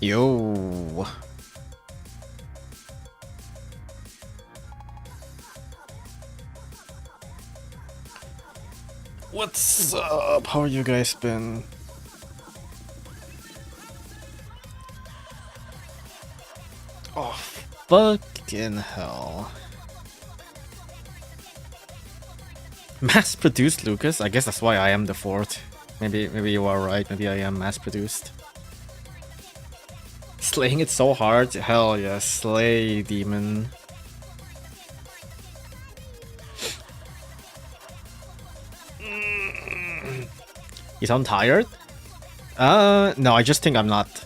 Yo. What's up? How you guys been? Oh, fucking hell. Mass-produced, Lucas? I guess that's why I am the fourth. Maybe you are right. Maybe I am mass-produced. Slaying it so hard? Hell yeah, slay, demon. You sound tired? No, I just think I'm not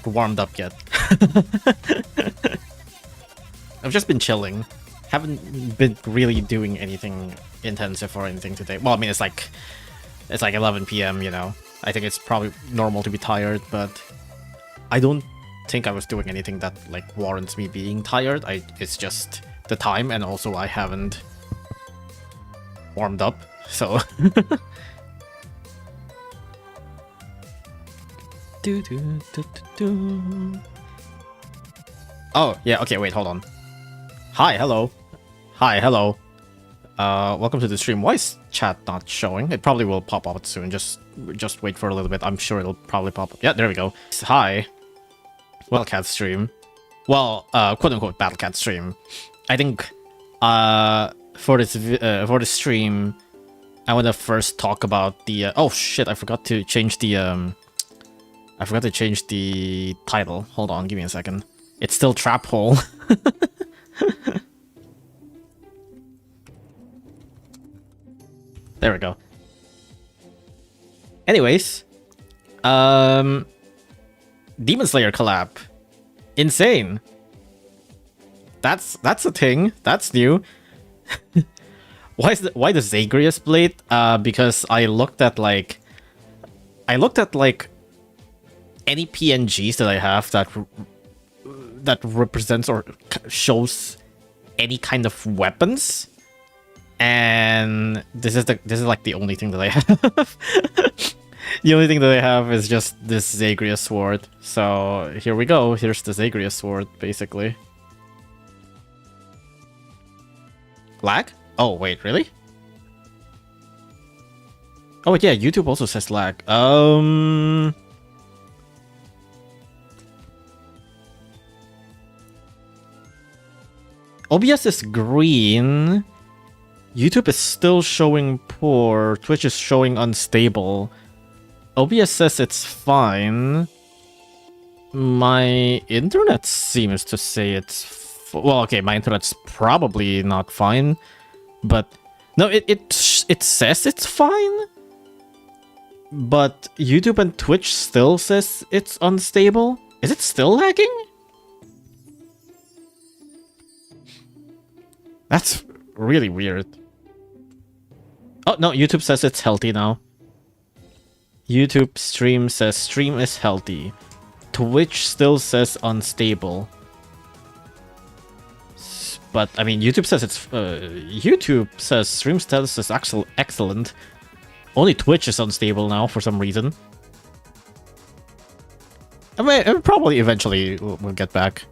warmed up yet. I've just been chilling. Haven't been really doing anything intensive or anything today. Well, I mean, it's like 11 p.m., you know. I think it's probably normal to be tired, but I don't think I was doing anything that like warrants me being tired. It's just the time, and also I haven't warmed up, so Oh, yeah, okay, wait, hold on. Hi, hello. Hi, hello. Welcome to the stream. Why is chat not showing? It probably will pop up soon. Just wait for a little bit. I'm sure it'll probably pop up. Yeah, there we go. Hi. Wildcat stream. Well, quote-unquote Battlecat stream. I think, for this stream, I want to first talk about the, oh shit, I forgot to change the, title. Hold on, give me a second. It's still Trap Hole. There we go. Anyways, Demon Slayer collab. Insane. That's a thing. That's new. Why the Zagreus blade? Because I looked at like any PNGs that I have that represents or shows any kind of weapons, and this is like the only thing that I have. The only thing that I have is just this Zagreus sword. So here we go. Here's the Zagreus sword, basically. Lag? Oh wait, really? Oh yeah, YouTube also says lag. OBS is green. YouTube is still showing poor. Twitch is showing unstable. OBS says it's fine. My internet seems to say it's... well, okay, my internet's probably not fine. But... no, it says it's fine. But YouTube and Twitch still says it's unstable. Is it still lagging? That's really weird. Oh, no, YouTube says it's healthy now. YouTube stream says stream is healthy. Twitch still says unstable. But, I mean, YouTube says it's... YouTube says stream status is excellent. Only Twitch is unstable now for some reason. I mean, probably eventually we'll get back.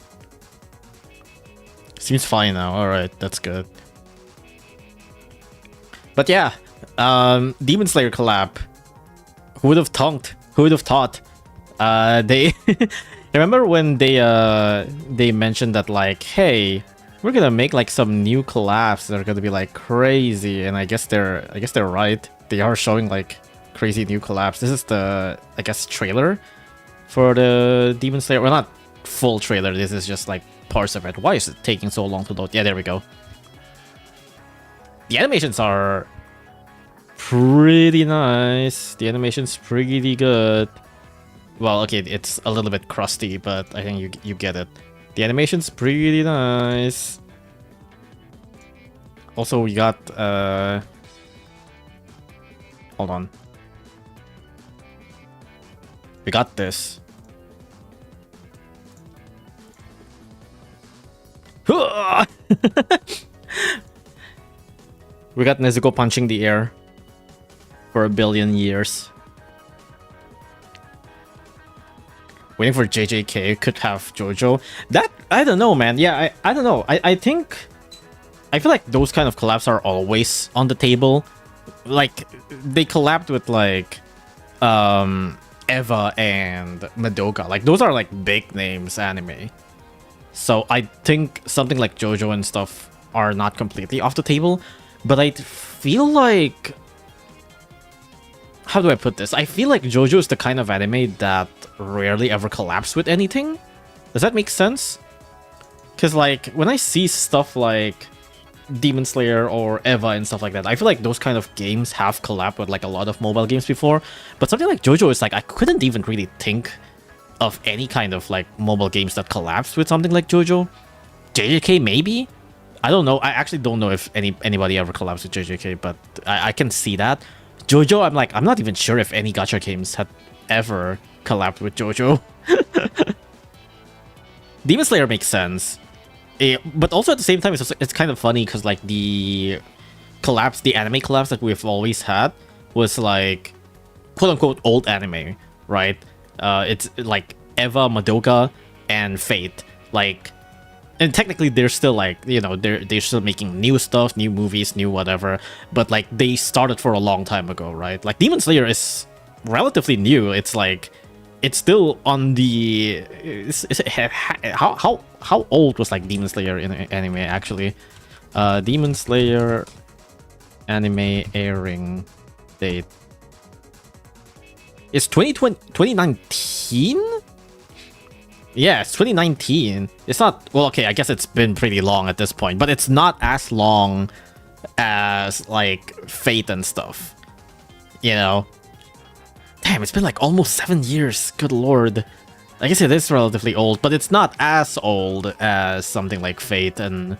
Seems fine now. Alright, that's good. But yeah, Demon Slayer collab. Who would have thought? Who would have thought? They remember when they mentioned that like, hey, we're gonna make like some new collabs that are gonna be like crazy, and I guess they're right. They are showing like crazy new collabs. This is the, I guess, trailer for the Demon Slayer. Well, not full trailer. This is just like parts of it. Why is it taking so long to load? Yeah, there we go. The animations are pretty nice. The animation's pretty good. Well, okay, it's a little bit crusty, but I think you get it. The animation's pretty nice. Also, we got hold on. We got this. We got Nezuko punching the air for 1 billion years. waiting for JJK could have JoJo. That, I don't know, man. Yeah, I don't know. I think, I feel like those kind of collabs are always on the table. Like, they collabed with like Eva and Madoka. Like, those are like big names anime. So I think something like JoJo and stuff are not completely off the table. But I feel like, how do I put this? I feel like JoJo is the kind of anime that rarely ever collabs with anything. Does that make sense? Because like, when I see stuff like Demon Slayer or Eva and stuff like that, I feel like those kind of games have collabed with like a lot of mobile games before. But something like JoJo is like, I couldn't even really think of any kind of like mobile games that collapsed with something like JoJo. JJK maybe? I don't know. I actually don't know if anybody ever collabs with JJK, but I can see that. JoJo, I'm not even sure if any gacha games had ever collabed with JoJo. Demon Slayer makes sense. But also at the same time, it's kind of funny because like the collabs, the anime collabs that we've always had was like quote-unquote old anime, right? It's like Eva, Madoka, and Fate. Like, and technically they're still like, you know, they're still making new stuff, new movies, new whatever. But like they started for a long time ago, right? Like Demon Slayer is relatively new. It's like, it's still on the how old was like Demon Slayer in anime actually? Demon Slayer anime airing date. It's 2019? Yeah, it's 2019. It's not, well, okay, I guess it's been pretty long at this point, but it's not as long as like Fate and stuff, you know? Damn, it's been like almost 7 years. Good lord. I guess it is relatively old, but it's not as old as something like Fate and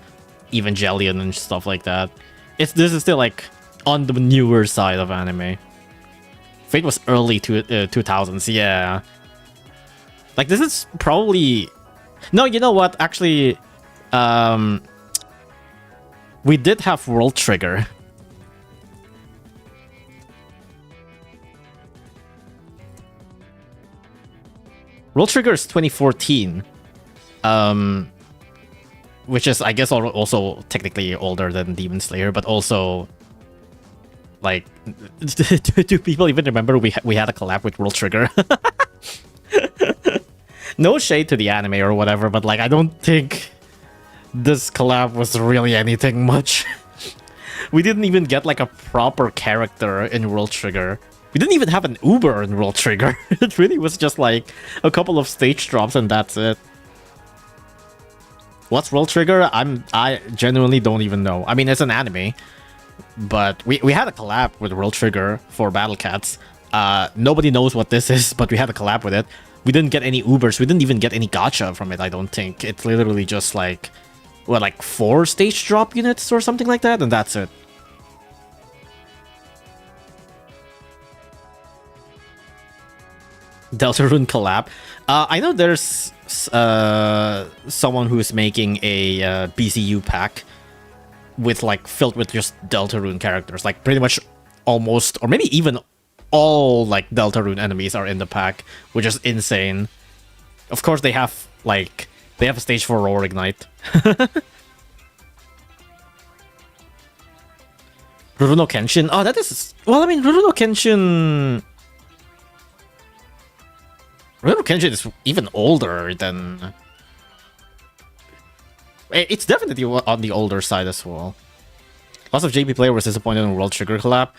Evangelion and stuff like that. This is still like on the newer side of anime. Fate was early 2000s, yeah. Like this is probably... No, you know what? Actually, we did have World Trigger. World Trigger is 2014, which is, I guess, also technically older than Demon Slayer, but also, like, do people even remember we had a collab with World Trigger? No shade to the anime or whatever, but like, I don't think this collab was really anything much. We didn't even get like a proper character in World Trigger. We didn't even have an Uber in World Trigger. It really was just like a couple of stage drops and that's it. What's World Trigger? I genuinely don't even know. I mean, it's an anime, but we had a collab with World Trigger for Battle Cats. Nobody knows what this is, but we had a collab with it. We didn't get any Ubers. We didn't even get any gacha from it, I don't think. It's literally just like, what, like 4 stage drop units or something like that, and that's it. Deltarune collab. I know there's someone who's making a BCU pack with like filled with just Deltarune characters, like pretty much almost, or maybe even all like Deltarune enemies are in the pack, which is insane. Of course, they have a stage for Roar Ignite. Rurouni Kenshin. Oh, that is, well, I mean, Rurouni Kenshin is even older than... It's definitely on the older side as well. Lots of JP player was disappointed in World Trigger collab.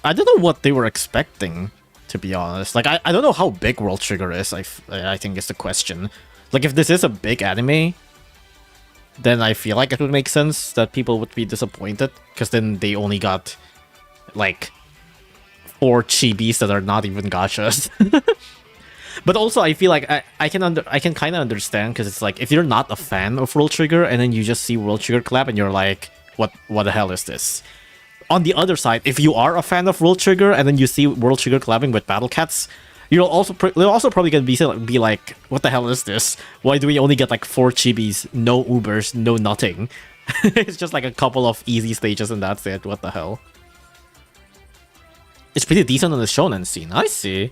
I don't know what they were expecting, to be honest. Like, I don't know how big World Trigger is, I think is the question. Like, if this is a big anime, then I feel like it would make sense that people would be disappointed, because then they only got, like, 4 chibis that are not even gachas. But also, I feel like I can kind of understand, because it's like, if you're not a fan of World Trigger, and then you just see World Trigger collab, and you're like, what the hell is this? On the other side, if you are a fan of World Trigger, and then you see World Trigger collabing with Battle Cats, you're also probably gonna be like, what the hell is this? Why do we only get like 4 chibis, no Ubers, no nothing? It's just like a couple of easy stages and that's it. What the hell? It's pretty decent on the shonen scene. I see.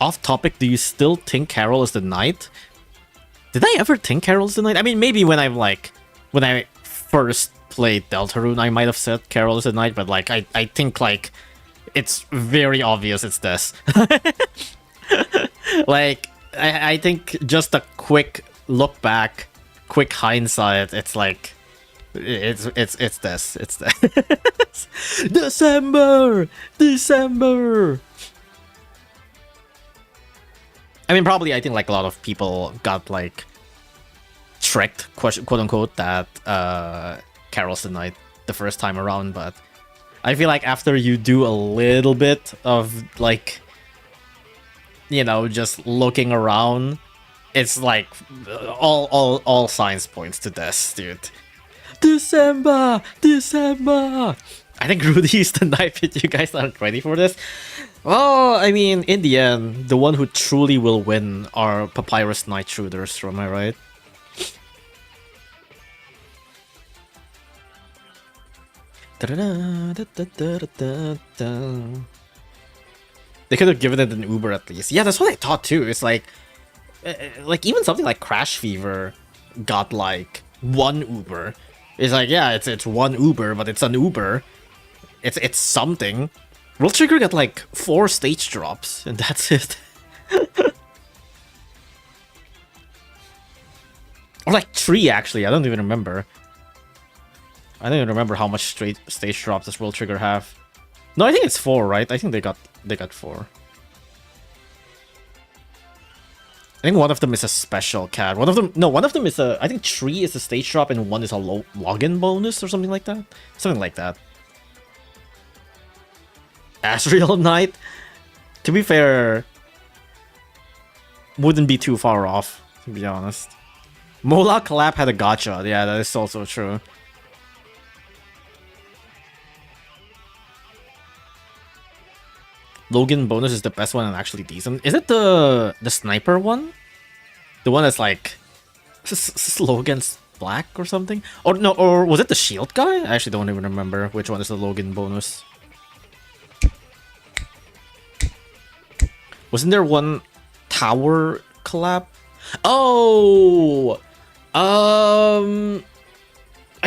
Off topic, do you still think Carol is the knight? Did I ever think Carol's the knight? I mean, maybe when I first played Deltarune, I might have said Carol is the knight, but like I think like it's very obvious it's this. Like I think just a quick look back, quick hindsight, it's like it's this. December. I mean, probably I think like a lot of people got like tricked, quote unquote, that Carol's the knight the first time around, but I feel like after you do a little bit of like, you know, just looking around, it's like all signs points to this, dude. December. I think Rudy's the knife. You guys aren't ready for this. Well, I mean, in the end, the one who truly will win are Papyrus Knight shooters, am I right? They could have given it an Uber at least. Yeah, that's what I thought too. It's like even something like Crash Fever got like one Uber. It's like, yeah, it's one Uber, but it's an Uber. It's something. World Trigger got like 4 stage drops, and that's it. Or like 3 actually. I don't even remember. I don't even remember how much stage drops does World Trigger have. No, I think it's 4, right? I think they got 4. I think one of them is a special cat. One of them is a. I think 3 is a stage drop and 1 is a login bonus or something like that. Something like that. Asriel Knight, to be fair, wouldn't be too far off, to be honest. Mola Collab had a gacha. Yeah, that is also true. Logan bonus is the best one and actually decent. Is it the sniper one? The one that's like Logan's black or something? Or no, or was it the shield guy? I actually don't even remember which one is the Logan bonus. Wasn't there one tower collab? Oh, I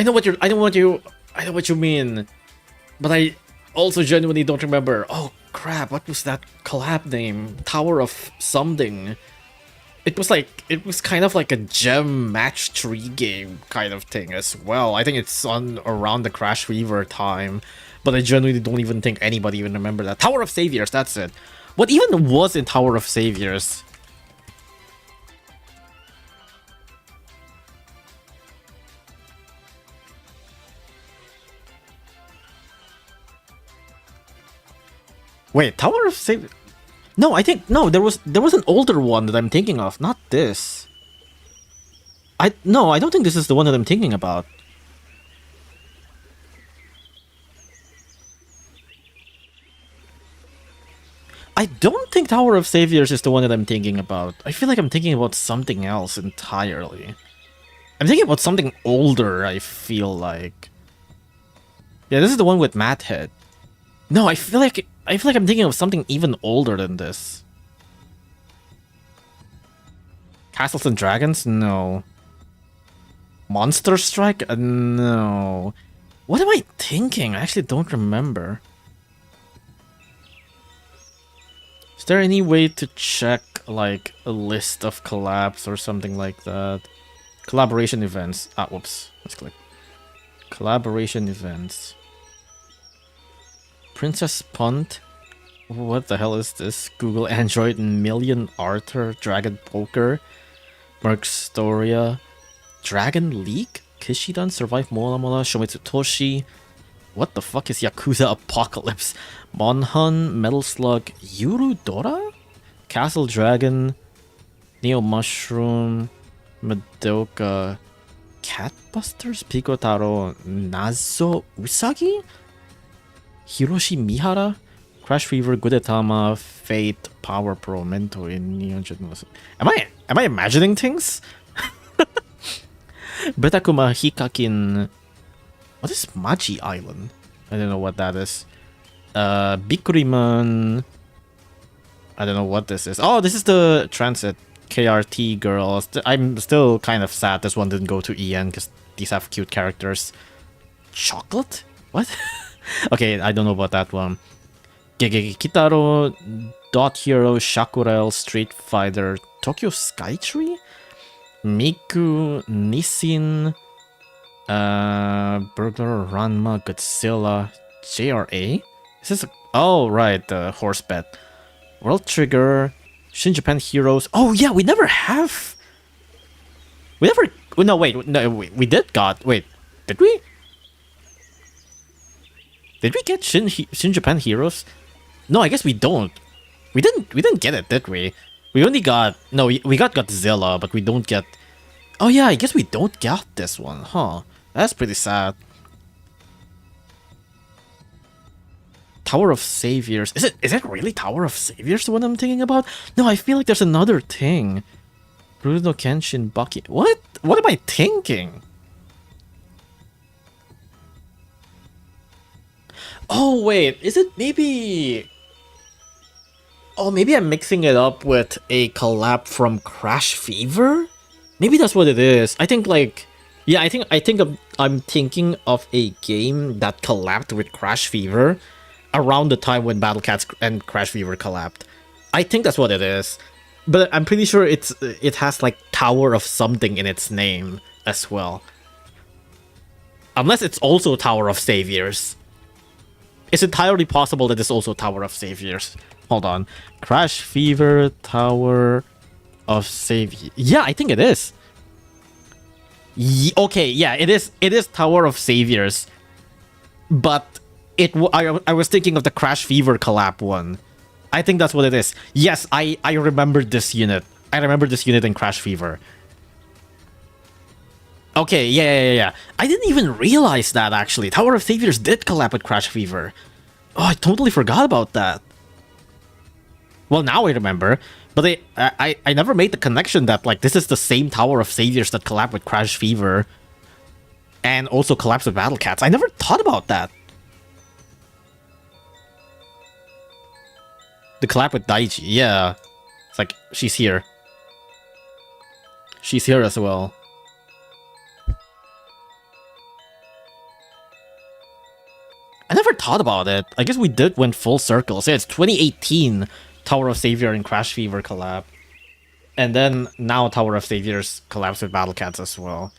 know what you mean, but I also genuinely don't remember. Oh crap, what was that collab name? Tower of something. It was kind of like a gem match 3 game kind of thing as well. I think it's on around the Crash Fever time, but I genuinely don't even think anybody even remember that. Tower of Saviors, that's it. What even was in Tower of Saviors? Wait, Tower of Saviors? No, I think no. There was an older one that I'm thinking of, not this. I don't think this is the one that I'm thinking about. I don't think Tower of Saviors is the one that I'm thinking about. I feel like I'm thinking about something else entirely. I'm thinking about something older, I feel like. Yeah, this is the one with Matt Head. No, I feel like I'm thinking of something even older than this. Castles and Dragons? No. Monster Strike? No. What am I thinking? I actually don't remember. Is there any way to check, like, a list of collabs or something like that? Collaboration events. Ah, whoops. Let's click. Collaboration events. Princess Punt? What the hell is this? Google Android Million Arthur Dragon Poker Mercstoria Dragon League? Kishidan Survive Mola Mola Shomitsu Toshi. What the fuck is Yakuza Apocalypse? Monhun, Metal Slug, Yurudora? Castle Dragon, Neo Mushroom, Madoka, Catbusters, Pikotaro, Nazo Usagi? Hiroshi Mihara? Crash Fever, Gudetama, Fate, Power Pro, Mento in Neon Genesis. Am I imagining things? Betakuma Hikakin. What is Maji Island? I don't know what that is. Bikuriman. I don't know what this is. Oh, this is the Transit KRT girls. I'm still kind of sad this one didn't go to EN because these have cute characters. Chocolate? What? Okay, I don't know about that one. Gegege Kitaro, Dot Hero, Shakurel, Street Fighter, Tokyo Skytree? Miku, Nissin, Burglar, Ranma, Godzilla, JRA? Is this a... Oh, right, the horse bet. World Trigger, Shin Japan Heroes. Oh, yeah, we never have... We never... No, wait, no, we did got... Wait, did we? Did we get Shin Japan Heroes? No, I guess we don't. We didn't get it, did we? We only got... No, we got Godzilla, but we don't get... Oh yeah, I guess we don't get this one, huh? That's pretty sad. Tower of Saviors. Is it really Tower of Saviors the one I'm thinking about? No, I feel like there's another thing. Rurouni Kenshin Baki. What? What am I thinking? Oh wait, is it maybe... Oh, maybe I'm mixing it up with a collab from Crash Fever? Maybe that's what it is. I think like... Yeah, I think I'm thinking of a game that collabed with Crash Fever around the time when Battle Cats and Crash Fever collabed. I think that's what it is. But I'm pretty sure it has like Tower of something in its name as well. Unless it's also Tower of Saviors. It's entirely possible that it's also Tower of Saviors. Hold on. Crash Fever, Tower of Saviors. Yeah, I think it is. Okay, yeah, it is Tower of Saviors. But I was thinking of the Crash Fever collab one. I think that's what it is. Yes, I remembered this unit. I remember this unit in Crash Fever. Okay, yeah. I didn't even realize that, actually. Tower of Saviors did collab with Crash Fever. Oh, I totally forgot about that. Well, now I remember. But I never made the connection that, like, this is the same Tower of Saviors that collab with Crash Fever. And also collabs with Battle Cats. I never thought about that. The collab with Daichi, yeah. It's like, she's here. She's here as well. I never thought about it. I guess we went full circle. So yeah, it's 2018 Tower of Savior and Crash Fever collab. And then now Tower of Saviors collabs with Battle Cats as well.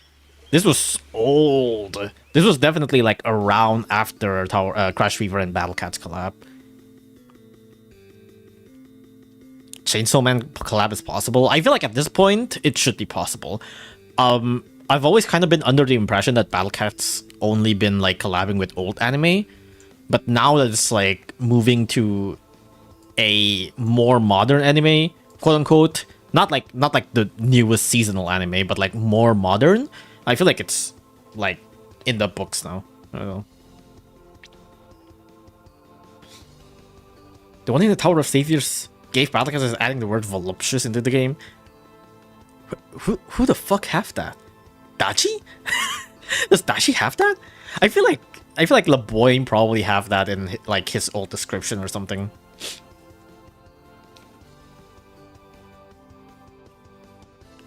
This was old. This was definitely like around after Crash Fever and Battle Cats collab. Chainsaw Man collab is possible. I feel like at this point, it should be possible. I've always kind of been under the impression that Battle Cat's only been like collabing with old anime. But now that it's like moving to a more modern anime, quote unquote, not like the newest seasonal anime, but like more modern, I feel like it's like in the books now. I don't know. The one in the Tower of Saviors gave Battle Cats is adding the word voluptuous into the game. Who the fuck have that? Dachi? Does Dachi have that? I feel like LeBoyne probably have that in like his old description or something.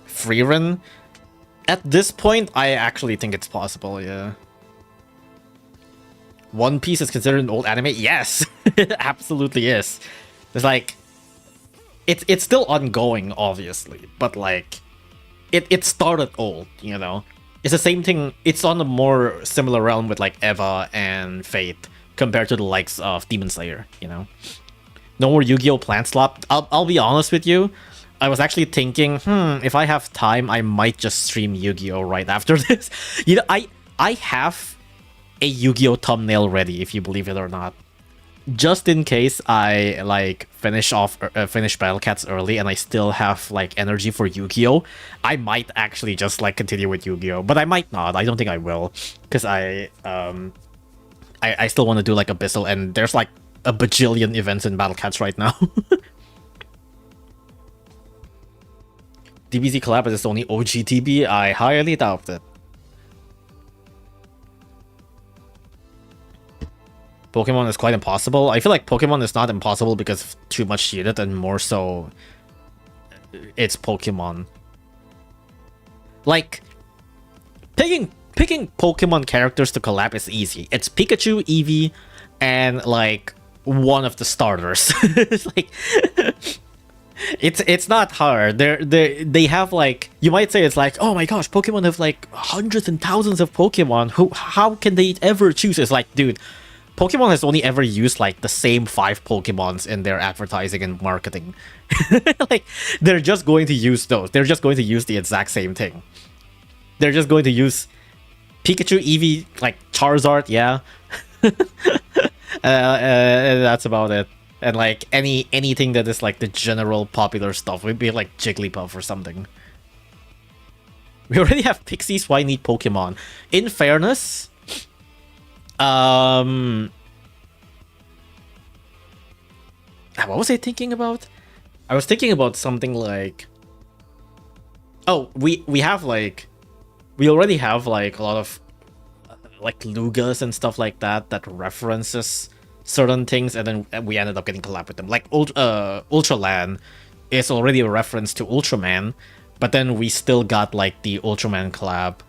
Freerun? At this point, I actually think it's possible, yeah. One Piece is considered an old anime? Yes! It absolutely is. It's like... It's still ongoing, obviously, but like... It started old, you know? It's the same thing, it's on a more similar realm with like Eva and Fate, compared to the likes of Demon Slayer, you know? No more Yu-Gi-Oh! Plant Slap. I'll be honest with you, I was actually thinking, if I have time, I might just stream Yu-Gi-Oh! Right after this. You know, I have a Yu-Gi-Oh! Thumbnail ready, if you believe it or not. Just in case I like finish Battle Cats early and I still have like energy for Yu-Gi-Oh! I might actually just like continue with Yu-Gi-Oh! But I might not. I don't think I will, because I still want to do like Abyssal, and there's like a bajillion events in Battle Cats right now. DBZ collab is only OGTB. I highly doubt it. Pokemon is quite impossible. I feel like Pokemon is not impossible because of too much unit, and more so it's Pokemon. Like, picking Pokemon characters to collab is easy. It's Pikachu, Eevee, and like one of the starters. It's like it's not hard. They have like, you might say it's like, oh my gosh, Pokemon have like hundreds and thousands of Pokemon. How can they ever choose? It's like, dude, Pokemon has only ever used like the same 5 Pokemons in their advertising and marketing. Like, they're just going to use those. They're just going to use the exact same thing. They're just going to use Pikachu, Eevee, like Charizard, yeah. That's about it. And like anything that is like the general popular stuff would be like Jigglypuff or something. We already have Pixies, why need Pokemon? In fairness, what was I thinking about? I was thinking about something like, oh, we have like, we already have like a lot of like Lugas and stuff like that that references certain things, and then we ended up getting collab with them. Like Ultraland is already a reference to Ultraman, but then we still got like the Ultraman collab.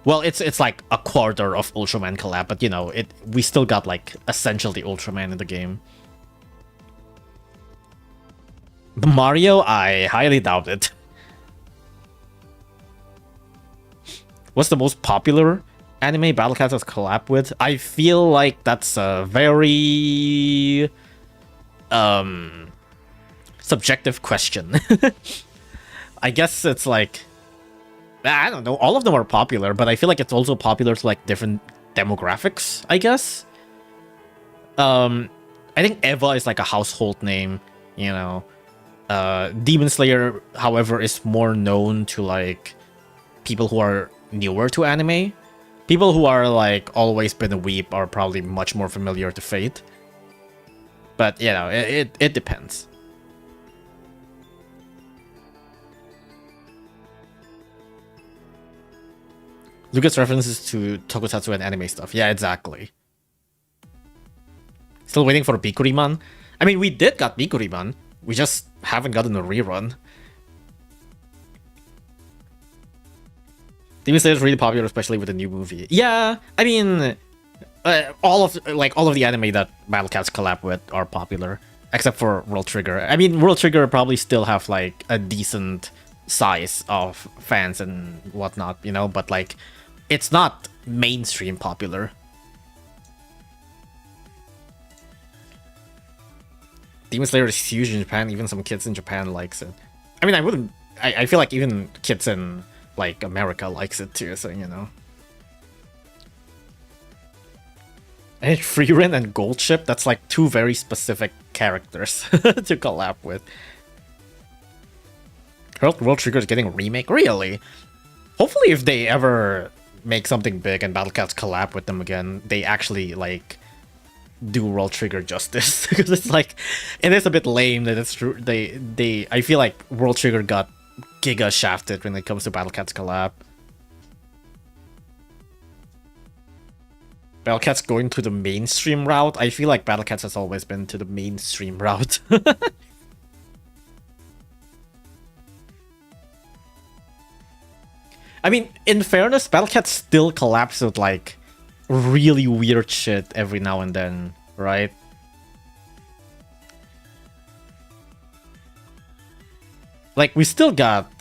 Well, it's like a quarter of Ultraman collab, but you know, we still got like essentially Ultraman in the game. Mario, I highly doubt it. What's the most popular anime Battle Cats has collab with? I feel like that's a very subjective question. I guess it's like, I don't know, all of them are popular, but I feel like it's also popular to like different demographics, I guess. I think Eva is like a household name, you know. Demon Slayer, however, is more known to like people who are newer to anime. People who are like always been a weep are probably much more familiar to Fate. But you know, it depends. Lucas references to tokusatsu and anime stuff. Yeah, exactly. Still waiting for Bikuriman. I mean, we did got Bikuriman. We just haven't gotten a rerun. Demon Slayer is really popular, especially with the new movie. Yeah, I mean, all of the anime that Battle Cats collab with are popular, except for World Trigger. I mean, World Trigger probably still have like a decent size of fans and whatnot, you know, but like, it's not mainstream popular. Demon Slayer is huge in Japan. Even some kids in Japan likes it. I mean, I feel like even kids in like America likes it too, so you know. And Freerin and Goldship, that's like 2 very specific characters to collab with. World Trigger is getting a remake? Really? Hopefully if they ever make something big and Battle Cats collab with them again, they actually like do World Trigger justice. Because it's like, it is a bit lame that it's true. I feel like World Trigger got giga shafted when it comes to Battle Cats collab. Battle Cats going to the mainstream route. I feel like Battle Cats has always been to the mainstream route. I mean, in fairness, Battle Cats still collabs with like really weird shit every now and then, right? Like, we still got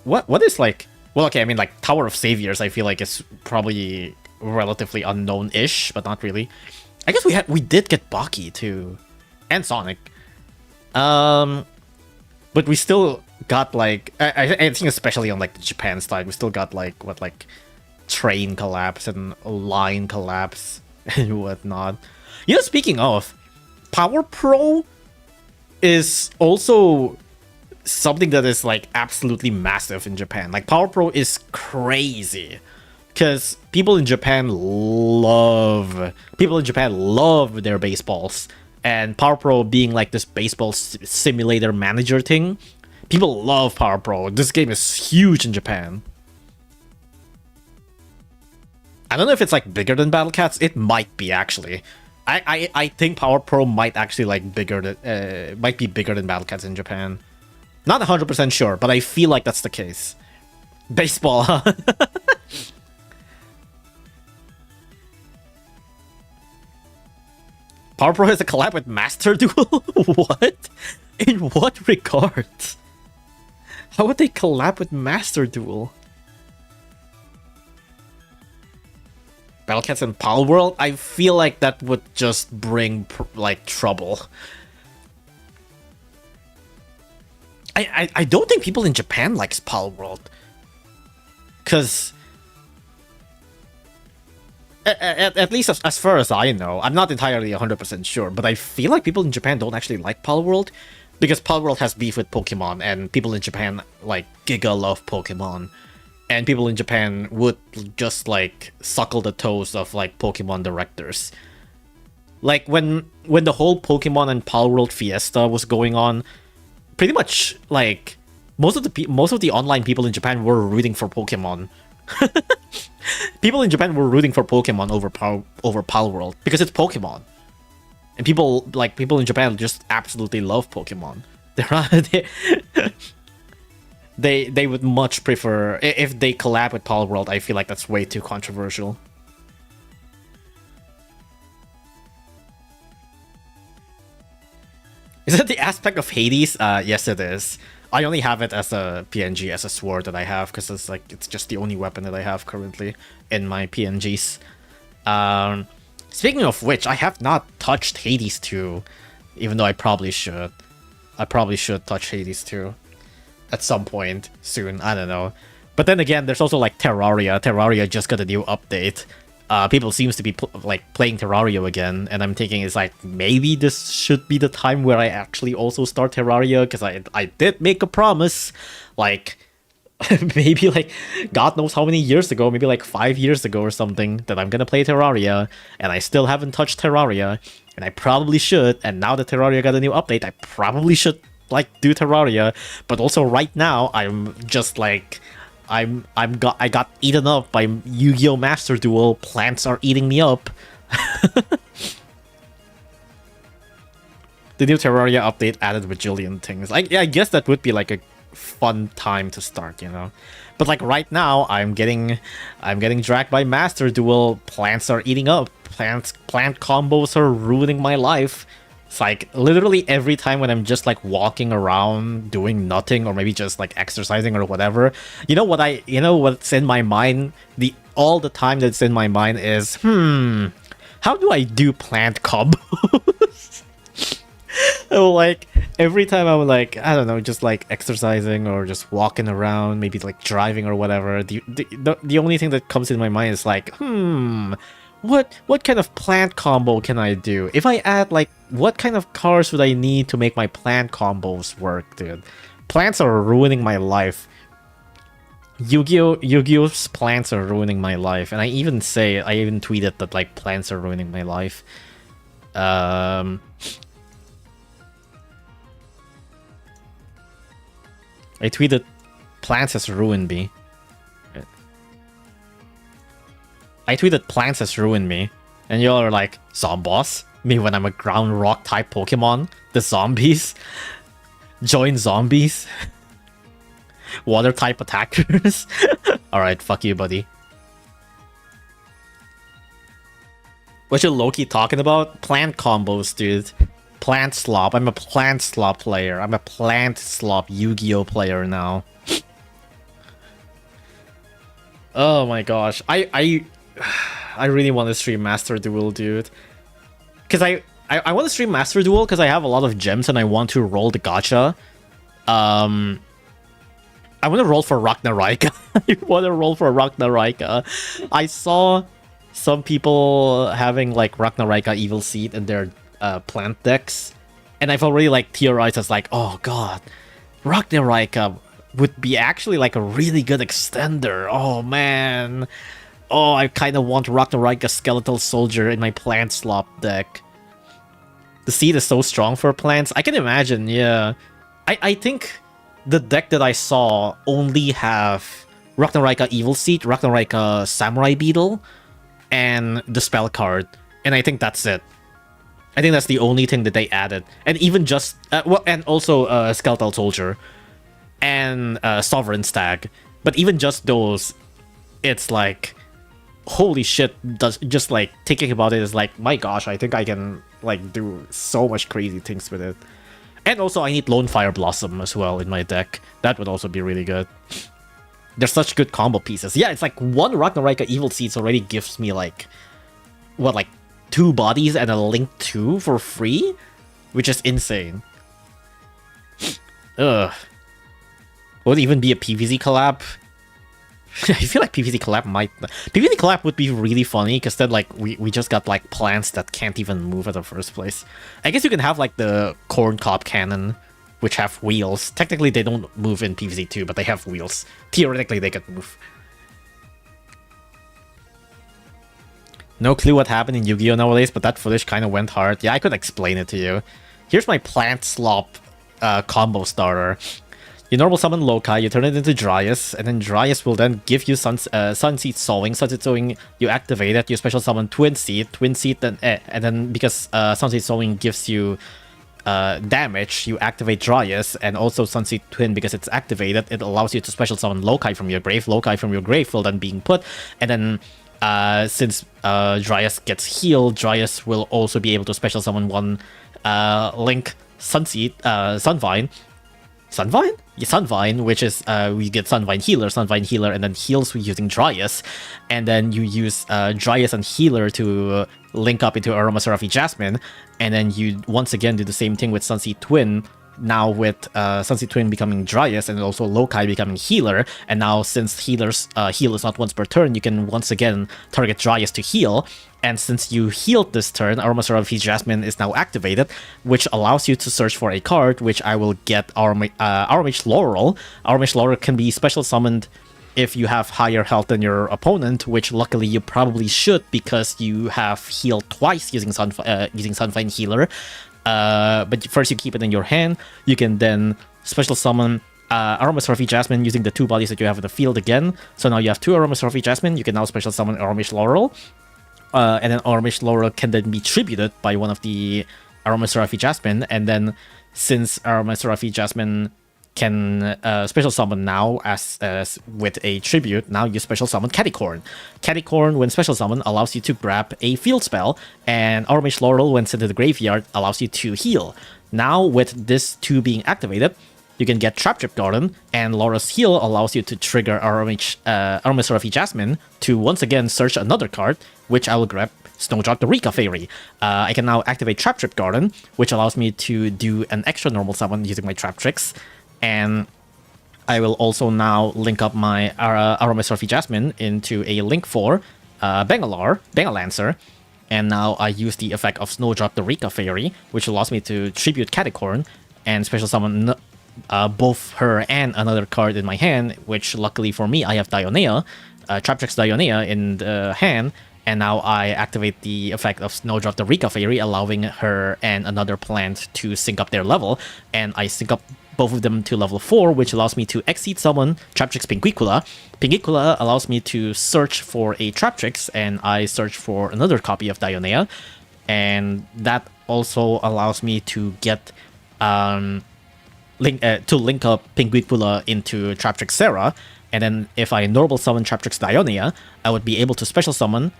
what is like, well, okay, I mean, like Tower of Saviors I feel like is probably relatively unknown-ish, but not really. I guess we did get Baki too, and Sonic. But we still got like, I think especially on like the Japan side, we still got like what, like train collapse and line collapse and whatnot. You know, speaking of, Power Pro is also something that is like absolutely massive in Japan. Like, Power Pro is crazy because people in Japan love their baseballs, and Power Pro being like this baseball simulator manager thing, people love Power Pro. This game is huge in Japan. I don't know if it's like bigger than Battle Cats. It might be actually. I think Power Pro might actually like bigger than might be bigger than Battle Cats in Japan. Not 100% sure, but I feel like that's the case. Baseball, huh? Power Pro has a collab with Master Duel? What? In what regard? How would they collab with Master Duel? Battle Cats and Pal World? I feel like that would just bring, like, trouble. I don't think people in Japan likes Pal World. Because... At least as far as I know, I'm not entirely 100% sure, but I feel like people in Japan don't actually like Pal World. Because Pal World has beef with Pokemon, and people in Japan, like, giga love Pokemon. And people in Japan would just, like, suckle the toes of, like, Pokemon directors. Like, when the whole Pokemon and Pal World fiesta was going on, pretty much, like, most of the online people in Japan were rooting for Pokemon. People in Japan were rooting for Pokemon over Pal World, because it's Pokemon. And people in Japan just absolutely love Pokemon. They would much prefer if they collab with Pal World. I feel like that's way too controversial. Is that the aspect of Hades? Yes, it is. I only have it as a PNG, as a sword that I have, because it's just the only weapon that I have currently in my PNGs. Speaking of which, I have not touched Hades 2, even though I probably should. I probably should touch Hades 2 at some point soon. I don't know. But then again, there's also like Terraria. Terraria just got a new update. People seems to be playing Terraria again, and I'm thinking it's like maybe this should be the time where I actually also start Terraria, because I did make a promise, like maybe like God knows how many years ago, maybe like 5 years ago or something, that I'm gonna play Terraria, and I still haven't touched Terraria, and I probably should. And now that Terraria got a new update, I probably should like do Terraria. But also right now, I'm just like I got eaten up by Yu-Gi-Oh! Master Duel. Plants are eating me up. The new Terraria update added bajillion things. I guess that would be like a fun time to start, you know. But like right now, I'm getting dragged by Master Duel. Plants are eating up. Plant combos are ruining my life. It's like literally every time when I'm just like walking around doing nothing, or maybe just like exercising or whatever, you know what's in my mind? All the time that's in my mind is, how do I do plant combos? Like every time I'm like, I don't know, just like exercising or just walking around, maybe like driving or whatever, the only thing that comes in my mind is like, what kind of plant combo can I do? If I add like, what kind of cars would I need to make my plant combos work, dude? Plants are ruining my life. Yu-Gi-Oh's plants are ruining my life, and I even tweeted that like plants are ruining my life. I tweeted plants has ruined me. I tweeted plants has ruined me, and y'all are like, Zomboss? Me when I'm a ground rock type Pokemon? The zombies? Join zombies? Water type attackers? Alright, fuck you, buddy. What you low-key talking about? Plant combos, dude. Plant slop. I'm a plant slop player. I'm a plant slop Yu-Gi-Oh player now. Oh my gosh. I really want to stream Master Duel, dude. Because I want to stream Master Duel because I have a lot of gems and I want to roll the gacha. I want to roll for Ragnarika. I want to roll for Ragnarika. I saw some people having like Ragnarika Evil Seed in their plant decks, and I've already like theorized as like, oh god, Ragnarika would be actually like a really good extender. Oh man. Oh, I kind of want Ragnarika Skeletal Soldier in my plant slop deck. The seed is so strong for plants. I can imagine, yeah. I think the deck that I saw only have Ragnarika Evil Seed, Ragnarika Samurai Beetle, and the spell card. And I think that's it. I think that's the only thing that they added. And even just... and also Skeletal Soldier and Sovereign Stag. But even just those, it's like... Holy shit, just like thinking about it is like, my gosh, I think I can like do so much crazy things with it. And also I need Lone Fire Blossom as well in my deck. That would also be really good. They're such good combo pieces. Yeah, it's like one Ragnaraka Evil Seeds already gives me like, what, like 2 bodies and a Link 2 for free? Which is insane. Ugh. Would it even be a PvZ collab? I feel like PvZ collab might... PvZ collab would be really funny, because then, like, we just got, like, plants that can't even move in the first place. I guess you can have, like, the Corn Cob Cannon, which have wheels. Technically, they don't move in PvZ too, but they have wheels. Theoretically, they could move. No clue what happened in Yu-Gi-Oh! Nowadays, but that footage kind of went hard. Yeah, I could explain it to you. Here's my Plant Slop combo starter. You normal summon Lokai, you turn it into Dryas, and then Dryas will then give you Sunseed Sowing. Sunseed Sowing, you activate it, you special summon Twin Seed, then, and then because Sunseed Sowing gives you damage, you activate Dryas, and also Sunseed Twin, because it's activated, it allows you to special summon Lokai from your grave. Lokai from your grave will then being put, and then since Dryas gets healed, Dryas will also be able to special summon one Link Sunseed, Sunvine. Sunvine? Yeah, Sunvine, which is, we get Sunvine Healer, and then heals using Dryas. And then you use Dryas and Healer to link up into Aromatherapy Jasmine. And then you once again do the same thing with Sunseed Twin, now with Sunseed Twin becoming Dryas and also Lokai becoming Healer. And now since Healer's heal is not once per turn, you can once again target Dryas to heal. And since you healed this turn, Aromatherapy Jasmine is now activated, which allows you to search for a card, which I will get Auromage Laurel. Auromage Laurel can be special summoned if you have higher health than your opponent, which luckily you probably should, because you have healed twice using Sunvine Healer. But first you keep it in your hand. You can then special summon Aromatherapy Jasmine using the 2 bodies that you have in the field again. So now you have 2 Aromatherapy Jasmine. You can now special summon Auromage Laurel. And then Auromage Laurel can then be tributed by one of the Aromatherapy Jasmine. And then since Aromatherapy Jasmine can special summon now as with a tribute, now you special summon Cattycorn. Cattycorn, when special summon, allows you to grab a field spell, and Auromage Laurel, when sent to the graveyard, allows you to heal. Now, with this 2 being activated, you can get Trap Trip Garden, and Laura's Heal allows you to trigger Aromatherapy Jasmine to once again search another card, which I will grab Snowdrop the Rika Fairy. I can now activate Trap Trip Garden, which allows me to do an extra normal summon using my Trap Tricks. And I will also now link up my Aromatherapy Jasmine into a Link 4 Bangalancer. And now I use the effect of Snowdrop the Rika Fairy, which allows me to tribute Cattycorn and special summon both her and another card in my hand, which luckily for me, I have Dionea, Traptrix Dionea in the hand, and now I activate the effect of Snowdrop the Rika Fairy, allowing her and another plant to sync up their level, and I sync up both of them to level 4, which allows me to Exceed summon Traptrix Pinguicula. Pinguicula allows me to search for a Traptrix, and I search for another copy of Dionea, and that also allows me to get link up Pinguicula into Traptrix Serra, and then if I normal summon Traptrix Dionea, I would be able to special summon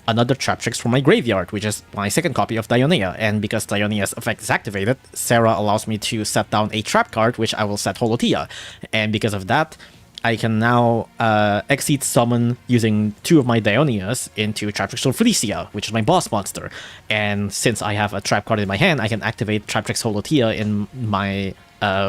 another Traptrix from my graveyard, which is my second copy of Dionea. And because Dionea's effect is activated, Serra allows me to set down a trap card, which I will set Holotia. And because of that, I can now Exceed summon using 2 of my Dioneas into Traptrix Felicia, which is my boss monster. And since I have a trap card in my hand, I can activate Traptrix Holotia in my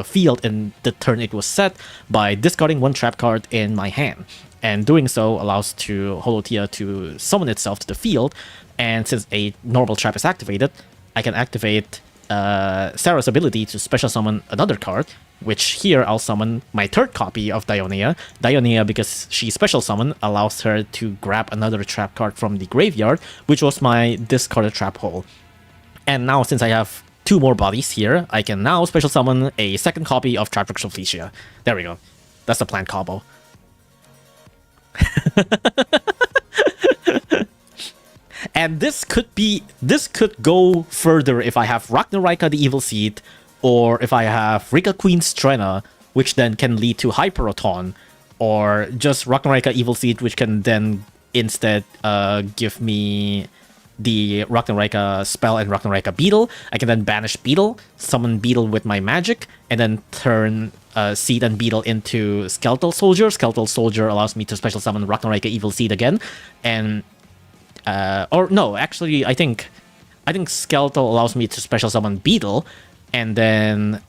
field in the turn it was set by discarding 1 trap card in my hand. And doing so allows Holotia to summon itself to the field, and since a normal trap is activated, I can activate Sarah's ability to special summon another card, which here I'll summon my 3rd copy of Dionea. Dionea, because she special summon, allows her to grab another trap card from the graveyard, which was my discarded trap hole. And now since I have 2 more bodies here, I can now special summon a 2nd copy of Traptrix Felicia. There we go. That's the plant combo. And this could go further if I have Ragnarika the Evil Seed, or if I have Rika Queen Strena, which then can lead to Hyperoton, or just Ragnarika Evil Seed, which can then instead give me the Ragnarika spell and Ragnarika Beetle. I can then banish Beetle, summon Beetle with my magic, and then turn Seed and Beetle into Skeletal Soldier. Skeletal Soldier allows me to special summon Ragnarika Evil Seed again, and or no, actually, I think Skeletal allows me to special summon Beetle, and then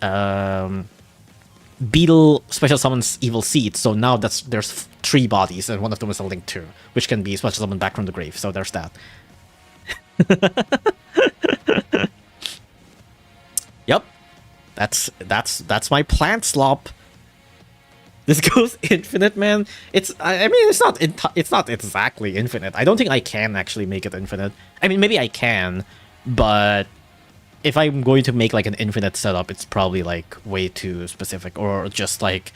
Beetle special summons Evil Seed. So now there's 3 bodies, and one of them is a Link 2, which can be special summoned back from the grave. So there's that. Yep, that's my plant slop. This goes infinite, man. I mean, it's not exactly infinite. I don't think I can actually make it infinite. I mean, maybe I can, but if I'm going to make like an infinite setup, it's probably like way too specific, or just like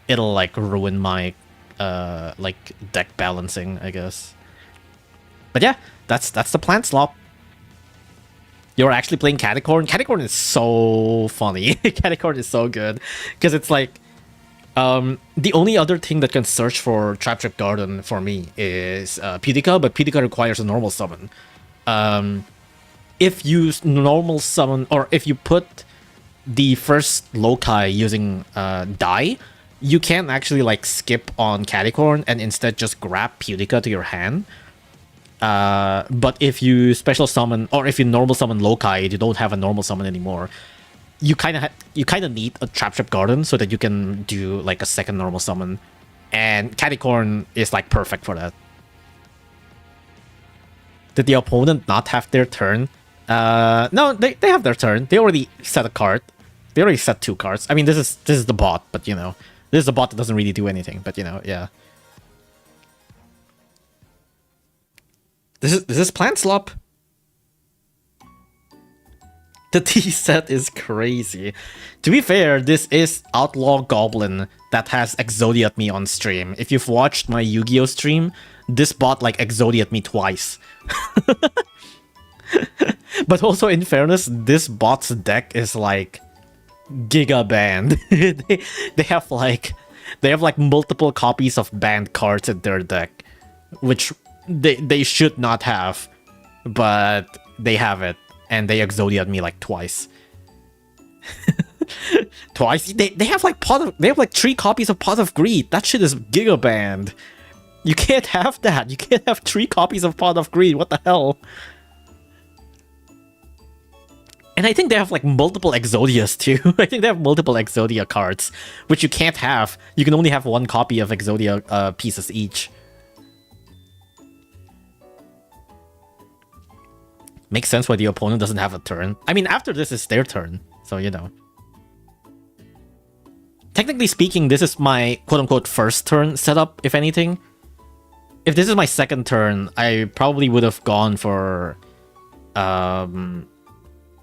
it'll like ruin my like deck balancing, I guess. But yeah, that's the plant slop. You're actually playing Caticorn. Caticorn is so funny. Caticorn is so good because it's like the only other thing that can search for Trap Trip Garden for me is Pudica, but Pudica requires a normal summon. If you normal summon, or if you put the first Lokai using Die, you can actually like skip on Caticorn and instead just grab Pudica to your hand. But if you special summon, or if you normal summon Lokai, you don't have a normal summon anymore. You kind of need a Trap Trip Garden so that you can do like a second normal summon, and Caticorn is like perfect for that. Did the opponent not have their turn? No, they have their turn. They already set a card. They already set 2 cards. I mean, this is the bot, but you know, this is the bot that doesn't really do anything. But you know, yeah. This is plant slop. The T set is crazy. To be fair, this is Outlaw Goblin that has Exodiat me on stream. If you've watched my Yu-Gi-Oh stream, this bot like Exodiat me twice. But also, in fairness, this bot's deck is like giga banned. they have like multiple copies of banned cards in their deck, which they should not have, but they have it. And they Exodiat me like twice. Twice? They have like 3 copies of Pot of Greed. That shit is giga banned. You can't have that. You can't have 3 copies of Pot of Greed. What the hell? And I think they have like multiple Exodias too. I think they have multiple Exodia cards, which you can't have. You can only have 1 copy of Exodia pieces each. Makes sense why the opponent doesn't have a turn. I mean, after this is their turn, so you know. Technically speaking, this is my quote-unquote first turn setup, if anything. If this is my second turn, I probably would have gone for...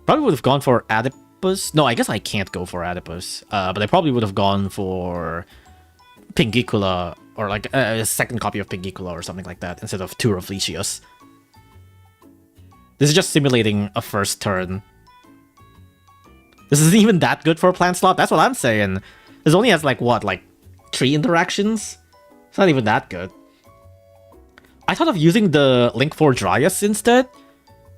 Adipus. No, I guess I can't go for Adipus. But I probably would have gone for Pingicula, or like a second copy of Pingicula or something like that, instead of 2 Rafflesius. This is just simulating a first turn. This isn't even that good for a plant slot. That's what I'm saying. This only has like what, like 3 interactions? It's not even that good. I thought of using the Link 4 Dryas instead,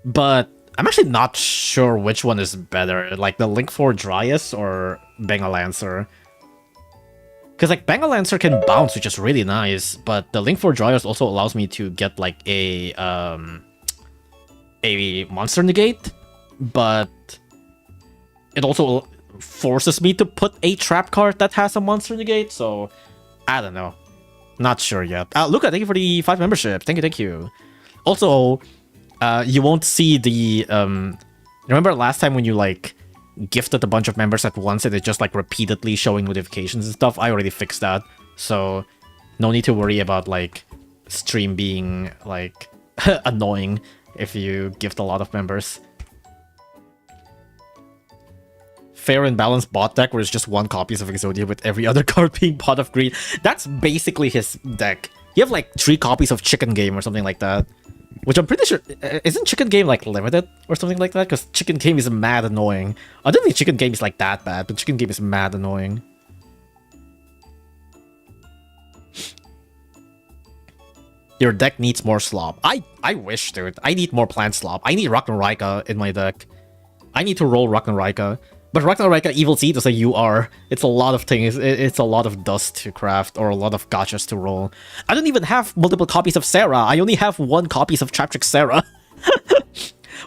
but I'm actually not sure which one is better, like the Link 4 Dryas or Bengalancer. Because like Bengalancer can bounce, which is really nice, but the Link 4 Dryas also allows me to get like a monster negate, but it also forces me to put a trap card that has a monster negate, so I don't know. Not sure yet. Luca, thank you for the 5 membership. Thank you. Also, you won't see the... remember last time when you like gifted a bunch of members at once and it just like repeatedly showing notifications and stuff? I already fixed that, so no need to worry about like stream being like annoying if you gift a lot of members. Fair and balanced bot deck where it's just 1 copies of Exodia with every other card being Pot of Greed. That's basically his deck. You have like 3 copies of Chicken Game or something like that. Which I'm pretty sure isn't Chicken Game like limited or something like that? Because Chicken Game is mad annoying. I don't think Chicken Game is like that bad, but Chicken Game is mad annoying. Your deck needs more slop. I wish, dude. I need more plant slop. I need Ragnarika in my deck. I need to roll Ragnarika. But Ragnarika Evil Seed is a UR. It's a lot of things. It's a lot of dust to craft or a lot of gachas to roll. I don't even have multiple copies of Sarah. I only have 1 copy of Trap Trick Sarah.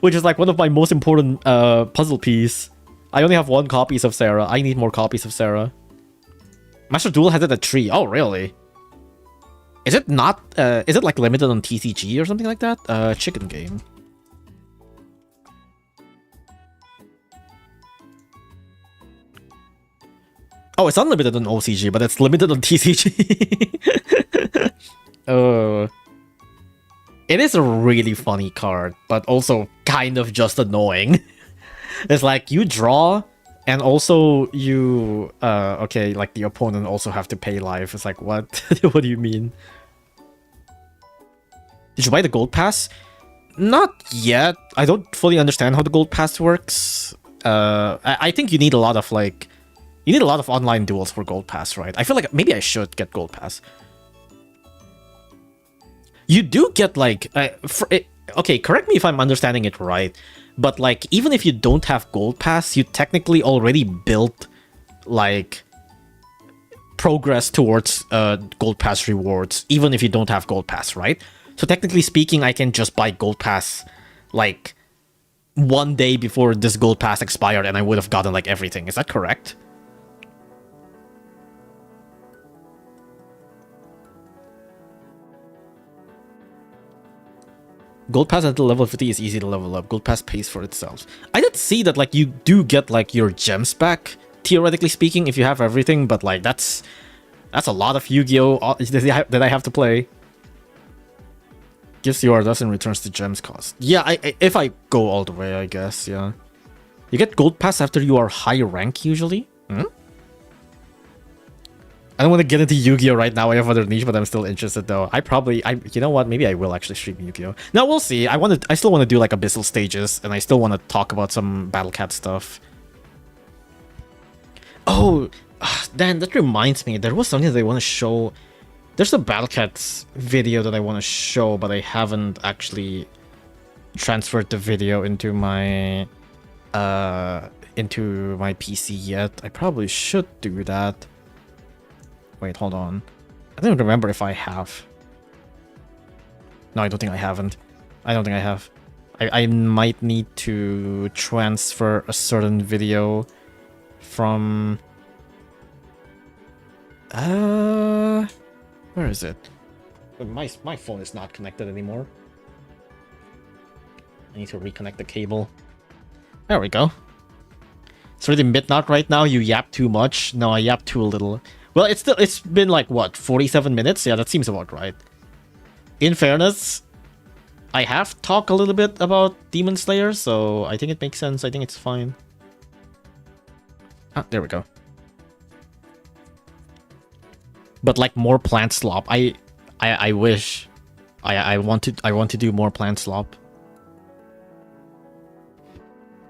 Which is like one of my most important puzzle piece. I only have 1 copy of Sarah. I need more copies of Sarah. Master Duel has it at 3. Oh, really? Is it not, is it like limited on TCG or something like that? Chicken Game. Oh, it's unlimited on OCG, but it's limited on TCG. Oh. It is a really funny card, but also kind of just annoying. It's like, you draw, and also you, okay, like the opponent also have to pay life. It's like, what? What do you mean? Did you buy the gold pass? Not yet. I don't fully understand how the gold pass works. I think you need a lot of like, you need a lot of online duels for gold pass, right? I feel like maybe I should get gold pass. You do get like, okay, correct me if I'm understanding it right, but like even if you don't have gold pass, you technically already built like progress towards gold pass rewards, even if you don't have gold pass, right? So technically speaking, I can just buy gold pass like 1 day before this gold pass expired, and I would have gotten like everything. Is that correct? Gold pass until level 50 is easy to level up. Gold pass pays for itself. I did see that like you do get like your gems back, theoretically speaking, if you have everything, but like that's a lot of Yu-Gi-Oh! That I have to play. Gives you our dust and returns the gems cost. Yeah, if I go all the way, I guess, yeah. You get gold pass after you are high rank usually? Hmm? I don't want to get into Yu-Gi-Oh! Right now. I have other niche, but I'm still interested though. You know what? Maybe I will actually stream Yu-Gi-Oh! No, we'll see. I still want to do like Abyssal stages, and I still want to talk about some Battle Cat stuff. Oh, Dan, that reminds me. There was something that I want to show. There's a Battle Cats video that I want to show, but I haven't actually transferred the video into my PC yet. I probably should do that. Wait, hold on. I don't remember if I have. No, I don't think I haven't. I don't think I have. I might need to transfer a certain video from... where is it? My phone is not connected anymore. I need to reconnect the cable. There we go. It's already midnight right now. You yap too much. No, I yap too little. Well, it's been like, what, 47 minutes? Yeah, that seems about right. In fairness, I have talked a little bit about Demon Slayer, so I think it makes sense. I think it's fine. Ah, there we go. But like more plant slop. I wish. I want to do more plant slop.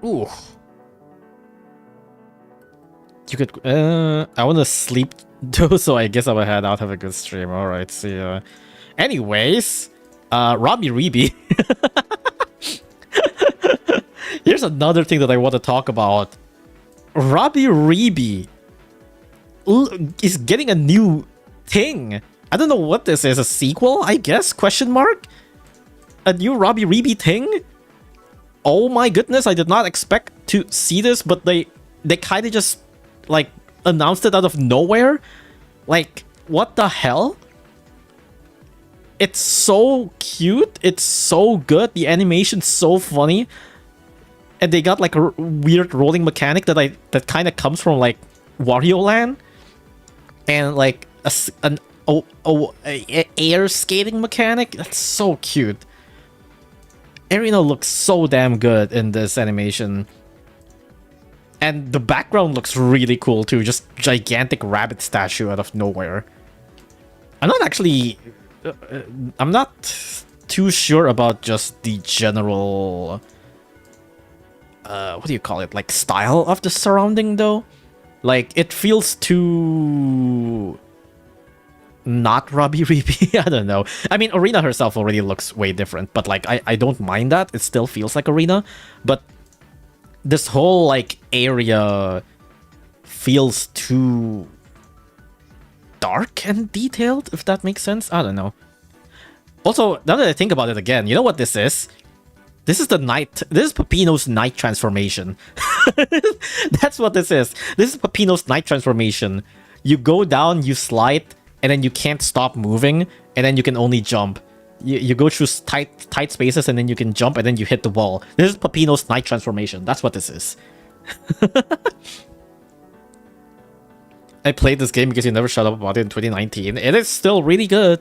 Ooh. You could I want to sleep though, so I guess I will head out. Have a good stream. All right, see ya. Anyways, Rabi-Ribi. Here's another thing that I want to talk about. Rabi-Ribi is getting a new thing. I don't know what this is. A sequel, I guess? Question mark? A new Rabi-Ribi thing? Oh my goodness, I did not expect to see this, but they kind of just like announced it out of nowhere. Like, what the hell? It's so cute. It's so good. The animation's so funny. And they got like a weird rolling mechanic that kind of comes from like Wario Land. And like an air skating mechanic. That's so cute. Erino looks so damn good in this animation. And the background looks really cool too. Just gigantic rabbit statue out of nowhere. I'm not actually... I'm not too sure about just the general what do you call it, like style of the surrounding though. Like it feels too not Rabi-Ribi. I don't know. I mean, Arena herself already looks way different, but like I don't mind that. It still feels like Arena, but this whole like area feels too dark and detailed, if that makes sense. I don't know. Also, now that I think about it again, you know what this is? This is the night. This is Peppino's night transformation. That's what this is. This is Peppino's night transformation. You go down, you slide, and then you can't stop moving, and then you can only jump. You go through tight spaces, and then you can jump, and then you hit the wall. This is Peppino's night transformation. That's what this is. I played this game because you never shut up about it in 2019. It is still really good.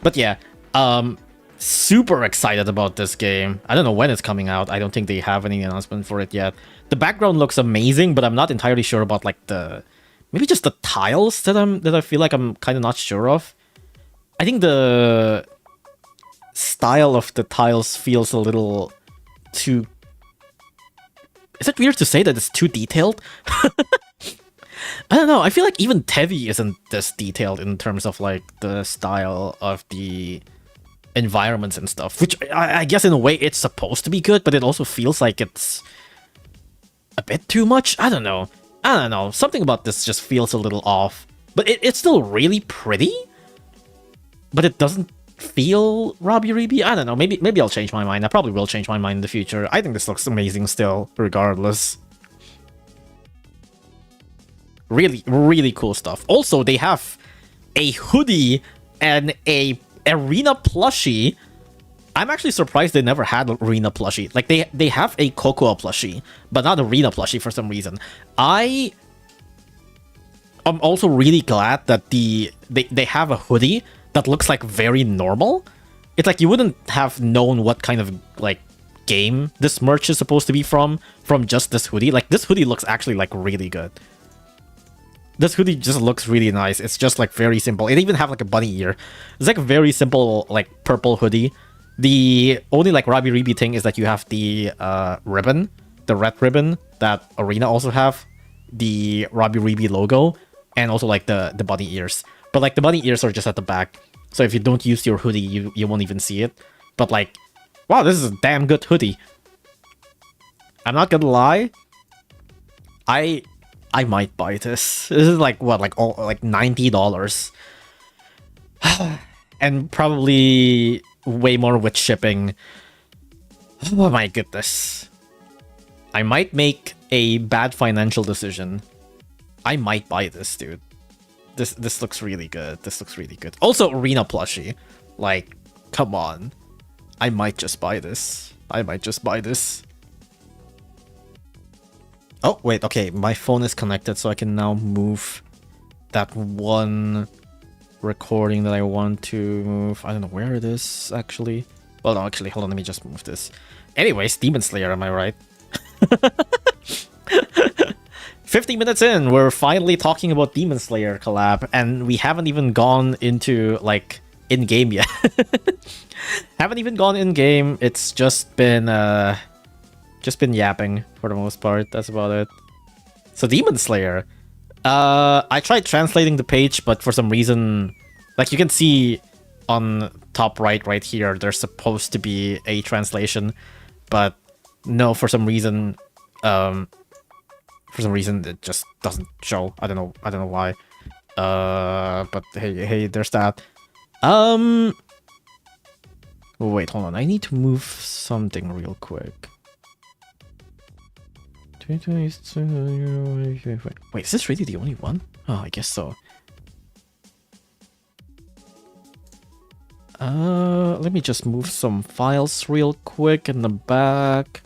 But yeah, super excited about this game. I don't know when it's coming out. I don't think they have any announcement for it yet. The background looks amazing, but I'm not entirely sure about like the maybe just the tiles that I feel like I'm kind of not sure of. I think the style of the tiles feels a little too. Is it weird to say that it's too detailed? I don't know. I feel like even Tevi isn't this detailed in terms of like the style of the environments and stuff, which I guess in a way it's supposed to be good, but it also feels like it's a bit too much. I don't know. Something about this just feels a little off, but it's still really pretty, but it doesn't feel Rabi-Ribi. I don't know. Maybe I'll change my mind. I probably will change my mind in the future. I think this looks amazing still, regardless. Really, really cool stuff. Also, they have a hoodie and a arena plushie. I'm actually surprised they never had arena plushie. Like they have a Cocoa plushie, but not arena plushie for some reason. I'm also really glad that they have a hoodie that looks like very normal. It's like you wouldn't have known what kind of like game this merch is supposed to be from just this hoodie. Like this hoodie looks actually like really good. This hoodie just looks really nice. It's just like very simple. It even have like a bunny ear. It's like a very simple like purple hoodie. The only like Rabi-Ribi thing is that you have the ribbon, the red ribbon that Arena also have, the Rabi-Ribi logo, and also like the bunny ears. But like the bunny ears are just at the back. So if you don't use your hoodie, you won't even see it. But like, wow, this is a damn good hoodie. I'm not gonna lie. I might buy this. This is like what, like $90, and probably way more with shipping. Oh my goodness! I might make a bad financial decision. I might buy this, dude. This looks really good. This looks really good. Also, arena plushie. Like, come on. I might just buy this. I might just buy this. Oh, wait, okay, my phone is connected, so I can now move that one recording that I want to move. I don't know where it is, actually. Well, no, actually, hold on, let me just move this. Anyways, Demon Slayer, am I right? 50 minutes in, we're finally talking about Demon Slayer collab, and we haven't even gone into, like, in-game yet. Haven't even gone in-game, it's just been yapping for the most part. That's about it. So Demon Slayer. I tried translating the page, but for some reason, like you can see on top right here, there's supposed to be a translation, but no, for some reason it just doesn't show. I don't know why. But hey, there's that. Wait, hold on. I need to move something real quick. Wait, is this really the only one? Oh, I guess so. Let me just move some files real quick in the back.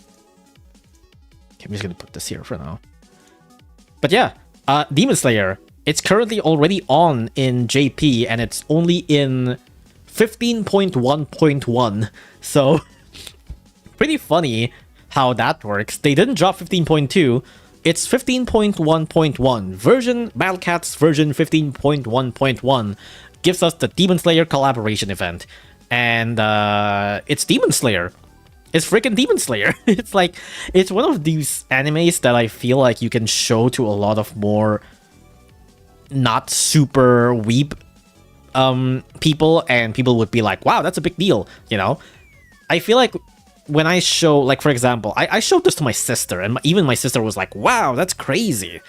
Okay, I'm just gonna put this here for now. But yeah, Demon Slayer. It's currently already on in JP, and it's only in 15.1.1. So, pretty funny how that works. They didn't drop 15.2. it's 15.1.1 version. Battlecats version 15.1.1 gives us the Demon Slayer collaboration event, and it's Demon Slayer. It's freaking Demon Slayer. It's like, it's one of these animes that I feel like you can show to a lot of more not super weeb people, and people would be like, wow, that's a big deal, you know? I feel like when I show, like, for example, I showed this to my sister, and even my sister was like, wow, that's crazy.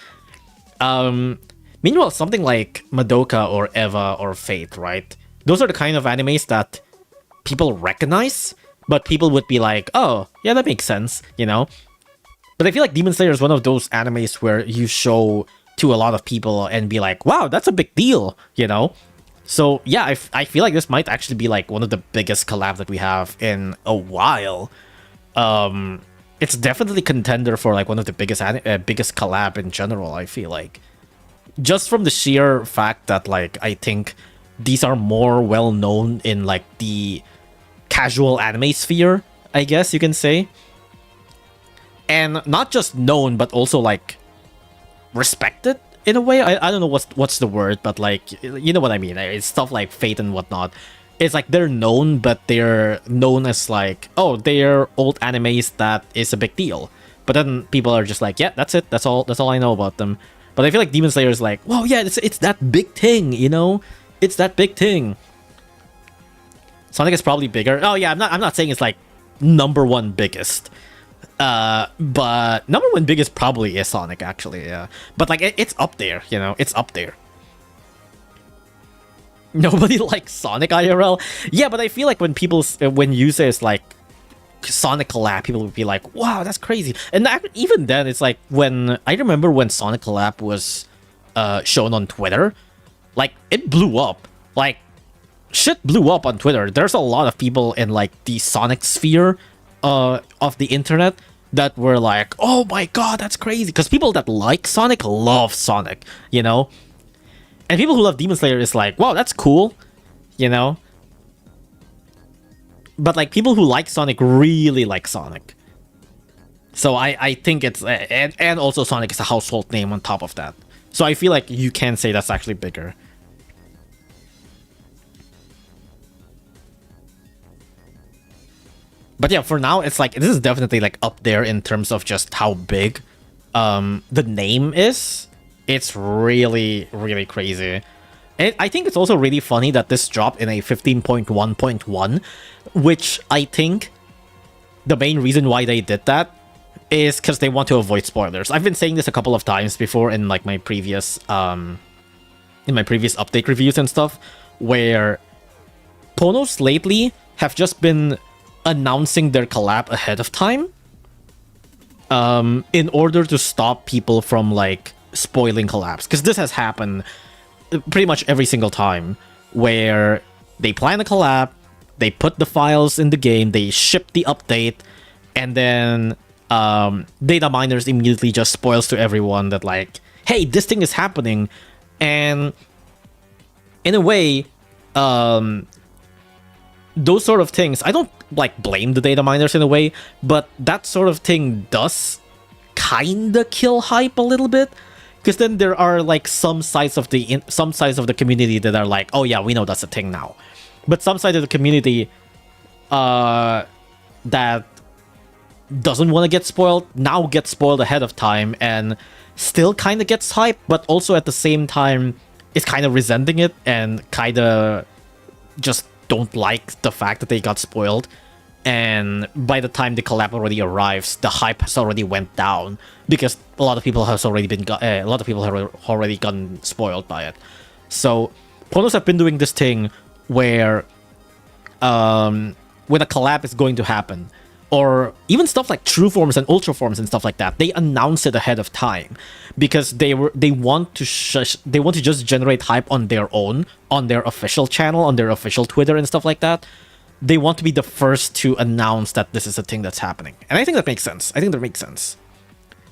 Meanwhile, something like Madoka or Eva or Fate, right? Those are the kind of animes that people recognize, but people would be like, oh, yeah, that makes sense, you know? But I feel like Demon Slayer is one of those animes where you show to a lot of people and be like, wow, that's a big deal, you know? So yeah, I feel like this might actually be like one of the biggest collabs that we have in a while. It's definitely contender for like one of the biggest collab in general, I feel like. Just from the sheer fact that like, I think these are more well known in like the casual anime sphere, I guess you can say. And not just known, but also like respected in a way. I don't know what's the word, but like, you know what I mean. It's stuff like Fate and whatnot. It's like they're known, but they're known as like, oh, they're old animes that is a big deal. But then people are just like, yeah, that's it. That's all I know about them. But I feel like Demon Slayer is like, whoa, yeah, it's that big thing, you know? It's that big thing. Sonic is probably bigger. Oh yeah, I'm not saying it's like #1 biggest. But #1 biggest probably is Sonic, actually, yeah. But like, it's up there, you know? It's up there. Nobody likes Sonic IRL? Yeah, but I feel like when users like Sonic collab, people would be like, wow, that's crazy. And even then, it's like, when I remember when Sonic collab was shown on Twitter, like, it blew up. Like, shit blew up on Twitter. There's a lot of people in like the Sonic sphere of the internet that were like, oh my god, that's crazy. Because people that like Sonic love Sonic, you know? And people who love Demon Slayer is like, wow, that's cool, you know? But like, people who like Sonic really like Sonic. So I think it's... And also Sonic is a household name on top of that. So I feel like you can say that's actually bigger. But yeah, for now, it's like, this is definitely like up there in terms of just how big the name is. It's really, really crazy. And I think it's also really funny that this dropped in a 15.1.1, which I think the main reason why they did that is because they want to avoid spoilers. I've been saying this a couple of times before in like my previous update reviews and stuff, where Ponos lately have just been announcing their collab ahead of time in order to stop people from like spoiling collabs, because this has happened pretty much every single time where they plan a collab, they put the files in the game, they ship the update, and then data miners immediately just spoils to everyone that like, hey, this thing is happening. And in a way, those sort of things, I don't like blame the data miners in a way, but that sort of thing does kinda kill hype a little bit, because then there are like some sides of the community that are like, oh yeah, we know that's a thing now, but some side of the community that doesn't want to get spoiled now gets spoiled ahead of time and still kind of gets hype, but also at the same time is kind of resenting it and kind of just don't like the fact that they got spoiled. And by the time the collab already arrives, the hype has already went down because a lot of people have already gotten spoiled by it. So Ponos have been doing this thing where when a collab is going to happen, or even stuff like true forms and ultra forms and stuff like that, they announce it ahead of time because they want to just generate hype on their own, on their official channel, on their official Twitter and stuff like that. They want to be the first to announce that this is a thing that's happening. And I think that makes sense.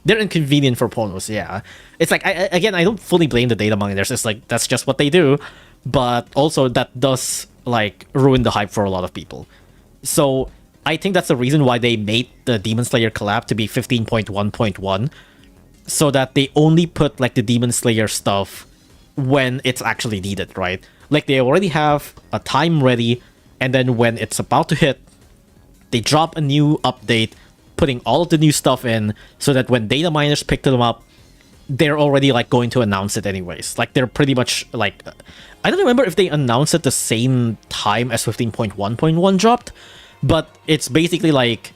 They're inconvenient for Ponos, yeah. It's like, again, I don't fully blame the data miners. It's like, that's just what they do. But also, that does, like, ruin the hype for a lot of people. So, I think that's the reason why they made the Demon Slayer collab to be 15.1.1. so that they only put like the Demon Slayer stuff when it's actually needed, right? Like they already have a time ready, and then when it's about to hit, they drop a new update, putting all of the new stuff in, so that when data miners pick them up, they're already like going to announce it anyways. Like they're pretty much like, I don't remember if they announced it the same time as 15.1.1 dropped, but it's basically like,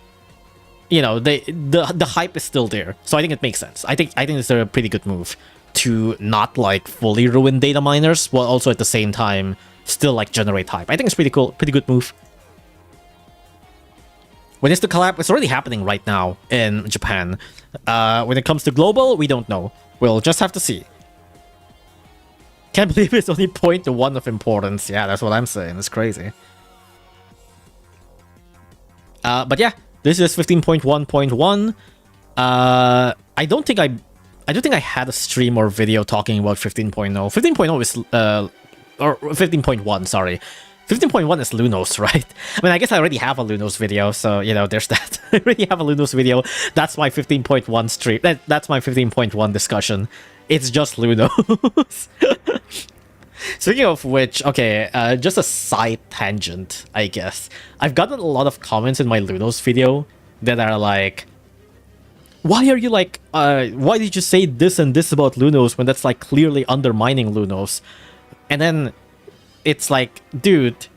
you know, the hype is still there. So I think it makes sense. I think it's a pretty good move to not like fully ruin data miners while also at the same time still like generate hype. I think it's pretty cool, pretty good move. When is the collab? It's already happening right now in Japan. When it comes to global, we don't know. We'll just have to see. Can't believe it's only 0.1 of importance. Yeah, that's what I'm saying. It's crazy. But yeah, this is 15.1.1. I don't think I had a stream or video talking about 15.0. 15.0 is or 15.1, sorry. 15.1 is Lunos, right? I mean, I guess I already have a Lunos video, so, you know, there's that. I already have a Lunos video. That's my 15.1 stream. That's my 15.1 discussion. It's just Lunos. Speaking of which, okay, just a side tangent, I guess. I've gotten a lot of comments in my Lunos video that are like, why are you like, why did you say this and this about Lunos when that's like clearly undermining Lunos? And then it's like, dude,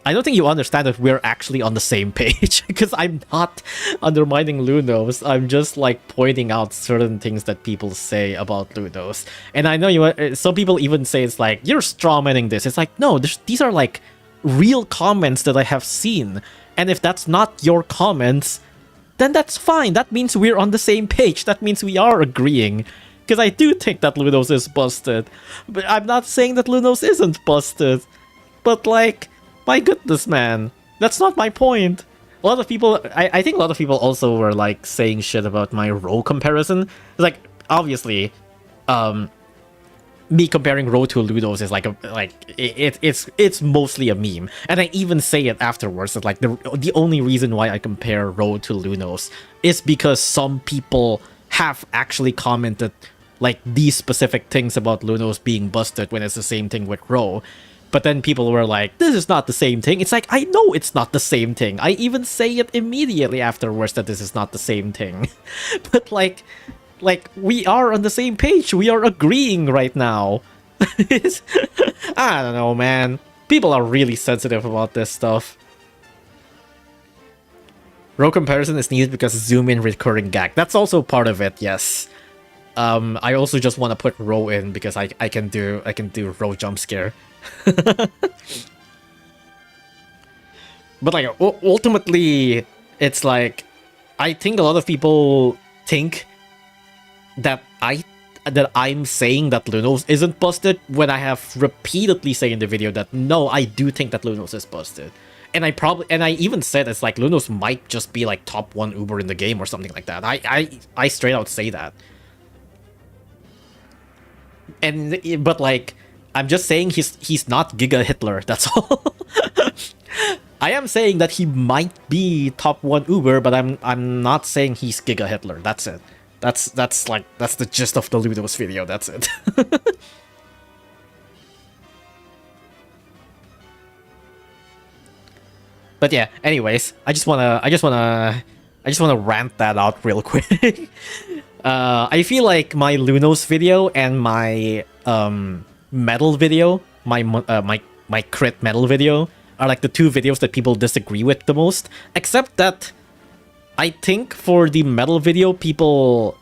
I don't think you understand that we're actually on the same page, because I'm not undermining Lunos. I'm just like pointing out certain things that people say about Lunos. And I know you, some people even say it's like, you're strawmanning this. It's like, no, these are like real comments that I have seen. And if that's not your comments, then that's fine. That means we're on the same page. That means we are agreeing. Because I do think that Lunos is busted. But I'm not saying that Lunos isn't busted. But like, my goodness, man. That's not my point. A lot of people, I think a lot of people also were like saying shit about my row comparison. Like, obviously, me comparing row to Lunos is like it's mostly a meme. And I even say it afterwards that like the only reason why I compare row to Lunos is because some people have actually commented like these specific things about Lunos being busted when it's the same thing with row. But then people were like, this is not the same thing. It's like, I know it's not the same thing. I even say it immediately afterwards that this is not the same thing. But like we are on the same page. We are agreeing right now. I don't know, man. People are really sensitive about this stuff. Row comparison is needed because zoom in recurring gag. That's also part of it, yes. I also just want to put row in because I can do row jump scare. But like ultimately it's like I think a lot of people think that I'm saying that Lunos isn't busted when I have repeatedly said in the video that no, I do think that Lunos is busted. And I even said it's like Lunos might just be like top 1 Uber in the game or something like that. I straight out say that. And but like I'm just saying he's not Giga Hitler, that's all. I am saying that he might be top 1 Uber, but I'm not saying he's Giga Hitler. That's it. That's the gist of the Ludos video. That's it. But yeah, anyways, I just wanna rant that out real quick. I feel like my Lunos video and my metal video, my crit metal video, are like the two videos that people disagree with the most. Except that I think for the metal video, people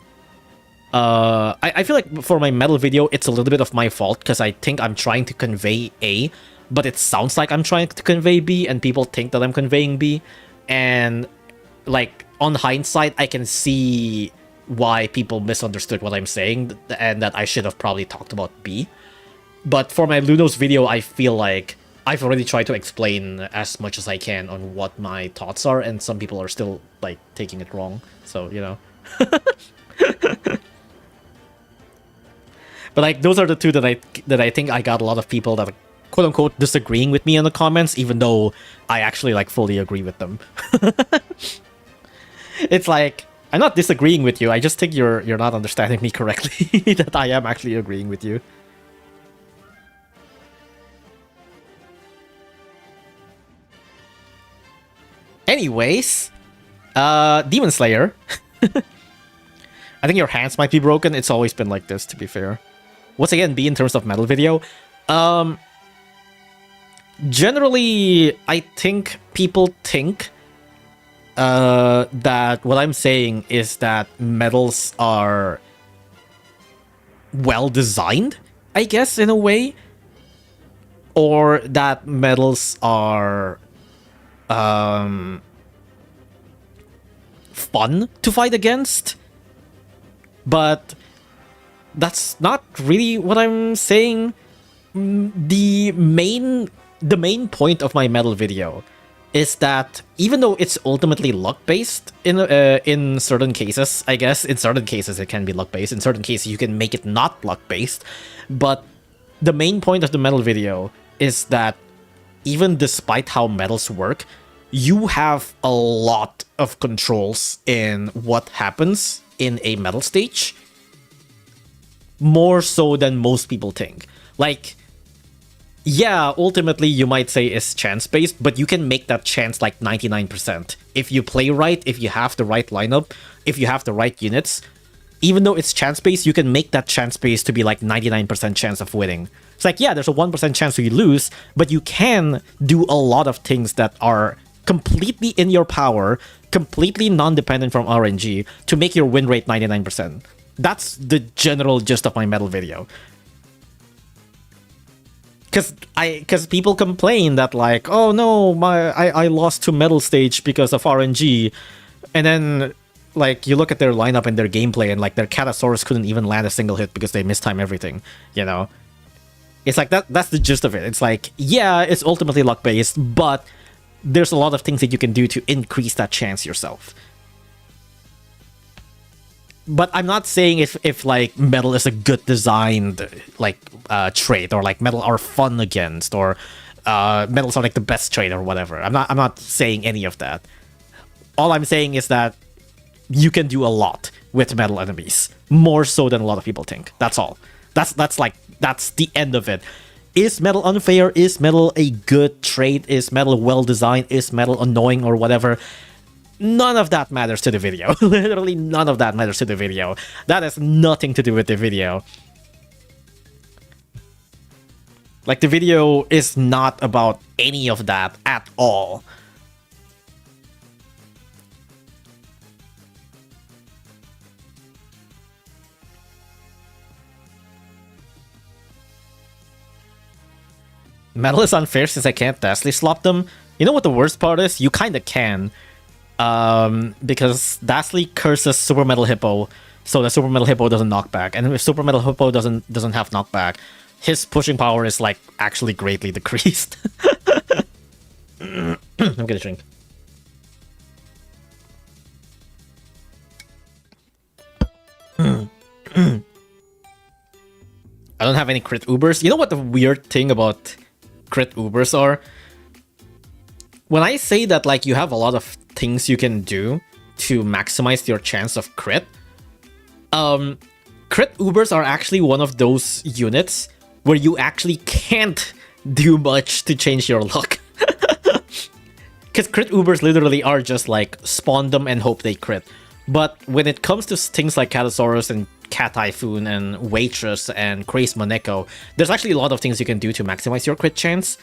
I feel like for my metal video it's a little bit of my fault because I think I'm trying to convey A, but it sounds like I'm trying to convey B and people think that I'm conveying B. And like on hindsight I can see why people misunderstood what I'm saying and that I should have probably talked about B. But for my Lunos video, I feel like I've already tried to explain as much as I can on what my thoughts are, and some people are still like taking it wrong. So, you know. But like those are the two that I think I got a lot of people that are quote unquote disagreeing with me in the comments, even though I actually like fully agree with them. It's like I'm not disagreeing with you. I just think you're not understanding me correctly. That I am actually agreeing with you. Anyways, Demon Slayer. I think your hands might be broken. It's always been like this, to be fair. Once again, in terms of metal video. Generally, I think people think that what I'm saying is that medals are well designed, I guess, in a way. Or that medals are fun to fight against. But that's not really what I'm saying. The main point of my medal video is that even though it's ultimately luck-based in certain cases, I guess, in certain cases it can be luck-based, in certain cases you can make it not luck-based, but the main point of the medal video is that even despite how medals work, you have a lot of controls in what happens in a medal stage, more so than most people think. Like, yeah, ultimately you might say it's chance-based, but you can make that chance like 99%. If you play right, if you have the right lineup, if you have the right units, even though it's chance-based, you can make that chance-based to be like 99% chance of winning. It's like, yeah, there's a 1% chance you lose, but you can do a lot of things that are completely in your power, completely non-dependent from RNG, to make your win rate 99%. That's the general gist of my medal video. Because people complain that like, oh no, I lost to medal stage because of RNG, and then like you look at their lineup and their gameplay and like their Catasaurus couldn't even land a single hit because they mistime everything, you know? It's like that's the gist of it. It's like, yeah, it's ultimately luck based, but there's a lot of things that you can do to increase that chance yourself. But I'm not saying if like metal is a good designed like trait, or like metal are fun against, or metals are like the best trait or whatever. I'm not saying any of that. All I'm saying is that you can do a lot with metal enemies, more so than a lot of people think. That's all. That's the end of it. Is metal unfair? Is metal a good trait? Is metal well designed? Is metal annoying or whatever? None of that matters to the video. Literally none of that matters to the video. That has nothing to do with the video. Like, the video is not about any of that at all. Metal is unfair since I can't Dastly slop them. You know what the worst part is? You kinda can. Because Dastly curses Super Metal Hippo, so the Super Metal Hippo doesn't knock back. And if Super Metal Hippo doesn't have knockback, his pushing power is like actually greatly decreased. I'm gonna drink. I don't have any crit Ubers. You know what the weird thing about crit Ubers are? When I say that like you have a lot of things you can do to maximize your chance of crit, crit Ubers are actually one of those units where you actually can't do much to change your luck. Because crit Ubers literally are just like spawn them and hope they crit. But when it comes to things like Catasaurus and Cat Typhoon and Waitress and Craze Moneko, there's actually a lot of things you can do to maximize your crit chance.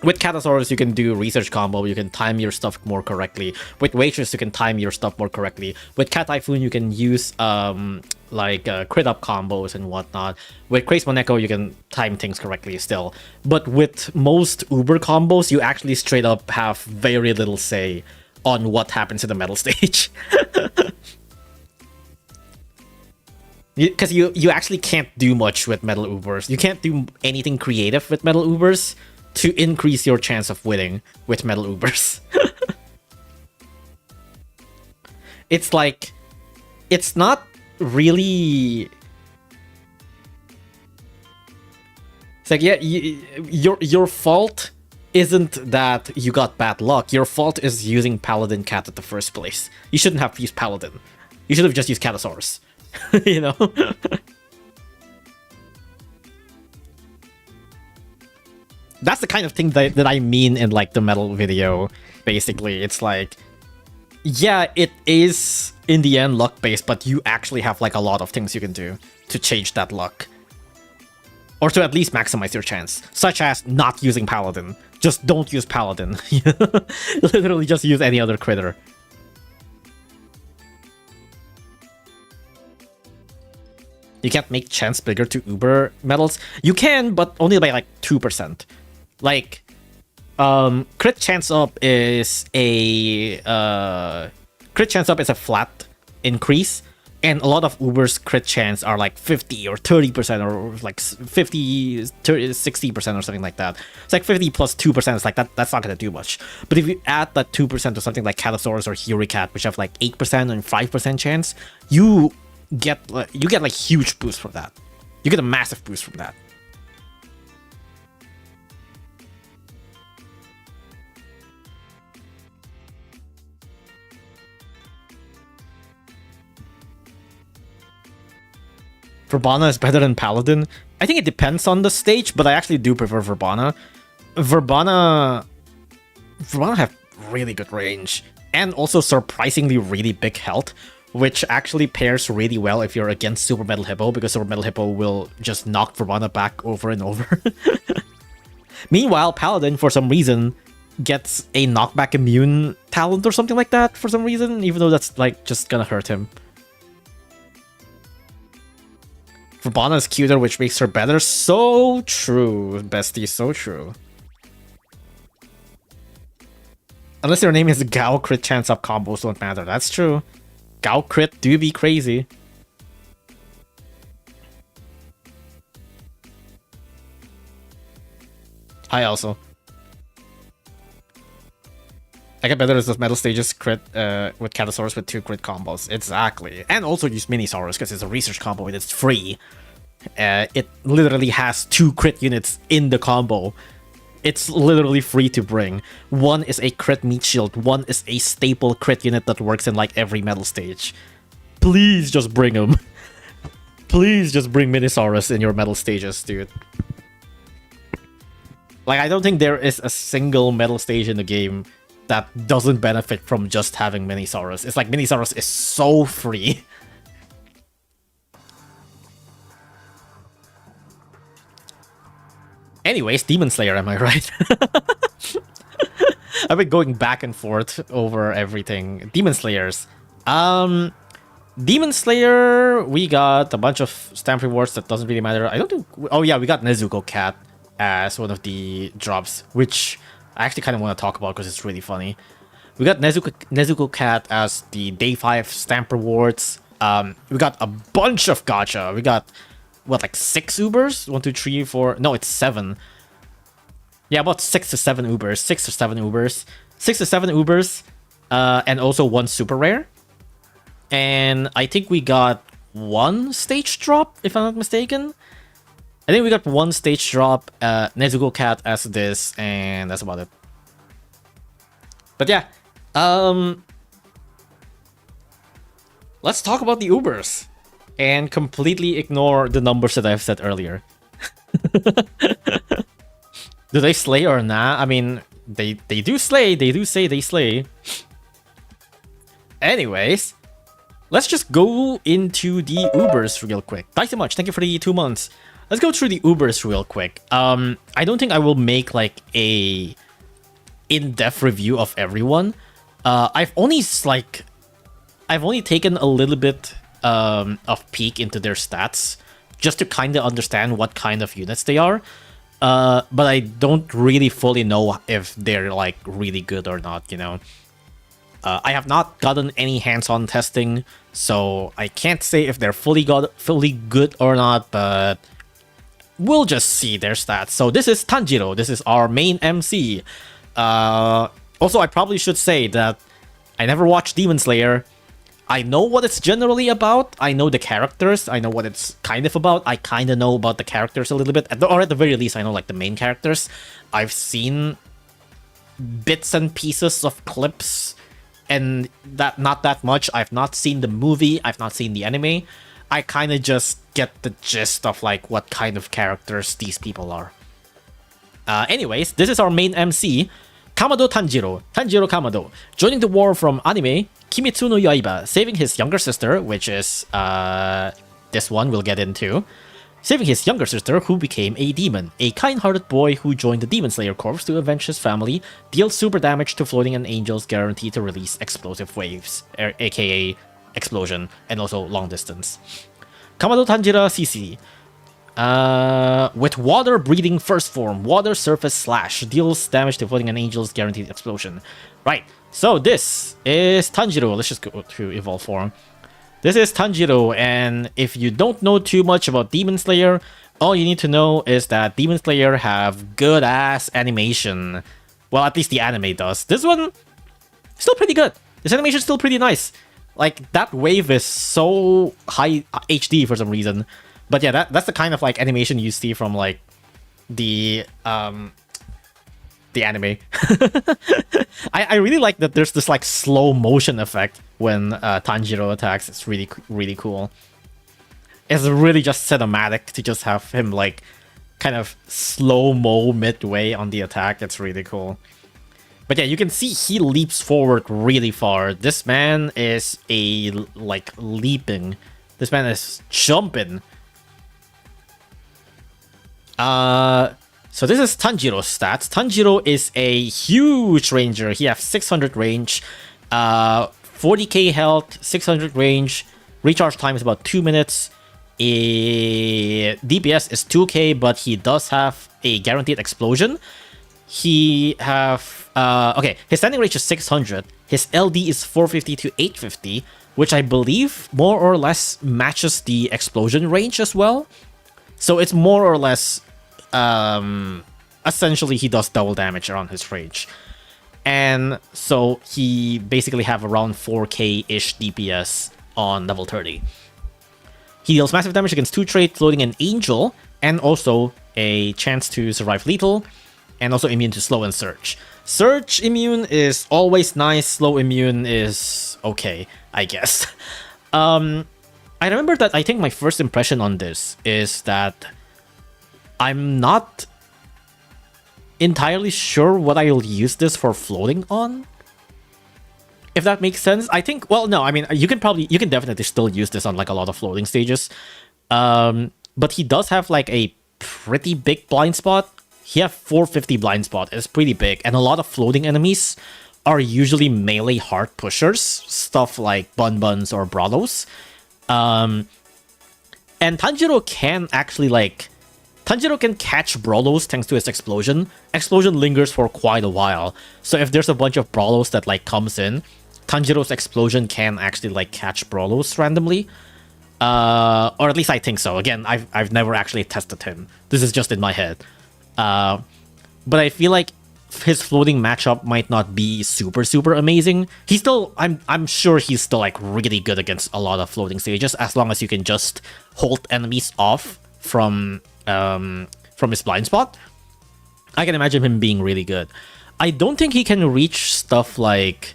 With Catasaurus, you can do research combo, you can time your stuff more correctly. With Waitress, you can time your stuff more correctly. With Cat Typhoon, you can use crit up combos and whatnot. With Craze Moneko, you can time things correctly still. But with most Uber combos, you actually straight up have very little say on what happens in the metal stage. Because you actually can't do much with metal Ubers. You can't do anything creative with metal Ubers to increase your chance of winning with metal Ubers. It's like, it's not really... It's like, yeah, your fault isn't that you got bad luck. Your fault is using Paladin Cat at the first place. You shouldn't have used Paladin. You should have just used Catasaurus. You know? That's the kind of thing that I mean in like the metal video, basically. It's like, yeah, it is in the end luck based, but you actually have like a lot of things you can do to change that luck. Or to at least maximize your chance, such as not using Paladin. Just don't use Paladin. Literally just use any other critter. You can't make chance bigger to Uber medals. You can, but only by like 2%. Like, crit chance up is a flat increase, and a lot of Uber's crit chance are like 50 or 30% or like 50, 30, 60% or something like that. It's like 50 plus 2% is like that's not gonna do much. But if you add that 2% to something like Catasaurus or Huricat, which have like 8% and 5% chance, you get like huge boost from that. You get a massive boost from that. Verbana is better than Paladin. I think it depends on the stage, but I actually do prefer Verbana. Verbana have really good range and also surprisingly really big health, which actually pairs really well if you're against Super Metal Hippo, because Super Metal Hippo will just knock Verbana back over and over. Meanwhile, Paladin, for some reason, gets a knockback immune talent or something like that for some reason, even though that's like just gonna hurt him. Verbana is cuter, which makes her better. So true, bestie, so true. Unless your name is Gao, crit chance up combos don't matter. That's true. Gao crit do be crazy. Hi, also. I get better as the metal stages crit with Catasaurus with 2 crit combos. Exactly. And also use Minisaurus because it's a research combo and it's free. It literally has 2 crit units in the combo. It's literally free to bring. One is a crit meat shield. One is a staple crit unit that works in like every metal stage. Please just bring them. Please just bring Minisaurus in your metal stages, dude. Like, I don't think there is a single metal stage in the game that doesn't benefit from just having Minisaurus. It's like Minisaurus is so free. Anyways, Demon Slayer, am I right? I've been going back and forth over everything. Demon Slayers. Demon Slayer, we got a bunch of stamp rewards that doesn't really matter. I don't think... Oh yeah, we got Nezuko Cat as one of the drops, which I actually kind of want to talk about because it's really funny. We got Nezuko Cat as the day 5 stamp rewards. We got a bunch of gacha. We got, what, like 6 Ubers? 1, 2, 3, 4... No, it's 7. Yeah, about 6 to 7 Ubers. 6 or 7 Ubers. 6 to 7 Ubers. And also 1 super rare. And I think we got 1 stage drop, if I'm not mistaken. I think we got 1 stage drop, Nezuko Cat as this, and that's about it. But yeah, let's talk about the Ubers and completely ignore the numbers that I've said earlier. Do they slay or nah? I mean, they do slay. They do say they slay. Anyways, let's just go into the Ubers real quick. Thanks so much. Thank you for the 2 months. Let's go through the Ubers real quick. I don't think I will make like a in-depth review of everyone. I've only taken a little bit of peek into their stats just to kind of understand what kind of units they are. But I don't really fully know if they're like really good or not, you know. I have not gotten any hands-on testing, so I can't say if they're fully good or not, but we'll just see their stats. So this is Tanjiro. This is our main MC. Also, I probably should say that I never watched Demon Slayer. I know what it's generally about. I know the characters. I know what it's kind of about. I kind of know about the characters a little bit. Or at the very least, I know like the main characters. I've seen bits and pieces of clips and that not that much. I've not seen the movie, I've not seen the anime. I kind of just get the gist of like what kind of characters these people are. Anyways, this is our main MC, Kamado Tanjiro Kamado, joining the war from anime Kimetsu no Yaiba, saving his younger sister, which is this one we'll get into. Saving his younger sister, who became a demon, a kind-hearted boy who joined the Demon Slayer Corps to avenge his family, deals super damage to floating and angels guaranteed to release explosive waves, aka explosion, and also long distance. Kamado Tanjiro CC. With water breathing first form, water surface slash, deals damage to floating and angels guaranteed explosion. Right, so this is Tanjiro. Let's just go to evolve form. This is Tanjiro, and if you don't know too much about Demon Slayer, all you need to know is that Demon Slayer have good-ass animation. Well, at least the anime does. This one, still pretty good. This animation is still pretty nice. Like, that wave is so high HD for some reason. But yeah, that's the kind of, like, animation you see from, like, the anime. I really like that there's this like slow motion effect when Tanjiro attacks. It's really cool. It's really just cinematic to just have him like kind of slow-mo midway on the attack. It's really cool. But yeah, you can see he leaps forward really far. This man is leaping. This man is jumping. So this is Tanjiro's stats. Tanjiro is a huge ranger. He has 600 range, 40k health, 600 range. Recharge time is about 2 minutes. DPS is 2k, but he does have a guaranteed explosion. He have okay, his standing range is 600. His LD is 450 to 850, which I believe more or less matches the explosion range as well. So it's more or less essentially he does double damage around his range. And so he basically have around 4k-ish DPS on level 30. He deals massive damage against 2 trait, floating an angel, and also a chance to survive lethal, and also immune to slow and surge. Surge immune is always nice, slow immune is okay, I guess. I remember that I think my first impression on this is that I'm not entirely sure what I'll use this for floating on. If that makes sense. I think, well, no, I mean, you can definitely still use this on like a lot of floating stages. But he does have like a pretty big blind spot. He have 450 blind spot. It's pretty big. And a lot of floating enemies are usually melee hard pushers. Stuff like Bun-Buns or Brawlos. And Tanjiro can actually like... Tanjiro can catch Brawlos thanks to his explosion. Explosion lingers for quite a while. So if there's a bunch of Brawlos that like comes in, Tanjiro's explosion can actually like catch Brawlos randomly. Or at least I think so. Again, I've never actually tested him. This is just in my head. But I feel like his floating matchup might not be super amazing. He's still, I'm sure he's still like really good against a lot of floating stages, as long as you can just hold enemies off from his blind spot. I can imagine him being really good. I don't think he can reach stuff like...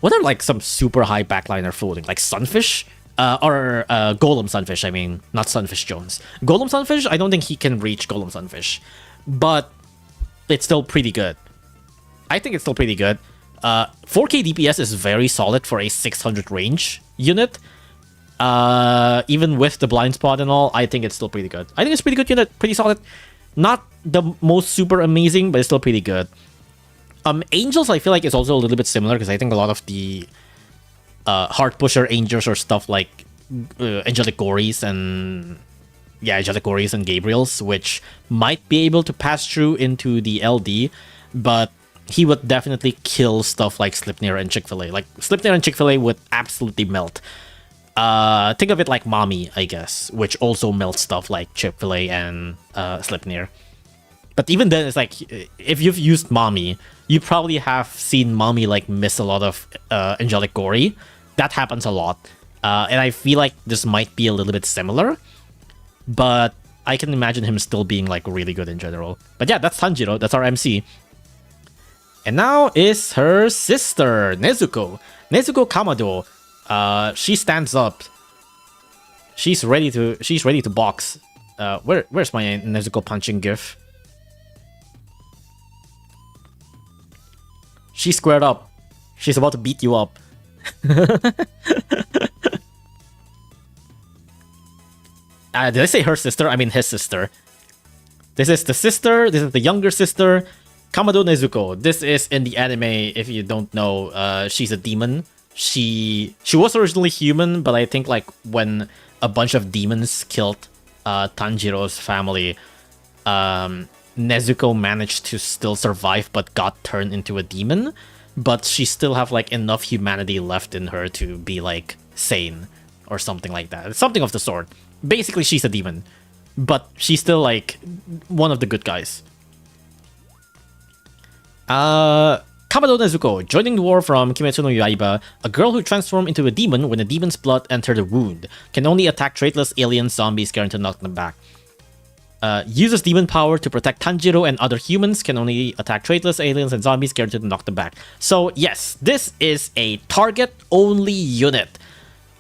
What are like some super high backliner floating? Like Sunfish? Or Golem Sunfish, I mean. Not Sunfish Jones. Golem Sunfish? I don't think he can reach Golem Sunfish. But it's still pretty good. I think it's still pretty good. 4k DPS is very solid for a 600 range unit. Even with the blind spot and all, I think it's still pretty good. I think it's pretty good unit, pretty solid. Not the most super amazing, but it's still pretty good. Angels, I feel like, is also a little bit similar, because I think a lot of the hard pusher angels or stuff like Angelic Gories and... Yeah, Angelic Gories and Gabriels, which might be able to pass through into the LD, but he would definitely kill stuff like Slipnir and Chick-fil-A. Like, Slipnir and Chick-fil-A would absolutely melt. Think of it like Mommy, I guess, which also melts stuff like Chick-fil-A and Slipnir. But even then, it's like, if you've used Mommy, you probably have seen Mommy like miss a lot of Angelic Gory. That happens a lot. And I feel like this might be a little bit similar, but I can imagine him still being like really good in general. But yeah, that's Tanjiro. That's our MC. And now is her sister, Nezuko. Nezuko Kamado. She stands up. She's ready to box. Where's my Nezuko punching gif? She's squared up. She's about to beat you up. Did I say her sister? I mean his sister. This is the sister. This is the younger sister. Kamado Nezuko. This is in the anime. If you don't know, she's a demon. She was originally human, but I think like when a bunch of demons killed Tanjiro's family, Nezuko managed to still survive, but got turned into a demon. But she still have like enough humanity left in her to be like sane or something like that. Something of the sort. Basically, she's a demon, but she's still like one of the good guys. Kamado Nezuko, joining the war from Kimetsu no Yaiba, a girl who transformed into a demon when a demon's blood entered a wound, can only attack traitless alien zombies, guaranteed to knock them back. Uses demon power to protect Tanjiro and other humans, can only attack traitless aliens and zombies, guaranteed to knock them back. So yes, this is a target-only unit.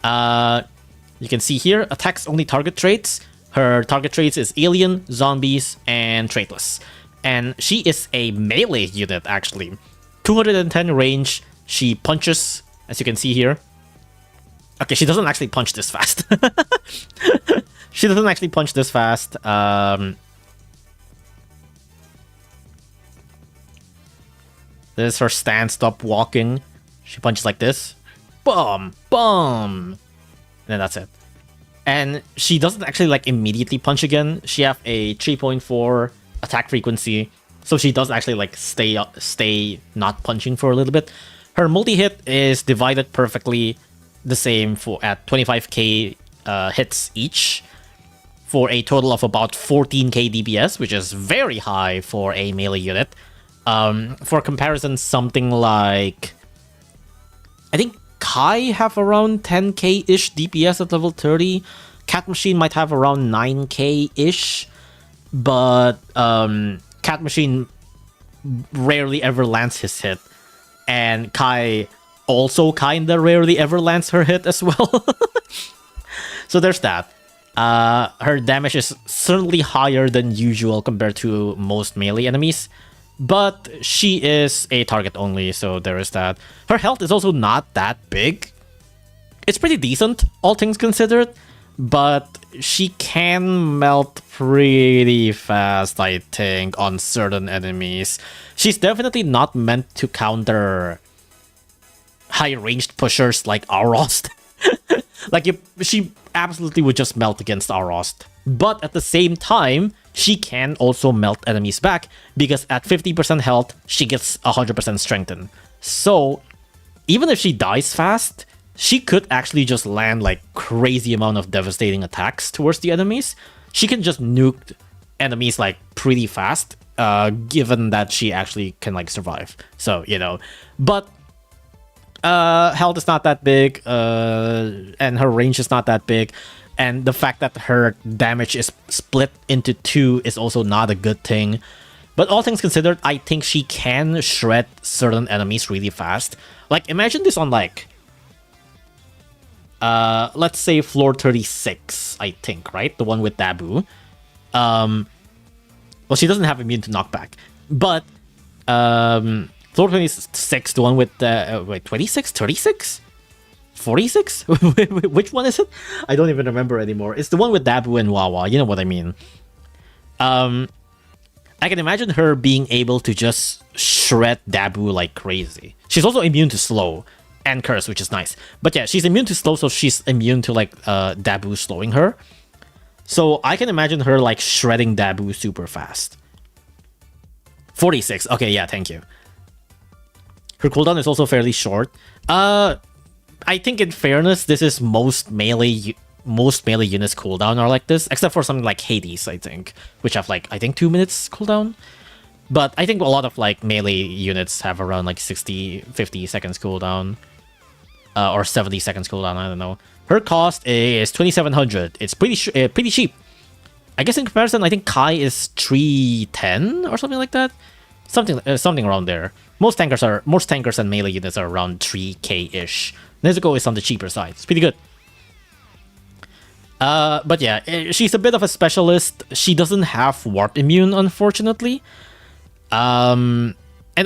You can see here, attacks only target traits. Her target traits is alien, zombies, and traitless. And she is a melee unit, actually. 210 range, she punches, as you can see here. Okay, she doesn't actually punch this fast. She doesn't actually punch this fast. This is her stand, stop walking. She punches like this. Boom! Boom! And then that's it. And she doesn't actually like immediately punch again. She have a 3.4 attack frequency. So she does actually like stay not punching for a little bit. Her multi-hit is divided perfectly the same at 25k hits each, for a total of about 14k DPS, which is very high for a melee unit. For comparison, something like, I think Kai have around 10k-ish DPS at level 30. Cat Machine might have around 9k-ish. But Cat Machine rarely ever lands his hit. And Kai also kinda rarely ever lands her hit as well. So there's that. Her damage is certainly higher than usual compared to most melee enemies. But she is a target only, so there is that. Her health is also not that big. It's pretty decent, all things considered. But she can melt pretty fast, I think, on certain enemies. She's definitely not meant to counter high-ranged pushers like Arost. Like, she absolutely would just melt against Arost. But at the same time, she can also melt enemies back, because at 50% health, she gets 100% strengthened. So, even if she dies fast, she could actually just land like crazy amount of devastating attacks towards the enemies. She can just nuke enemies like pretty fast, given that she actually can like survive. So, you know, but health is not that big, and her range is not that big. And the fact that her damage is split into two is also not a good thing. But all things considered, I think she can shred certain enemies really fast. Like, imagine this on like, let's say floor 36, I think, right? The one with Dabu. Well, she doesn't have immune to knockback. But, floor 26, the one with, wait, 26? 36? 46? Which one is it? I don't even remember anymore. It's the one with Dabu and Wawa, you know what I mean. I can imagine her being able to just shred Dabu like crazy. She's also immune to slow and curse, which is nice. But yeah, she's immune to slow, so she's immune to like Dabu slowing her. So I can imagine her like shredding Dabu super fast. 46. Okay, yeah, thank you. Her cooldown is also fairly short. I think in fairness, this is most melee units cooldown are like this, except for something like Hades, I think, which have like, I think 2 minutes cooldown. But I think a lot of like melee units have around like 60, 50 seconds cooldown. Or 70 seconds cooldown, I don't know. Her cost is 2,700. It's pretty cheap. I guess in comparison, I think Kai is 310 or something like that. something around there. Most tankers and melee units are around 3k ish. Nezuko is on the cheaper side. It's pretty good. But yeah, she's a bit of a specialist. She doesn't have warp immune, unfortunately. And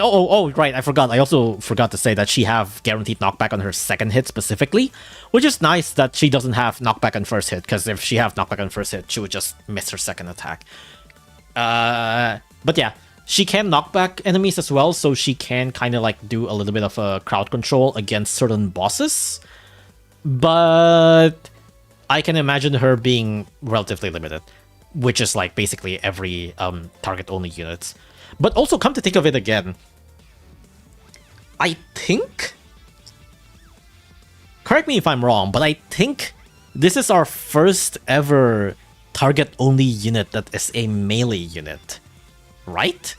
right, I also forgot to say that she have guaranteed knockback on her second hit specifically, which is nice that she doesn't have knockback on first hit, because if she have knockback on first hit, she would just miss her second attack. But yeah, she can knock back enemies as well, so she can kind of like do a little bit of a crowd control against certain bosses. But I can imagine her being relatively limited, which is like basically every target only units. But also, come to think of it again, I think, correct me if I'm wrong, but I think this is our first ever target only unit that is a melee unit, right?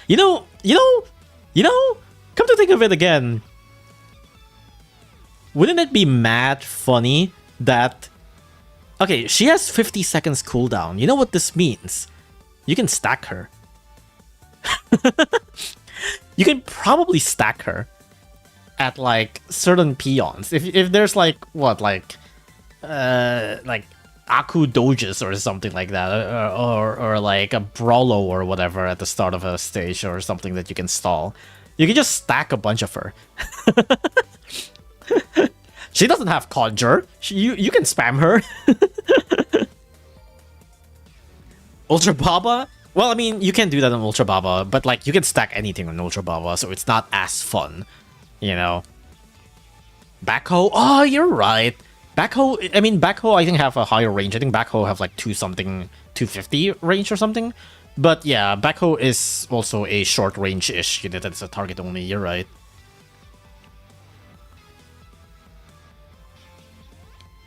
You know, come to think of it again, wouldn't it be mad funny that, okay, she has 50 seconds cooldown. You know what this means? You can stack her. You can probably stack her at like certain peons. If there's like what, like Aku Doges or something like that, or like a Brawlo or whatever at the start of a stage or something that you can stall, you can just stack a bunch of her. She doesn't have Conjure. You can spam her. Ultra Baba? Well, I mean, you can do that on Ultra Baba, but like you can stack anything on Ultra Baba, so it's not as fun, you know. Backhoe? Oh, you're right. Backhoe, I think have a higher range. I think Backhoe have like 250 range or something. But yeah, Backhoe is also a short range-ish unit that's a target only, you're right.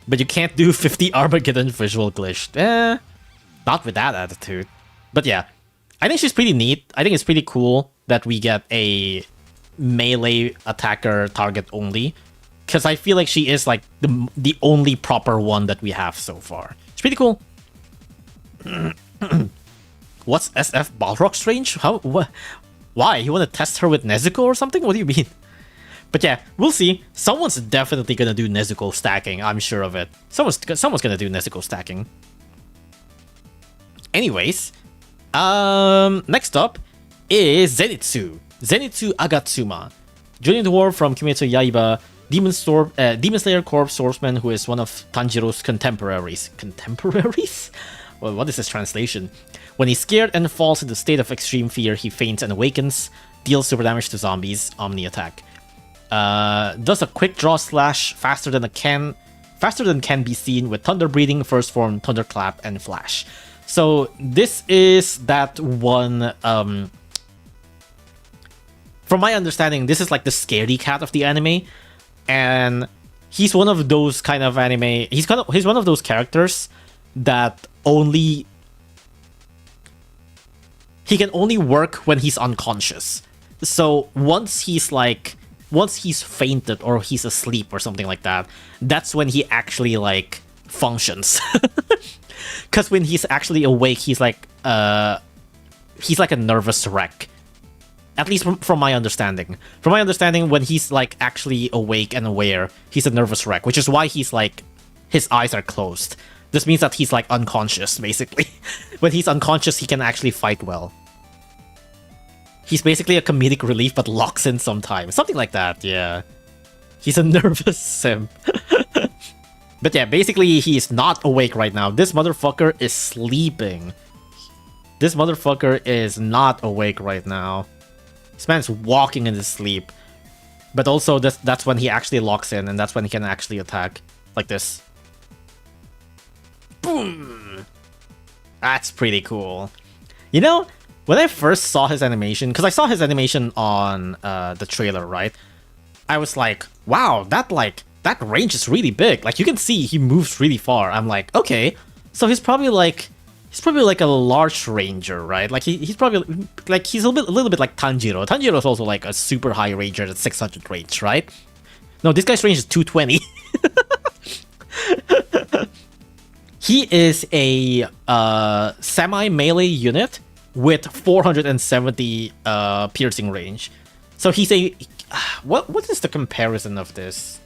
But you can't do 50 Armageddon visual glitch. Not with that attitude. But yeah, I think she's pretty neat. I think it's pretty cool that we get a melee attacker target only, because I feel like she is like the only proper one that we have so far. It's pretty cool. What's SF Balrog's range? How? What? Why? You want to test her with Nezuko or something? What do you mean? But yeah, we'll see. Someone's definitely gonna do Nezuko stacking. I'm sure of it. Someone's gonna do Nezuko stacking. Anyways, next up is Zenitsu. Zenitsu Agatsuma. Joining the war from Kimetsu Yaiba, Demon Slayer Corps swordsman who is one of Tanjiro's contemporaries. Contemporaries? Well, what is this translation? When he's scared and falls into a state of extreme fear, he faints and awakens, deals super damage to zombies, Omni attack. Does a quick draw slash faster than can be seen with Thunder Breathing, First Form, Thunderclap, and Flash. So this is that one. From my understanding, this is like the scaredy cat of the anime, and he's one of those kind of anime. He's one of those characters that he can only work when he's unconscious. So once he's fainted or he's asleep or something like that, that's when he actually like functions. Because when he's actually awake, he's like a nervous wreck. At least from my understanding. From my understanding, when he's like actually awake and aware, he's a nervous wreck, which is why he's like his eyes are closed. This means that he's like unconscious, basically. When he's unconscious, he can actually fight well. He's basically a comedic relief, but locks in sometimes. Something like that, yeah. He's a nervous simp. But yeah, basically, he's not awake right now. This motherfucker is sleeping. This motherfucker is not awake right now. This man's walking in his sleep. But also, that's when he actually locks in, and that's when he can actually attack. Like this. Boom! That's pretty cool. You know, when I first saw his animation, because I saw his animation on the trailer, right? I was like, wow, that range is really big. Like, you can see he moves really far. I'm like, okay, so he's probably like a large ranger, right? Like he's probably like he's a little bit like Tanjiro. Tanjiro is also like a super high ranger at 600 range, right? No, this guy's range is 220. He is a semi-melee unit with 470 piercing range. So he's a... What is the comparison of this?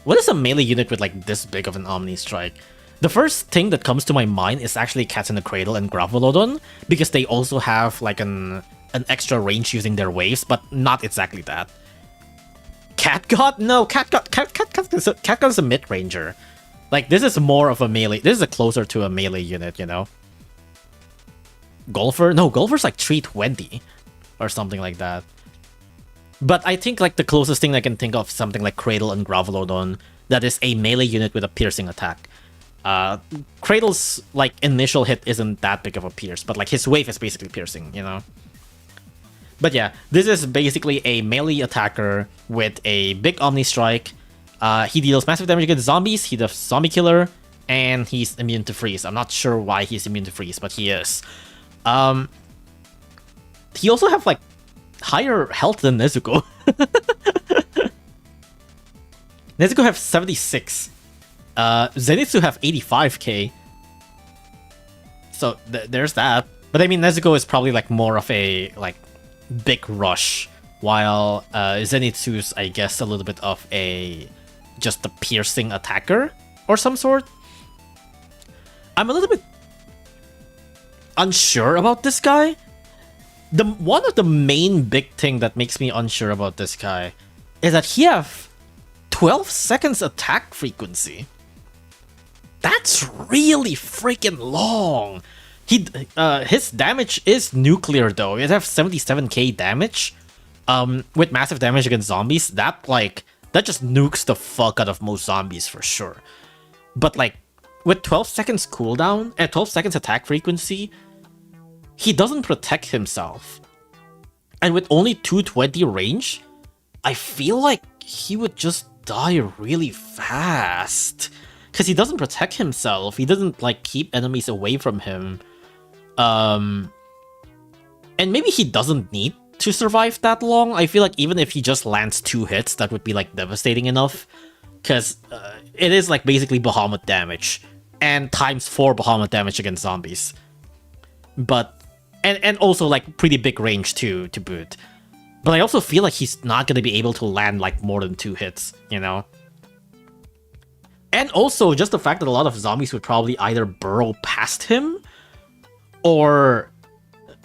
What is a melee unit with like this big of an Omni Strike? The first thing that comes to my mind is actually Cats in the Cradle and Gravelodon, because they also have like an extra range using their waves, but not exactly that. Cat God? No, Cat God's a mid-ranger. Like, this is more of a melee. This is a closer to a melee unit, you know? Golfer? No, Golfer's like 320 or something like that. But I think like the closest thing I can think of is something like Cradle and Gravelodon that is a melee unit with a piercing attack. Cradle's like initial hit isn't that big of a pierce, but like his wave is basically piercing, you know? But yeah, this is basically a melee attacker with a big Omni Strike. He deals massive damage against zombies, he does Zombie Killer, and he's immune to freeze. I'm not sure why he's immune to freeze, but he is. He also have like higher health than Nezuko. Nezuko have 76. Zenitsu have 85k. So there's that. But I mean, Nezuko is probably like more of a like big rush, while Zenitsu's, I guess, a little bit of a just a piercing attacker or some sort. I'm a little bit unsure about this guy. One of the main big thing that makes me unsure about this guy is that he have 12 seconds attack frequency. That's really freaking long. His damage is nuclear though. It have 77k damage. With massive damage against zombies, that just nukes the fuck out of most zombies for sure. But like with 12 seconds cooldown and 12 seconds attack frequency, he doesn't protect himself. And with only 220 range, I feel like he would just die really fast. Because he doesn't protect himself. He doesn't like keep enemies away from him. And maybe he doesn't need to survive that long. I feel like even if he just lands 2 hits, that would be like devastating enough. Because it is like basically Bahamut damage. And times 4 Bahamut damage against zombies. But and also like pretty big range too to boot. But I also feel like he's not gonna be able to land like more than 2 hits, you know? And also just the fact that a lot of zombies would probably either burrow past him, or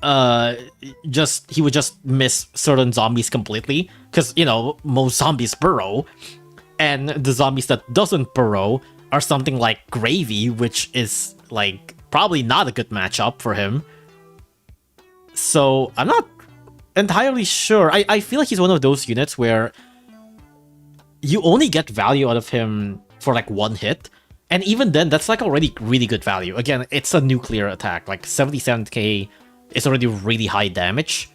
he would just miss certain zombies completely. Because, you know, most zombies burrow. And the zombies that doesn't burrow are something like Gravy, which is like probably not a good matchup for him. So I'm not entirely sure. I feel like he's one of those units where you only get value out of him for like 1 hit. And even then, that's like already really good value. Again, it's a nuclear attack. Like 77k is already really high damage.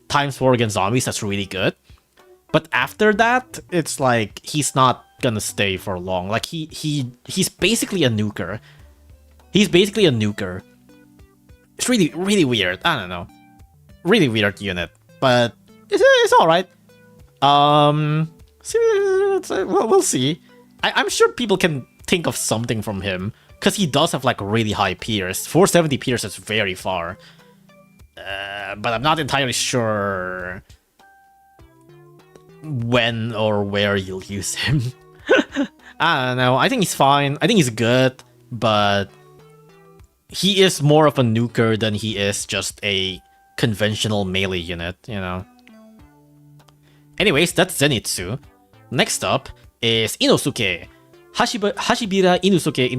Times 4 against zombies, that's really good. But after that, it's like he's not gonna stay for long. Like he's basically a nuker. He's basically a nuker. It's really, really weird. I don't know. Really weird unit. But it's alright. We'll see. I'm sure people can think of something from him. Because he does have like really high pierce. 470 pierce is very far. But I'm not entirely sure when or where you'll use him. I don't know. I think he's fine. I think he's good. But he is more of a nuker than he is just a conventional melee unit, you know. Anyways, that's Zenitsu. Next up is Inosuke. Hashibira Inosuke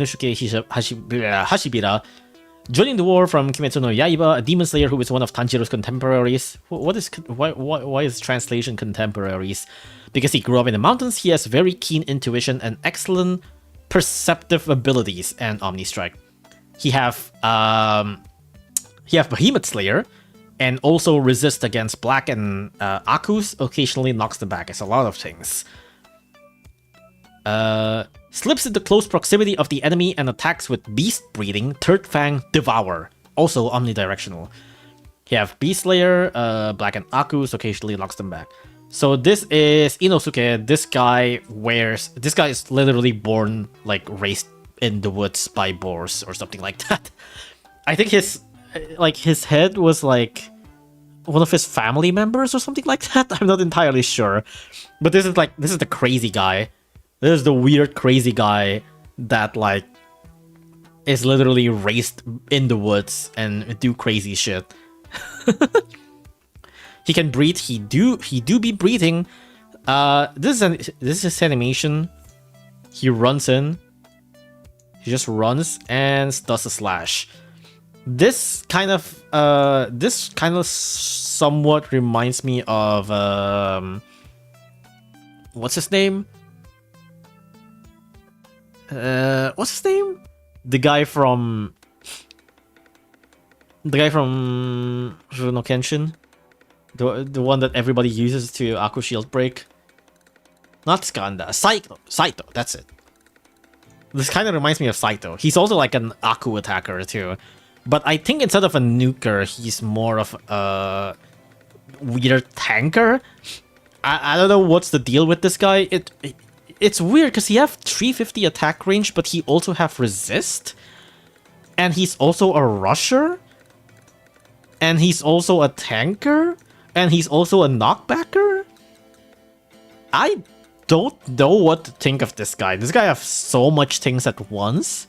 Hashibira. Joining the war from Kimetsu no Yaiba, a demon slayer who is one of Tanjiro's contemporaries. Why is translation contemporaries? Because he grew up in the mountains, he has very keen intuition and excellent perceptive abilities and Omni Strike. He have Behemoth Slayer, and also resist against Black and Akus, occasionally knocks them back. It's a lot of things. Slips into close proximity of the enemy and attacks with Beast Breeding, Third Fang, Devour. Also omnidirectional. You have Beast Slayer, Black and Akus, occasionally knocks them back. So this is Inosuke. This guy is literally born, like, raised in the woods by boars or something like that. I think his head was like one of his family members or something like that. I'm not entirely sure. But this is the crazy guy. This is the weird crazy guy that like is literally raised in the woods and do crazy shit. He can breathe. He do be breathing. This is his animation. He runs in. He just runs and does a slash. This kind of somewhat reminds me of what's his name? What's his name? The guy from Rurouni no Kenshin. The one that everybody uses to Aku Shield Break. Not Skanda. Saito, that's it. This kind of reminds me of Saito. He's also like an Aku attacker too. But I think instead of a nuker, he's more of a weird tanker. I don't know what's the deal with this guy. It's weird because he have 350 attack range, but he also have resist. And he's also a rusher. And he's also a tanker. And he's also a knockbacker. I don't know what to think of this guy. This guy has so much things at once.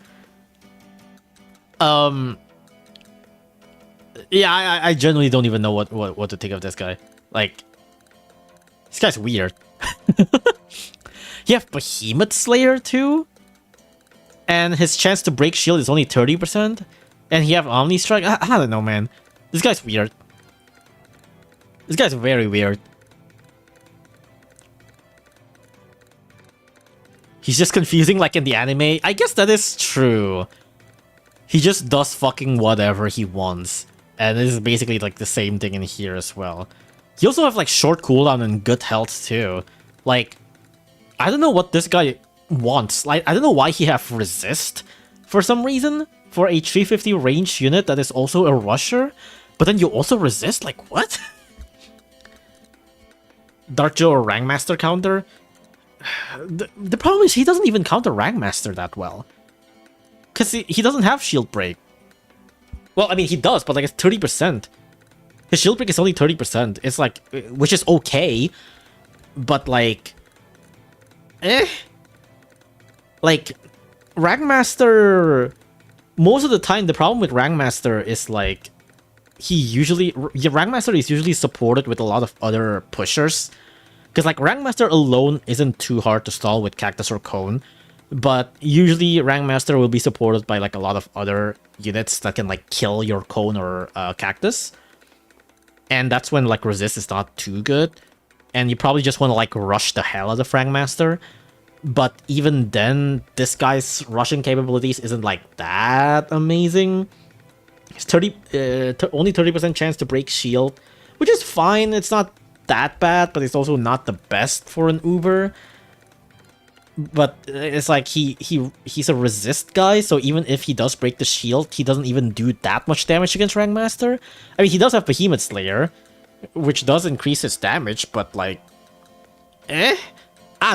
Yeah, I genuinely don't even know what to think of this guy. Like, this guy's weird. You have Behemoth Slayer too, and his chance to break shield is only 30%. And he have Omni Strike. I don't know, man. This guy's weird. This guy's very weird. He's just confusing like in the anime. I guess that is true. He just does fucking whatever he wants. And this is basically like the same thing in here as well. He also have like short cooldown and good health too. Like, I don't know what this guy wants. Like, I don't know why he have resist for some reason for a 350 range unit that is also a rusher. But then you also resist? Like, what? Dark Joe or Rangmaster counter? The problem is he doesn't even counter Rangmaster that well. Because he doesn't have shield break. Well, I mean, he does, but like it's 30%. His shield break is only 30%. It's like, which is okay. But like, like, Rangmaster, most of the time, the problem with Rangmaster is like, Rangmaster is usually supported with a lot of other pushers. Because like, Rangmaster alone isn't too hard to stall with Cactus or Cone. But usually, Rangmaster will be supported by like a lot of other units that can like kill your Cone or Cactus. And that's when like resist is not too good. And you probably just want to like rush the hell out of Rangmaster. But even then, this guy's rushing capabilities isn't like that amazing. It's only 30% chance to break shield, which is fine. It's not that bad, but it's also not the best for an Uber. But it's like he's a resist guy, so even if he does break the shield, he doesn't even do that much damage against Rangmaster. I mean, he does have Behemoth Slayer, which does increase his damage, but like, I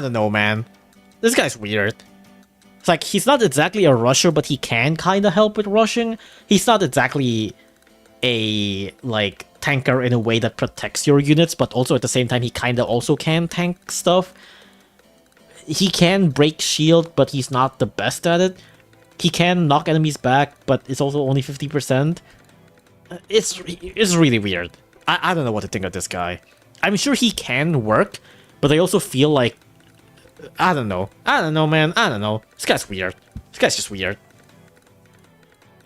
don't know, man. This guy's weird. It's like, he's not exactly a rusher, but he can kind of help with rushing. He's not exactly a, like, tanker in a way that protects your units, but also at the same time, he kind of also can tank stuff. He can break shield, but he's not the best at it. He can knock enemies back, but it's also only 50%. It's really weird. I don't know what to think of this guy. I'm sure he can work, but I also feel like, I don't know. I don't know, man. I don't know. This guy's weird. This guy's just weird.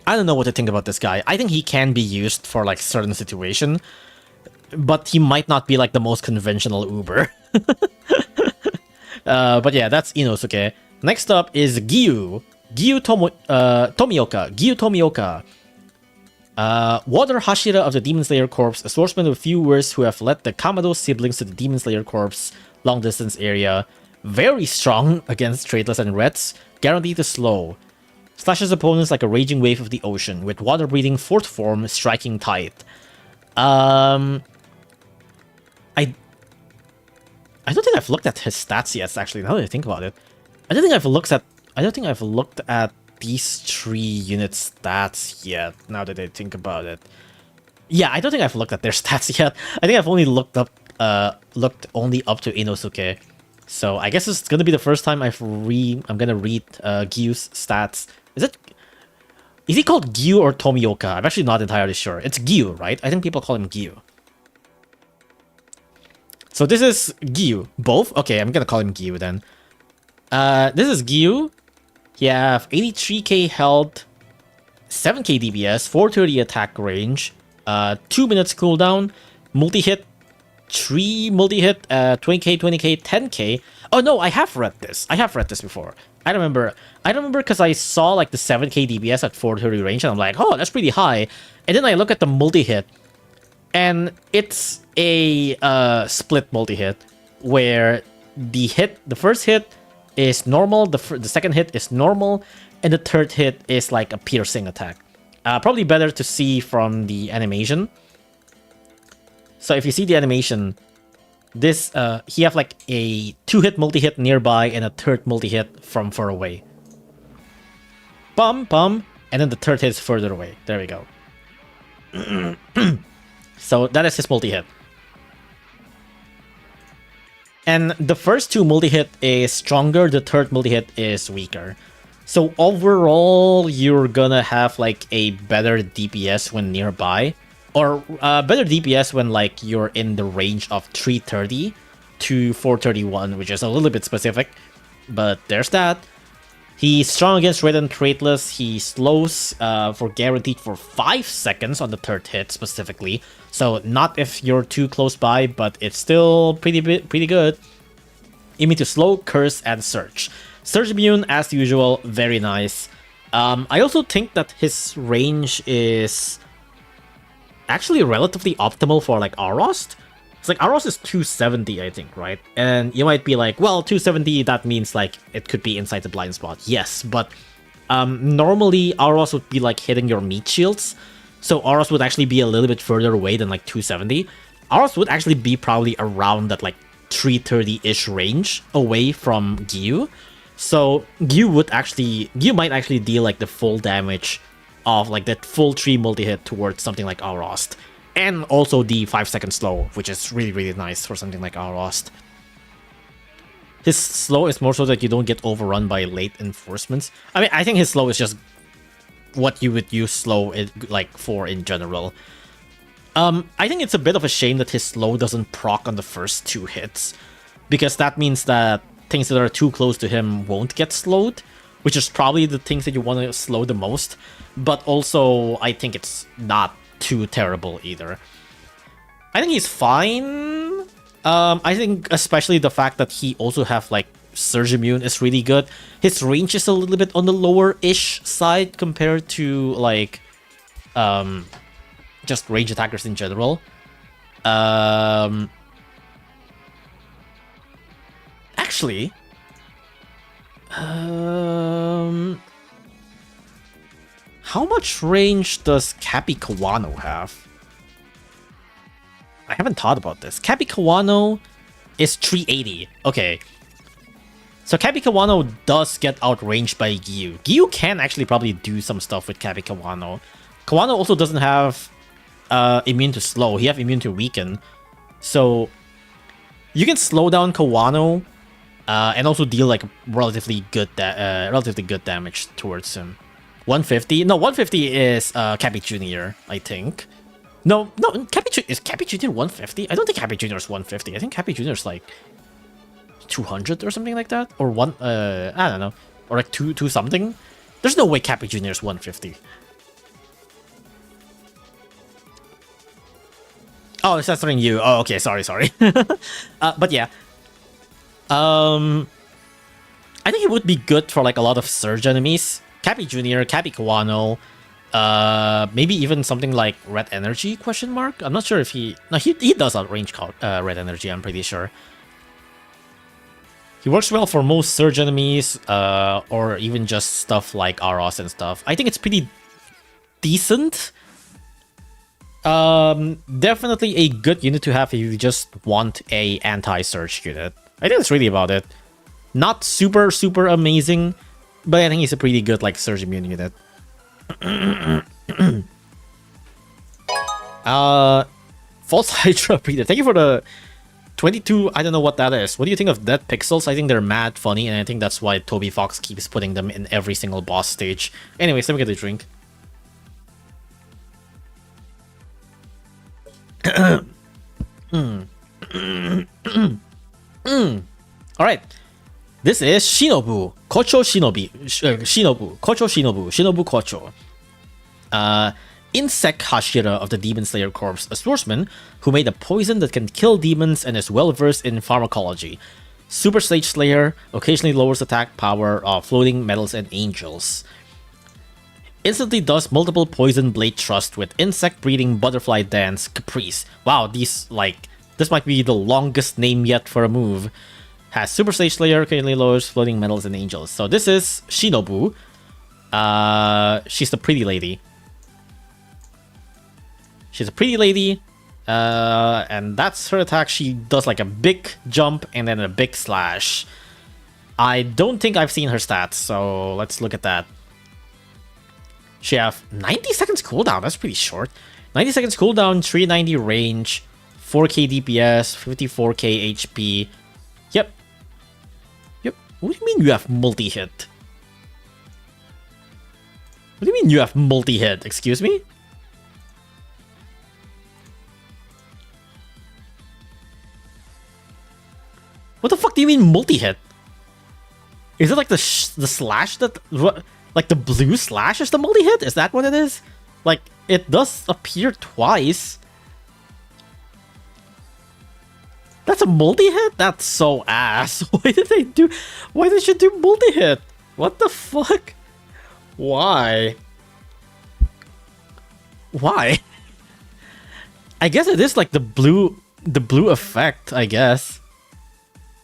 I don't know what to think about this guy. I think he can be used for like certain situation, but he might not be like the most conventional Uber. But yeah, that's Inosuke. Next up is Giyu. Tomioka. Giyu Tomioka. Water Hashira of the Demon Slayer Corps, a swordsman with few words who have led the Kamado siblings to the Demon Slayer Corps long distance area. Very strong against traitless and reds, guaranteed to slow. Slashes opponents like a raging wave of the ocean, with water-breathing fourth form striking tight. I don't think I've looked at his stats yet, actually, now that I think about it. I don't think I've looked at these 3 unit stats yet, now that I think about it. Yeah, I don't think I've looked at their stats yet. I think I've only looked only up to Inosuke. So I guess it's gonna be the first time I'm gonna read Giyu's stats. Is he called Giyu or Tomioka? I'm actually not entirely sure. It's Giyu, right? I think people call him Giyu. So this is Giyu. Both? Okay, I'm gonna call him Giyu then. This is Giyu. You have 83k health, 7k DPS, 430 attack range, 2 minutes cooldown, multi-hit, 3 multi-hit, 20k, 20k, 10k. Oh no, I have read this. I have read this before. I remember because I saw like the 7k DPS at 430 range and I'm like, oh, that's pretty high. And then I look at the multi-hit and it's a split multi-hit where the first hit is normal, the second hit is normal, and the third hit is like a piercing attack. Probably better to see from the animation. So if you see the animation, this he have like a 2-hit multi-hit nearby and a third multi-hit from far away. Bum, bum, and then the third hit is further away. There we go. So that is his multi-hit. And the first 2 multi-hit is stronger, the third multi-hit is weaker. So overall, you're gonna have like a better DPS when nearby. Or better DPS when like you're in the range of 330 to 431, which is a little bit specific. But there's that. He's strong against Red and Traitless. He slows for guaranteed for 5 seconds on the third hit specifically. So not if you're too close by, but it's still pretty good. Immune to slow, curse, and surge. Surge immune as usual, very nice. I also think that his range is actually relatively optimal for like Arost. It's like Arost is 270, I think, right? And you might be like, well, 270, that means like it could be inside the blind spot. Yes, but normally Arost would be like hitting your meat shields. So Arost would actually be a little bit further away than like 270. Arost would actually be probably around that like 330-ish range away from Giyu. So Giyu might actually deal like the full damage of like that full 3 multi-hit towards something like Arost. And also the 5-second slow, which is really, really nice for something like Arost. His slow is more so that you don't get overrun by late enforcements. I mean, I think his slow is just what you would use slow like for in general. I think it's a bit of a shame that his slow doesn't proc on the first 2 hits, because that means that things that are too close to him won't get slowed, which is probably the things that you want to slow the most. But also, I think it's not too terrible either. I think he's fine. I think especially the fact that he also have like Surge Immune is really good. His range is a little bit on the lower-ish side compared to like just range attackers in general. Actually, how much range does Cappy Kawano have? I haven't thought about this. Cappy Kawano is 380. Okay. So Cappy Kawano does get outranged by Giyu. Giyu can actually probably do some stuff with Cappy Kawano. Kawano also doesn't have immune to slow. He have immune to weaken. So you can slow down Kawano and also deal like relatively good damage towards him. 150? No, 150 is Cappy Jr., I think. No, is Cappy Jr. 150? I don't think Cappy Jr. is 150. I think Cappy Jr. is like 200 or something like that, or I don't know, or like two something. There's no way Cappy Jr. is 150. Oh, it's censoring you. Oh, okay, sorry. But yeah, I think it would be good for like a lot of surge enemies. Cappy Jr., Cappy Kawano, maybe even something like Red Energy ? I'm not sure if he does outrange Red Energy. I'm pretty sure. He works well for most surge enemies, or even just stuff like Aros and stuff. I think it's pretty decent. Definitely a good unit to have if you just want a anti-surge unit. I think that's really about it. Not super amazing, but I think it's a pretty good like surge immune unit. False Hydra Breeder. Thank you for the 22. I don't know what that is. What do you think of Dead Pixels? I think they're mad funny, and I think that's why Toby Fox keeps putting them in every single boss stage. Anyways, let me get a drink. Alright. This is Shinobu. Kocho Shinobi. Shinobu. Kocho Shinobu. Shinobu Kocho. Insect Hashira of the Demon Slayer Corps, a swordsman who made a poison that can kill demons and is well versed in pharmacology. Super Sage Slayer, occasionally lowers attack power of floating metals and angels. Instantly does multiple poison blade thrust with insect breeding butterfly dance caprice. Wow, this might be the longest name yet for a move. Has Super Sage Slayer, occasionally lowers floating metals and angels. So this is Shinobu. She's the pretty lady. She's a pretty lady, and that's her attack. She does like a big jump and then a big slash. I don't think I've seen her stats, so let's look at that. She have 90 seconds cooldown. That's pretty short. 90 seconds cooldown, 390 range, 4k DPS, 54k HP. Yep. What do you mean you have multi-hit? What do you mean you have multi-hit? Excuse me? What the fuck do you mean multi-hit? Is it like the slash that... Like the blue slash is the multi-hit? Is that what it is? Like, it does appear twice. That's a multi-hit? That's so ass. Why did you do multi-hit? What the fuck? Why? I guess it is like the blue effect, I guess.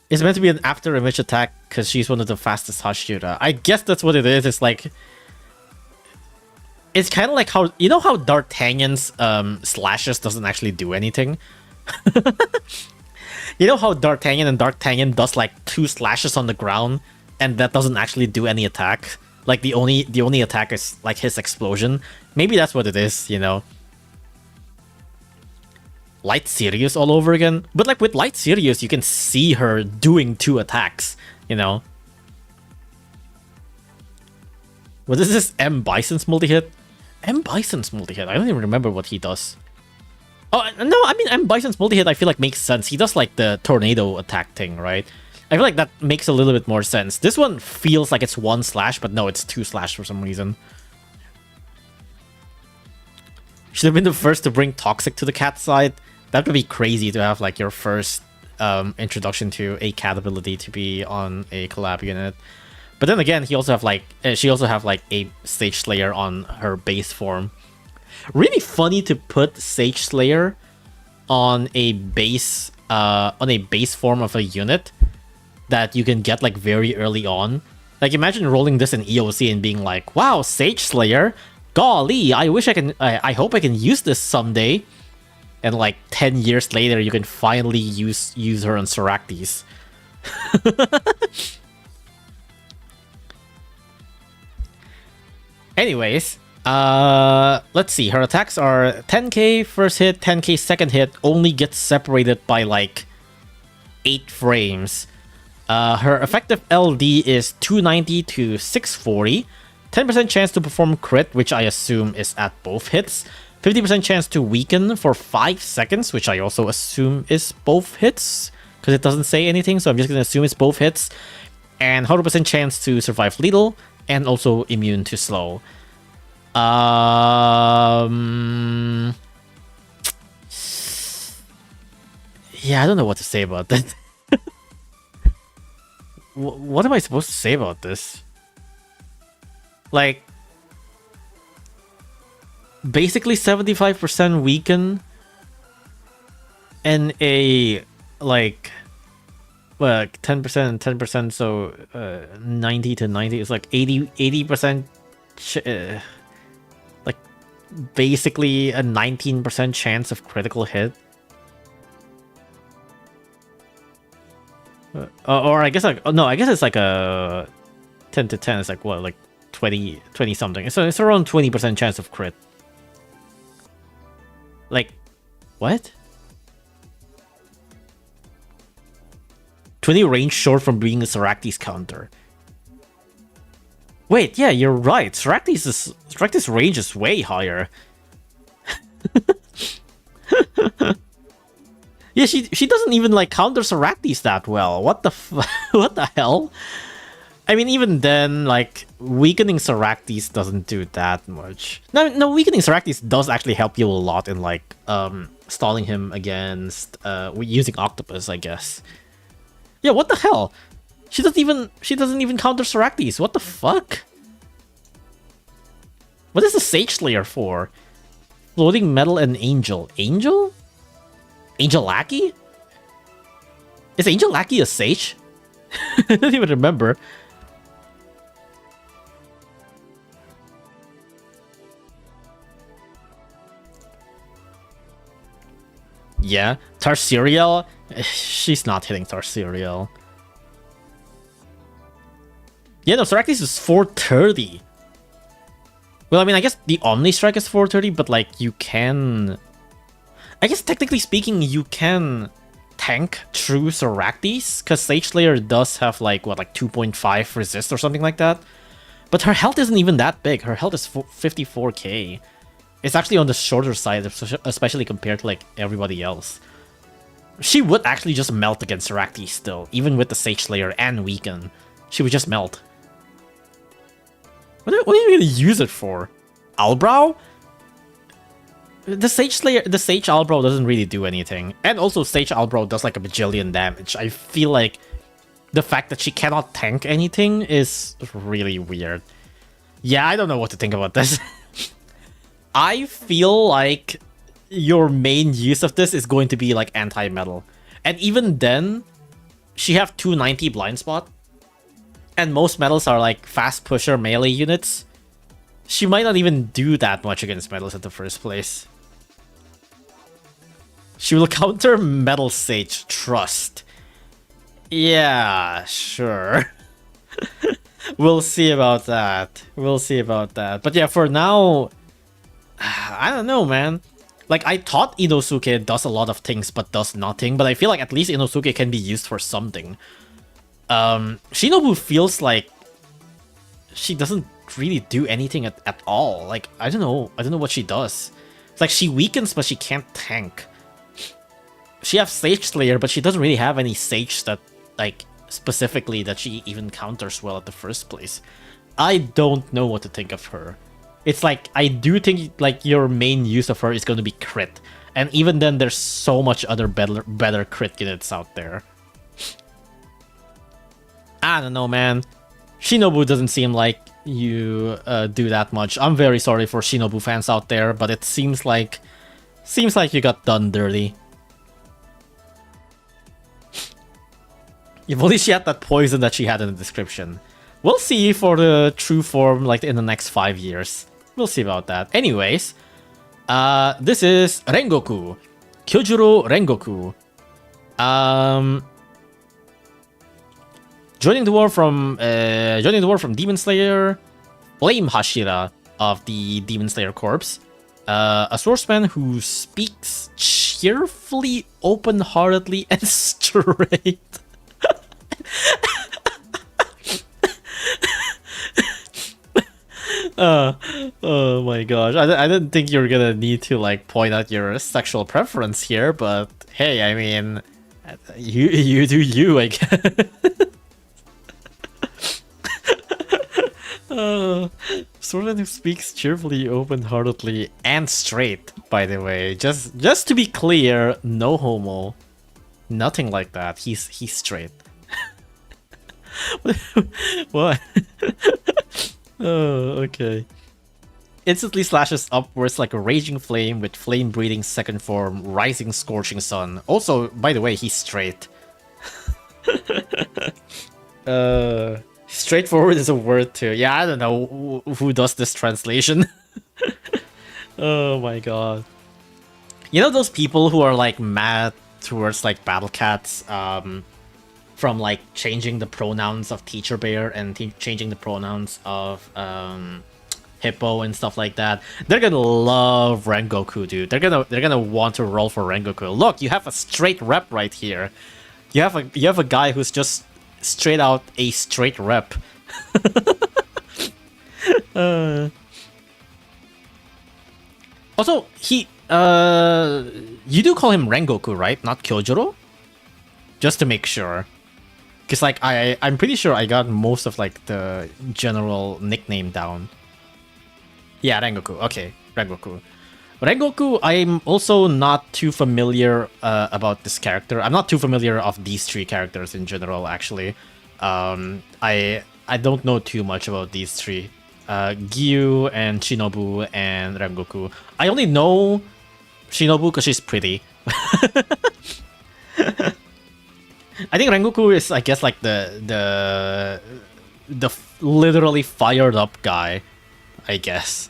It's meant to be an after image attack because she's one of the fastest Hashira. I guess that's what it is. It's like... It's kind of like how... You know how D'Artagnan's slashes doesn't actually do anything? You know how D'Artagnan does like 2 slashes on the ground and that doesn't actually do any attack? Like the only attack is like his explosion. Maybe that's what it is, you know? Light Sirius all over again. But like with Light Sirius, you can see her doing 2 attacks, you know? What is this? M. Bison's multi-hit? M. Bison's multi-hit? I don't even remember what he does. Oh, no, I mean, M. Bison's multi-hit I feel like makes sense. He does like the tornado attack thing, right? I feel like that makes a little bit more sense. This one feels like it's 1 slash, but no, it's 2 slash for some reason. Should have been the first to bring Toxic to the cat side. That would be crazy to have like your first introduction to a cat ability to be on a collab unit. But then again, she also have like a Sage Slayer on her base form. Really funny to put Sage Slayer on a base form of a unit that you can get like very early on. Like imagine rolling this in EOC and being like, wow, Sage Slayer, golly, I hope I can use this someday. And like 10 years later, you can finally use her on Soractes. Anyways, let's see. Her attacks are 10k first hit, 10k second hit, only gets separated by like 8 frames. Her effective LD is 290 to 640. 10% chance to perform crit, which I assume is at both hits. 50% chance to weaken for 5 seconds, which I also assume is both hits, because it doesn't say anything, so I'm just going to assume it's both hits. And 100% chance to survive lethal, and also immune to slow. Yeah, I don't know what to say about that. What am I supposed to say about this? Like... Basically 75% weaken and a like 10% and 10%, so 90 to 90 is like 80% like basically a 19% chance of critical hit. Or I guess like, oh, no, I guess it's like a 10 to 10. It's like what, like 20 something. So it's around 20% chance of crit. Like, what? 20 range short from being a Sarakti's counter. Wait, yeah, you're right. Sarakti's range is way higher. Yeah, she doesn't even like counter Sarakti's that well. What the what the hell? I mean, even then, like weakening Sarakti's doesn't do that much. No, weakening Sarakti's does actually help you a lot in like stalling him against using Octopus, I guess. Yeah, what the hell? She doesn't even counter Sarakti's. What the fuck? What is the Sage Slayer for? Floating Metal and Angel. Angel? Angel Lackey? Is Angel Lackey a Sage? I don't even remember. Yeah, Tarsiriel? She's not hitting Tarsiriel. Yeah, no, Sarakti's is 430. Well, I mean, I guess the Omni Strike is 430, but like you can... I guess technically speaking, you can tank true Sarakti's, because Sage Slayer does have like, what, like 2.5 resist or something like that. But her health isn't even that big. Her health is 54k. It's actually on the shorter side, especially compared to like everybody else. She would actually just melt against Sarakti still, even with the Sage Slayer and Weaken. She would just melt. What are you gonna use it for? Albrow? The Sage Albrow doesn't really do anything. And also Sage Albrow does like a bajillion damage. I feel like the fact that she cannot tank anything is really weird. Yeah, I don't know what to think about this. I feel like your main use of this is going to be like anti-metal. And even then, she have 290 blind spot. And most metals are like fast pusher melee units. She might not even do that much against metals in the first place. She will counter Metal Sage, trust. Yeah, sure. We'll see about that. We'll see about that. But yeah, for now, I don't know, man. Like, I thought Inosuke does a lot of things but does nothing, but I feel like at least Inosuke can be used for something. Shinobu feels like she doesn't really do anything at all. Like, I don't know what she does. It's like she weakens, but she can't tank. She has Sage Slayer, but she doesn't really have any Sage that, like, specifically that she even counters well at the first place. I don't know what to think of her. It's like, I do think, like, your main use of her is going to be crit. And even then, there's so much other better crit units out there. I don't know, man. Shinobu doesn't seem like you do that much. I'm very sorry for Shinobu fans out there, but it seems like you got done dirty. If only she had that poison that she had in the description. We'll see for the true form, like, in the next 5 years. We'll see about that. Anyways, this is Rengoku. Kyojuro Rengoku. Joining the war from Demon Slayer, Flame Hashira of the Demon Slayer Corps. A swordsman who speaks cheerfully, open-heartedly, and straight. Oh my gosh, I didn't think you were gonna need to like point out your sexual preference here, but hey, I mean, you do you, I guess. Swordsman who speaks cheerfully, open-heartedly, and straight, by the way. Just to be clear, no homo. Nothing like that. He's straight. What? Oh, okay. Instantly slashes upwards like a raging flame with flame-breathing second form, rising scorching sun. Also, by the way, he's straight. Straightforward is a word too. Yeah, I don't know who does this translation. Oh my god. You know those people who are like mad towards like battle cats from like changing the pronouns of teacher bear and changing the pronouns of hippo and stuff like that. They're gonna love Rengoku, dude. They're gonna want to roll for Rengoku. Look, you have a straight rep right here. You have a guy who's just straight out a straight rep. Also, you do call him Rengoku, right? Not Kyojuro? Just to make sure. Because, like, I'm pretty sure I got most of, like, the general nickname down. Yeah, Rengoku. Okay, Rengoku. Rengoku, I'm also not too familiar about this character. I'm not too familiar of these three characters in general, actually. I don't know too much about these three. Giyu and Shinobu and Rengoku. I only know Shinobu because she's pretty. I think Rengoku is, I guess, like the literally fired up guy, I guess.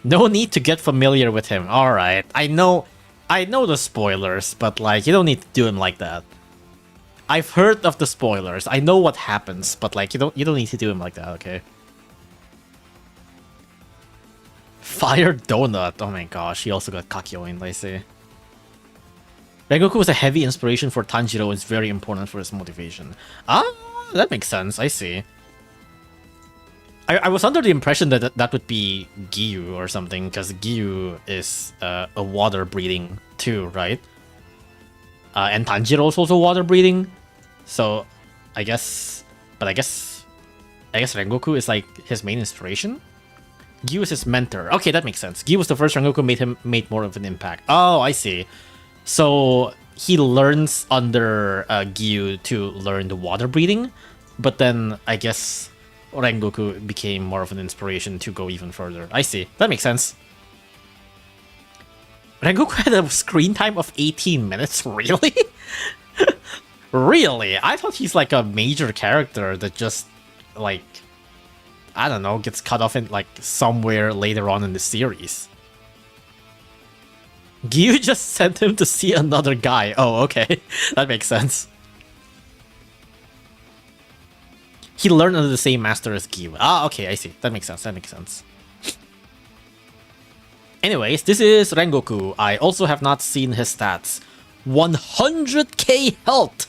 No need to get familiar with him. All right, I know the spoilers, but like you don't need to do him like that. I've heard of the spoilers. I know what happens, but like you don't need to do him like that. Okay. Fire Donut. Oh my gosh, he also got Kakyoin, I see. Rengoku was a heavy inspiration for Tanjiro and is very important for his motivation. Ah, that makes sense. I see. I was under the impression that that would be Giyu or something, because Giyu is a water breathing too, right? And Tanjiro is also water breathing, so I guess Rengoku is like his main inspiration. Giyu is his mentor. Okay, that makes sense. Giyu was the first Rengoku made more of an impact. Oh, I see. So he learns under Giyu to learn the water breathing, but then I guess Rengoku became more of an inspiration to go even further. I see. That makes sense. Rengoku had a screen time of 18 minutes? Really? Really? I thought he's like a major character that just, like, I don't know, gets cut off in like somewhere later on in the series. Giyu just sent him to see another guy. Oh, okay. That makes sense. He learned under the same master as Giyu. Ah, okay, I see. That makes sense. That makes sense. Anyways, this is Rengoku. I also have not seen his stats. 100k health!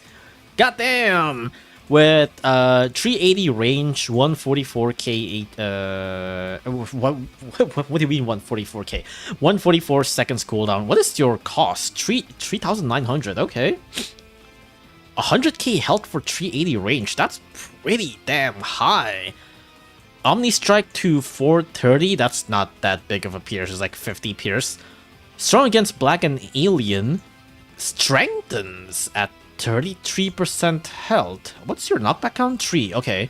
Goddamn! With 380 range, 144k, what do you mean 144k? 144 seconds cooldown. What is your cost? 3,900, okay. 100k health for 380 range, that's pretty damn high. Omni Strike to 430, that's not that big of a pierce, it's like 50 pierce. Strong against Black and Alien, strengthens at 33% health. What's your knockback count? 3, okay.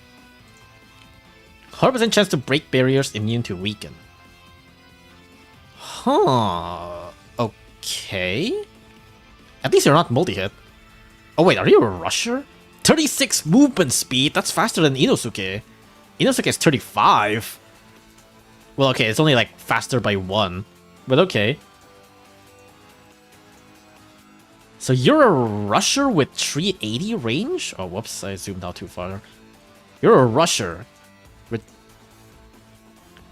100% chance to break barriers, immune to weaken. Huh, okay. At least you're not multi-hit. Oh wait, are you a rusher? 36 movement speed, that's faster than Inosuke. Inosuke is 35. Well, okay, it's only like faster by 1, but okay. So you're a rusher with 380 range? Oh, whoops, I zoomed out too far. You're a rusher with...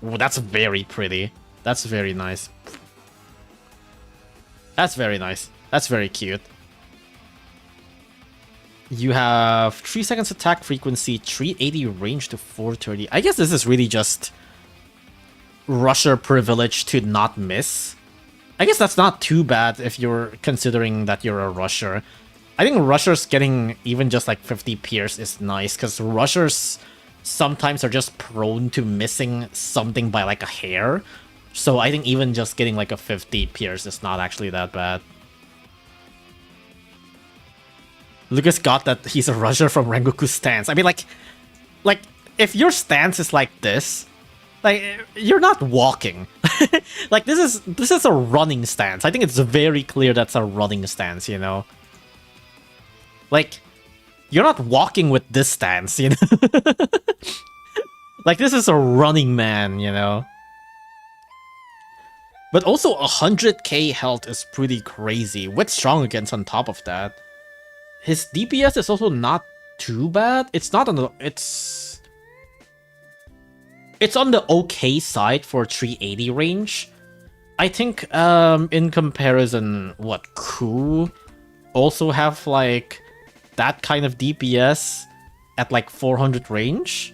Oh, that's very pretty. That's very nice. That's very nice. That's very cute. You have 3 seconds attack frequency, 380 range to 430. I guess this is really just rusher privilege to not miss. I guess that's not too bad if you're considering that you're a rusher. I think rushers getting even just like 50 pierce is nice, because rushers sometimes are just prone to missing something by like a hair. So I think even just getting like a 50 pierce is not actually that bad. Lucas got that he's a rusher from Rengoku's stance. I mean, like if your stance is like this, like, you're not walking. Like, this is a running stance. I think it's very clear that's a running stance, you know? Like, you're not walking with this stance, you know? Like, this is a running man, you know? But also 100k health is pretty crazy, with strong against on top of that. His DPS is also not too bad. It's not on the... It's on the okay side for 380 range. I think in comparison, what, Ku also have like that kind of DPS at like 400 range?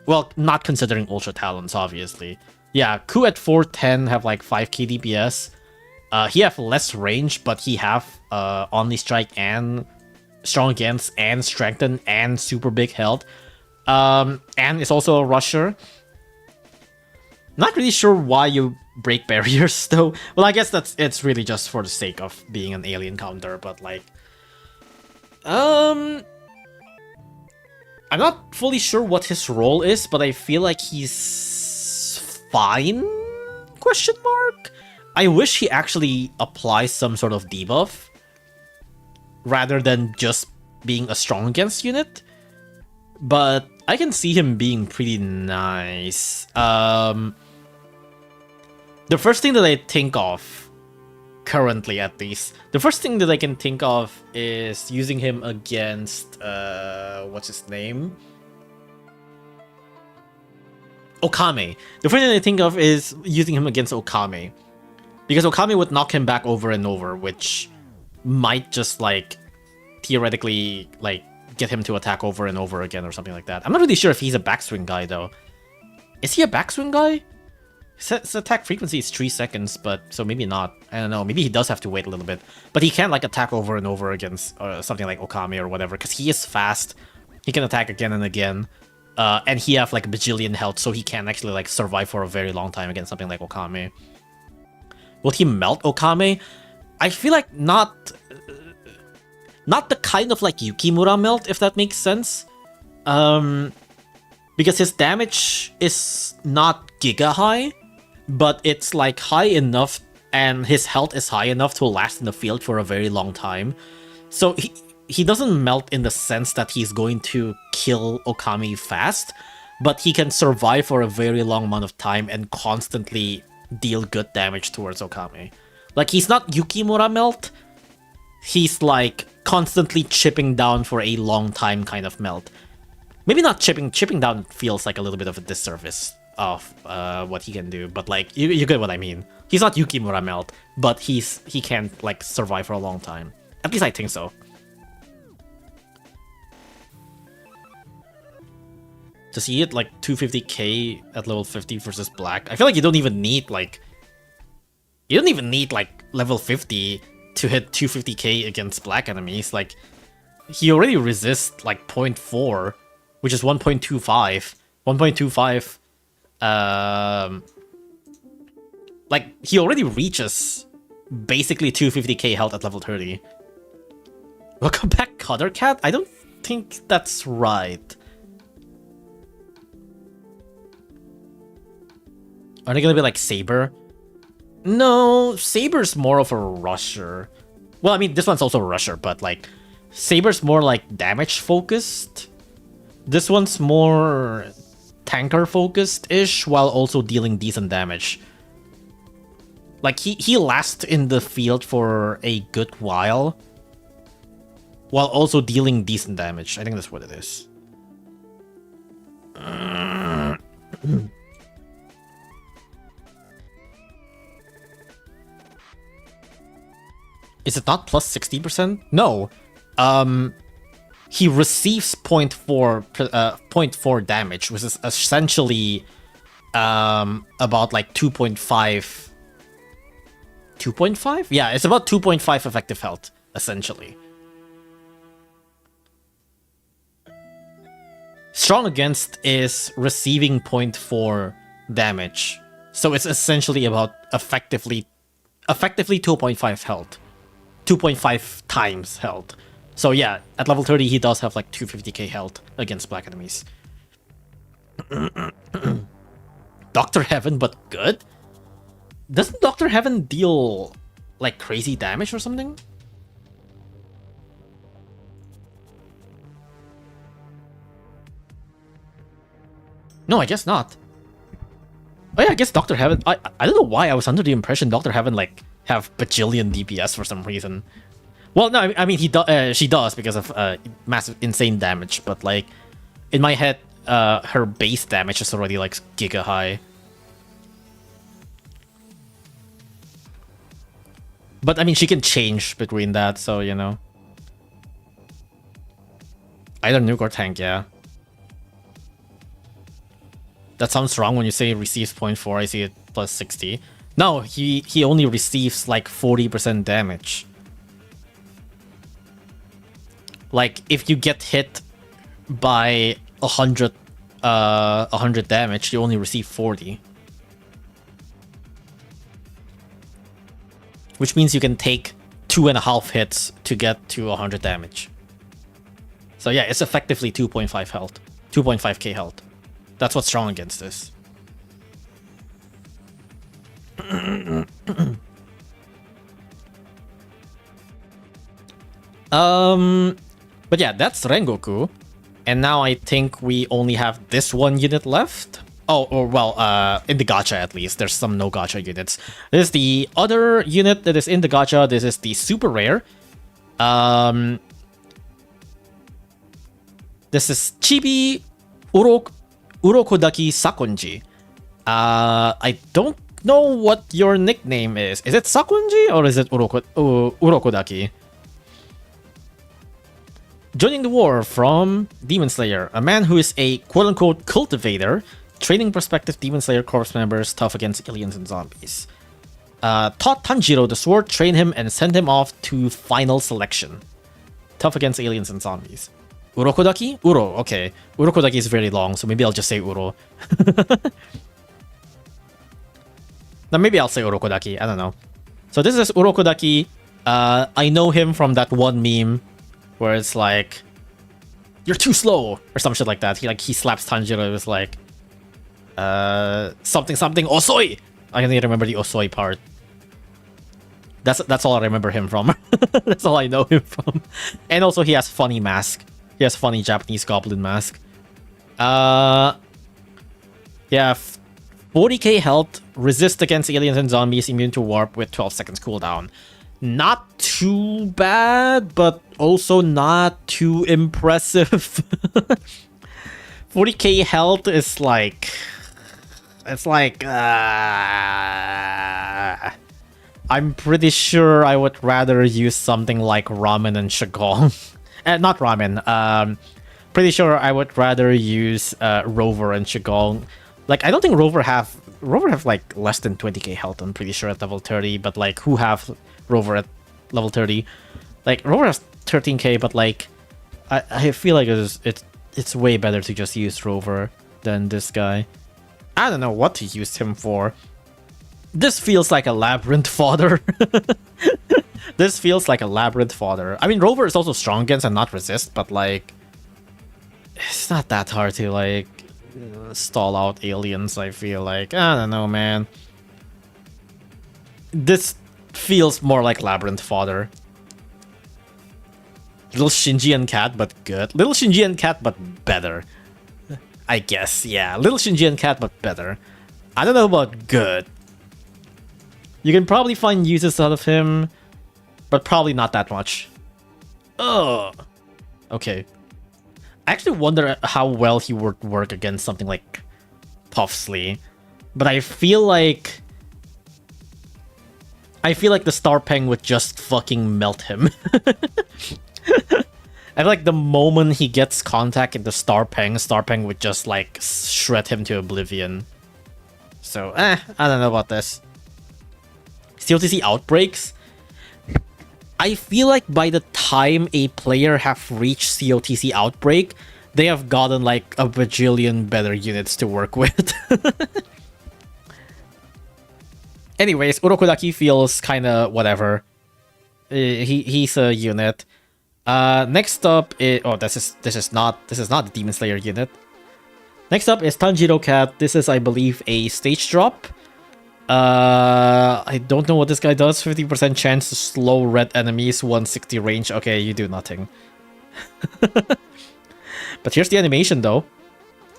Well, not considering Ultra Talons, obviously. Yeah, Ku at 410 have like 5k DPS. He have less range, but he have Only Strike and Strong Against and Strengthen and super big health. And it's also a rusher. Not really sure why you break barriers though. Well, I guess it's really just for the sake of being an alien counter, but like I'm not fully sure what his role is, but I feel like he's fine? Question mark? I wish he actually applies some sort of debuff rather than just being a strong against unit. But I can see him being pretty nice. The first thing that I think of, currently at least, the first thing that I can think of is using him against, what's his name? Okame. The first thing I think of is using him against Okame. Because Okame would knock him back over and over, which might just, like, theoretically, like, get him to attack over and over again or something like that. I'm not really sure if he's a backswing guy, though. Is he a backswing guy? His attack frequency is 3 seconds, but so maybe not. I don't know. Maybe he does have to wait a little bit. But he can like attack over and over against something like Okame or whatever, because he is fast. He can attack again and again. And he have like a bajillion health, so he can actually like survive for a very long time against something like Okame. Will he melt Okame? I feel like not the kind of like Yukimura melt, if that makes sense. Because his damage is not giga high, but it's like high enough and his health is high enough to last in the field for a very long time. So he doesn't melt in the sense that he's going to kill Okami fast, but he can survive for a very long amount of time and constantly deal good damage towards Okami. Like, he's not Yukimura melt, he's like constantly chipping down for a long time kind of melt. Maybe not chipping down feels like a little bit of a disservice of what he can do, but like you get what I mean. He's not Yukimura melt, but he can like survive for a long time. At least I think so. Does he hit like 250k at level 50 versus black? I feel like you don't even need like level 50 to hit 250k against black enemies. Like, he already resists like 0.4, which is 1.25. 1.25. Like, he already reaches basically 250k health at level 30. Welcome back, Cutter Cat? I don't think that's right. Are they gonna be like Saber? No, Saber's more of a rusher. Well, I mean, this one's also a rusher, but like, Saber's more like damage focused. This one's more tanker focused-ish, while also dealing decent damage. Like, he lasts in the field for a good while, while also dealing decent damage. I think that's what it is. Is it not plus 60%? No. He receives 0.4 damage, which is essentially about like 2.5. 2.5? Yeah, it's about 2.5 effective health, essentially. Strong Against is receiving 0.4 damage. So it's essentially about effectively 2.5 health. 2.5 times health. So yeah, at level 30 he does have like 250k health against black enemies. Dr. Heaven, but good? Doesn't Dr. Heaven deal like crazy damage or something? No, I guess not. Oh yeah, I guess Dr. Heaven. I don't know why I was under the impression Dr. Heaven like have bajillion DPS for some reason. Well, no, I mean she does because of massive, insane damage. But like in my head, her base damage is already like giga high. But I mean, she can change between that, so you know. Either nuke or tank, yeah. That sounds wrong when you say receives 0.4. I see it plus 60. No, he only receives like 40% damage. Like if you get hit by 100 damage, you only receive 40. Which means you can take 2.5 hits to get to 100 damage. So yeah, it's effectively 2.5 health. 2.5k health. That's what's strong against this. But yeah, that's Rengoku. And now I think we only have this one unit left. Oh, or well, in the gacha at least. There's some no gacha units. This is the other unit that is in the gacha. This is the super rare. This is Chibi Urokodaki Sakonji. I don't know what your nickname is. Is it Sakonji or is it Urokodaki? Joining the war from Demon Slayer, a man who is a quote-unquote cultivator, training prospective Demon Slayer corps members tough against aliens and zombies. Taught Tanjiro the sword, trained him, and sent him off to final selection. Tough against aliens and zombies. Urokodaki? Uro, okay. Urokodaki is very long, so maybe I'll just say Uro. Now maybe I'll say Urokodaki, I don't know. So this is Urokodaki. I know him from that one meme where it's like, you're too slow, or some shit like that. He slaps Tanjiro, it was like, something osoi. I can remember the osoi part. That's all I remember him from. That's all I know him from. And also he has funny mask. He has funny Japanese goblin mask. Yeah, 40k health, resist against aliens and zombies, immune to warp with 12 seconds cooldown. Not too bad, but also not too impressive. 40k health is like... It's like... I'm pretty sure I would rather use something like ramen and shigong. Not ramen. Pretty sure I would rather use Rover and shigong. Like, I don't think Rover have like less than 20k health, I'm pretty sure, at level 30, but like who have Rover at level 30? Like Rover has 13k, but like I feel like it's way better to just use Rover than this guy. I don't know what to use him for. This feels like a labyrinth fodder. This feels like a labyrinth fodder. I mean, Rover is also strong against and not resist, but like it's not that hard to like stall out aliens, I feel like. I don't know, man. This feels more like labyrinth fodder. Little Shinji and Cat, but good. Little Shinji and Cat, but better. I guess, yeah. Little Shinji and Cat, but better. I don't know about good. You can probably find uses out of him, but probably not that much. Oh, okay. I actually wonder how well he would work against something like Puffsley, but I feel like the Star Peng would just fucking melt him. I feel like the moment he gets contact with the Star Peng would just like shred him to oblivion. So, I don't know about this. COTC outbreaks. I feel like by the time a player have reached COTC outbreak, they have gotten like a bajillion better units to work with. Anyways, Urokodaki feels kind of whatever. He's a unit. Next up is this is not the Demon Slayer unit. Next up is Tanjiro Cat. This is, I believe, a stage drop. I don't know what this guy does. 50% chance to slow red enemies, 160 range. Okay, you do nothing. But here's the animation though.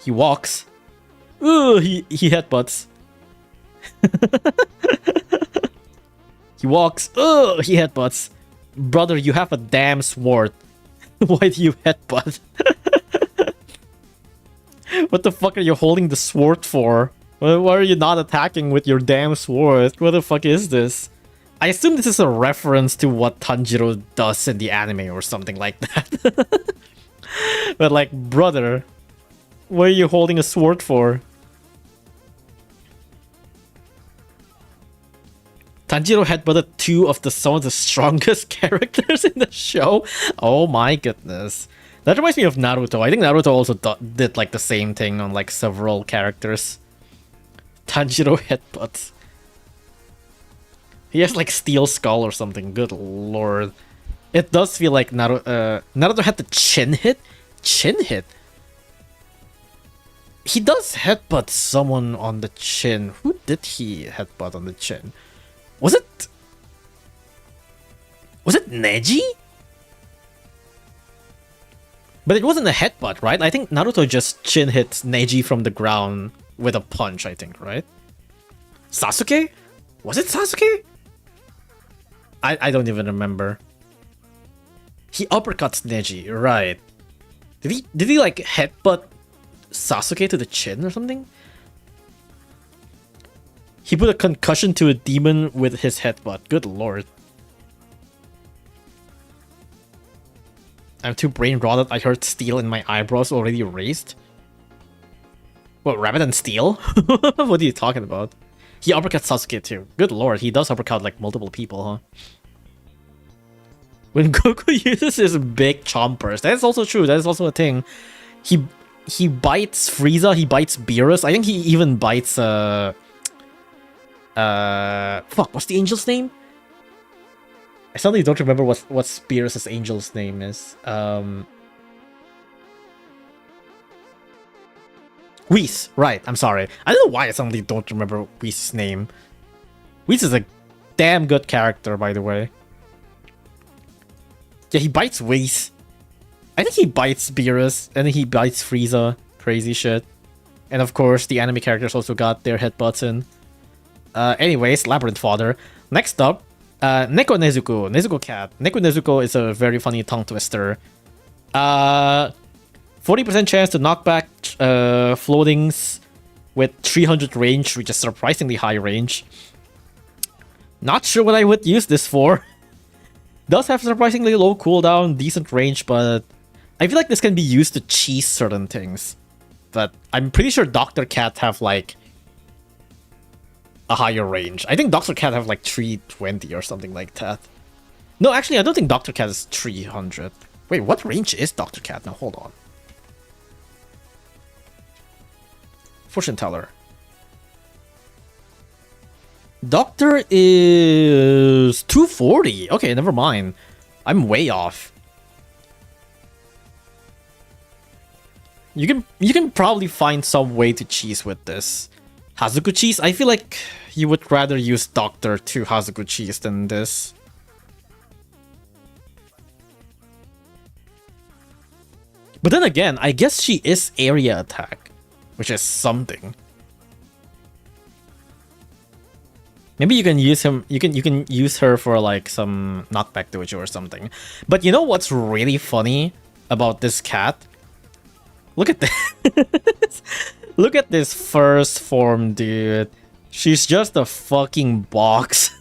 He walks. Ooh, he headbutts. He walks. Ugh, he headbutts. Brother, you have a damn sword. Why do you headbutt? What the fuck are you holding the sword for? Why are you not attacking with your damn sword? What the fuck is this? I assume this is a reference to what Tanjiro does in the anime or something like that. But like, brother, what are you holding a sword for? Tanjiro headbutted two of some of the strongest characters in the show. Oh my goodness. That reminds me of Naruto. I think Naruto also did like the same thing on like several characters. Tanjiro headbutts. He has like Steel Skull or something. Good lord. It does feel like Naruto had the chin hit? Chin hit? He does headbutt someone on the chin. Who did he headbutt on the chin? Was it Neji? But it wasn't a headbutt, right? I think Naruto just chin hit Neji from the ground with a punch, I think, right? Sasuke? Was it Sasuke? I don't even remember. He uppercuts Neji, right? Did he like headbutt Sasuke to the chin or something? He put a concussion to a demon with his headbutt. Good lord. I'm too brain rotted. I heard steel in my eyebrows already raised. What, rabbit and steel? What are you talking about? He uppercuts Sasuke too. Good lord, he does uppercut like multiple people, huh? When Goku uses his big chompers, that's also true. That is also a thing. He bites Frieza. He bites Beerus. I think he even bites fuck, what's the angel's name? I suddenly don't remember what Beerus' angel's name is. Whis, right, I'm sorry. I don't know why I suddenly don't remember Whis' name. Whis is a damn good character, by the way. Yeah, he bites Whis. I think he bites Beerus, and then he bites Frieza. Crazy shit. And of course, the anime characters also got their headbutts in. Anyways, Labyrinth Father. Next up, Neko Nezuko. Nezuko Cat. Neko Nezuko is a very funny tongue twister. 40% chance to knock back floatings with 300 range, which is surprisingly high range. Not sure what I would use this for. Does have surprisingly low cooldown, decent range, but I feel like this can be used to cheese certain things. But I'm pretty sure Dr. Cat have like a higher range. I think Dr. Cat have like 320 or something like that. No, actually, I don't think Dr. Cat is 300. Wait, what range is Dr. Cat? Now, hold on. Fortune Teller. Doctor is 240. Okay, never mind. I'm way off. You can probably find some way to cheese with this. Hazuku cheese? I feel like you would rather use Doctor to Hazuku cheese than this. But then again, I guess she is area attack, which is something. Maybe you can use him. You can use her for like some knockback dojo or something. But you know what's really funny about this cat? Look at this. Look at this first form, dude. She's just a fucking box.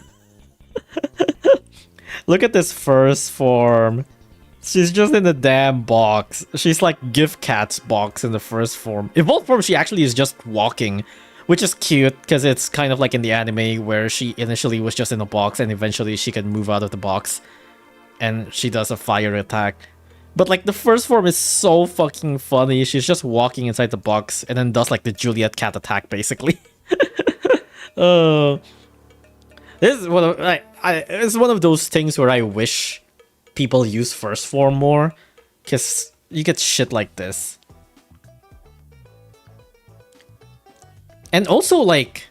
Look at this first form. She's just in the damn box. She's like Gift Cat's box in the first form. In both forms, she actually is just walking, which is cute because it's kind of like in the anime where she initially was just in a box and eventually she can move out of the box and she does a fire attack. But like the first form is so fucking funny. She's just walking inside the box and then does like the Juliet cat attack basically. This is one of it's one of those things where I wish people use first form more, because you get shit like this. And also like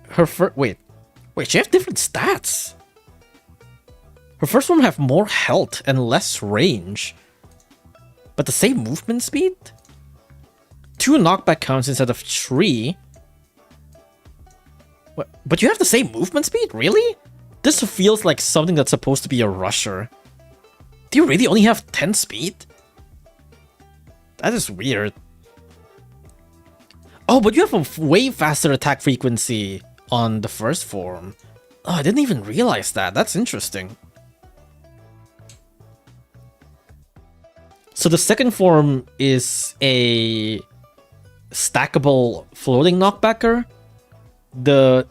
her wait, she have different stats. Her first form have more health and less range, but the same movement speed? 2 knockback counts instead of 3. But you have the same movement speed? Really? This feels like something that's supposed to be a rusher. Do you really only have 10 speed? That is weird. Oh, but you have a way faster attack frequency on the first form. Oh, I didn't even realize that. That's interesting. So the second form is a stackable floating knockbacker. The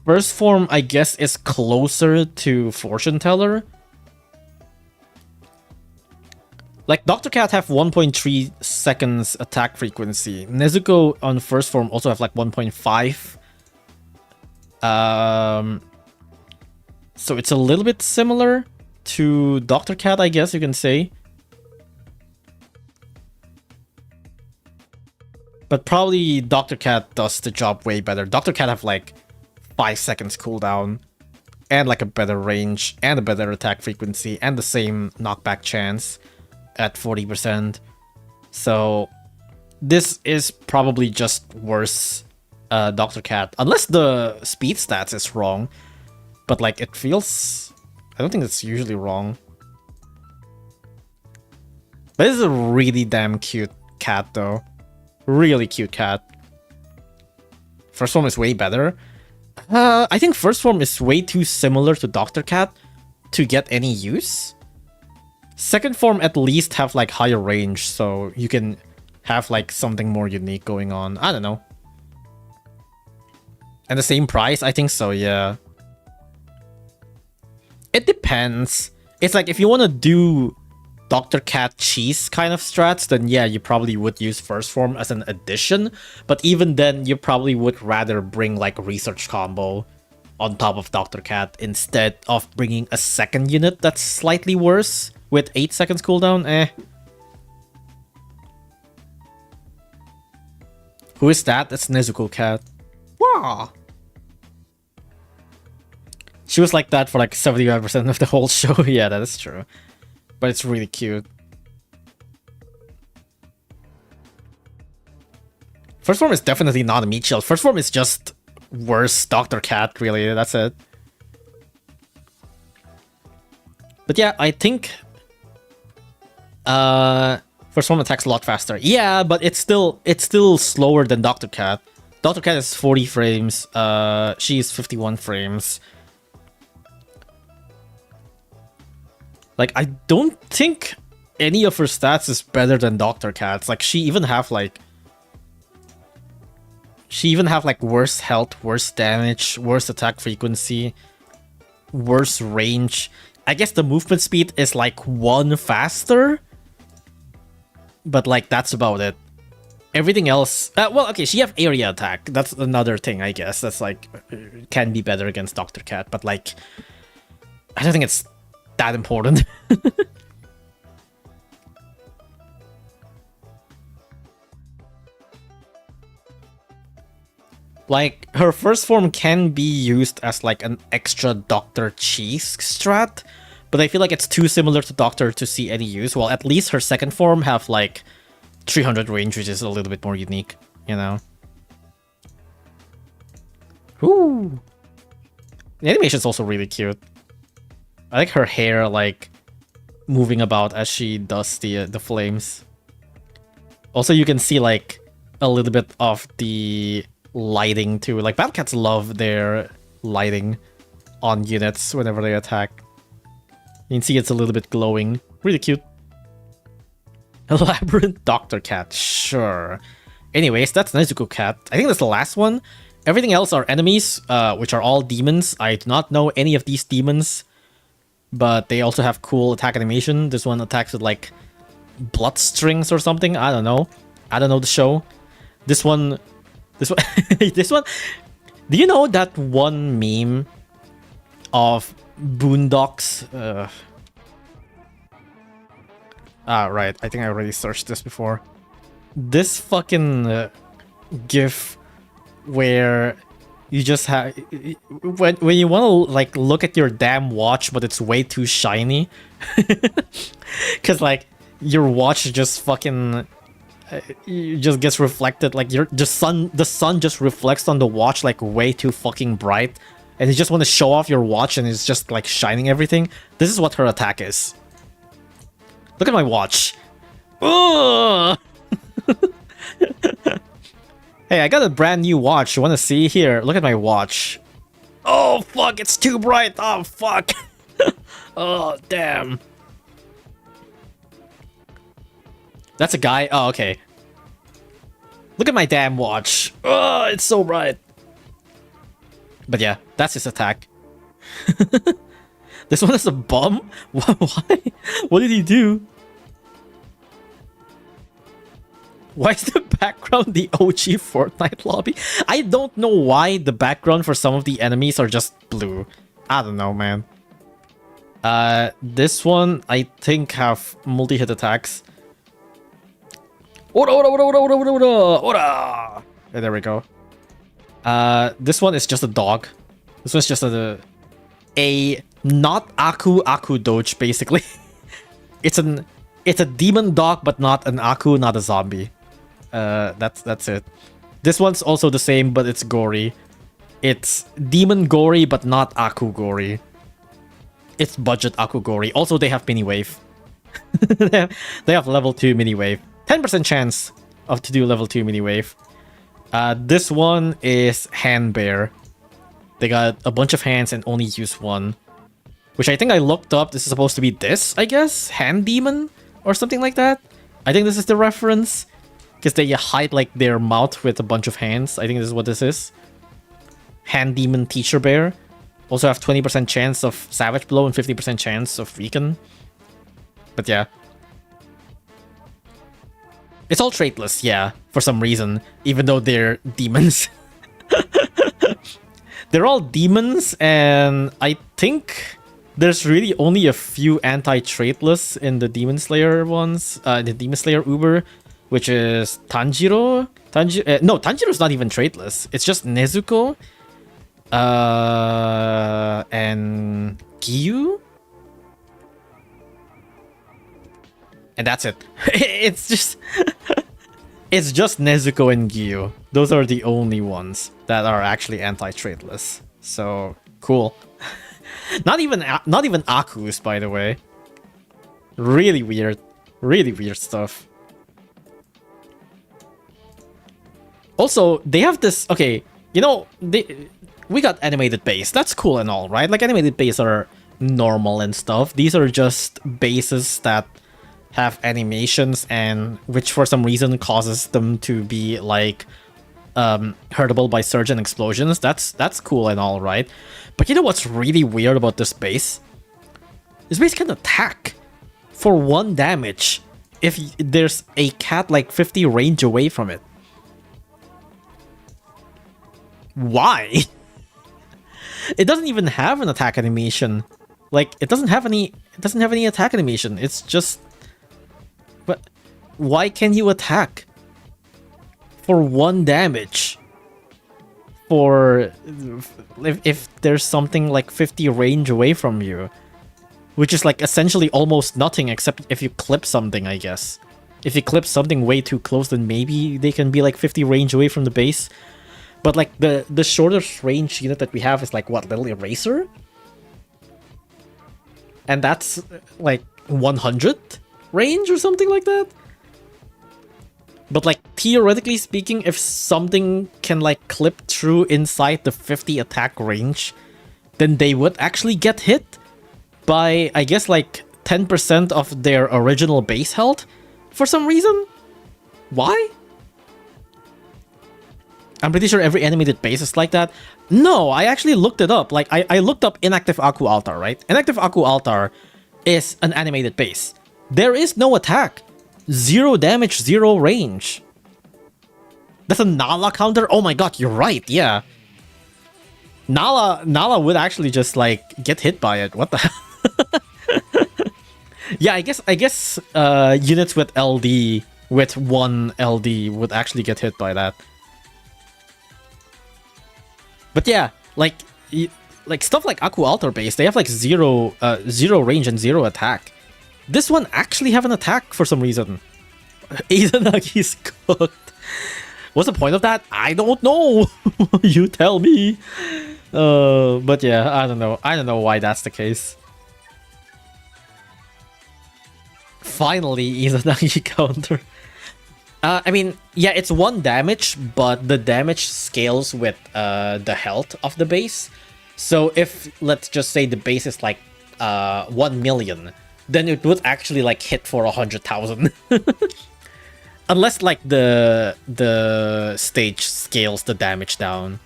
first form, I guess, is closer to Fortune Teller. Like, Dr. Cat have 1.3 seconds attack frequency. Nezuko on first form also have like 1.5. So it's a little bit similar to Dr. Cat, I guess you can say. But probably Dr. Cat does the job way better. Dr. Cat have like 5 seconds cooldown, and like a better range, and a better attack frequency, and the same knockback chance at 40%. So this is probably just worse Dr. Cat. Unless the speed stats is wrong. But like it feels... I don't think it's usually wrong. But this is a really damn cute cat though. Really cute cat. First form is way better. I think first form is way too similar to Dr. Cat to get any use. Second form at least have like higher range, so you can have like something more unique going on. I don't know. And the same price? I think so, yeah. It depends. It's like if you want to do Dr. Cat cheese kind of strats, then yeah, you probably would use first form as an addition. But even then, you probably would rather bring like research combo on top of Dr. Cat instead of bringing a second unit that's slightly worse with 8 seconds cooldown. Who is that? That's Nezuko Cat. Wow. She was like that for like 75% of the whole show. Yeah, that is true. But it's really cute. First form is definitely not a meat shield. First form is just worse Dr. Cat, really. That's it. But yeah, I think... first form attacks a lot faster. Yeah, but it's still slower than Dr. Cat. Dr. Cat is 40 frames. She is 51 frames. Like, I don't think any of her stats is better than Dr. Cat's. Like, she even have like worse health, worse damage, worse attack frequency, worse range. I guess the movement speed is like 1 faster. But like, that's about it. Everything else... well, okay, she have area attack. That's another thing, I guess. That's like... can be better against Dr. Cat. But like... I don't think it's that important. Like, her first form can be used as like an extra Dr. Cheese strat, but I feel like it's too similar to Doctor to see any use. Well, at least her second form have like 300 range, which is a little bit more unique, you know? Ooh. The animation's also really cute. I like her hair, like, moving about as she does the flames. Also, you can see, like, a little bit of the lighting, too. Like, Battle Cats love their lighting on units whenever they attack. You can see it's a little bit glowing. Really cute. Elaborate Dr. Cat, sure. Anyways, that's Nezuko Cat. I think that's the last one. Everything else are enemies, which are all demons. I do not know any of these demons, but they also have cool attack animation. This one attacks with like blood strings or something. I don't know. I don't know the show. This one. This one. Do you know that one meme of Boondocks? Right. I think I already searched this before. This fucking GIF where you just have when you want to like look at your damn watch, but it's way too shiny, because like your watch just fucking it just gets reflected, like the sun just reflects on the watch like way too fucking bright, and you just want to show off your watch and it's just like shining everything. This is what her attack is. Look at my watch. Ugh! Hey, I got a brand new watch. You want to see? Here, look at my watch. Oh fuck, it's too bright. Oh fuck. Oh damn. That's a guy? Oh, okay. Look at my damn watch. Oh, it's so bright. But yeah, that's his attack. This one is a bum? Why? What did he do? Why is the background the OG Fortnite lobby? I don't know why the background for some of the enemies are just blue. I don't know, man. This one, I think, have multi-hit attacks. Ora, ora, ora, ora, ora, ora, ora. Yeah, there we go. This one is just a dog. This one's just a not Aku Doge, basically. It's a demon dog, but not an Aku, not a zombie. That's it. This one's also the same, but it's gory. It's demon gory, but not Aku gory. It's budget Aku gory. Also, they have mini wave. They have level 2 mini wave. 10% chance to do level 2 mini wave. This one is hand bear. They got a bunch of hands and only use one, which I think I looked up. This is supposed to be this, I guess, hand demon or something like that. I think this is the reference, because they hide like their mouth with a bunch of hands. I think this is what this is. Hand demon teacher bear. Also have 20% chance of savage blow and 50% chance of weaken. But yeah. It's all traitless, yeah, for some reason, even though they're demons. They're all demons, and I think there's really only a few anti-traitless in the Demon Slayer ones. The Demon Slayer Uber, which is Tanjiro. No, Tanjiro's not even traitless. It's just Nezuko. And Giyu. And that's it. It's just it's just Nezuko and Giyu. Those are the only ones that are actually anti-traitless. So cool. Not even Akus, by the way. Really weird stuff. Also, they have this. Okay, you know, we got animated base. That's cool and all, right? Like animated base are normal and stuff. These are just bases that have animations, and which for some reason causes them to be like hurtable by surge and explosions. That's cool and all, right? But you know what's really weird about this base? This base can attack for 1 damage if there's a cat like 50 range away from it. Why? It doesn't even have an attack animation. Like it doesn't have any attack animation. It's just, but why can you attack for 1 damage? For if there's something like 50 range away from you, which is like essentially almost nothing except if you clip something, I guess. If you clip something way too close, then maybe they can be like 50 range away from the base. But like the shortest range unit that we have is like what, Little Eraser? And that's like 100 range or something like that. But like theoretically speaking, if something can like clip through inside the 50 attack range, then they would actually get hit by, I guess, like 10% of their original base health for some reason. Why? I'm pretty sure every animated base is like that. No, I actually looked it up. Like I looked up Inactive Aku Altar, right? Inactive Aku Altar is an animated base. There is no attack. 0 damage, 0 range. That's a Nala counter? Oh my god, you're right, yeah. Nala would actually just like get hit by it. What the hell? Yeah, I guess units with LD, with 1 LD would actually get hit by that. But yeah, like stuff like Aku Altar base, they have like 0 range and 0 attack. This one actually have an attack for some reason. Izanagi's cooked. What's the point of that? I don't know. You tell me. But yeah, I don't know. I don't know why that's the case. Finally, Izanagi counter. I mean, yeah, it's 1 damage, but the damage scales with the health of the base. So if, let's just say the base is like 1 million, then it would actually like hit for 100,000. Unless like the stage scales the damage down.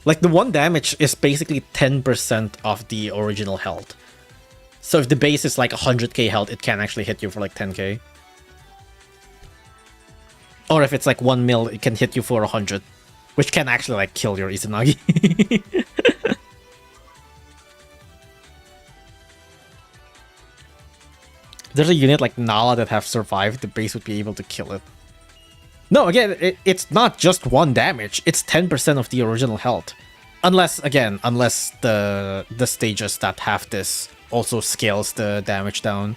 Like the 1 damage is basically 10% of the original health. So if the base is like 100k health, it can actually hit you for like 10k. Or if it's like 1 mil, it can hit you for 100. Which can actually like kill your Izanagi. There's a unit like Nala that have survived, the base would be able to kill it. No, again, it's not just 1 damage. It's 10% of the original health. Unless, again, unless the stages that have this also scales the damage down.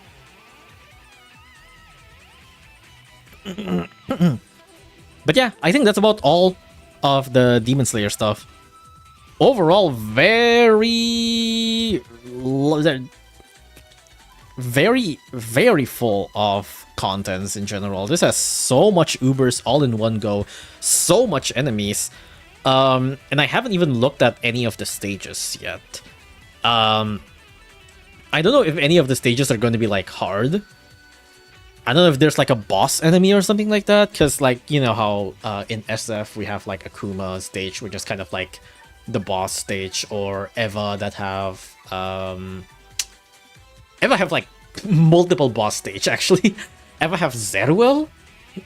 But yeah, I think that's about all of the Demon Slayer stuff. Overall, very, very full of contents in general. This has so much Ubers all in one go, so much enemies. And I haven't even looked at any of the stages yet. I don't know if any of the stages are going to be like hard. I don't know if there's like a boss enemy or something like that, because like, you know how in SF we have like Akuma stage, which is kind of like the boss stage, or Eva that have Eva have like multiple boss stage actually. Eva have Zeruel,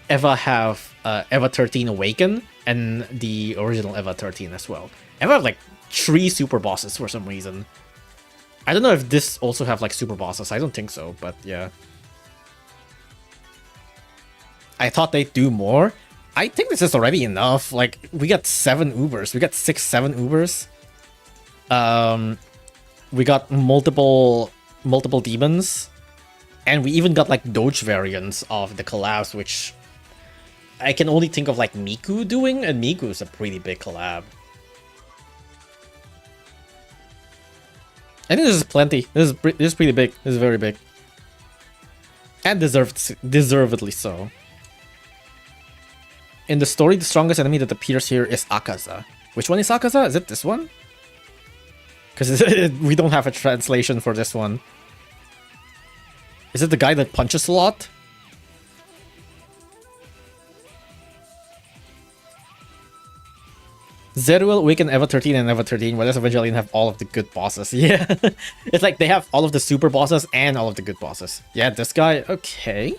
Eva have Eva 13 Awaken, and the original Eva 13 as well. Eva have like 3 super bosses for some reason. I don't know if this also have like super bosses. I don't think so, but yeah. I thought they'd do more. I think this is already enough. Like, we got 7 Ubers. We got 6, 7 Ubers. We got multiple demons. And we even got like Doge variants of the collabs, which I can only think of like Miku doing, and Miku is a pretty big collab. I think this is plenty. This is pretty big. This is very big. And deservedly so. In the story, the strongest enemy that appears here is Akaza. Which one is Akaza? Is it this one? Because we don't have a translation for this one. Is it the guy that punches a lot? Zeruel, Awaken, Eva 13, and Eva 13. Whereas Evangelion have all of the good bosses. Yeah. It's like they have all of the super bosses and all of the good bosses. Yeah, this guy, okay.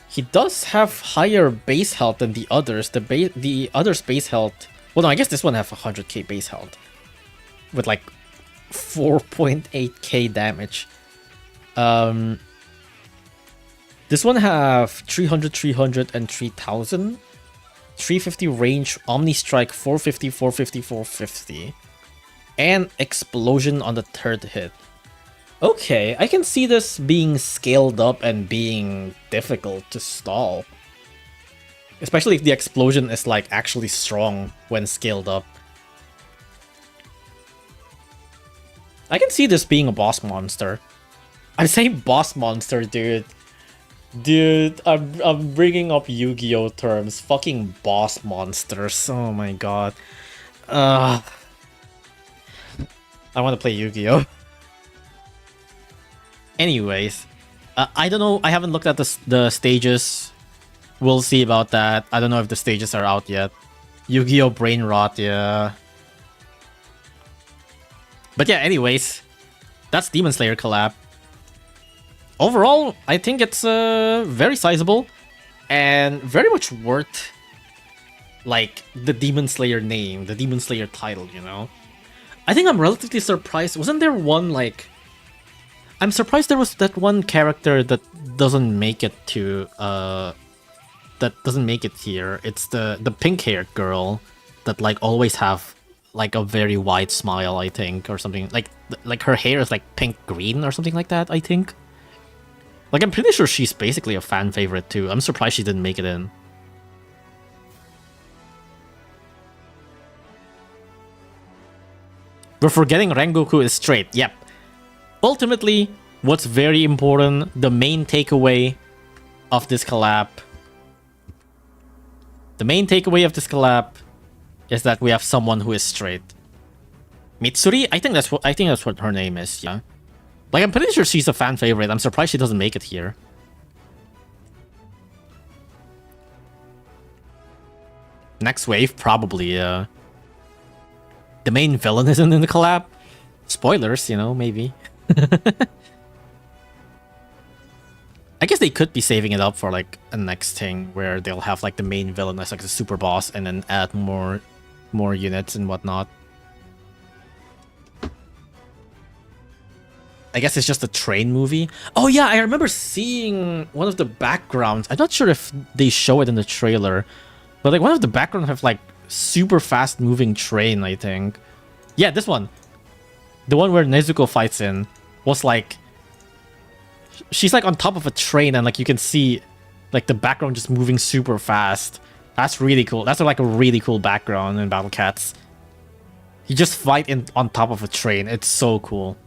He does have higher base health than the others. The others' base health... Well, no, I guess this one have 100k base health. With like 4.8k damage. This one have 300, 300, and 3000. 350 range, Omni Strike, 450, 450, 450. And Explosion on the 3rd hit. Okay, I can see this being scaled up and being difficult to stall. Especially if the explosion is like actually strong when scaled up. I can see this being a boss monster. I'm saying boss monster, dude. Dude, I'm bringing up Yu-Gi-Oh terms. Fucking boss monsters. Oh my god. I want to play Yu-Gi-Oh. Anyways, I don't know. I haven't looked at the stages. We'll see about that. I don't know if the stages are out yet. Yu-Gi-Oh Brain Rot, yeah. But yeah, anyways, that's Demon Slayer collab. Overall, I think it's very sizable and very much worth like the Demon Slayer name, the Demon Slayer title, you know? I think I'm relatively surprised. Wasn't there one like... I'm surprised there was that one character that doesn't make it to that doesn't make it here. It's the pink-haired girl that like always have like a very wide smile, I think, or something. Like her hair is like pink green or something like that, I think. Like, I'm pretty sure she's basically a fan favorite too. I'm surprised she didn't make it in. We're forgetting Rengoku is straight. Yep. Ultimately, what's very important, the main takeaway of this collab. The main takeaway of this collab is that we have someone who is straight. Mitsuri? I think that's what her name is, yeah. Like, I'm pretty sure she's a fan favorite. I'm surprised she doesn't make it here. Next wave, probably, the main villain isn't in the collab. Spoilers, you know, maybe. I guess they could be saving it up for like a next thing where they'll have like the main villain as like the super boss and then add more units and whatnot. I guess it's just a train movie. Oh yeah, I remember seeing one of the backgrounds. I'm not sure if they show it in the trailer, but like one of the backgrounds have like super fast moving train, I think. Yeah, this one. The one where Nezuko fights in was like, she's like on top of a train and like you can see like the background just moving super fast. That's really cool. That's like a really cool background in Battle Cats. You just fight on top of a train. It's so cool.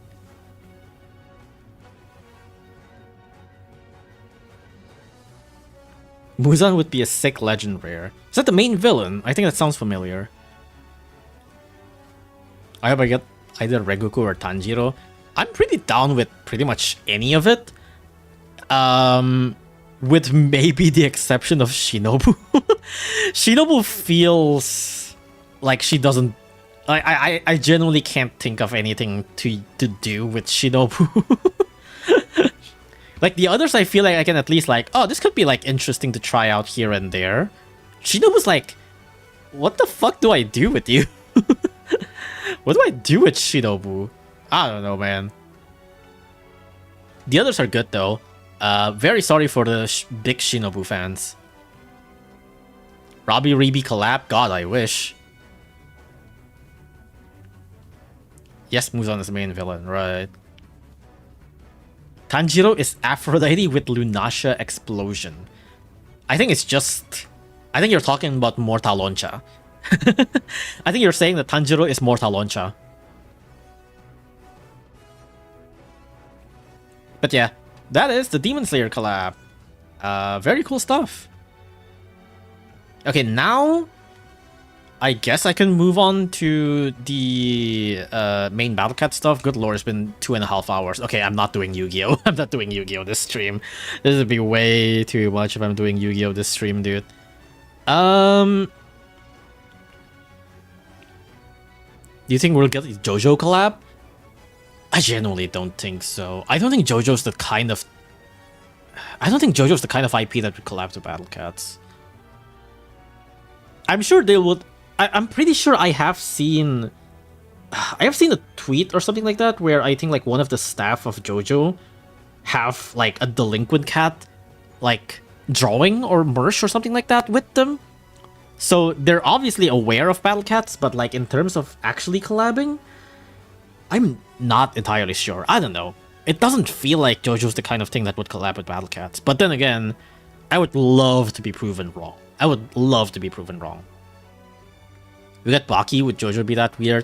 Muzan would be a sick legend rare. Is that the main villain? I think that sounds familiar. I hope I get either Rengoku or Tanjiro. I'm pretty down with pretty much any of it. With maybe the exception of Shinobu. Shinobu feels like she doesn't... I genuinely can't think of anything to do with Shinobu. Like, the others I feel like I can at least like, oh, this could be like interesting to try out here and there. Shinobu's like, what the fuck do I do with you? What do I do with Shinobu? I don't know, man. The others are good though. Very sorry for the big Shinobu fans. Rabi-Ribi collab? God, I wish. Yes, Muzan is the main villain, right? Tanjiro is Aphrodite with Lunasha Explosion. I think it's just... I think you're talking about Mortaloncha. I think you're saying that Tanjiro is Mortaloncha. But yeah, that is the Demon Slayer collab. Very cool stuff. Okay, now I guess I can move on to the main Battle Cat stuff. Good lord, it's been 2.5 hours. Okay, I'm not doing Yu-Gi-Oh! I'm not doing Yu-Gi-Oh! This stream. This would be way too much if I'm doing Yu-Gi-Oh! This stream, dude. Do you think we'll get the JoJo collab? I genuinely don't think so. I don't think JoJo's the kind of... I don't think JoJo's the kind of IP that would collab to Battle Cats. I'm sure they would... I'm pretty sure I have seen... I have seen a tweet or something like that where I think like one of the staff of JoJo have like a delinquent cat like drawing or merch or something like that with them. So they're obviously aware of Battle Cats, but like in terms of actually collabing, I'm not entirely sure. I don't know. It doesn't feel like JoJo's the kind of thing that would collab with Battle Cats. But then again, I would love to be proven wrong. I would love to be proven wrong. We got Baki, would JoJo be that weird?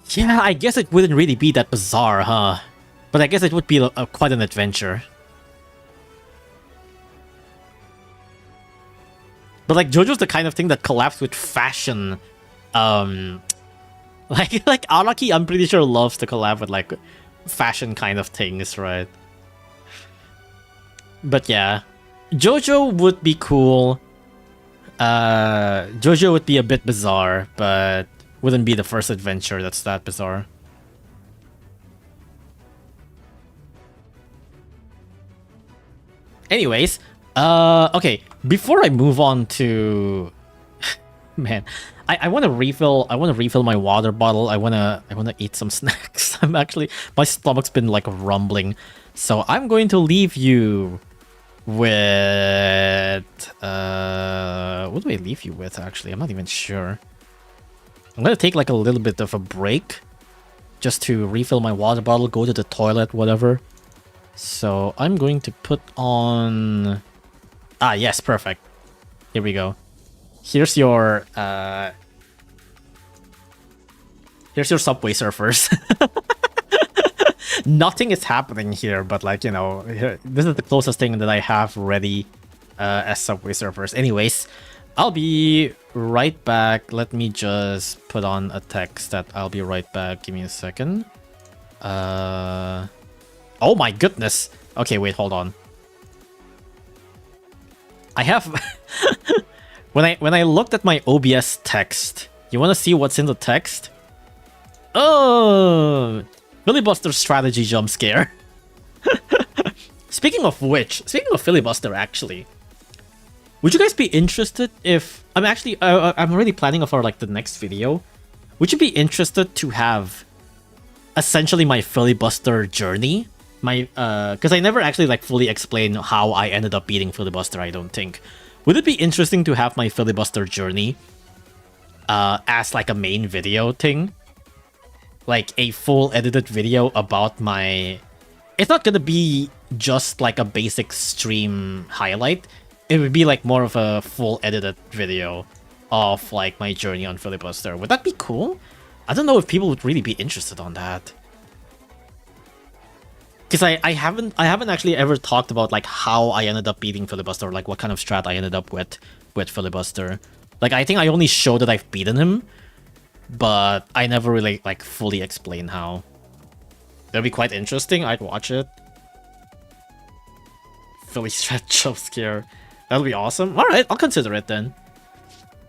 Yeah, I guess it wouldn't really be that bizarre, huh? But I guess it would be quite an adventure. But like JoJo's the kind of thing that collabs with fashion. Like Araki, I'm pretty sure loves to collab with like fashion kind of things, right? But yeah, JoJo would be cool. JoJo would be a bit bizarre, but wouldn't be the first adventure that's that bizarre. Anyways, okay, before I move on to man, I want to refill my water bottle. I want to eat some snacks. I'm actually, my stomach's been like rumbling. So I'm going to leave you with what do I leave you with actually? I'm not even sure. I'm going to take like a little bit of a break just to refill my water bottle, go to the toilet, whatever. So I'm going to put on... Ah, yes, perfect. Here we go. Here's your Subway Surfers. Nothing is happening here, but like, you know, this is the closest thing that I have ready as Subway Surfers. Anyways, I'll be right back. Let me just put on a text that I'll be right back. Give me a second. Oh my goodness. Okay, wait, hold on. I have when I looked at my OBS text, you want to see what's in the text? Oh, filibuster strategy jump scare. Speaking of filibuster, actually, would you guys be interested if I'm already planning for like the next video? Would you be interested to have essentially my filibuster journey? My because I never actually like fully explained how I ended up beating filibuster, I don't think. Would it be interesting to have my filibuster journey as like a main video thing? Like a full edited video about my... It's not gonna be just like a basic stream highlight. It would be like more of a full edited video of like my journey on filibuster. Would that be cool? I don't know if people would really be interested on that. Because I haven't actually ever talked about like how I ended up beating filibuster, or like what kind of strat I ended up with filibuster. Like I think I only showed that I've beaten him, but I never really like fully explain how. That'd be quite interesting. I'd watch it. Philly strat jump scare. That'll be awesome. All right, I'll consider it then.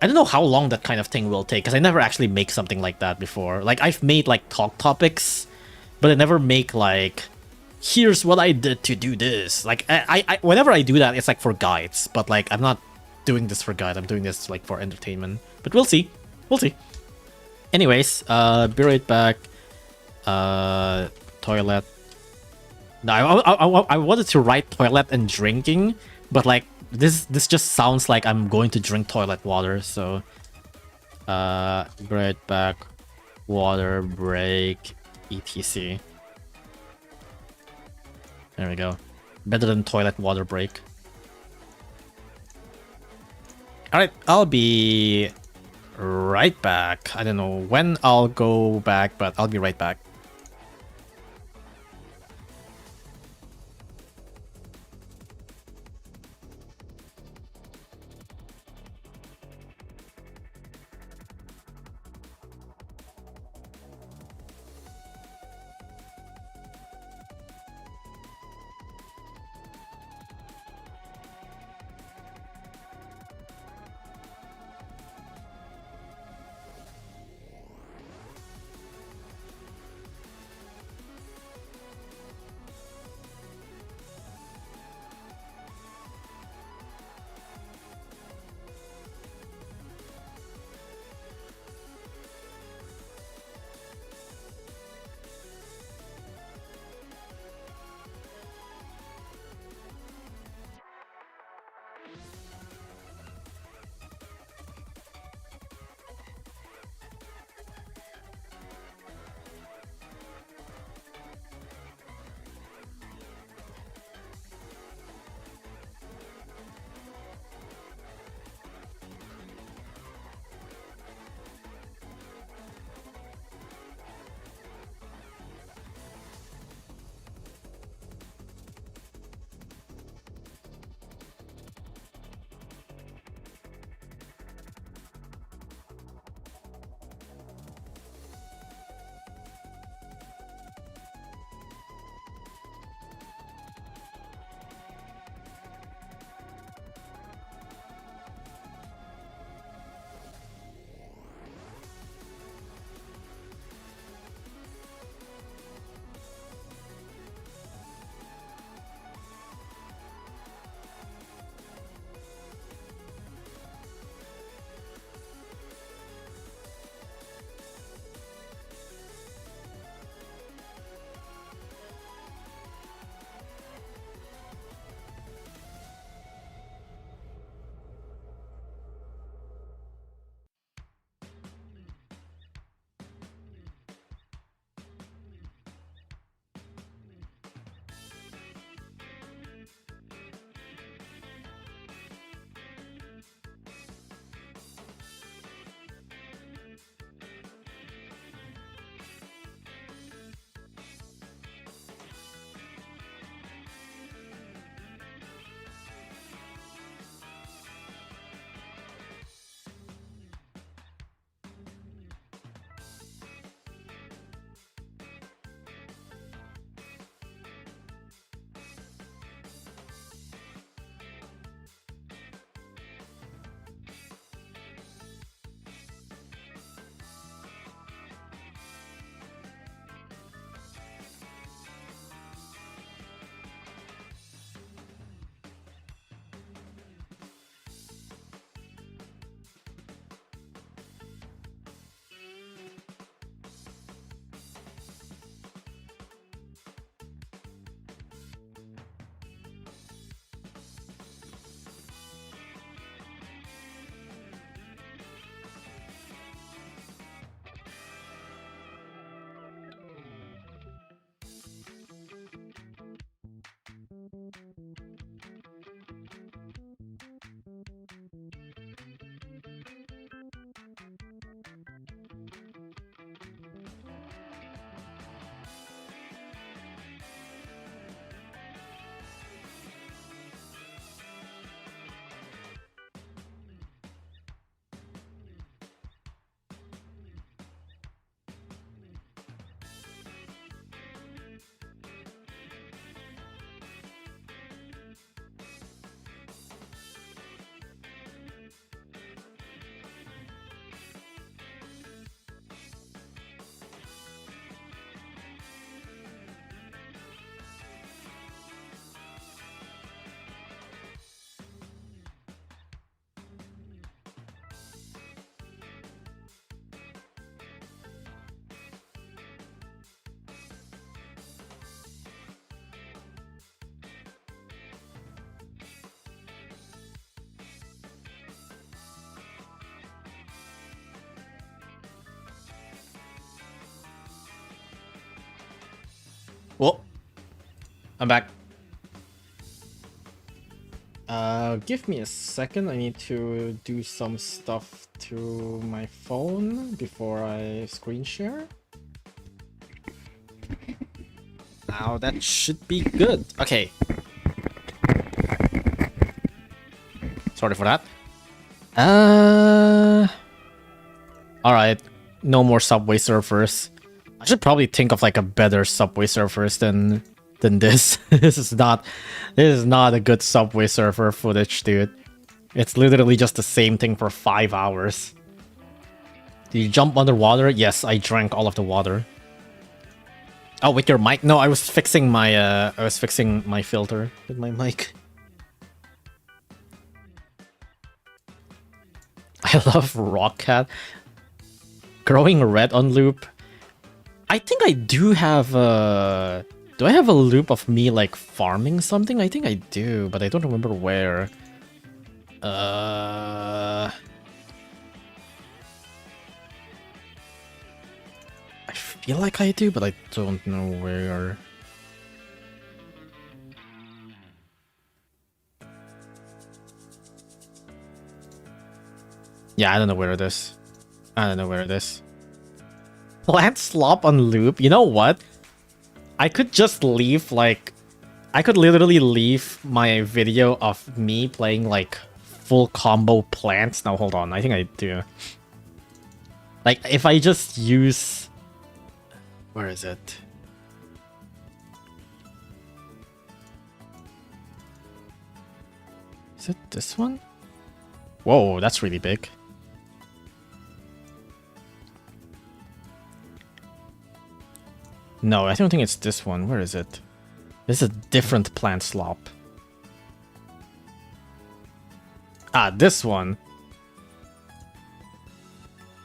I don't know how long that kind of thing will take because I never actually make something like that before. Like I've made like talk topics, but I never make like, here's what I did to do this. Like I whenever I do that, it's like for guides, but like I'm not doing this for guide. I'm doing this like for entertainment. But we'll see. We'll see. Anyways, be right back. Toilet. No, I wanted to write toilet and drinking, but like this just sounds like I'm going to drink toilet water. So, be right back. Water break, etc. There we go. Better than toilet water break. All right, I'll be right back. I don't know when I'll go back, but I'll be right back. I'm back. Give me a second. I need to do some stuff to my phone before I screen share. Now that should be good. Okay. Sorry for that. Alright. No more Subway Surfers. I should probably think of like a better Subway Surfers than this. This is not a good Subway Surfer footage, dude. It's literally just the same thing for 5 hours. Did you jump underwater? Yes, I drank all of the water. Oh, with your mic? No, I was fixing my filter with my mic. I love Rock Cat. Growing Red on loop. I think I do have a... Do I have a loop of me, like, farming something? I think I do, but I don't remember where. I feel like I do, but I don't know where. Yeah, I don't know where it is. I don't know where it is. Plant slop on loop? You know what? I could just leave, like... I could literally leave my video of me playing, like, full combo plants. Now, hold on. I think I do. Like, if I just use... Where is it? Is it this one? Whoa, that's really big. No, I don't think it's this one. Where is it? This is a different plant slop. Ah, this one.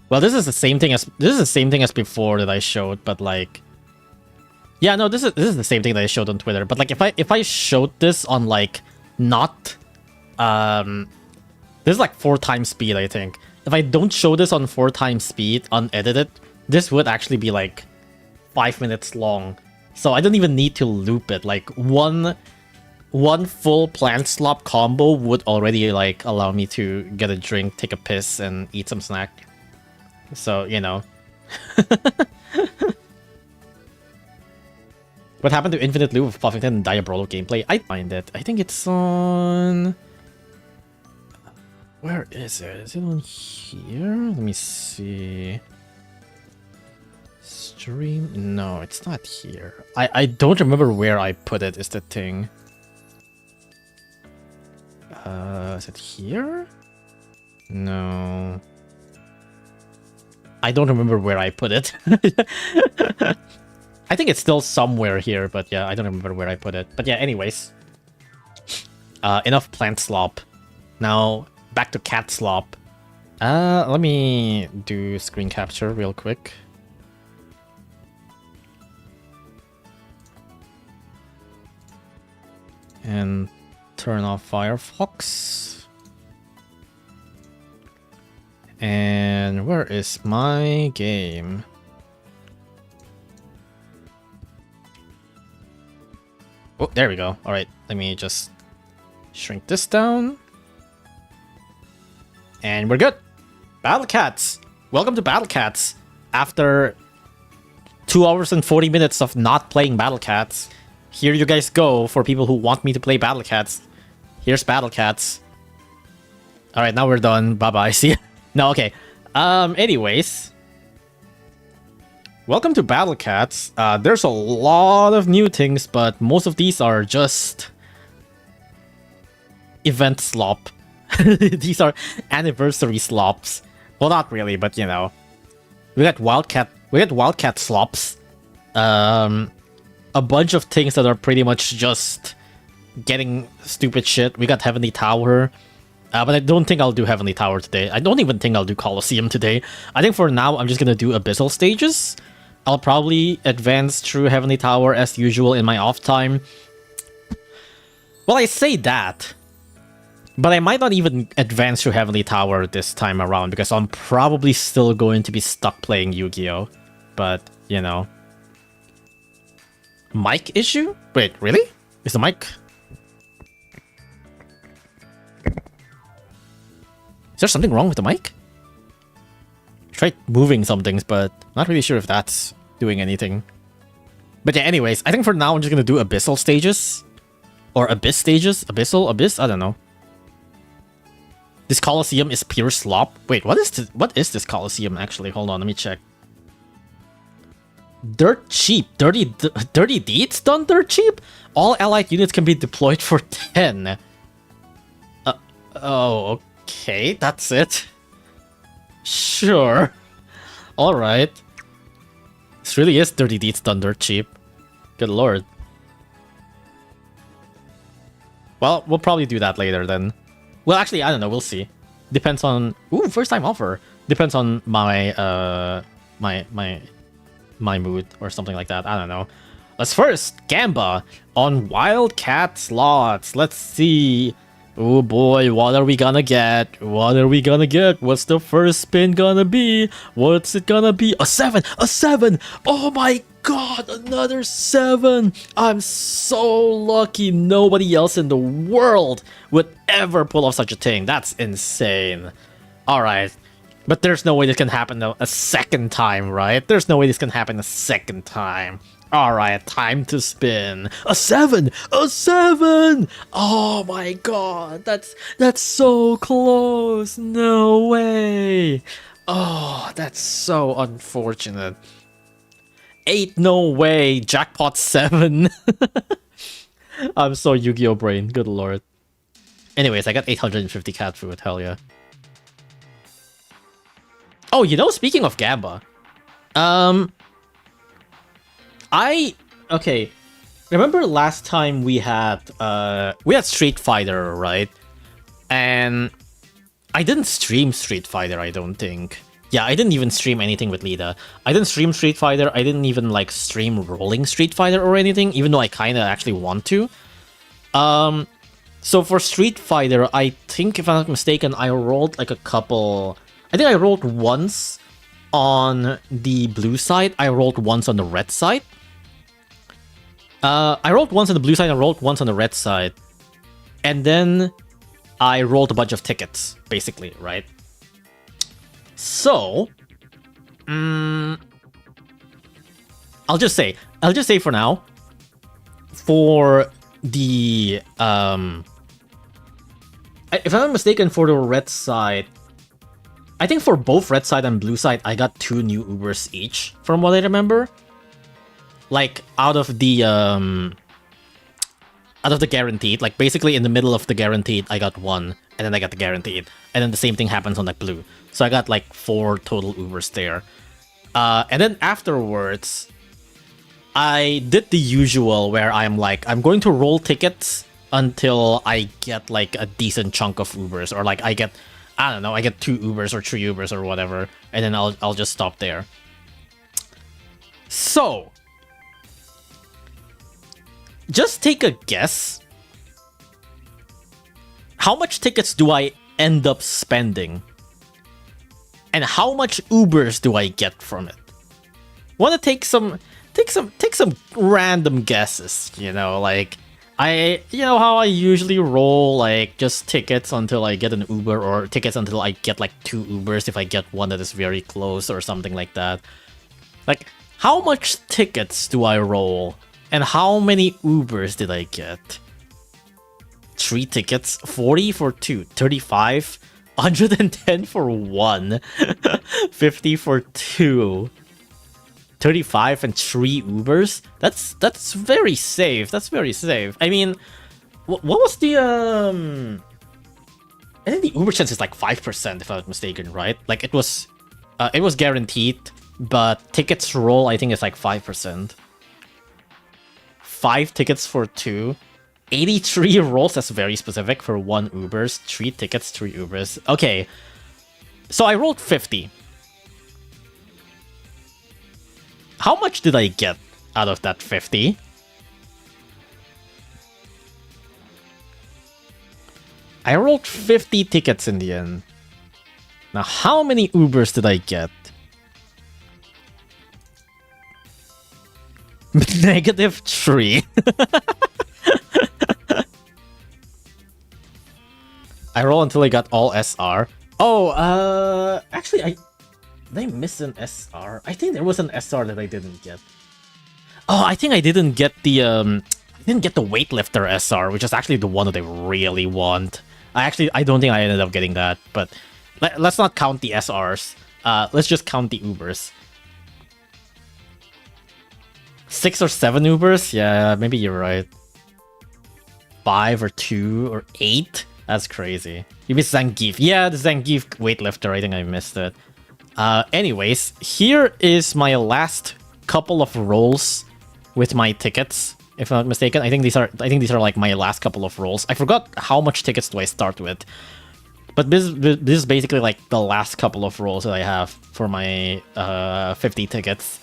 Well, this is the same thing as before that I showed, but like, yeah, no, this is the same thing that I showed on Twitter. But like, if I showed this on like not, this is like 4 times speed, I think. If I don't show this on 4 times speed unedited, this would actually be like 5 minutes long. So I don't even need to loop it. Like one full plant slop combo would already like allow me to get a drink, take a piss, and eat some snack. So, you know. What happened to Infinite Loop of Puffington and Diabrolo gameplay? I find it. I think it's on... Where is it? Is it on here? Let me see. Stream? No, it's not here. I don't remember where I put it, is the thing. Is it here? No. I don't remember where I put it. I think it's still somewhere here, but yeah, I don't remember where I put it. But yeah, anyways. Enough plant slop. Now, back to cat slop. Let me do screen capture real quick. And turn off Firefox. And where is my game? Oh, there we go. Alright, let me just shrink this down. And we're good. Battle Cats! Welcome to Battle Cats. After 2 hours and 40 minutes of not playing Battle Cats, here you guys go for people who want me to play Battle Cats. Here's Battle Cats. Alright, now we're done. Bye-bye. See ya. No, okay. Anyways. Welcome to Battle Cats. There's a lot of new things, but most of these are just... event slop. These are anniversary slops. Well, not really, but you know. We got Wildcat slops. A bunch of things that are pretty much just getting stupid shit. We got Heavenly Tower. But I don't think I'll do Heavenly Tower today. I don't even think I'll do Colosseum today. I think for now, I'm just gonna do Abyssal stages. I'll probably advance through Heavenly Tower as usual in my off time. Well, I say that. But I might not even advance through Heavenly Tower this time around, because I'm probably still going to be stuck playing Yu-Gi-Oh! But, you know. Mic issue? Wait, really? Is the mic? Is there something wrong with the mic? Tried moving some things, but not really sure if that's doing anything. But yeah, anyways, I think for now I'm just gonna do abyssal stages. Or abyss stages? Abyssal? Abyss? I don't know. This Colosseum is pure slop. Wait, what is this Colosseum actually? Hold on, let me check. Dirt cheap. Dirty deeds done dirt cheap? All allied units can be deployed for 10. Oh, okay, that's it. Sure. Alright. This really is dirty deeds done dirt cheap. Good lord. Well, we'll probably do that later then. Well, actually, I don't know. We'll see. Depends on... Ooh, first time offer. Depends on my my mood or something like that. I don't know. Let's first Gamba on Wildcat slots. Let's see. Oh boy, what are we gonna get? What are we gonna get? What's the first spin gonna be? What's it gonna be? A 7! A 7! Oh my god, another 7! I'm so lucky nobody else in the world would ever pull off such a thing. That's insane. Alright. But there's no way this can happen a second time, right? There's no way this can happen a second time. Alright, time to spin. A 7! A 7! Oh my god, that's so close. No way. Oh, that's so unfortunate. 8, no way. Jackpot 7. I'm so Yu-Gi-Oh brain, good lord. Anyways, I got 850 cat food, hell yeah. Oh, you know, speaking of Gamba, okay, remember last time we had Street Fighter, right? And I didn't stream Street Fighter, I don't think. Yeah, I didn't even stream anything with Lida. I didn't stream Street Fighter. I didn't even like stream rolling Street Fighter or anything, even though I kind of actually want to. So for Street Fighter, I think if I'm not mistaken, I rolled like a couple. I think I rolled once on the blue side. I rolled once on the red side. I rolled once on the blue side. I rolled once on the red side, and then I rolled a bunch of tickets, basically, right? So, I'll just say for now, for the if I'm not mistaken, for the red side, I think for both red side and blue side, I got 2 new Ubers each, from what I remember. Like out of the guaranteed, like basically in the middle of the guaranteed, I got 1, and then I got the guaranteed, and then the same thing happens on like blue. So I got like 4 total Ubers there. And then afterwards, I did the usual where I'm like, I'm going to roll tickets until I get like a decent chunk of Ubers, or like I get 2 Ubers or 3 Ubers or whatever, and then I'll just stop there. So, just take a guess. How much tickets do I end up spending? And how much Ubers do I get from it? Want to take some random guesses, you know, like you know how I usually roll like just tickets until I get an Uber, or tickets until I get like 2 Ubers if I get one that is very close or something like that. Like, how much tickets do I roll? And how many Ubers did I get? 3 tickets, 40 for 2, 35, 110 for 1, 50 for 2, 35 and 3 Ubers. That's very safe. That's very safe. I mean, what was the I think the Uber chance is like 5% if I'm not mistaken, right? Like it was guaranteed, but tickets roll I think is like 5%. 5 tickets for 2. 83 rolls, that's very specific, for 1 Ubers. 3 tickets, 3 Ubers. Okay, so I rolled 50. How much did I get out of that 50? I rolled 50 tickets in the end. Now, how many Ubers did I get? -3. I roll until I got all SR. Oh, actually, did I miss an SR? I think there was an SR that I didn't get. Oh, I think I didn't get the weightlifter SR, which is actually the one that I really want. I don't think I ended up getting that, but let's not count the SRs. Let's just count the Ubers. 6 or 7 Ubers? Yeah, maybe you're right. 5 or 2 or 8? That's crazy. You missed Zangief. Yeah, the Zangief weightlifter. I think I missed it. Anyways, here is my last couple of rolls with my tickets. If I'm not mistaken, I think these are like my last couple of rolls. I forgot how much tickets do I start with, but this is basically like the last couple of rolls that I have for my 50 tickets.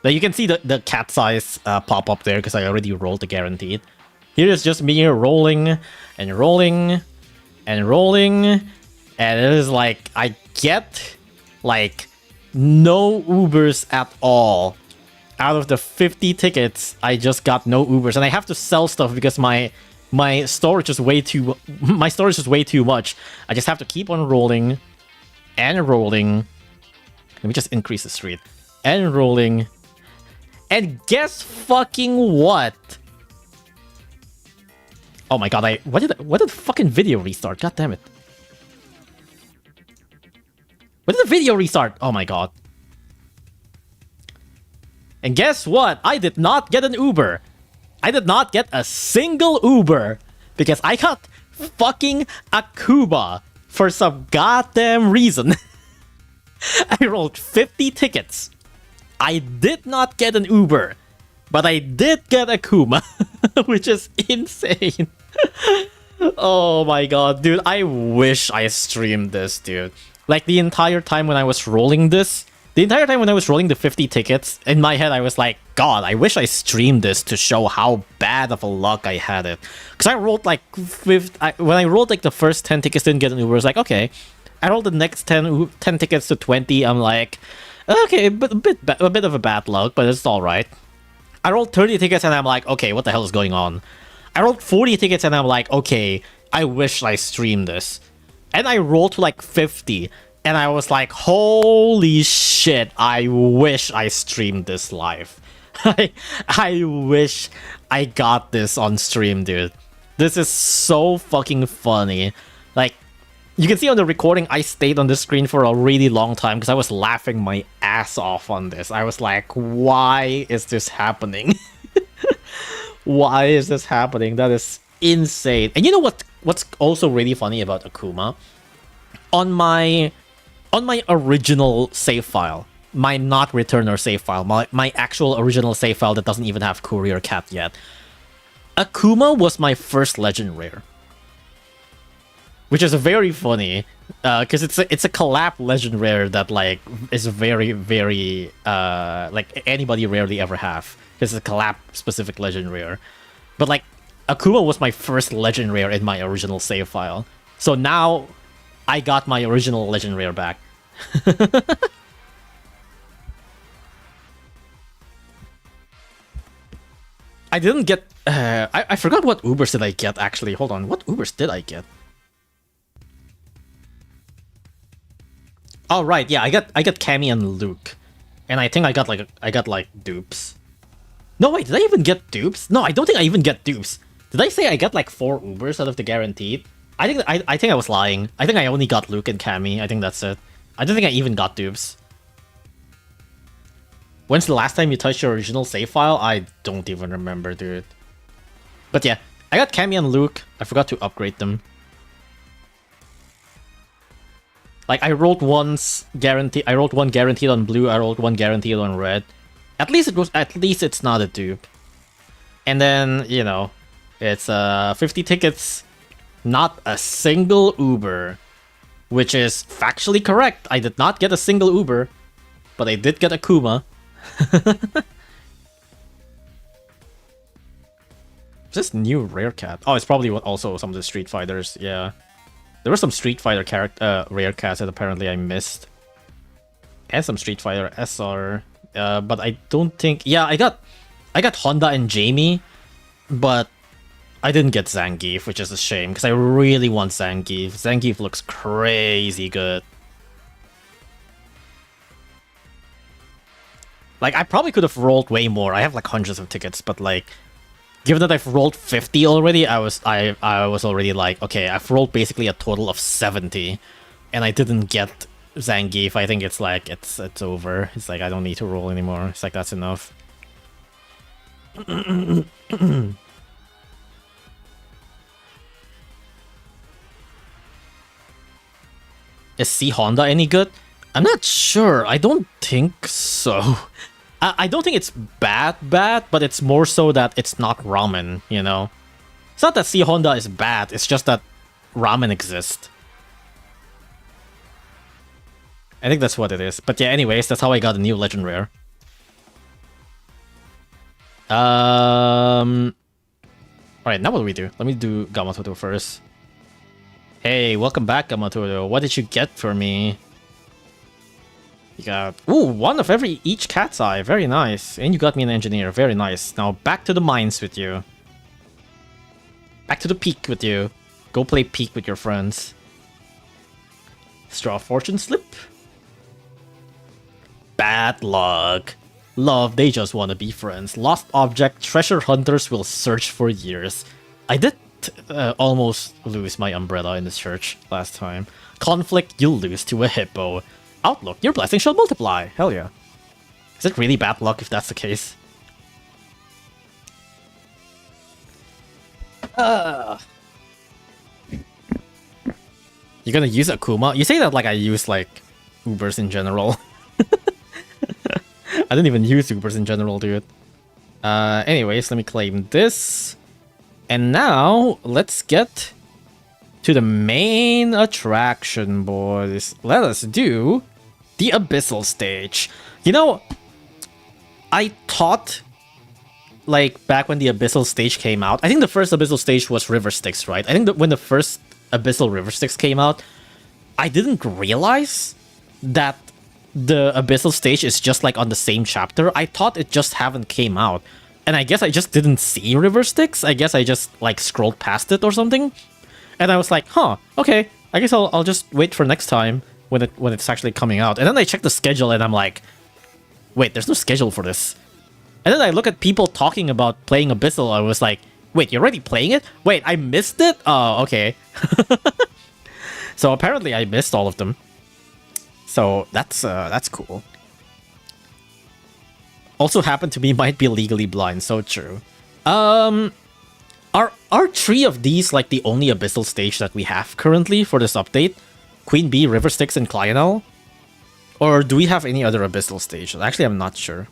Now you can see the cat size pop up there because I already rolled the guaranteed. Here is just me rolling and rolling and rolling, and it is like I get like no Ubers at all. Out of the 50 tickets, I just got no Ubers, and I have to sell stuff because my storage is way too much. I just have to keep on rolling and rolling. Let me just increase the street and rolling. And guess fucking what? Oh my god! What did the fucking video restart? God damn it! What did the video restart? Oh my god! And guess what? I did not get an Uber. I did not get a single Uber because I got fucking Akuma for some goddamn reason. I rolled 50 tickets. I did not get an Uber, but I did get Akuma, which is insane. Oh my god, dude. I wish I streamed this, dude. Like, the entire time when I was rolling this, the entire time when I was rolling the 50 tickets, in my head I was like, God, I wish I streamed this to show how bad of a luck I had it. Because I rolled like, when I rolled like the first 10 tickets, didn't get an Uber, I was like, okay. I rolled the next 10 tickets to 20, I'm like, okay, but a bit of a bad luck, but it's alright. I rolled 30 tickets and I'm like, okay, what the hell is going on? I rolled 40 tickets and I'm like, okay, I wish I streamed this. And I rolled to like 50. And I was like, holy shit, I wish I streamed this live. I wish I got this on stream, dude. This is so fucking funny. Like, you can see on the recording, I stayed on the screen for a really long time because I was laughing my ass off on this. I was like, why is this happening? Why is this happening? That is insane. And you know what's also really funny about Akuma? On my original save file, my not returner save file, my actual original save file that doesn't even have Courier Cat yet, Akuma was my first legend rare. Which is very funny, because it's a collab legend rare that like is very, very like anybody rarely ever have. Because it's a collab specific legend rare. But like Akuma was my first legend rare in my original save file. So now I got my original legend rare back. I didn't get I forgot what Ubers did I get actually. Hold on, what Ubers did I get? Oh right, yeah, I got Cammy and Luke. And I think I got like dupes. No wait, did I even get dupes? No, I don't think I even get dupes. Did I say I got like 4 Ubers out of the guaranteed? I think I was lying. I think I only got Luke and Cammy. I think that's it. I don't think I even got dupes. When's the last time you touched your original save file? I don't even remember, dude. But yeah, I got Cammy and Luke. I forgot to upgrade them. Like, I rolled one guaranteed on blue, I rolled one guaranteed on red. At least it's not a dupe. And then, you know, it's 50 tickets, not a single Uber. Which is factually correct. I did not get a single Uber, but I did get Akuma. This new rare cat. Oh, it's probably also some of the Street Fighters. Yeah, there were some Street Fighter rare cats that apparently I missed, and some Street Fighter SR. But I don't think. Yeah, I got Honda and Jamie, but I didn't get Zangief, which is a shame, because I really want Zangief. Zangief looks crazy good. Like, I probably could have rolled way more. I have like hundreds of tickets, but like, given that I've rolled 50 already, I was already like, okay, I've rolled basically a total of 70, and I didn't get Zangief. I think it's like it's over. It's like I don't need to roll anymore. It's like that's enough. Is C Honda any good? I'm not sure. I don't think so. I don't think it's bad, but it's more so that it's not ramen, you know? It's not that C Honda is bad, it's just that ramen exists. I think that's what it is. But yeah, anyways, that's how I got a new Legend Rare. Alright, now what do we do? Let me do Gamatoto first. Hey, welcome back, Gamatoto. What did you get for me? You got... Ooh, one of each cat's eye. Very nice. And you got me an engineer. Very nice. Now back to the mines with you. Back to the peak with you. Go play peak with your friends. Straw fortune slip. Bad luck. Love, they just want to be friends. Lost object, treasure hunters will search for years. I did almost lose my umbrella in this church last time. Conflict, you'll lose to a hippo. Outlook, your blessing shall multiply. Hell yeah. Is it really bad luck if that's the case? You're gonna use Akuma? You say that like I use like Ubers in general. I didn't even use Ubers in general, dude. Anyways, let me claim this. And now, let's get to the main attraction, boys. Let us do the Abyssal stage. You know, I thought, like, back when the Abyssal stage came out, I think the first Abyssal stage was River Styx, right? I think that when the first Abyssal River Styx came out, I didn't realize that the Abyssal stage is just, like, on the same chapter. I thought it just haven't came out. And I guess I just didn't see River Styx. I guess I just, like, scrolled past it or something. And I was like, huh, okay, I guess I'll just wait for next time when it's actually coming out. And then I checked the schedule and I'm like, wait, there's no schedule for this. And then I look at people talking about playing Abyssal. I was like, wait, you're already playing it? Wait, I missed it? Oh, okay. So apparently I missed all of them. So that's cool. Also happened to be might be legally blind, so true. Are 3 of these like the only Abyssal stage that we have currently for this update? Queen Bee, River Styx, and Clyanal? Or do we have any other Abyssal stage? Actually, I'm not sure.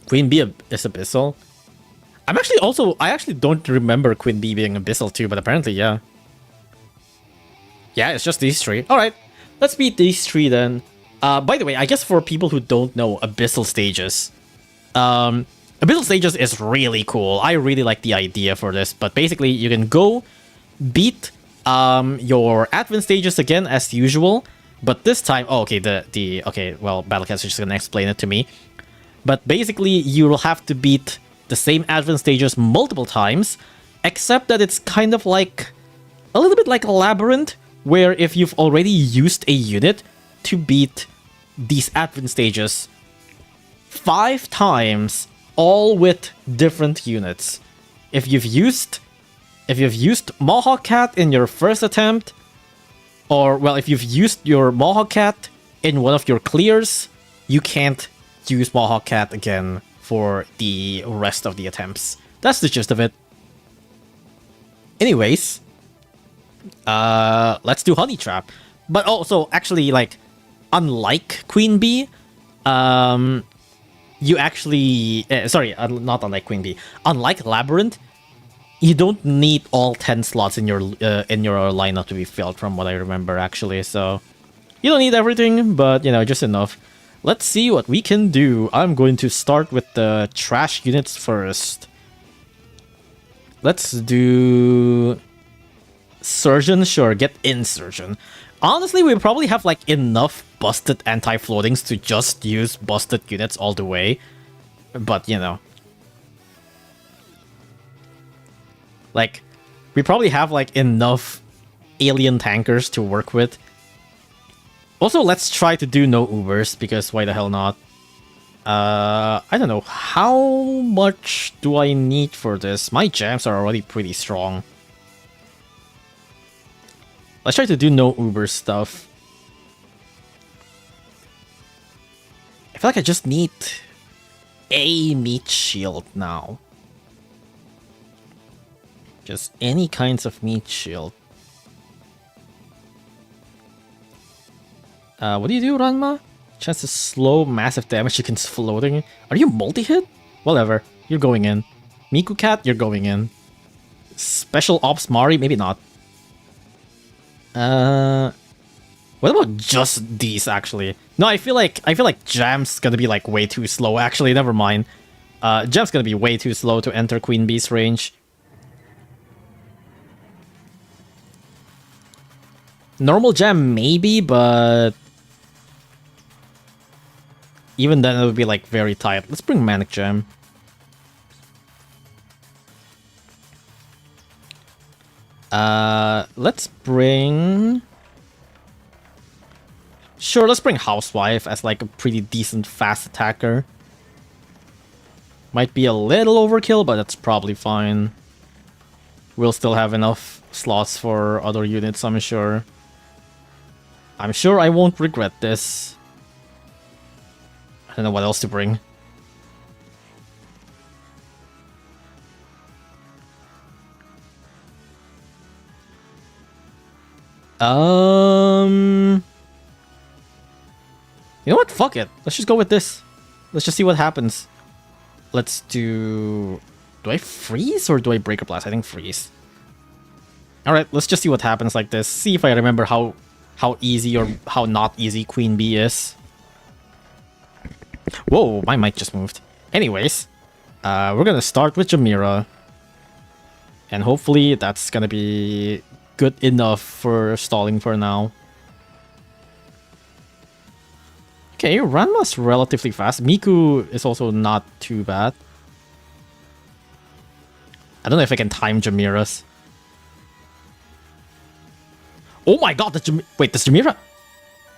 Queen Bee is Abyssal? I actually don't remember Queen Bee being Abyssal too, but apparently, yeah. Yeah, it's just these 3. Alright, let's beat these 3 then. By the way, I guess for people who don't know Abyssal stages, Abyssal stages is really cool. I really like the idea for this, but basically you can go beat your advent stages again as usual, but this time, oh, okay, okay, well, Battlecast is just gonna explain it to me. But basically, you will have to beat the same advent stages multiple times, except that it's kind of like a little bit like a labyrinth, where if you've already used a unit to beat these advent stages 5 times, all with different units. If you've used Mohawk Cat in your first attempt, or well, if you've used your Mohawk Cat in one of your clears, you can't use Mohawk Cat again for the rest of the attempts. That's the gist of it. Anyways, let's do Honey Trap. But also, actually, like, unlike Queen Bee, you actually... sorry, not unlike Queen Bee. Unlike Labyrinth, you don't need all 10 slots in your lineup to be filled, from what I remember, actually. So, you don't need everything, but, you know, just enough. Let's see what we can do. I'm going to start with the trash units first. Let's do... Surgeon? Sure, get Insurgent. Honestly, we probably have like enough busted anti-floatings to just use busted units all the way. But, you know. Like, we probably have like enough alien tankers to work with. Also, let's try to do no Ubers, because why the hell not? I don't know. How much do I need for this? My jams are already pretty strong. Let's try to do no Uber stuff. I feel like I just need a meat shield now. Just any kinds of meat shield. What do you do, Ranma? Chance to slow massive damage against floating. Are you multi-hit? Whatever. You're going in. Miku Cat, you're going in. Special Ops Mari? Maybe not. What about just these, actually? No, I feel like Jam's gonna be like way too slow. Actually, never mind. Jam's gonna be way too slow to enter Queen Bee's range. Normal Jam maybe, but even then it would be like very tight. Let's bring Manic Jam. Let's bring... Sure, let's bring Housewife as like a pretty decent fast attacker. Might be a little overkill, but that's probably fine. We'll still have enough slots for other units, I'm sure. I'm sure I won't regret this. I don't know what else to bring. You know what? Fuck it. Let's just go with this. Let's just see what happens. Let's do... Do I freeze or do I Breaker Blast? I think freeze. Alright, let's just see what happens like this. See if I remember how easy or how not easy Queen Bee is. Whoa, my mic just moved. Anyways, we're gonna start with Jamira. And hopefully that's gonna be good enough for stalling for now. Okay, Ranma's relatively fast. Miku is also not too bad. I don't know if I can time Jamira's. Oh my god, wait, does Jamira...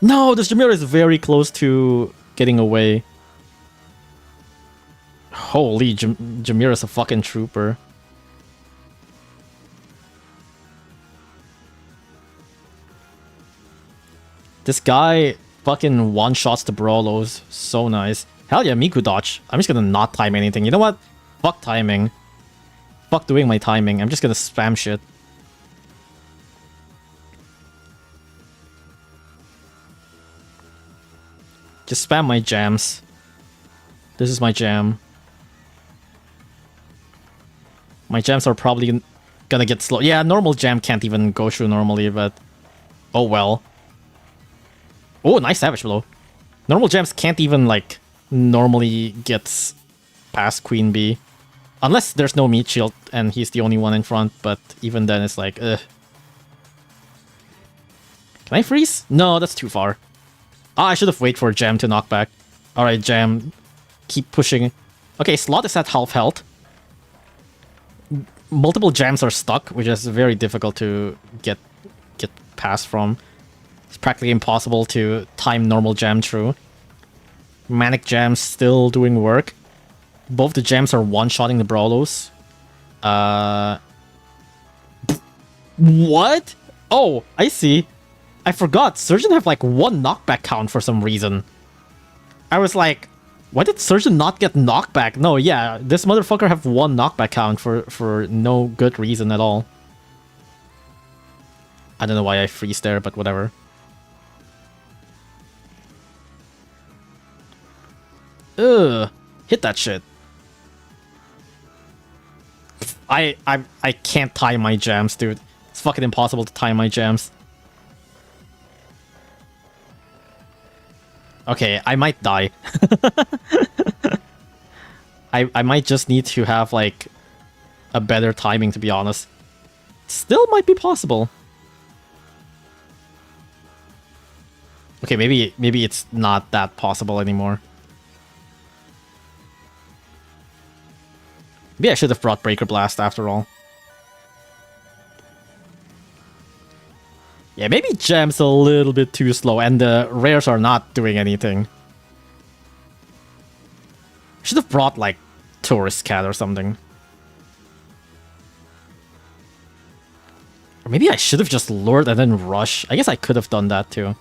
No, this Jamira is very close to getting away. Holy, Jamira's a fucking trooper. This guy fucking one-shots the Brawlos. So nice. Hell yeah, Miku dodge. I'm just gonna not time anything. You know what? Fuck timing. Fuck doing my timing. I'm just gonna spam shit. Just spam my jams. This is my jam. My jams are probably gonna get slow. Yeah, normal jam can't even go through normally, but... Oh well. Oh, nice Savage Blow. Normal jams can't even, like, normally get past Queen Bee. Unless there's no meat shield and he's the only one in front, but even then it's like, ugh. Can I freeze? No, that's too far. Ah, I should have waited for Jam to knock back. Alright, Jam. Keep pushing. Okay, Slot is at half health. Multiple Jams are stuck, which is very difficult to get past from. It's practically impossible to time normal Jam through. Manic Jam still doing work. Both the Jams are one-shotting the Brawlos. What? Oh, I see. I forgot. Surgeon have like one knockback count for some reason. I was like, why did Surgeon not get knockback? No, yeah, this motherfucker have one knockback count for no good reason at all. I don't know why I freeze there, but whatever. Ugh, hit that shit. I can't time my jams, dude. It's fucking impossible to time my jams. Okay, I might die. I might just need to have like a better timing, to be honest. Still might be possible. Okay, maybe it's not that possible anymore. Maybe I should have brought Breaker Blast after all. Yeah, maybe Gem's a little bit too slow, and the rares are not doing anything. Should have brought, like, Tourist Cat or something. Or maybe I should have just lured and then rush. I guess I could have done that too.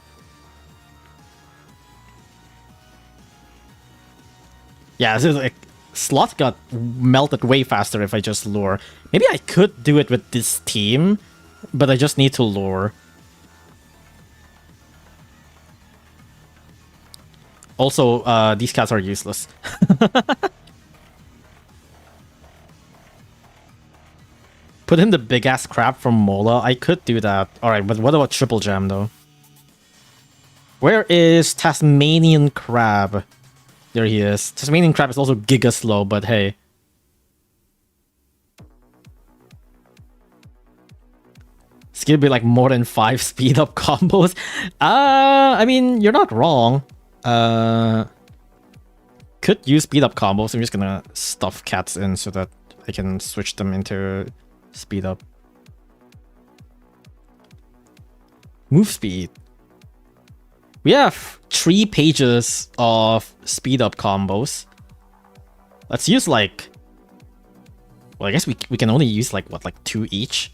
Yeah, this is like, slot got melted way faster if I just lure. Maybe I could do it with this team, but I just need to lure. Also, these cats are useless. Put in the big-ass crab from Mola. I could do that. Alright, but what about Triple Gem, though? Where is Tasmanian Crab? There he is. Tasmanian Crab is also giga slow, but hey. It's gonna be like more than 5 speed-up combos. I mean, you're not wrong. Could use speed-up combos. I'm just gonna stuff cats in so that I can switch them into speed up. Move speed. We have 3 pages of speed up combos. Let's use like... Well, I guess we can only use like, what, like 2 each?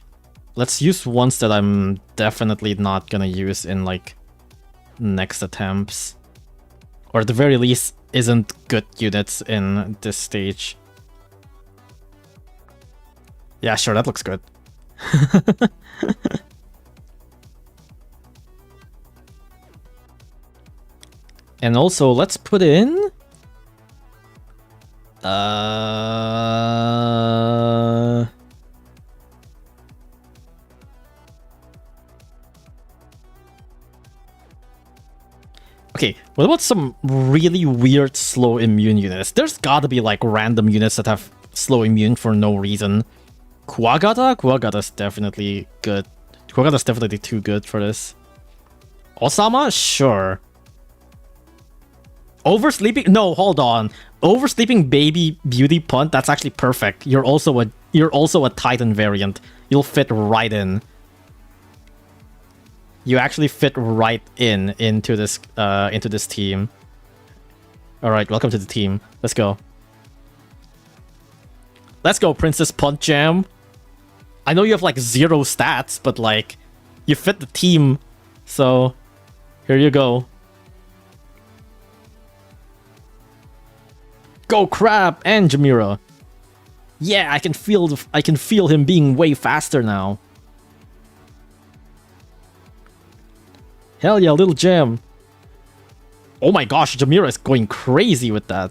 Let's use ones that I'm definitely not gonna use in like next attempts. Or at the very least, isn't good units in this stage. Yeah, sure, that looks good. And also, let's put in... Okay, what about some really weird slow immune units? There's gotta be like random units that have slow immune for no reason. Kuwagata? Kuwagata's definitely good. Kuwagata's definitely too good for this. Osama? Sure. Oversleeping? No, hold on. Oversleeping baby beauty punt? That's actually perfect. You're also a Titan variant. You'll fit right in. You actually fit right into this team. All right, welcome to the team. Let's go. Let's go, Princess Punt Jam. I know you have like 0 stats, but like you fit the team. So here you go. Go Crab and Jamira. Yeah, I can feel him being way faster now. Hell yeah, little gem. Oh my gosh, Jamira is going crazy with that.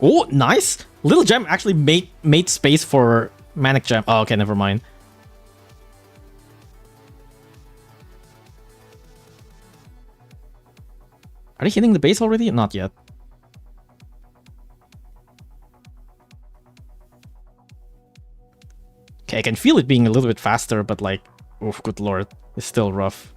Oh, nice. Little Gem actually made space for Manic Gem. Oh, okay, never mind. Are they hitting the base already? Not yet. Okay, I can feel it being a little bit faster, but like, oh, good lord, it's still rough.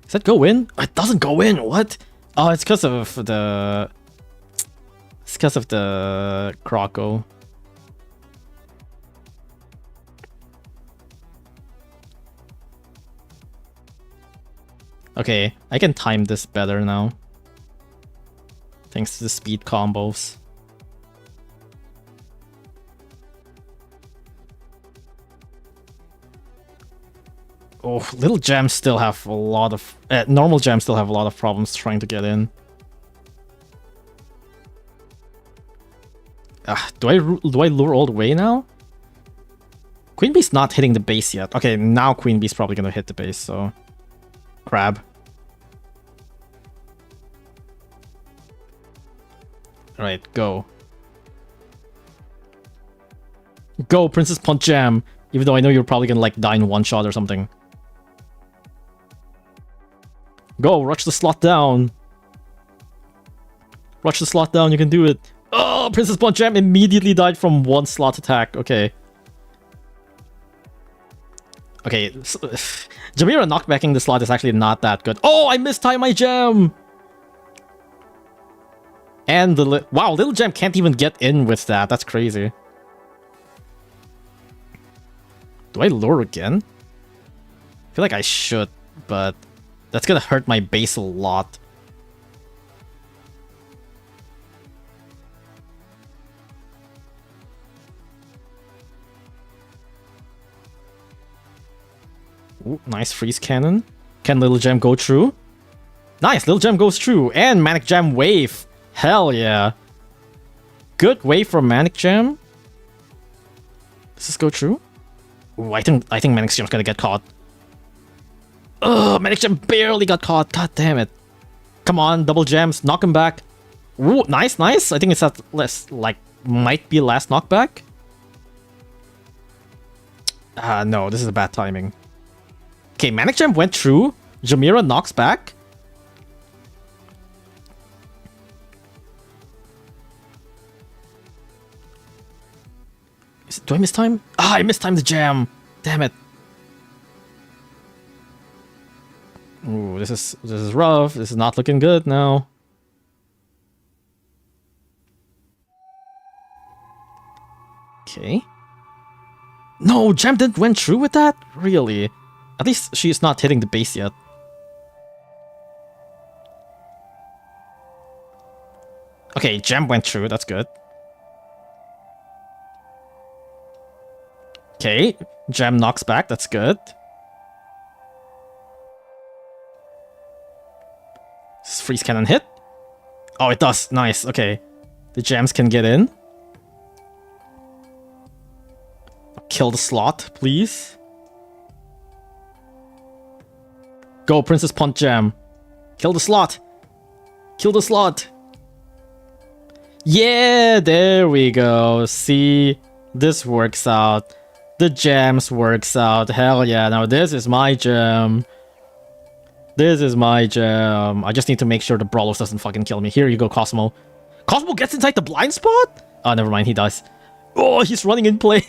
Does that go in? It doesn't go in. What? Oh, it's because of the. It's because of the Croco. Okay, I can time this better now. Thanks to the speed combos. Oh, little gems still have a lot of... normal gems still have a lot of problems trying to get in. Do I lure all the way now? Queen Bee's not hitting the base yet. Okay, now Queen Bee's probably gonna hit the base, so... Crab. Alright, go. Go, Princess Punch Jam! Even though I know you're probably gonna like die in one shot or something. Go, rush the slot down. Rush the slot down, you can do it. Oh, Princess Punch Jam immediately died from one slot attack. Okay. Okay, so, Jamira knockbacking the slot is actually not that good. Oh, I mistimed my gem! And the wow, little gem can't even get in with that. That's crazy. Do I lure again? I feel like I should, but that's gonna hurt my base a lot. Ooh, nice freeze cannon. Can little gem go through? Nice, little gem goes through. And manic gem wave. Hell yeah. Good wave from manic gem. Does this go through? Ooh, I think manic gem's gonna get caught. Ugh, manic gem barely got caught. God damn it. Come on, double gems, knock him back. Ooh, nice, nice. I think it's that less, like, might be last knockback. No, this is a bad timing. Okay, manic gem went through. Jamira knocks back. Do I miss time? Ah, I missed time the jam. Damn it. Ooh, this is rough. This is not looking good now. Okay. No, Jam didn't went through with that? Really? At least she's not hitting the base yet. Okay, Jam went through. That's good. Okay, Jam knocks back. That's good. Does freeze cannon hit? Oh, it does. Nice. Okay. The Jams can get in. Kill the slot, please. Go, Princess Punt Jam. Kill the slot. Kill the slot. Yeah, there we go. See, this works out. The Jams works out. Hell yeah. Now this is my gem. This is my gem. I just need to make sure the Brawlos doesn't fucking kill me. Here you go, Cosmo. Cosmo gets inside the blind spot? Oh, never mind. He does. Oh, he's running in place.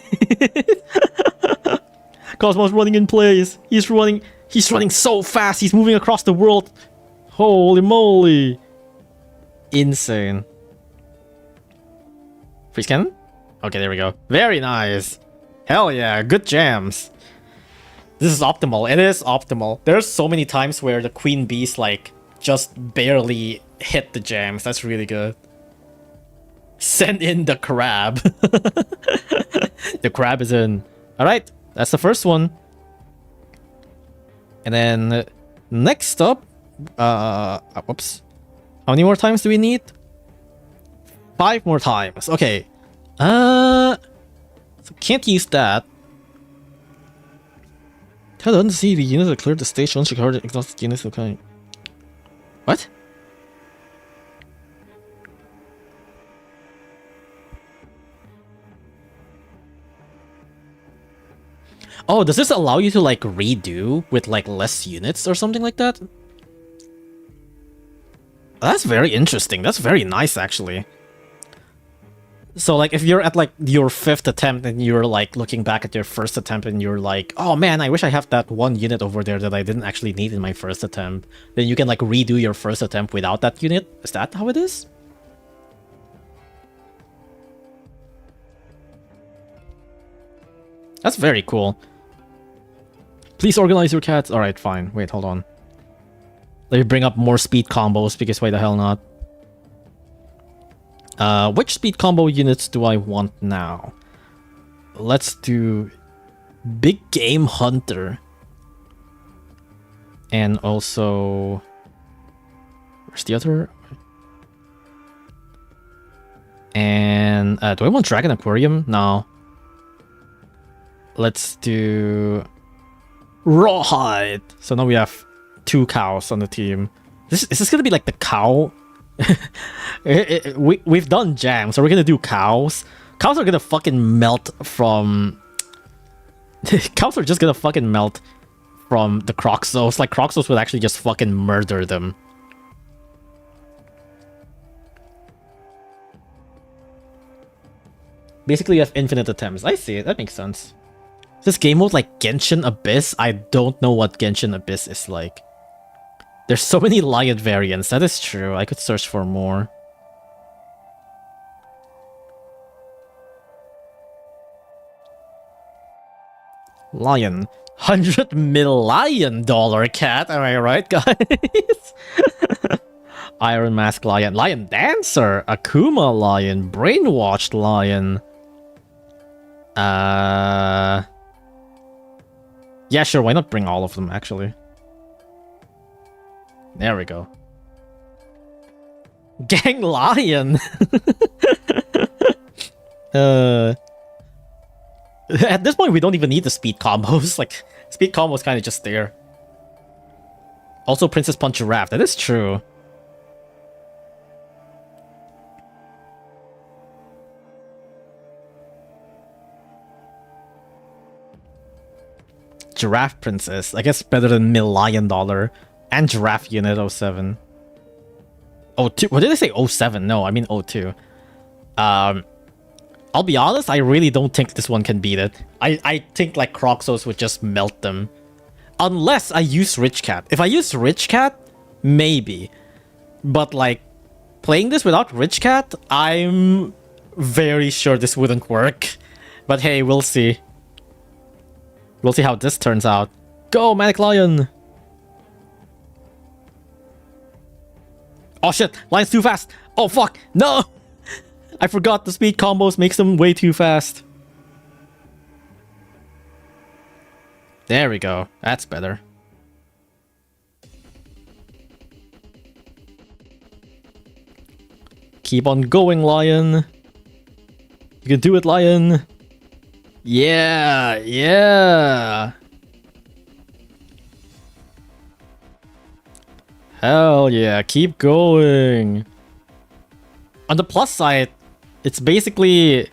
Cosmo's running in place. He's running so fast. He's moving across the world. Holy moly. Insane. Freeze cannon? Okay, there we go. Very nice. Hell yeah, good jams. This is optimal. It is optimal. There's so many times where the queen bees like just barely hit the jams. That's really good. Send in the crab. The crab is in. Alright, that's the first one. And then next up, whoops. How many more times do we need? 5 more times. Okay. So can't use that. Tell the see the units that cleared the stage once you covered the exhausted units. Okay. What? Oh, does this allow you to like redo with like less units or something like that? That's very interesting. That's very nice actually. So like if you're at like your 5th attempt and you're like looking back at your 1st attempt and you're like, oh man, I wish I have that one unit over there that I didn't actually need in my 1st attempt. Then you can like redo your 1st attempt without that unit. Is that how it is? That's very cool. Please organize your cats. Alright, fine. Wait, hold on. Let me bring up more speed combos because why the hell not? Which speed combo units do I want now? Let's do Big Game Hunter. And also... Where's the other? And... do I want Dragon Aquarium? No. Let's do... Rawhide. So now we have 2 cows on the team. Is this gonna be like the cow? We've done jam, so we're gonna do cows. Cows are gonna fucking melt from... Cows are just gonna fucking melt from the Croxos. Like, Croxos would actually just fucking murder them. Basically, you have infinite attempts. I see it. That makes sense. This game mode like Genshin Abyss? I don't know what Genshin Abyss is like. There's so many lion variants. That is true. I could search for more. Lion. $100 million cat. Am I right, guys? Iron Mask Lion. Lion Dancer. Akuma Lion. Brainwashed Lion. Yeah, sure. Why not bring all of them, actually? There we go. Gang Lion. At this point, we don't even need the speed combos. Like, speed combos kind of just there. Also, Princess Punch Giraffe. That is true. Giraffe Princess. I guess better than $1 million. And Giraffe Unit 07. 02. What did I say? 07? No, I mean 02. I'll be honest, I really don't think this one can beat it. I think like Croxos would just melt them. Unless I use Rich Cat. If I use Rich Cat, maybe. But like, playing this without Rich Cat, I'm very sure this wouldn't work. But hey, we'll see. We'll see how this turns out. Go, Manic Lion! Oh shit, Lion's too fast! Oh fuck, no! I forgot the speed combos makes them way too fast. There we go, that's better. Keep on going, Lion. You can do it, Lion. Yeah, yeah. Hell yeah, keep going. On the plus side, it's basically...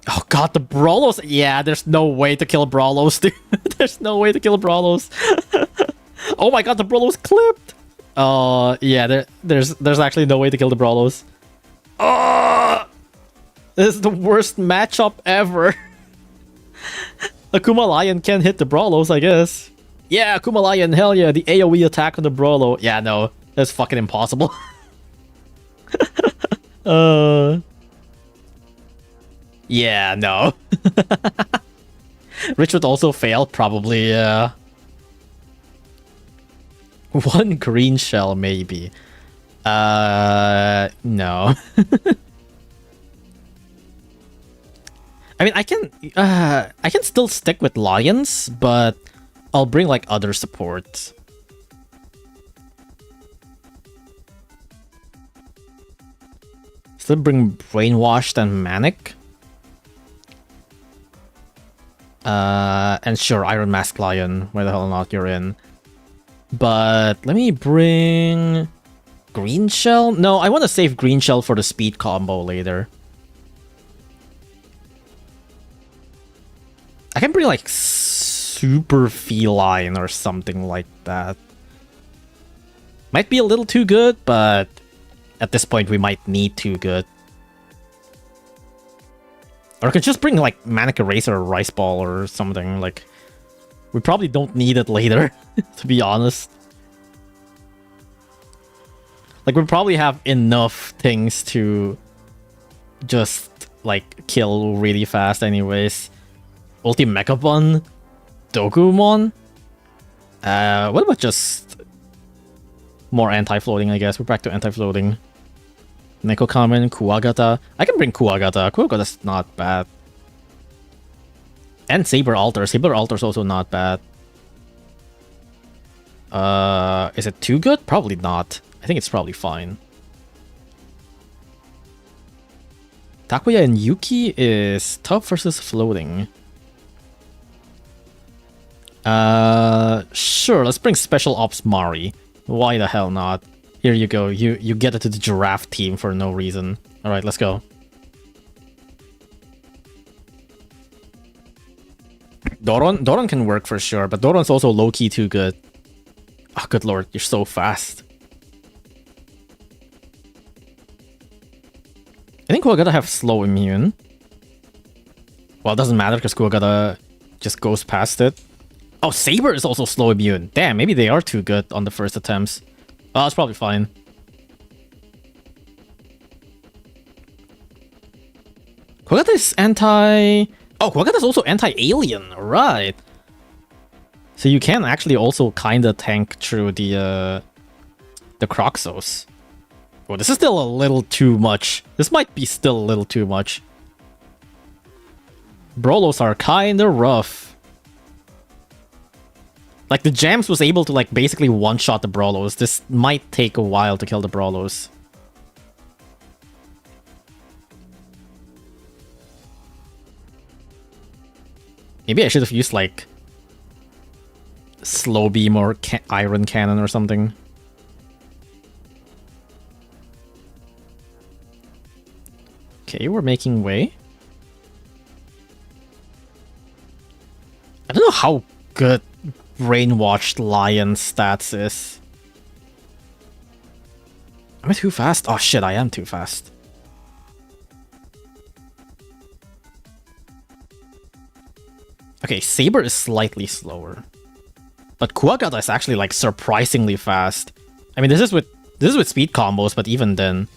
Oh god, the Brawlos. Yeah, there's no way to kill Brawlos, dude. There's no way to kill Brawlos. Oh my god, the Brawlos clipped. Yeah, there's actually no way to kill the Brawlos. Oh, this is the worst matchup ever. Akuma Lion can't hit the Brawlos, I guess. Yeah, Akuma Lion, hell yeah, the AoE attack on the Brawlo. Yeah, no, that's fucking impossible. Yeah, no. Rich would also fail, probably, yeah. One green shell, maybe. No. I mean, I can still stick with lions, but I'll bring like other support. Still bring brainwashed and manic. And sure, Iron Mask Lion, where the hell not you're in. But let me bring Green Shell. No, I want to save Green Shell for the speed combo later. I can bring like Super Feline or something like that. Might be a little too good, but at this point we might need too good. Or I could just bring like Manic Eraser or Rice Ball or something. Like, we probably don't need it later, to be honest. Like, we probably have enough things to just like kill really fast anyways. Ulti Mechapon, Dogumon. What about just more anti-floating, I guess? We're back to anti-floating. Neko Kamen, Kuwagata. I can bring Kuwagata. Kuwagata's not bad. And Saber Altar. Saber Altar's also not bad. Is it too good? Probably not. I think it's probably fine. Takuya and Yuki is tough versus floating. Sure, let's bring Special Ops Mari. Why the hell not? Here you go. You get it to the giraffe team for no reason. Alright, let's go. Doron can work for sure, but Doron's also low-key too good. Oh, good lord, you're so fast. I think Kuwagata have slow immune. Well, it doesn't matter because Kuwagata just goes past it. Oh, Saber is also slow immune. Damn, maybe they are too good on the first attempts. Oh, it's probably fine. Kuwagata is anti... Oh, Kuwagata is also anti-alien, right. So you can actually also kinda tank through the Croxos. Oh, this is still a little too much. This might be still a little too much. Brolos are kinda rough. Like, the Jams was able to, like, basically one-shot the Brolos. This might take a while to kill the Brolos. Maybe I should have used, like, Slow Beam or Iron Cannon or something. Okay, we're making way. I don't know how good Brainwashed Lion stats is. Am I too fast? Oh shit, I am too fast. Okay, Saber is slightly slower. But Kuwagata is actually like surprisingly fast. I mean, this is with speed combos, but even then.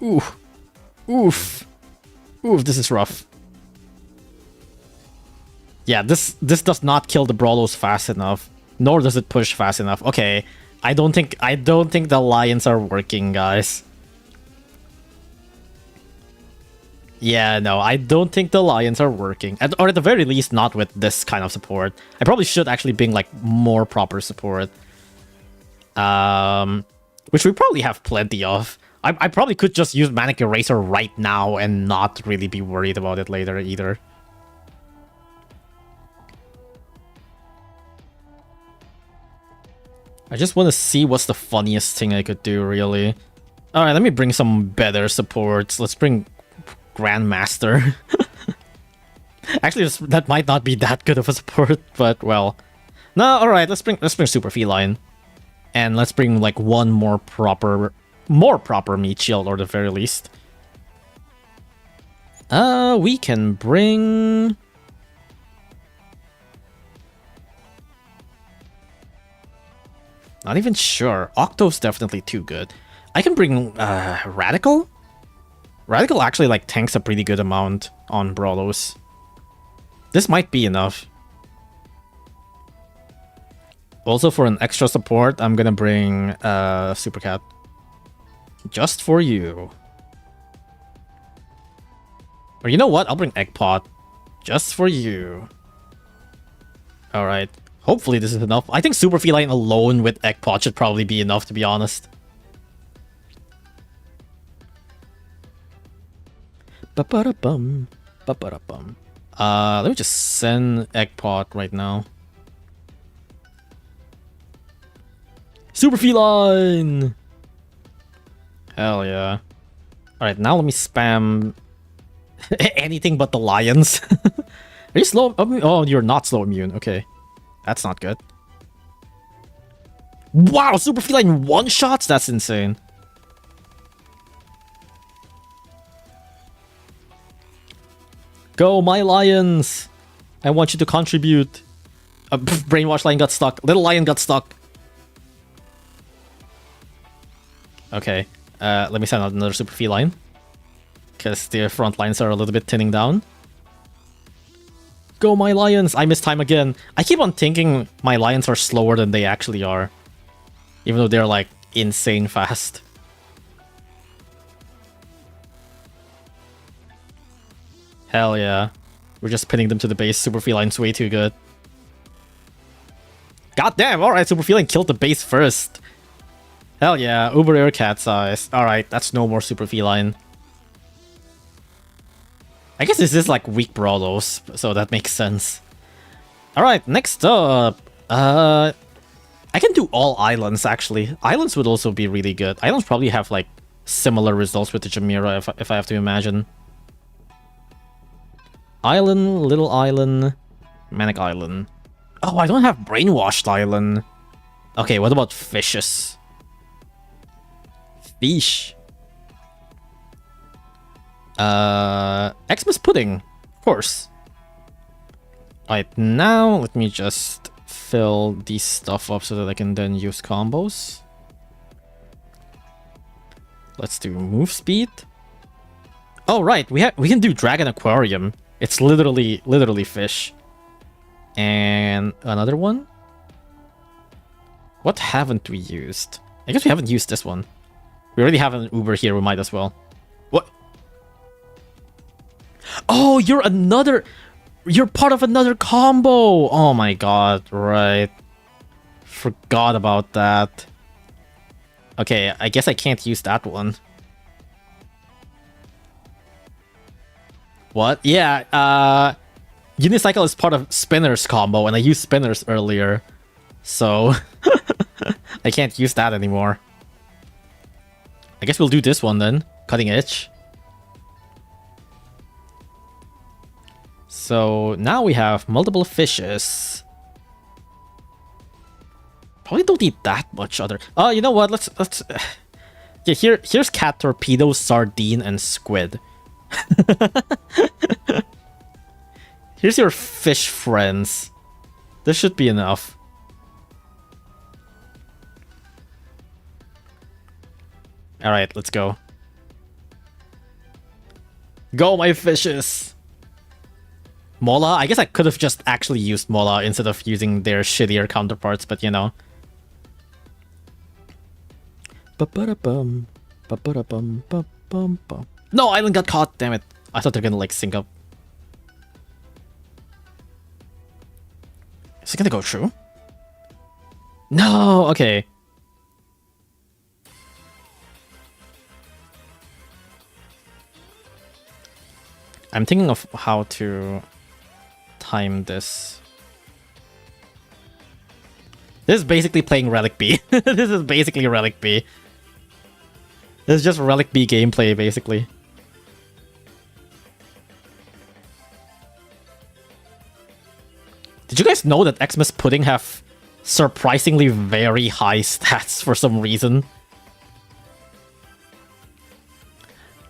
Oof. Oof. Oof, this is rough. Yeah, this does not kill the Brolos fast enough, nor does it push fast enough. Okay, I don't think the Lions are working, guys. Yeah, no, I don't think the Lions are working. Or at the very least, not with this kind of support. I probably should actually bring, like, more proper support. Which we probably have plenty of. I probably could just use Manic Eraser right now and not really be worried about it later either. I just want to see what's the funniest thing I could do, really. Alright, let me bring some better supports. Let's bring Grandmaster. Actually, that might not be that good of a support, but well. No, alright, let's bring Super Feline. And let's bring like one more proper meat shield, or the very least. We can bring... Not even sure. Octo's definitely too good. I can bring Radical? Radical actually like tanks a pretty good amount on Brolos. This might be enough. Also, for an extra support, I'm gonna bring Super Cat. Just for you. Or you know what? I'll bring Egg Pot. Just for you. Alright. Hopefully this is enough. I think Super Feline alone with Egg Pot should probably be enough, to be honest. Ba-ba-da-bum. Ba-ba-da-bum. Let me just send Egg Pot right now. Super Feline! Hell yeah. Alright, now let me spam anything but the Lions. Are you slow? Oh, you're not slow immune. Okay. That's not good. Wow, Super Feline one-shots? That's insane. Go, my Lions! I want you to contribute. Brainwash Lion got stuck. Little Lion got stuck. Okay. Let me send out another Super Feline. Because the front lines are a little bit thinning down. Go, my Lions! I missed time again. I keep on thinking my Lions are slower than they actually are. Even though they're, like, insane fast. Hell yeah. We're just pinning them to the base. Super Feline's way too good. God damn! Alright, Super Feline killed the base first. Hell yeah, Uber Air Cat Size. Alright, that's no more Super Feline. I guess this is like weak Brolos, so that makes sense. Alright, next up. I can do all islands, actually. Islands would also be really good. Islands probably have like similar results with the Jamira, if I have to imagine. Island, Little Island, Manic Island. Oh, I don't have Brainwashed Island. Okay, what about Fishes? Beesh. Xmas pudding, of course. Alright, now let me just fill these stuff up so that I can then use combos. Let's do move speed. Oh right, we can do Dragon Aquarium. It's literally fish. And another one? What haven't we used? I guess we haven't used this one. We already have an Uber here, we might as well. What? Oh, you're part of another combo! Oh my god, right. Forgot about that. Okay, I guess I can't use that one. What? Yeah, Unicycle is part of Spinner's combo, and I used Spinners earlier. So, I can't use that anymore. I guess we'll do this one then. Cutting Edge. So, now we have multiple fishes. Probably don't need that much other... Oh, you know what? Let's... Yeah, here's Cat Torpedo, Sardine, and Squid. Here's your fish friends. This should be enough. Alright, let's go. Go, my fishes! Mola? I guess I could have just actually used Mola instead of using their shittier counterparts, but you know. No, Island got caught, damn it. I thought they're gonna like sync up. Is it gonna go through? No, okay. I'm thinking of how to time this. This is basically playing Relic B. This is basically Relic B. This is just Relic B gameplay, basically. Did you guys know that Xmas Pudding have surprisingly very high stats for some reason?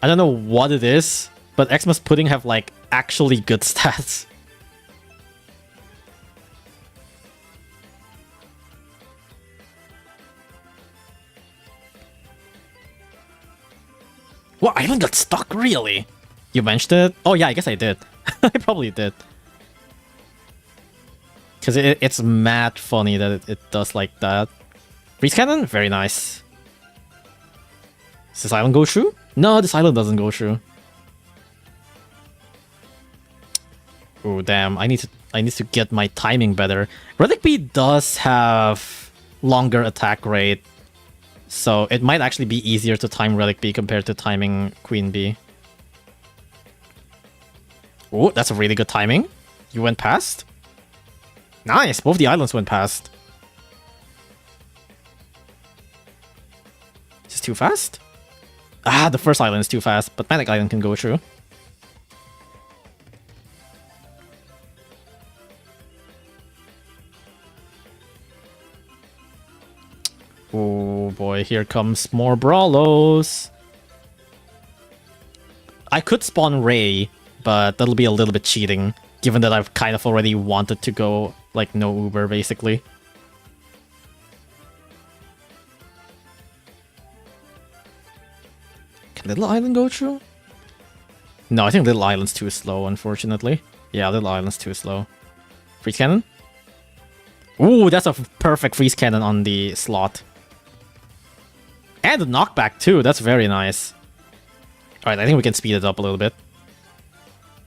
I don't know what it is, but Xmas Pudding have like actually good stats. What? I even got stuck, really? You mentioned it? Oh yeah, I guess I did. I probably did. Because it's mad funny that it does like that. Freeze Cannon? Very nice. Does this island go through? No, this island doesn't go through. Oh damn, I need to get my timing better. Relic B does have longer attack rate, so it might actually be easier to time Relic B compared to timing Queen B. Oh, that's a really good timing. You went past? Nice, both the islands went past. Just too fast? Ah, the first island is too fast, but Manic Island can go through. Oh boy, here comes more Brawlos. I could spawn Ray, but that'll be a little bit cheating, given that I've kind of already wanted to go, like, no Uber, basically. Can Little Island go through? No, I think Little Island's too slow, unfortunately. Yeah, Little Island's too slow. Freeze Cannon? Ooh, that's a perfect Freeze Cannon on the slot. And a knockback, too. That's very nice. Alright, I think we can speed it up a little bit.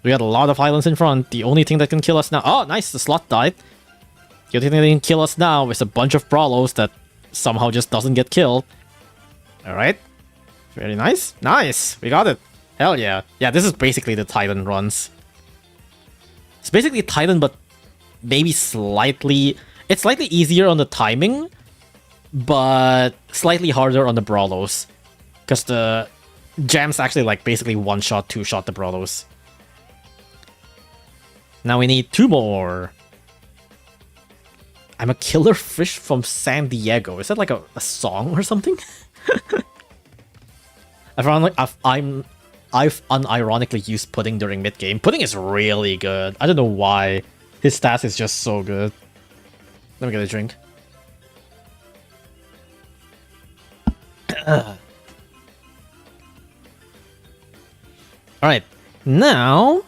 We got a lot of islands in front. The only thing that can kill us now... Oh, nice! The slot died. The only thing that can kill us now is a bunch of Brawlos that somehow just doesn't get killed. Alright. Very nice. Nice! We got it. Hell yeah. Yeah, this is basically the Titan runs. It's basically Titan, but maybe slightly... It's slightly easier on the timing, but slightly harder on the Brawlos. Because the Gems actually, like, basically one-shot, two-shot the Brawlos. Now we need 2 more. I'm a killer fish from San Diego. Is that like a song or something? I've unironically used Pudding during mid game. Pudding is really good. I don't know why. His stats is just so good. Let me get a drink. Alright, now...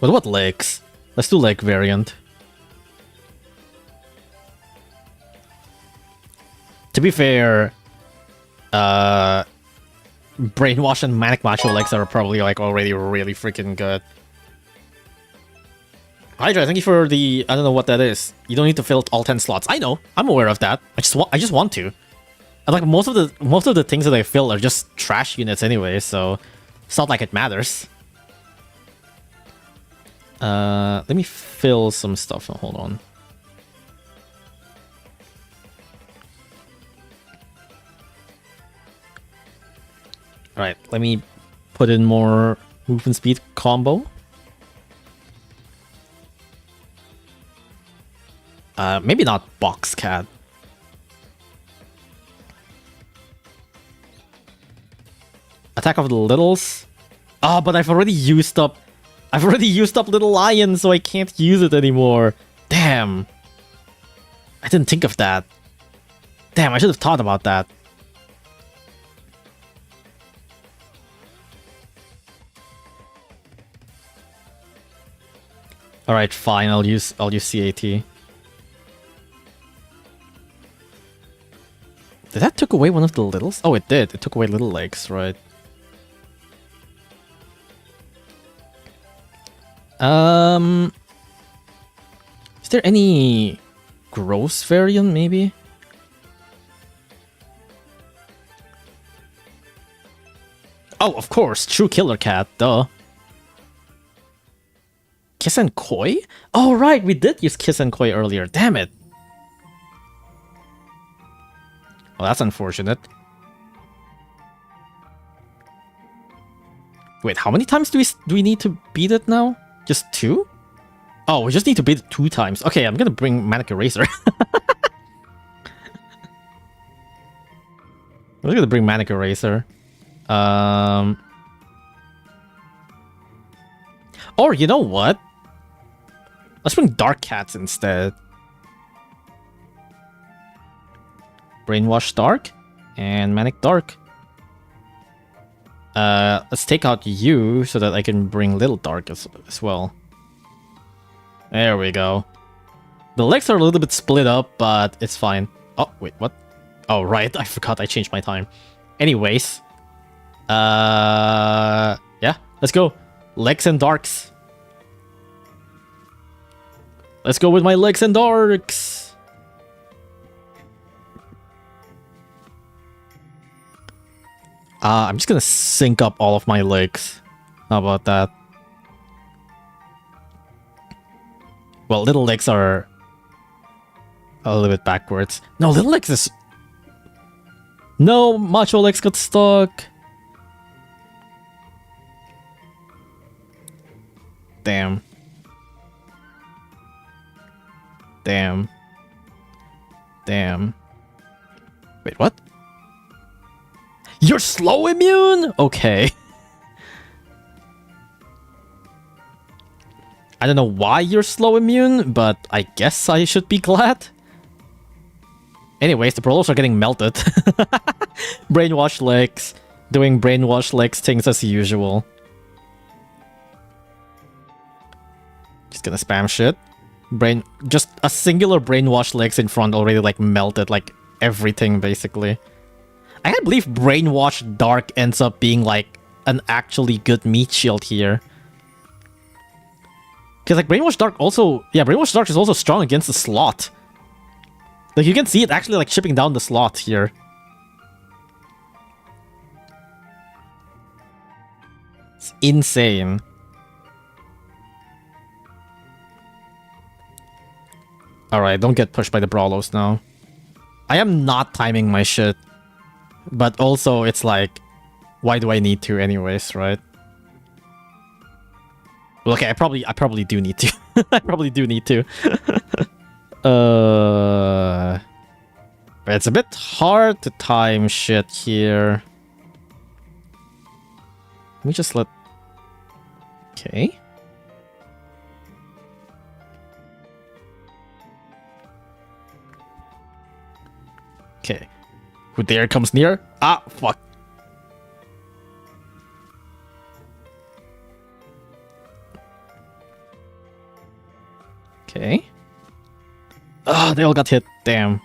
With what legs? Let's do leg variant. To be fair, Brainwash and Manic Macho legs are probably like already really freaking good. Hydra, thank you for the... I don't know what that is. You don't need to fill all 10 slots. I know. I'm aware of that. I just want to. And like most of the things that I fill are just trash units anyway, so it's not like it matters. Let me fill some stuff. Oh, hold on. Alright, let me put in more movement speed combo. Maybe not Box Cat. Attack of the Littles. Oh, but I've already used up Little Lion, so I can't use it anymore. Damn. I didn't think of that. Damn, I should have thought about that. Alright, fine, I'll use CAT. Did that took away one of the littles? Oh, it did. It took away little legs, right? Is there any gross variant, maybe? Oh, of course, True Killer Cat, duh. Kiss and Koi? Oh, right, we did use Kiss and Koi earlier. Damn it. Well, that's unfortunate. Wait, how many times do we need to beat it now? Just 2? Oh, we just need to beat it 2 times. Okay, I'm gonna bring Manic Eraser. I'm gonna bring Manic Eraser. Or you know what? Let's bring Dark Cats instead. Brainwash Dark and Manic Dark. Let's take out you so that I can bring Little Dark as well. There we go. The legs are a little bit split up, but it's fine. Oh, wait, what? Oh, right, I forgot I changed my time. Anyways. Yeah, let's go. Legs and Darks. Let's go with my Legs and Darks. I'm just gonna sync up all of my legs. How about that? Well, little legs are a little bit backwards. No, little legs is... No, macho legs got stuck. Damn. Damn. Damn. Wait, what? You're slow immune? Okay. I don't know why you're slow immune, but I guess I should be glad. Anyways, the Prolos are getting melted. Brainwash legs. Doing brainwash legs things as usual. Just gonna spam shit. Just a singular brainwash legs in front already like melted like everything basically. I can't believe Brainwash Dark ends up being like an actually good meat shield here. Because like Brainwash Dark also... Yeah, Brainwash Dark is also strong against the slot. Like you can see it actually like chipping down the slot here. It's insane. Alright, don't get pushed by the Brawlos now. I am not timing my shit. But also, it's like, why do I need to anyways, right? Well, okay, I probably do need to. I probably do need to. But it's a bit hard to time shit here. Let me just let... Okay. Okay. Who dare comes near? Ah, fuck. Okay. Ah, they all got hit. Damn.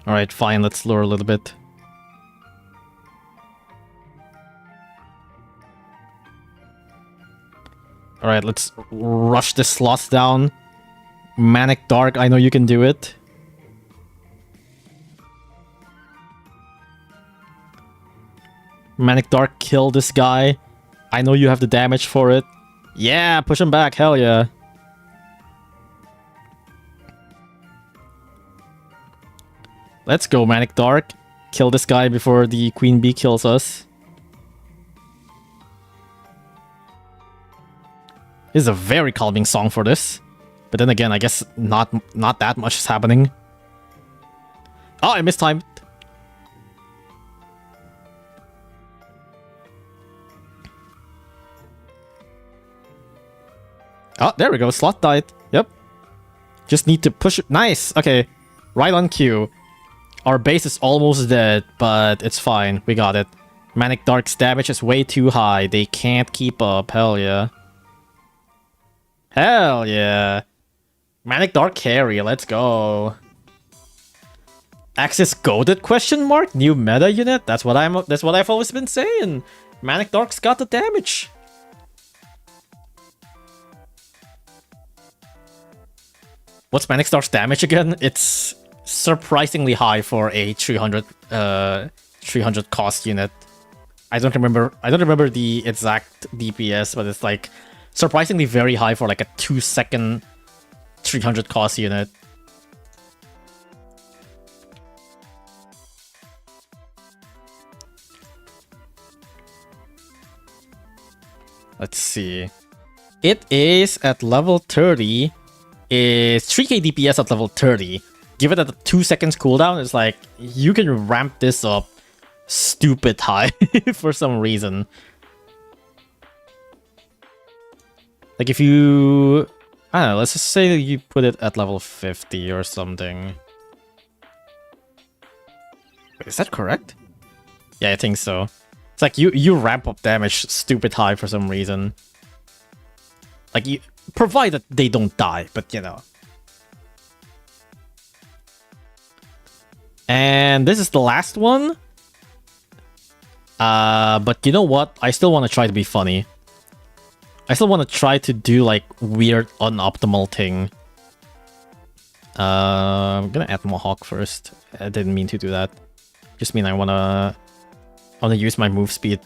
Alright, fine. Let's lure a little bit. Alright, let's rush the slots down. Manic Dark, I know you can do it. Manic Dark, kill this guy. I know you have the damage for it. Yeah, push him back, hell yeah. Let's go, Manic Dark. Kill this guy before the Queen Bee kills us. This is a very calming song for this. But then again, I guess not that much is happening. Oh, I mistimed. Oh, there we go. Slot died. Yep. Just need to push it. Nice. Okay. Right on cue. Our base is almost dead, but it's fine. We got it. Manic Dark's damage is way too high. They can't keep up. Hell yeah. Hell yeah. Manic Dark carry. Let's go. Axis goaded question mark? New meta unit? That's what I've always been saying. Manic Dark's got the damage. What's Manic Dark's damage again? It's surprisingly high for a 300 cost unit. I don't remember the exact DPS, but it's like surprisingly very high for like a 2-second 300 cost unit. Let's see. It is at level 30. It's 3k DPS at level 30. Give it a 2 seconds cooldown. It's like you can ramp this up stupid high for some reason. Like if you... I don't know, let's just say that you put it at level 50 or something. Wait, is that correct? Yeah, I think so. It's like you ramp up damage stupid high for some reason. Like you... Provided they don't die, but you know. And this is the last one. But you know what? I still want to try to be funny. I still want to try to do like weird unoptimal thing. I'm gonna add Mohawk first. I didn't mean to do that. Just mean I wanna use my move speed.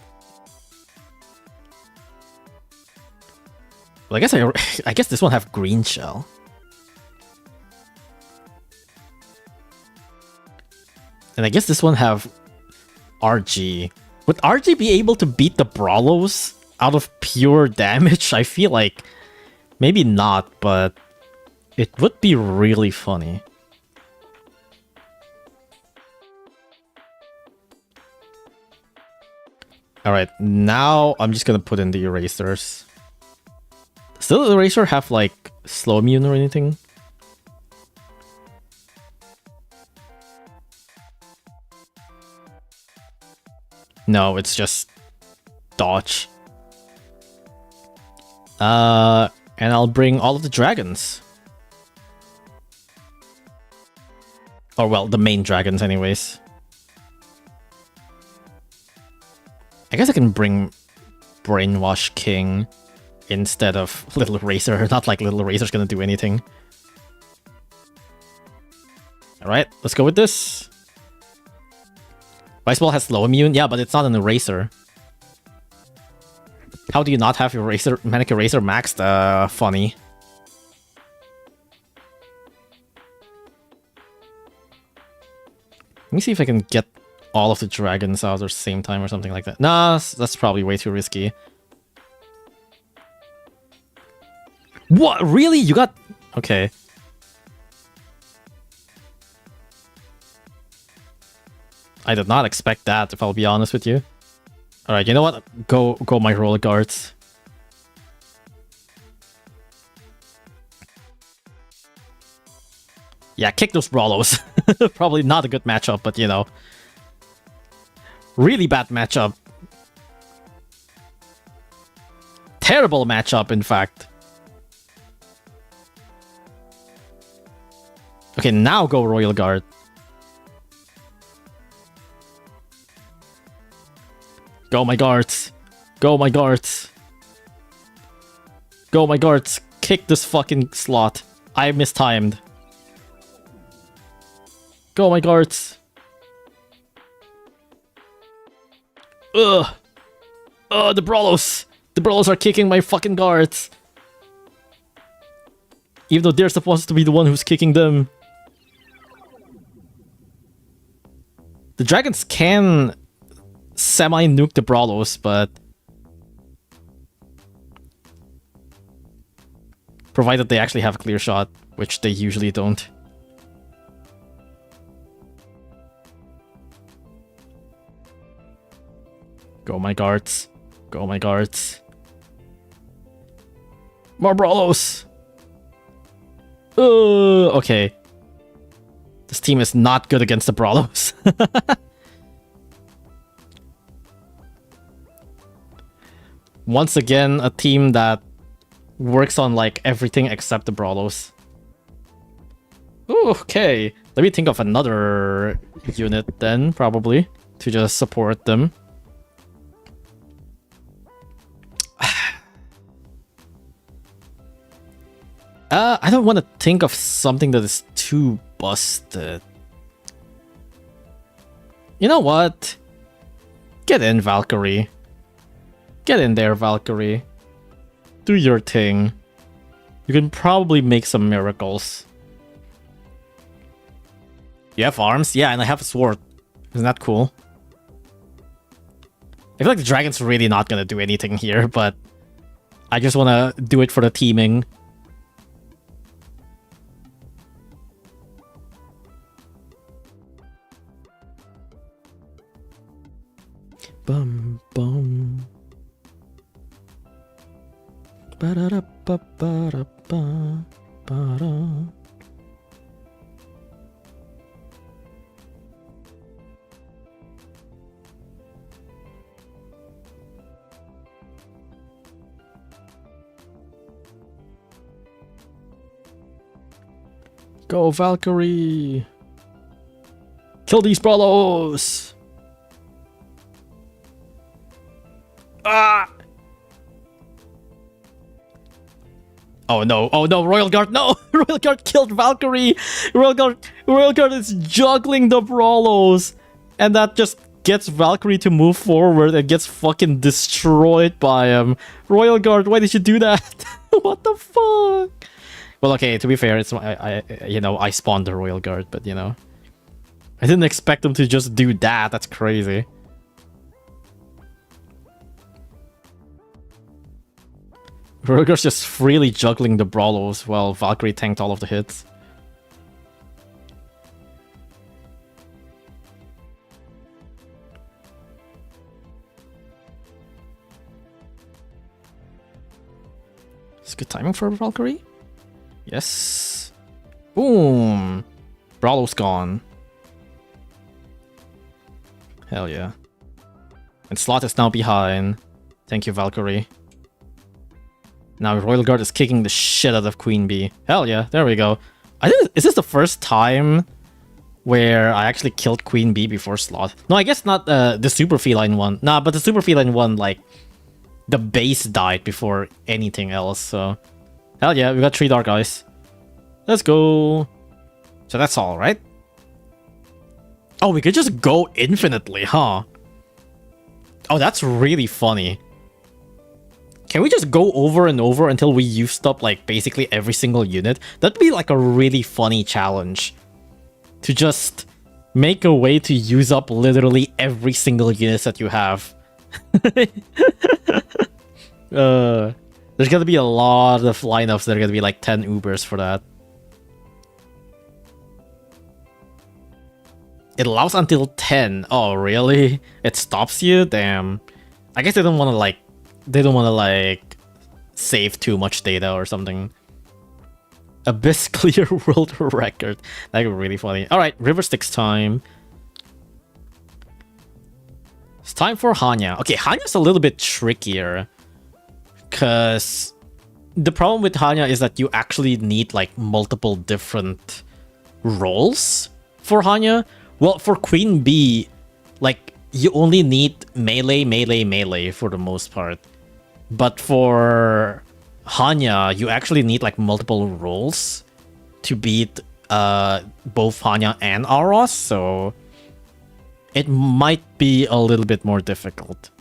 Well, I guess this one have green shell. And I guess this one have RG. Would RG be able to beat the Brawlos out of pure damage? I feel like maybe not, but it would be really funny. Alright, now I'm just gonna put in the erasers. Does the eraser have like slow immune or anything? No, it's just dodge. And I'll bring all of the dragons. Or well, the main dragons anyways. I guess I can bring Brainwash King instead of Little Eraser. Not like Little Eraser's gonna do anything. Alright, let's go with this. Vice Ball has low immune? Yeah, but it's not an eraser. How do you not have your Manic Eraser maxed? Funny. Let me see if I can get all of the dragons out at the same time or something like that. Nah, that's probably way too risky. What? Really? You got... Okay. I did not expect that, if I'll be honest with you. Alright, you know what? Go my roller guards. Yeah, kick those Brawlos. Probably not a good matchup, but you know. Really bad matchup. Terrible matchup, in fact. Okay, now go Royal Guard. Go my guards. Go my guards. Go my guards. Kick this fucking slot. I mistimed. Go my guards. Ugh. Oh, the Brawlos. The Brawlos are kicking my fucking guards. Even though they're supposed to be the one who's kicking them. The dragons can semi-nuke the Brawlos, but provided they actually have a clear shot, which they usually don't. Go my guards. Go my guards. More Brawlos! Okay. This team is not good against the Brawlos. Once again, a team that works on like everything except the Brawlos. Ooh, okay. Let me think of another unit then, probably, to just support them. I don't want to think of something that is too busted. You know what? Get in, Valkyrie. Get in there, Valkyrie. Do your thing. You can probably make some miracles. You have arms? Yeah, and I have a sword. Isn't that cool? I feel like the dragon's really not gonna do anything here, but I just wanna do it for the teaming. Bum bum. Ba-da-da-ba-ba-da-ba-ba-da. Go, Valkyrie! Kill these Brawlos! Ah! Oh no, Royal Guard, no! Royal Guard killed Valkyrie! Royal Guard is juggling the Brawlos! And that just gets Valkyrie to move forward and gets fucking destroyed by him. Royal Guard, why did you do that? What the fuck? Well, okay, to be fair, it's I spawned the Royal Guard, but you know. I didn't expect them to just do that, that's crazy. Royal Guard's just freely juggling the Brawlos while Valkyrie tanked all of the hits. It's good timing for Valkyrie. Yes. Boom. Brawlo's gone. Hell yeah. And Slot is now behind. Thank you, Valkyrie. Now Royal Guard is kicking the shit out of Queen Bee. Hell yeah, there we go. I think, is this the first time where I actually killed Queen Bee before Slot? No, I guess not the Super Feline one. Nah, but the Super Feline one, like, the base died before anything else, so... Hell yeah, we got 3 Dark Eyes. Let's go. So that's all, right? Oh, we could just go infinitely, huh? Oh, that's really funny. Can we just go over and over until we used up, like, basically every single unit? That'd be, like, a really funny challenge. To just make a way to use up literally every single unit that you have. There's gonna be a lot of lineups that are gonna be, like, 10 Ubers for that. It allows until 10. Oh, really? It stops you? Damn. I guess they don't want to like... They don't want to like... save too much data or something. Abyss clear world record. That would be really funny. Alright, River Styx time. It's time for Hana. Okay, Hanya's a little bit trickier. Because... the problem with Hana is that you actually need like multiple different roles for Hana. Well, for Queen Bee, like you only need melee, melee, melee for the most part. But for Hana, you actually need like multiple roles to beat both Hana and Aros, so it might be a little bit more difficult.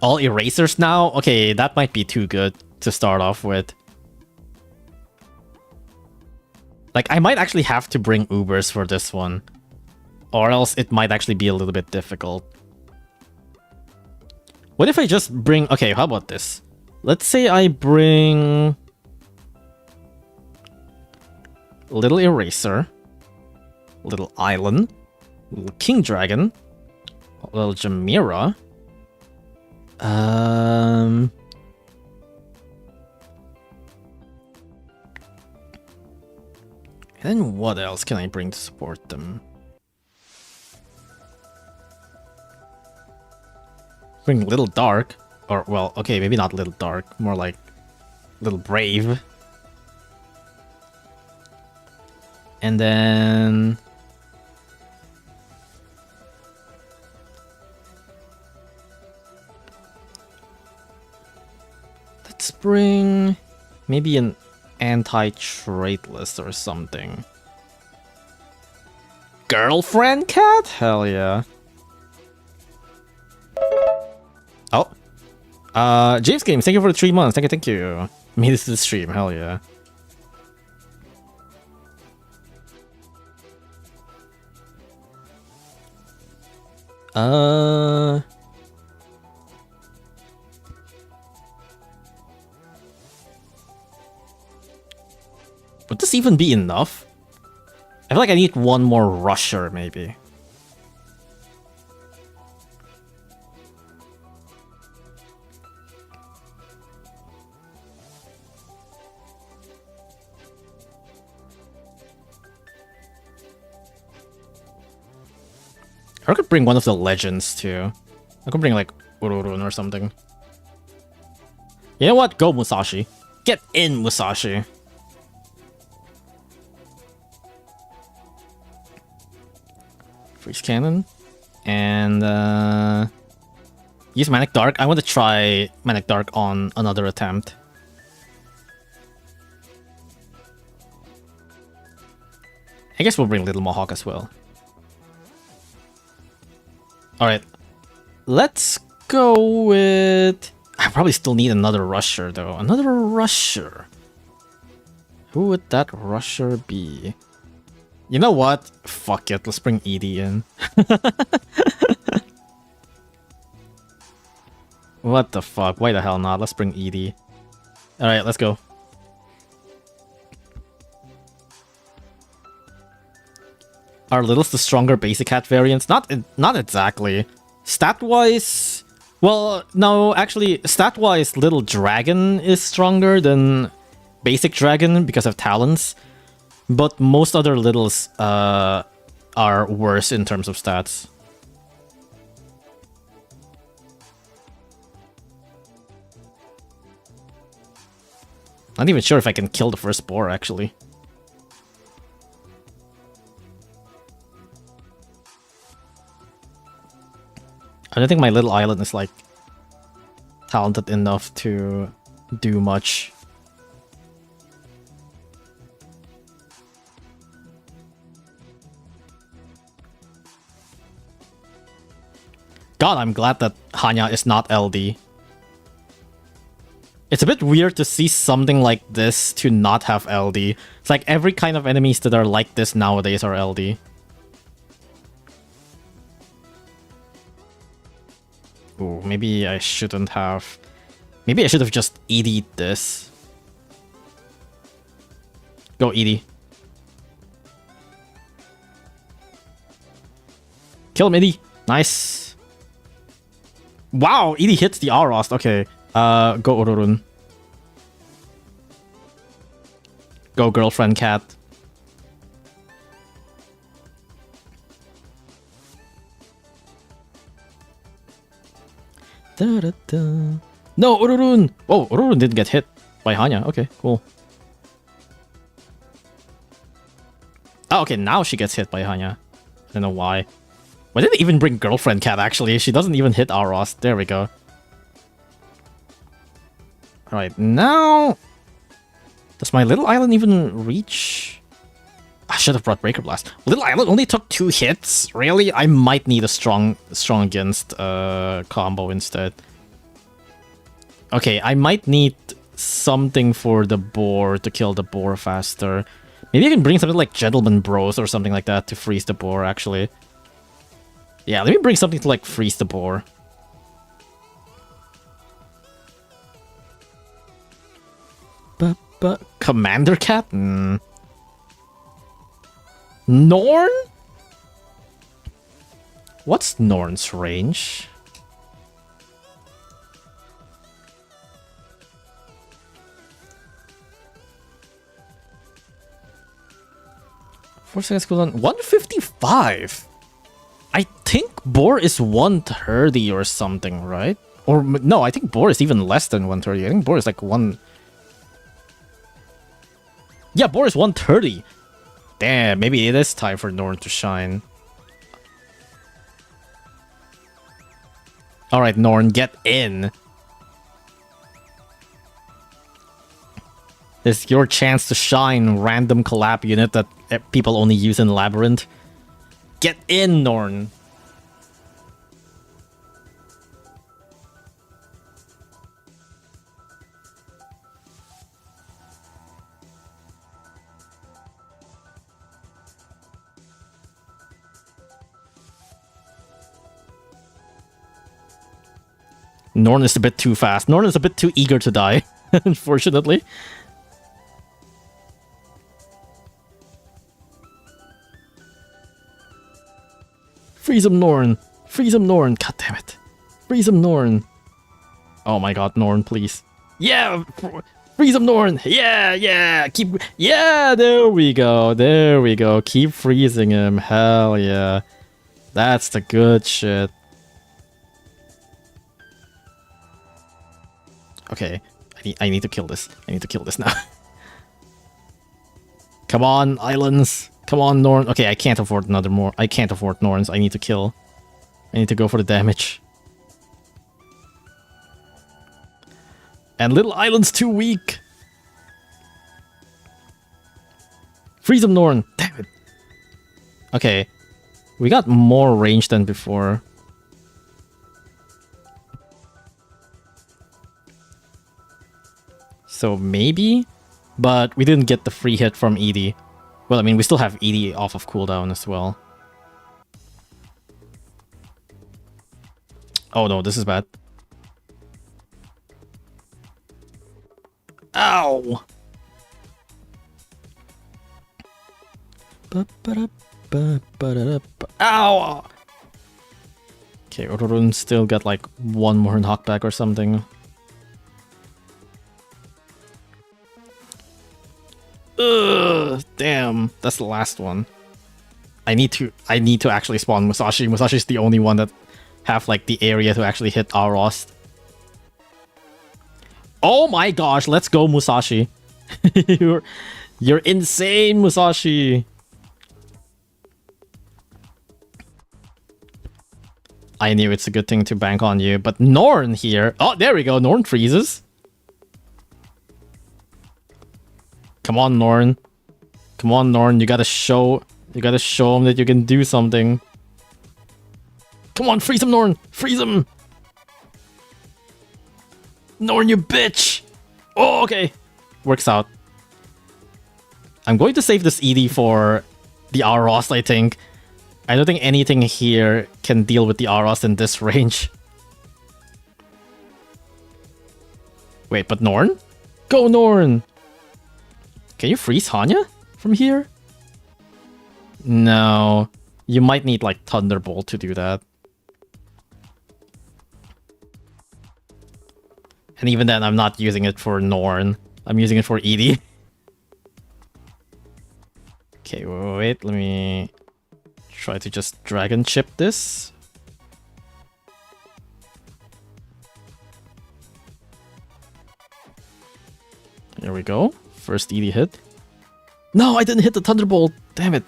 All erasers now? Okay, that might be too good to start off with. Like, I might actually have to bring Ubers for this one. Or else it might actually be a little bit difficult. What if I just bring... Okay, how about this? Let's say I bring... Little Eraser. Little Island. Little King Dragon. Little Jamira. And then what else can I bring to support them? Bring Little Dark. Or, well, okay, maybe not Little Dark. More like Little Brave. And then... let's bring... maybe an anti-trait list or something. Girlfriend cat? Hell yeah. Oh. James Games, thank you for the 3 months. Thank you, thank you. Made this to the stream, hell yeah. Would this even be enough? I feel like I need one more rusher, maybe. Or I could bring one of the legends, too. I could bring, like, Ururun or something. You know what? Go Musashi. Get in, Musashi. Freeze Cannon. And, use Manic Dark. I want to try Manic Dark on another attempt. I guess we'll bring Little Mohawk as well. Alright. Let's go with... I probably still need another rusher, though. Another rusher. Who would that rusher be? You know what? Fuck it. Let's bring Edie in. What the fuck? Why the hell not? Let's bring Edie. Alright, let's go. Are Littles the stronger basic cat variants? Not exactly. Stat-wise... well, no, actually, stat-wise, Little Dragon is stronger than Basic Dragon because of talents. But most other Littles are worse in terms of stats. Not even sure if I can kill the first boar, actually. I don't think my little island is, like, talented enough to do much. God, I'm glad that Hana is not LD. It's a bit weird to see something like this to not have LD. It's like every kind of enemies that are like this nowadays are LD. Ooh, maybe I shouldn't have... maybe I should have just ED'd this. Go, Edie. Kill him, Edie. Nice. Wow, Edie hits the Arost. Okay. Go Ororun. Go girlfriend cat. Da, da, da. No, Ororun! Oh, Ororun didn't get hit by Hana. Okay, cool. Oh, okay, now she gets hit by Hana. I don't know why. Why did they even bring girlfriend cat, actually? She doesn't even hit Arost. There we go. Alright, now... Does my little island even reach? I should have brought Breaker Blast. Little island only took 2 hits? Really? I might need a strong against combo instead. Okay, I might need something for the boar to kill the boar faster. Maybe I can bring something like Gentleman Bros or something like that to freeze the boar, actually. Yeah, let me bring something to like freeze the boar. But Commander Cat? Norn? What's Norn's range? Four seconds cooldown. 155. I think Boar is 130 or something, right? Or no, I think Boar is even less than 130. I think Boar is like 1. Yeah, Boar is 130. Damn, maybe it is time for Norn to shine. Alright, Norn, get in. This is your chance to shine, random collab unit that people only use in Labyrinth. Get in, Norn. Norn is a bit too fast. Norn is a bit too eager to die, unfortunately. Freeze him, Norn. Freeze him, Norn. God damn it. Freeze him, Norn. Oh my god, Norn, please. Yeah! Freeze him, Norn! Yeah, yeah! Keep... Yeah, there we go. There we go. Keep freezing him. Hell yeah. That's the good shit. Okay, I need to kill this. I need to kill this now. Come on, islands. Come on, Norn. Okay, I can't afford another more. I can't afford Norns. I need to kill. I need to go for the damage. And little island's too weak. Freeze him, Norn. Damn it. Okay, we got more range than before. So maybe, but we didn't get the free hit from Edie. Well, I mean, we still have Edie off of cooldown as well. Oh no, this is bad. Ow! Ow! Okay, Ororun still got like 1 more knockback or something. Ugh, damn, that's the last one. I need to actually spawn Musashi. Musashi's the only one that have like the area to actually hit Arost. Oh my gosh, let's go, Musashi. You're insane, Musashi. I knew it's a good thing to bank on you, but Norn here. Oh, there we go. Norn freezes. Come on, Norn. Come on, Norn. You gotta show him that you can do something. Come on, freeze him, Norn. Freeze him. Norn, you bitch. Oh, okay. Works out. I'm going to save this Edie for the Arost, I think. I don't think anything here can deal with the Arost in this range. Wait, but Norn? Go, Norn! Can you freeze Hana from here? No. You might need like Thunderbolt to do that. And even then, I'm not using it for Norn. I'm using it for Edie. Okay, wait, let me try to just dragon chip this. There we go. First Edie hit. No, I didn't hit the Thunderbolt. Damn it.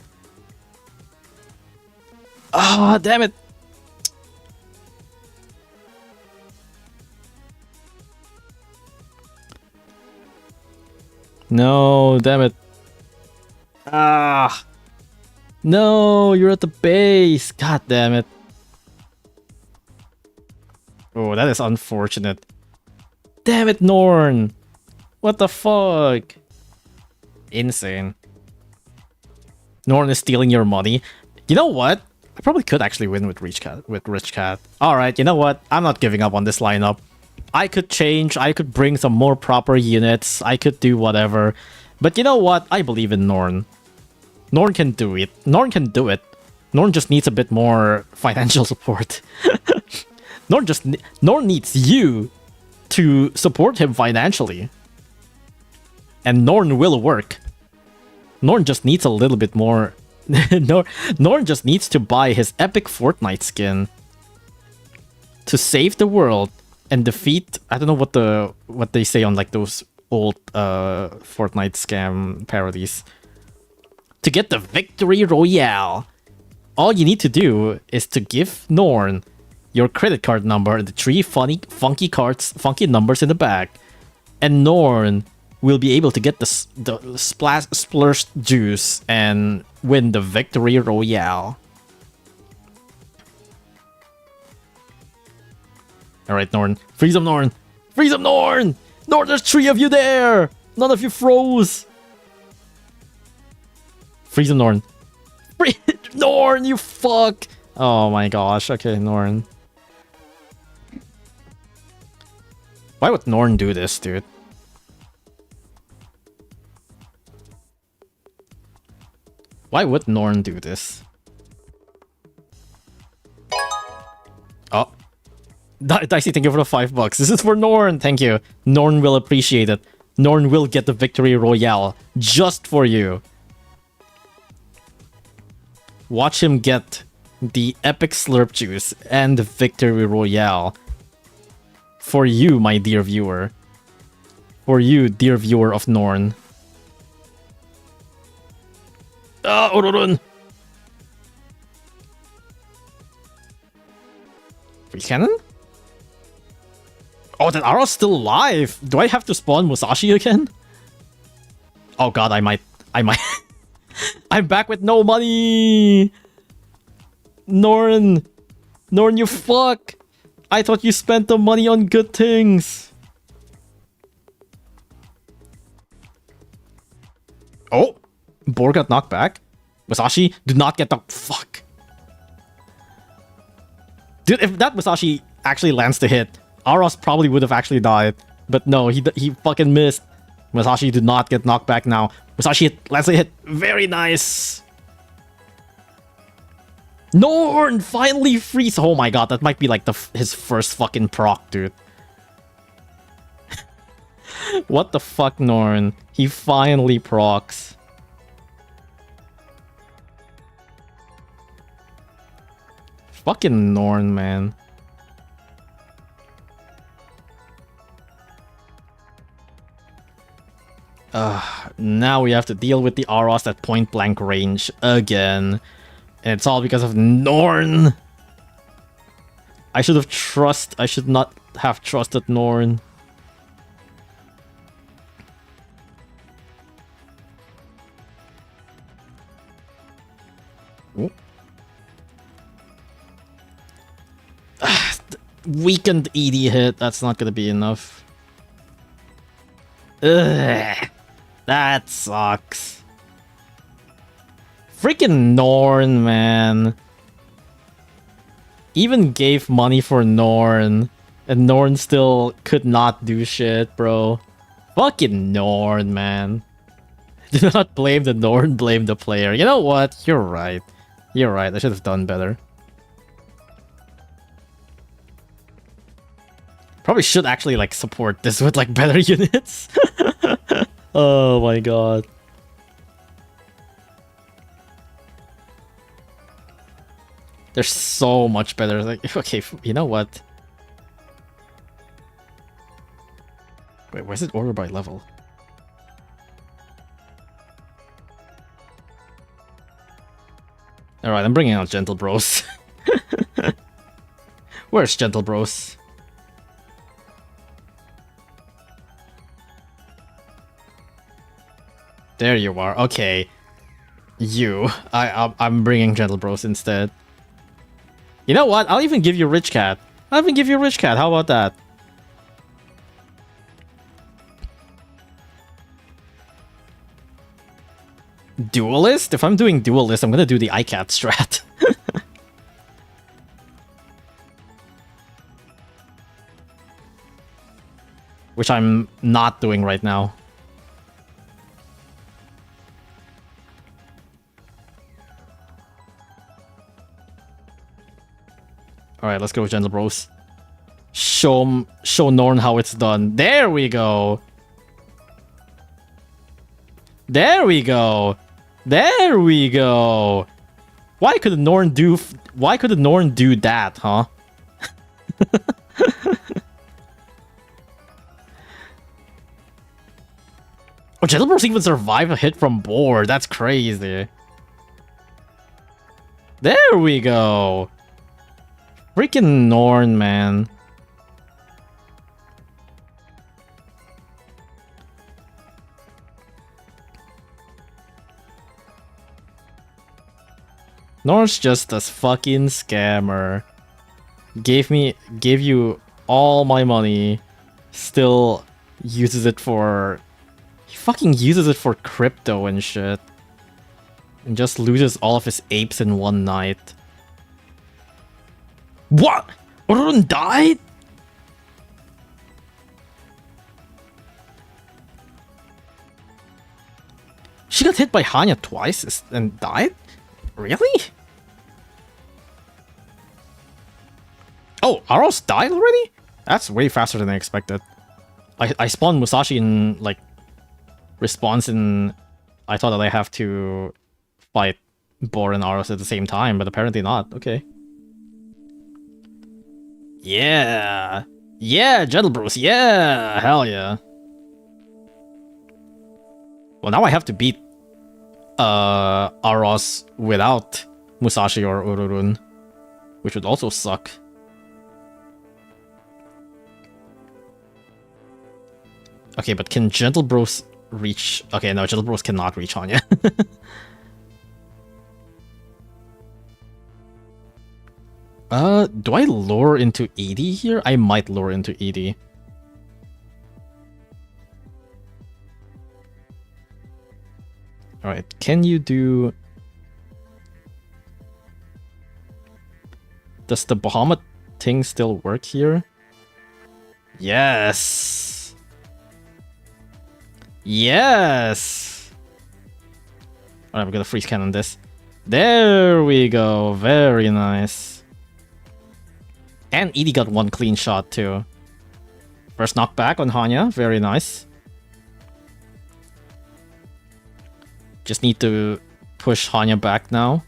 Ah, damn it. No, damn it. Ah. No, you're at the base. God damn it. Oh, that is unfortunate. Damn it, Norn. What the fuck? Insane. Norn is stealing your money. You know what? I probably could actually win with Rich Cat. Alright, you know what? I'm not giving up on this lineup. I could change, I could bring some more proper units, I could do whatever. But you know what? I believe in Norn. Norn can do it. Norn can do it. Norn just needs a bit more financial support. Norn needs you to support him financially. And Norn will work. Norn just needs a little bit more. Norn just needs to buy his epic Fortnite skin to save the world and defeat. I don't know what they say on like those old Fortnite scam parodies. To get the victory royale, all you need to do is to give Norn your credit card number and the 3 funky numbers in the back, and Norn will be able to get the splurge juice and win the victory royale. Alright, Norn. Freeze him, Norn! Freeze him, Norn! Norn, there's 3 of you there! None of you froze! Freeze him, Norn. Norn, you fuck! Oh my gosh. Okay, Norn. Why would Norn do this, dude? Why would Norn do this? Oh. Dicey, thank you for the $5. This is for Norn. Thank you. Norn will appreciate it. Norn will get the victory royale just for you. Watch him get the epic slurp juice and the victory royale. For you, my dear viewer. For you, dear viewer of Norn. Ah, Ororun! Free cannon? Oh, that Ara's still alive! Do I have to spawn Musashi again? Oh god, I might. I'm back with no money! Norn! Norn, you fuck! I thought you spent the money on good things! Oh! Boar got knocked back? Musashi, do not get the... Fuck. Dude, if that Musashi actually lands the hit, Aros probably would have actually died. But no, he fucking missed. Musashi did not get knocked back now. Musashi lands a hit. Very nice. Norn finally freeze. Oh my god, that might be like his first fucking proc, dude. What the fuck, Norn? He finally procs. Fucking Norn, man. Now we have to deal with the Aros at point blank range again. And it's all because of Norn. I should not have trusted Norn. Oh. Weakened Edie hit. That's not gonna be enough. Ugh, that sucks. Freaking Norn, man. Even gave money for Norn, and Norn still could not do shit, bro. Fucking Norn, man. Do not blame the Norn, blame the player. You know what? You're right. You're right, I should have done better. Probably should actually like support this with like better units. Oh my god. They're so much better. Like, okay, you know what? Wait, where's it ordered by level? Alright, I'm bringing out Gentle Bros. Where's Gentle Bros? There you are. Okay. I'm bringing Gentle Bros instead. You know what? I'll even give you Rich Cat. How about that? Duelist? If I'm doing Duelist, I'm gonna do the iCat strat. Which I'm not doing right now. Alright, let's go with Gentle Bros. Show Norn how it's done. There we go! There we go! There we go! Why could Norn do that, huh? Oh, Gentle Bros even survive a hit from board. That's crazy. There we go! Freaking Norn, man. Norn's just a fucking scammer. Gave you all my money. Still uses it for... He fucking uses it for crypto and shit. And just loses all of his apes in one night. What? Orun died? She got hit by Hana twice and died? Really? Oh, Aros died already? That's way faster than I expected. I spawned Musashi in, like, response and I thought that I have to fight Bor and Aros at the same time, but apparently not. Okay. Yeah! Yeah, Gentle Bros, yeah! Hell yeah. Well, now I have to beat Aros without Musashi or Ururun, which would also suck. Okay, but can Gentle Bros reach... Okay, no, Gentle Bros cannot reach Hanya. Do I lure into Edie here? I might lure into Edie. Alright, can you do... Does the Bahamut thing still work here? Yes! Yes! Alright, we're gonna freeze cannon this. There we go, very nice. And Edie got one clean shot too. First knockback on Hanya, very nice. Just need to push Hanya back now.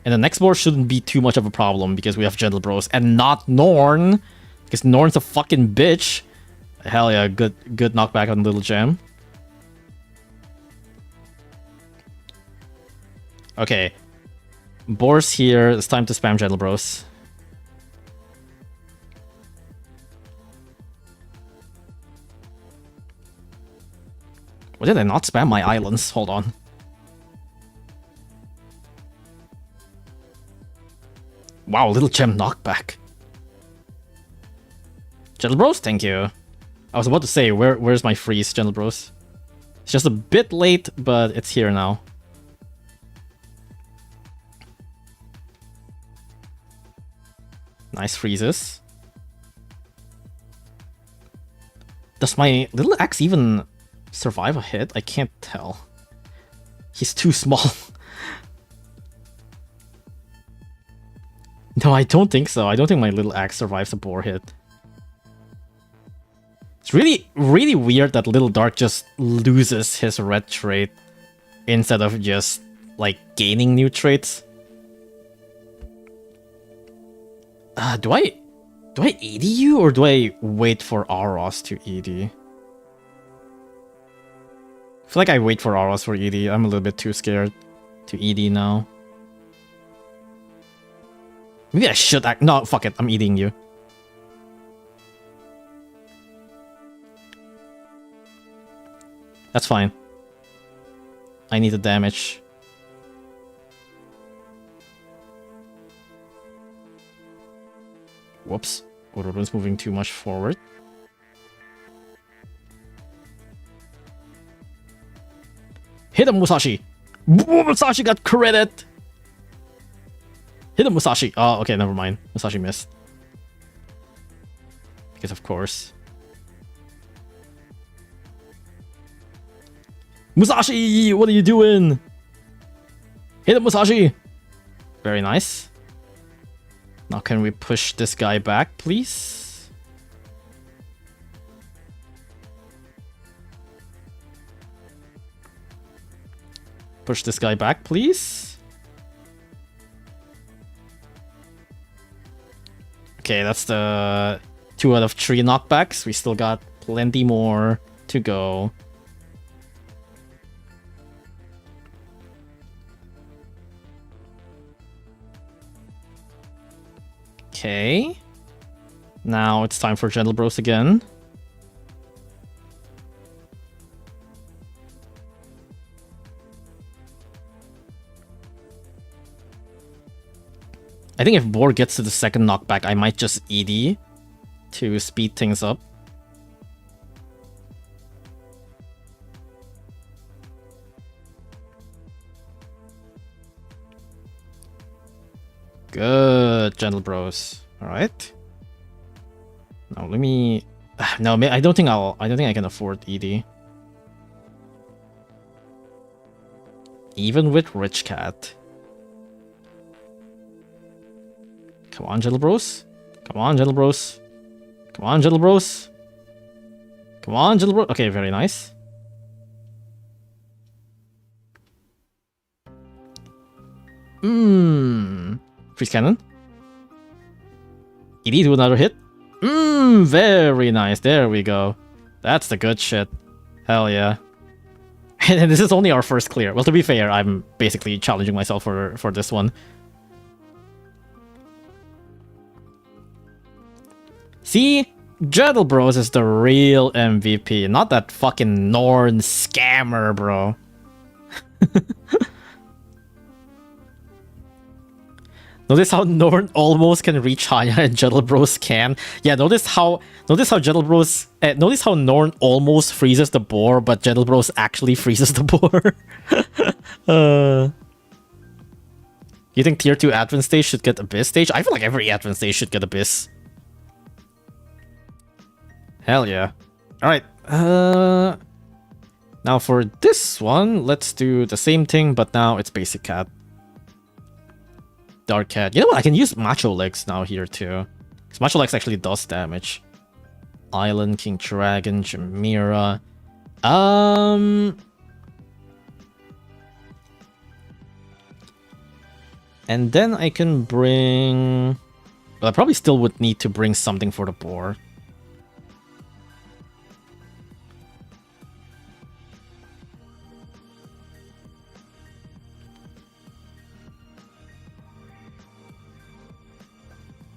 And the next board shouldn't be too much of a problem because we have Gentle Bros and not Norn. Because Norn's a fucking bitch. Hell yeah, good knockback on Little Gem. Okay. Bor's here. It's time to spam Gentle Bros. Why did I not spam my islands? Hold on. Wow, Little Gem knockback. Gentle Bros, thank you. I was about to say, where's my freeze, Gentle Bros? It's just a bit late, but it's here now. Nice freezes. Does my little axe even survive a hit? I can't tell. He's too small. No, I don't think so. I don't think my little axe survives a boar hit. It's really, really weird that Little Dark just loses his red trait instead of just, like, gaining new traits. Do I ED you or do I wait for Aros to ED? I feel like I wait for Aros for ED. I'm a little bit too scared to ED now. Maybe I should act. No, fuck it. I'm eating you. That's fine. I need the damage. Whoops. Oro's moving too much forward. Hit him, Musashi! Musashi got credit! Hit him, Musashi! Oh, okay, never mind. Musashi missed. Because of course. Musashi! What are you doing? Hit him, Musashi! Very nice. Now can we push this guy back, please? Push this guy back, please. Okay, that's the 2 out of 3 knockbacks. We still got plenty more to go. Okay. Now it's time for Gentle Bros again. I think if Boar gets to the second knockback, I might just ED to speed things up. Good, Gentle Bros. All right. Now let me. No, I don't think I can afford ED. Even with Rich Cat. Come on, Gentle Bros. Come on, Gentle Bros. Come on, Gentle Bros. Come on, Gentle Bros. Okay, very nice. Freeze Cannon. ED to another hit. Very nice. There we go. That's the good shit. Hell yeah. And this is only our first clear. Well, to be fair, I'm basically challenging myself for this one. See? Gentle Bros is the real MVP, not that fucking Norn scammer, bro. Notice how Norn almost can reach Hana and Gentle Bros can. Yeah, notice how Gentle Bros notice how Norn almost freezes the boar, but Gentle Bros actually freezes the boar. You think tier 2 advent stage should get Abyss stage? I feel like every advent stage should get Abyss. Hell yeah. Alright. Now for this one, let's do the same thing, but now it's basic cat. Dark cat. You know what? I can use Macho Legs now here too. Because Macho Legs actually does damage. Island, King Dragon, Jamira. And then I can bring... Well, I probably still would need to bring something for the boar.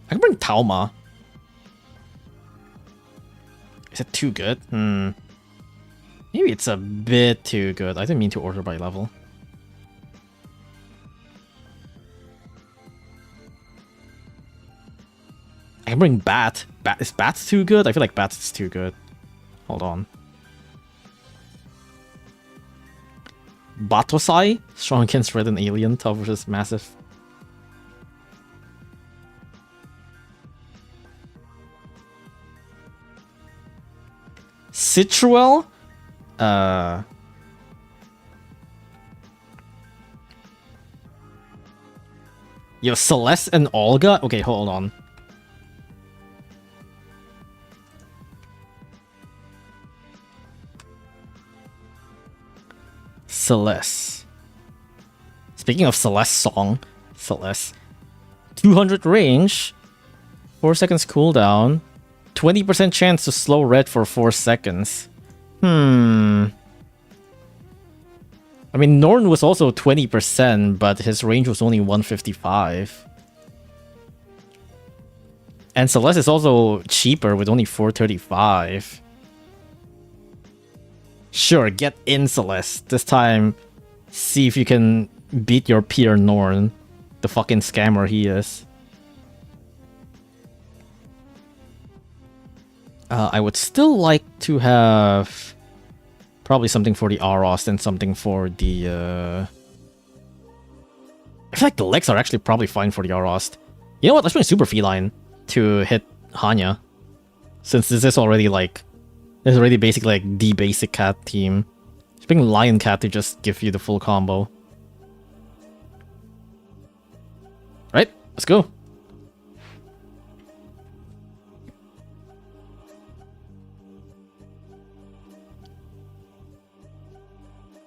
I can bring Tauma. Is it too good? Maybe it's a bit too good. I didn't mean to order by level. I can bring Bat. Is Bat too good? I feel like Bat is too good. Hold on. Batosai? Strong against Red and Alien. Tough versus Massive. Citruel? Yo, Celeste and Olga? Okay, hold on. Celeste. Speaking of Celeste song, Celeste. 200 range, 4 seconds cooldown, 20% chance to slow red for 4 seconds. I mean, Norn was also 20%, but his range was only 155. And Celeste is also cheaper with only 435. Sure, get in Celeste. This time, see if you can beat your peer Norn. The fucking scammer he is. I would still like to have probably something for the Aros and something for the... I feel like the legs are actually probably fine for the Aros. You know what? Let's bring Super Feline to hit Hana. Since this is already like... This is already basically like the basic cat team. Let's bring Lion Cat to just give you the full combo. Right? Let's go.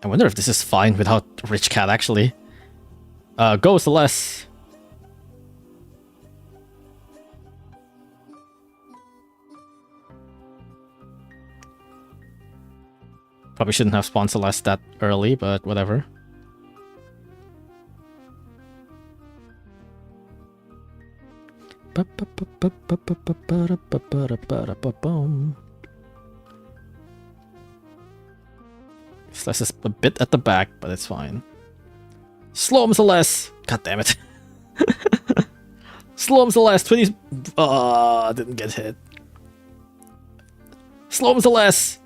I wonder if this is fine without Rich Cat, actually. Go, Celeste. Probably shouldn't have spawned Celeste that early, but whatever. Celeste is a bit at the back, but it's fine. Slow him, Celeste! God damn it. Slow him, Celeste! 20... didn't get hit. Slow him, Celeste!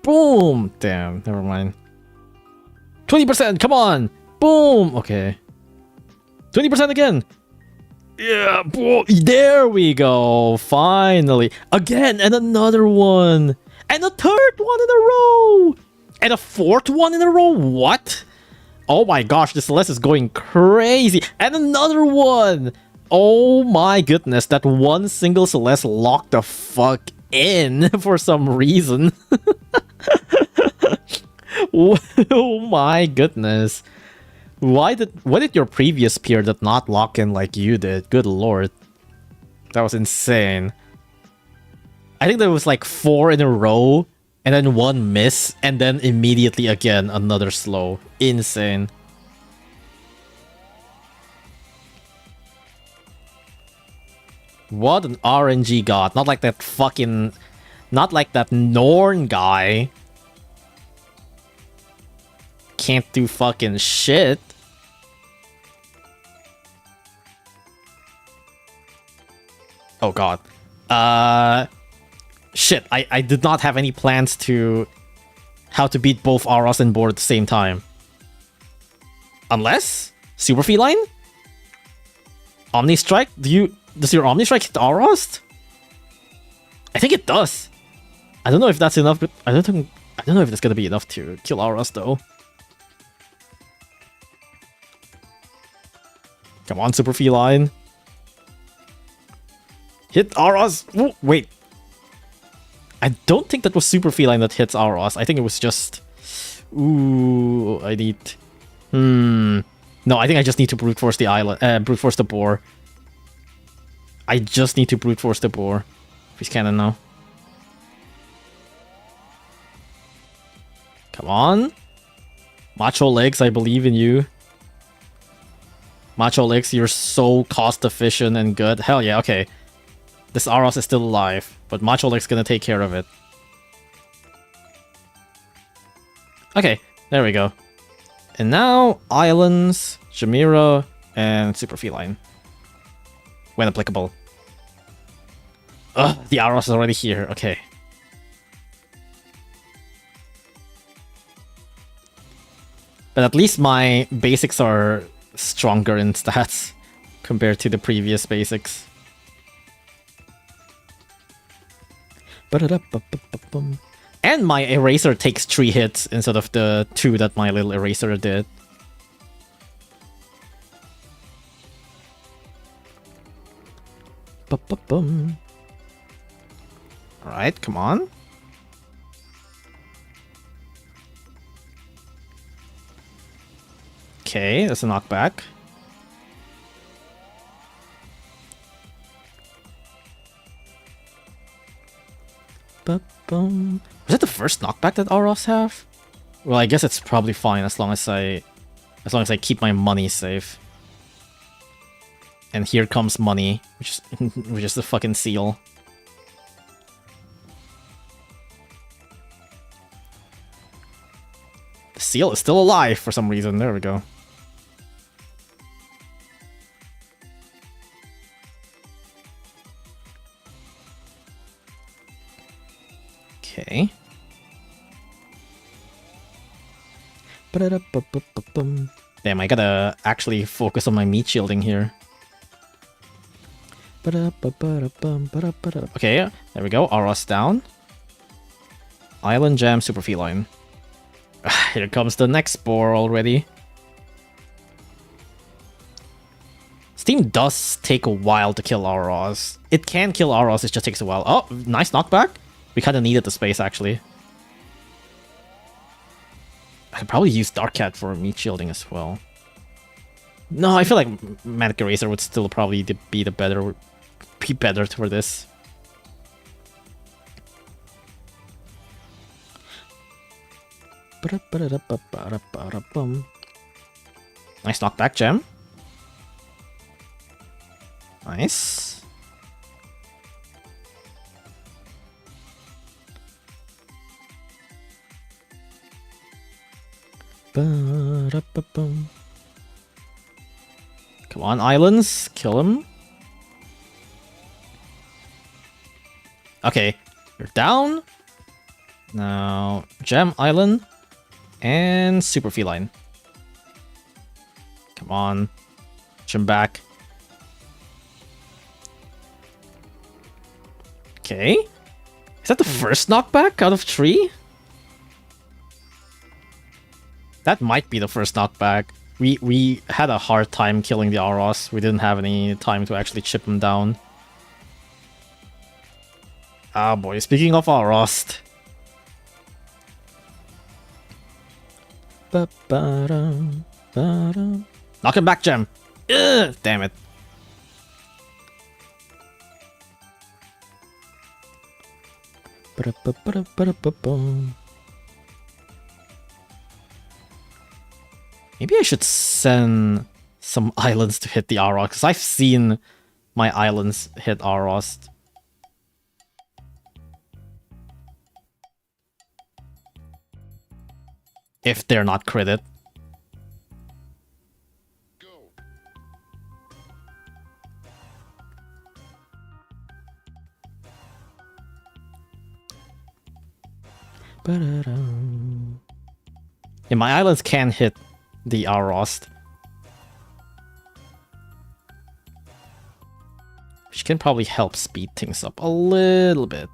Boom! Damn, never mind. 20%, come on! Boom! Okay. 20% again! Yeah, boy, there we go! Finally! Again, and another one! And a third one in a row! And a fourth one in a row? What? Oh my gosh, this Celeste is going crazy! And another one! Oh my goodness, that one single Celeste locked the fuck in for some reason. Oh my goodness. What did your previous peer that not lock in like you did? Good lord. That was insane. I think there was like 4 in a row, and then 1 miss, and then immediately again another slow. Insane. What an RNG god. Not like that fucking... Not like that Norn guy. Can't do fucking shit. Oh god. Shit, I did not have any plans to... How to beat both Aros and board at the same time. Unless? Super Feline? Omni Strike? Does your Omni Strike hit Aros? I think it does. I don't know if that's enough, but I don't know if that's gonna be enough to kill Aros though. Come on, Super Feline. Hit Aros! Ooh, wait. I don't think that was Super Feline that hits Aros. I think it was just... Ooh, I need... No, I think I just need to brute force the island. Brute force the boar. I just need to brute force the boar. If he's cannon now. Come on. Macho Legs, I believe in you. Macho Legs, you're so cost efficient and good. Hell yeah, okay. This Aros is still alive, but Macho Leg's gonna take care of it. Okay, there we go. And now, Islands, Shamira, and Super Feline. When applicable. Ugh, the Aros is already here, okay. But at least my basics are stronger in stats compared to the previous basics. And my eraser takes 3 hits instead of the 2 that my little eraser did. Ba-ba-ba-bum. Alright, come on. Okay, that's a knockback. Ba-bum. Was that the first knockback that Auros have? Well, I guess it's probably fine as long as I keep my money safe. And here comes money, which is the fucking seal. The seal is still alive for some reason. There we go. Okay. Damn, I gotta actually focus on my meat shielding here. Okay, there we go. Auros down. Island Jam, Super Feline. Here comes the next spore already. Steam does take a while to kill Auros. It can kill Auros, it just takes a while. Oh, nice knockback. We kind of needed the space, actually. I could probably use Dark Cat for meat shielding as well. No, I feel like Manic Eraser would still probably be better for this. Nice knockback gem. Nice. Come on, islands. Kill him. Okay, you're down. Now, Gem Island and Super Feline. Come on. Gem back. Okay. Is that the first knockback out of 3? That might be the first knockback. We had a hard time killing the Auros. We didn't have any time to actually chip him down. Ah boy, speaking of Auros. Knock him back, Gem. Ugh, damn it. Maybe I should send some islands to hit the Auros, because I've seen my islands hit Auros. If they're not critted. Yeah, my islands can hit the Auros, which can probably help speed things up a little bit.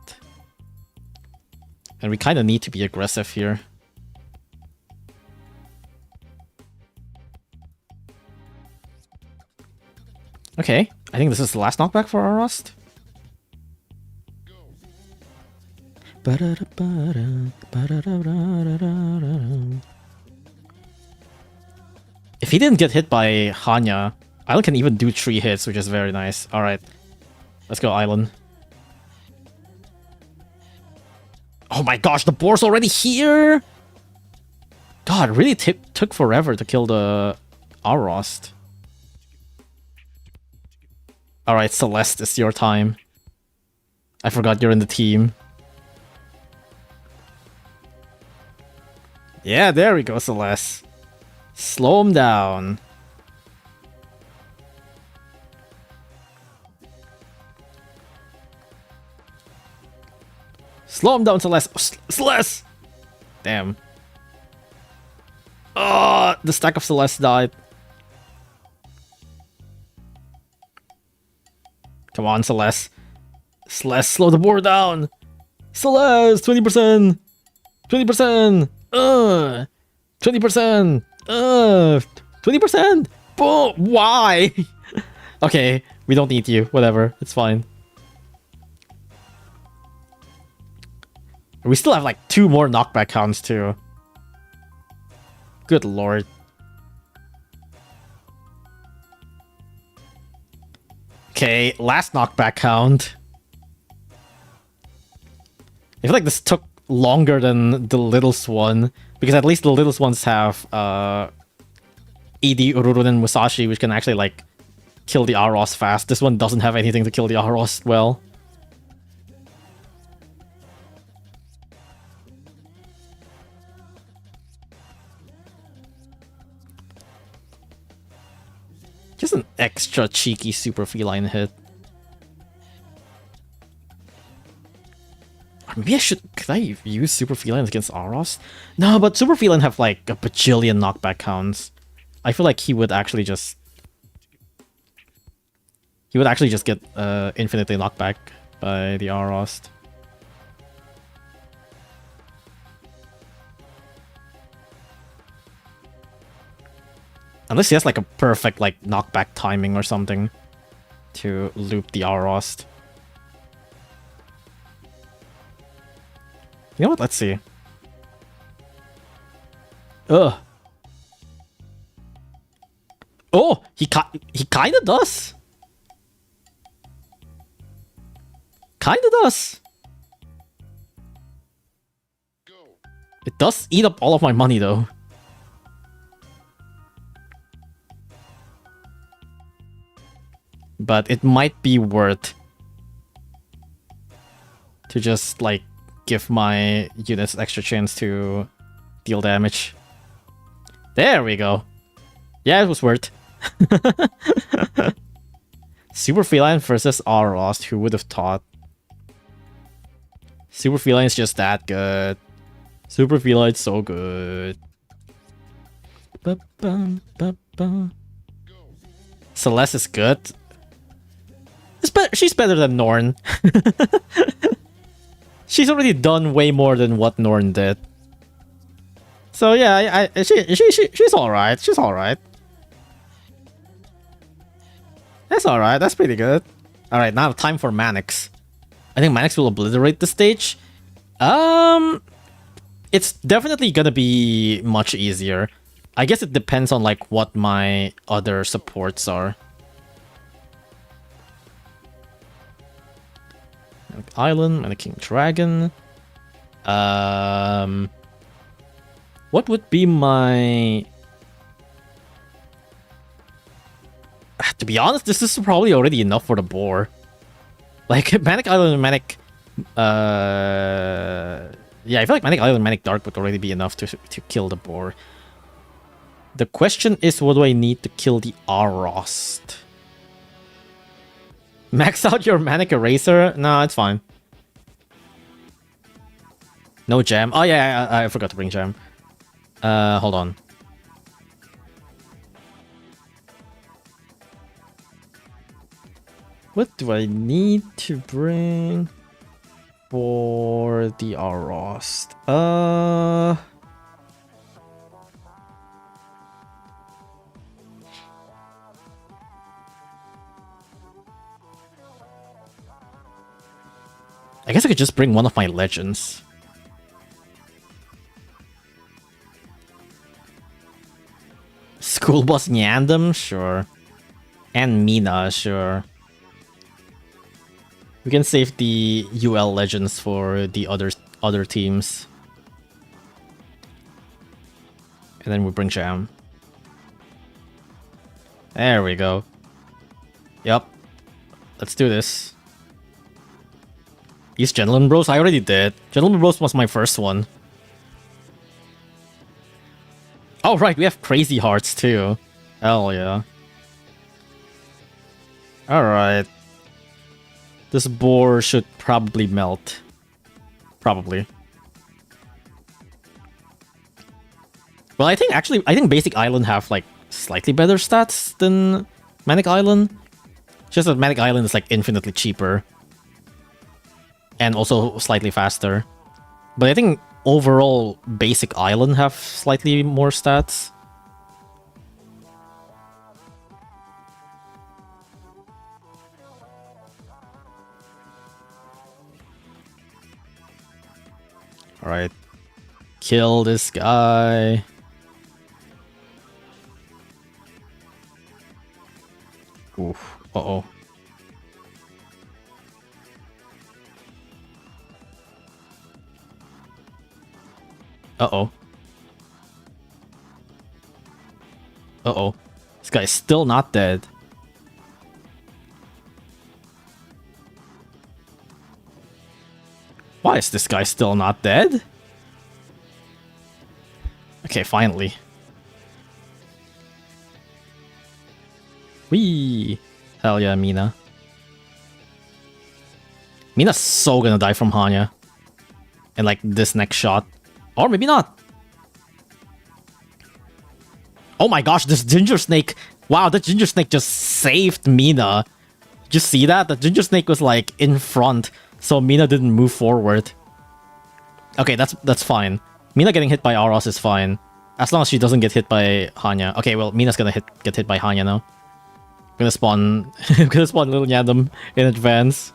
And we kind of need to be aggressive here. Okay, I think this is the last knockback for Auros. If he didn't get hit by Hana, Island can even do 3 hits, which is very nice. Alright, let's go Island. Oh my gosh, the boar's already here! God, it really took forever to kill the Auros. Alright, Celeste, it's your time. I forgot you're in the team. Yeah, there we go, Celeste. Slow him down. Slow him down, Celeste. Oh, Celeste! Damn. Oh, the stack of Celeste died. Come on, Celeste. Celeste, slow the board down. Celeste, 20%. 20%. 20%. 20%. Boom. Why? Okay, We don't need you. Whatever. It's fine. We still have like 2 more knockback counts too. Good lord. Okay, last knockback count. I feel like this took longer than the littlest one, because at least the littlest ones have Idi, Ururun, and Musashi, which can actually like kill the Aros fast. This one doesn't have anything to kill the Aros well. Just an extra cheeky super feline hit. Maybe I should... Could I use super feline against Aros? No, but super feline have like a bajillion knockback counts. I feel like he would actually just... He would actually just get infinitely knocked back by the Aros. Unless he has like a perfect like knockback timing or something to loop the Aros. You know what? Let's see. Ugh. Oh, he kinda does. Kinda does. It does eat up all of my money though. But it might be worth to just like give my units extra chance to deal damage. There we go. Yeah, it was worth. Super Feline versus Aros, who would have thought? Super Feline's just that good. Super Feline's so good. Celeste is good. She's better than Norn. She's already done way more than what Norn did. So yeah, she's alright. She's alright. That's alright. That's pretty good. Alright, now time for Manix. I think Manix will obliterate the stage. It's definitely gonna be much easier. I guess it depends on like what my other supports are. Island and a King Dragon. What would be my... To be honest, this is probably already enough for the boar. Like, Manic Island and Manic... Yeah, I feel like Manic Island and Manic Dark would already be enough to kill the boar. The question is, what do I need to kill the Aros? Max out your Manic Eraser? No, it's fine. No gem. Oh yeah, I forgot to bring gem. Hold on. What do I need to bring for the Aros? I guess I could just bring one of my legends. School Boss Nyandam? Sure. And Mina? Sure. We can save the UL legends for the other teams. And then we bring Jam. There we go. Yep. Let's do this. These Gentleman Bros? I already did. Gentleman Bros was my first one. Oh right, we have Crazy Hearts too. Hell yeah. Alright. This boar should probably melt. Probably. Well, I think Basic Island have like slightly better stats than Manic Island. Just that Manic Island is like infinitely cheaper. And also slightly faster. But I think overall Basic Island have slightly more stats. Alright. Kill this guy. Oof. Uh-oh. Uh-oh. Uh-oh. This guy's still not dead. Why is this guy still not dead? Okay, finally. Whee! Hell yeah, Mina. Mina's so gonna die from Hana. In like this next shot. Or maybe not. Oh my gosh, this ginger snake. Wow, the ginger snake just saved Mina. Did you see that? The ginger snake was like in front, so Mina didn't move forward. Okay, that's fine. Mina getting hit by Aros is fine. As long as she doesn't get hit by Hana. Okay, well, Mina's gonna get hit by Hana now. I'm gonna spawn Little Yandom in advance.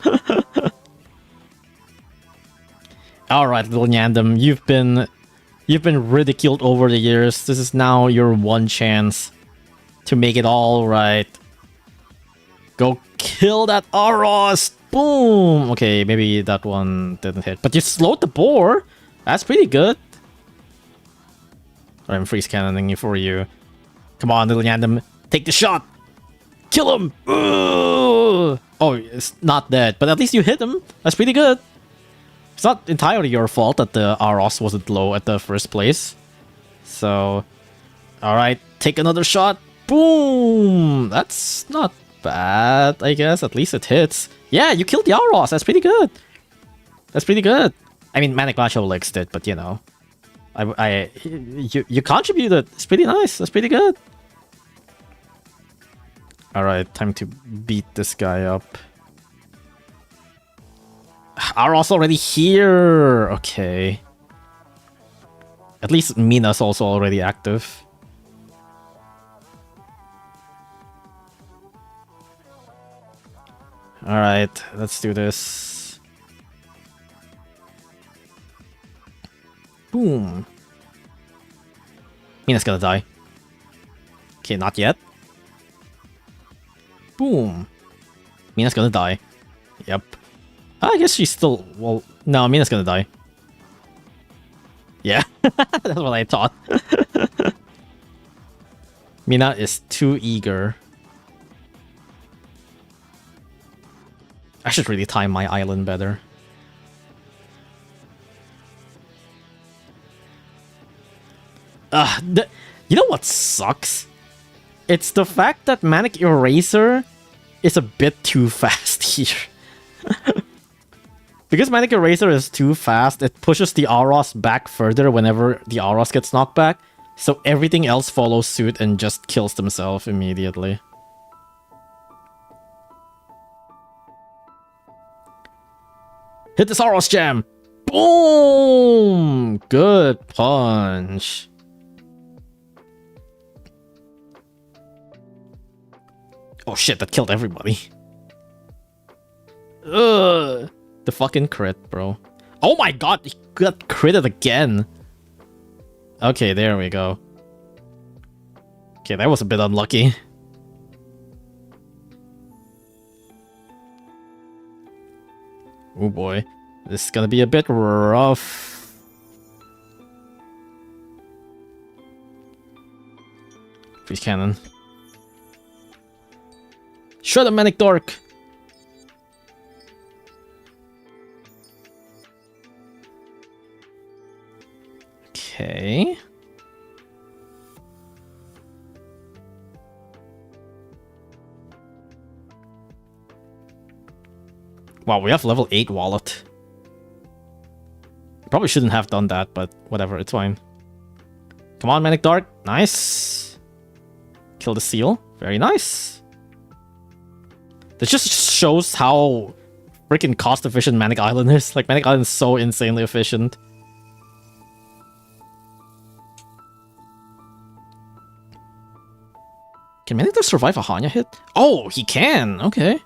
Alright, Little Yandom, you've been ridiculed over the years. This is now your one chance to make it all right. Go kill that Aros! Boom! Okay, maybe that one didn't hit. But you slowed the boar! That's pretty good. I'm freeze cannoning you for you. Come on, Little Yandom. Take the shot! Kill him! Ooh! Oh, it's not dead. But at least you hit him. That's pretty good. It's not entirely your fault that the Aros wasn't low at the first place. So, alright, take another shot. Boom! That's not bad, I guess. At least it hits. Yeah, you killed the Aros. That's pretty good. That's pretty good. I mean, Manic Macho Legs did, but you know. You contributed. It's pretty nice. That's pretty good. Alright, time to beat this guy up. Aros already here. Okay. At least Mina's also already active. Alright, let's do this. Boom. Mina's gonna die. Okay, not yet. Boom. Mina's gonna die. Yep. I guess she's still... Well, no, Mina's gonna die. Yeah, that's what I thought. Mina is too eager. I should really time my island better. You know what sucks? It's the fact that Manic Eraser is a bit too fast here. Because Manic Eraser is too fast, it pushes the Aros back further whenever the Aros gets knocked back, so everything else follows suit and just kills themselves immediately. Hit this Aros jam! Boom! Good punch. Oh shit, that killed everybody. Ugh. The fucking crit, bro. Oh my god, he got critted again. Okay, there we go. Okay, that was a bit unlucky. Oh boy. This is gonna be a bit rough. Freeze cannon. Shut up, Manic Dork! Okay. Wow, we have level 8 wallet. Probably shouldn't have done that, but whatever, it's fine. Come on, Manic Dark. Nice. Kill the seal. Very nice. This just shows how freaking cost efficient Manic Island is. Like, Manic Island is so insanely efficient. Can Manic Dark survive a Hana hit? Oh, he can. Okay.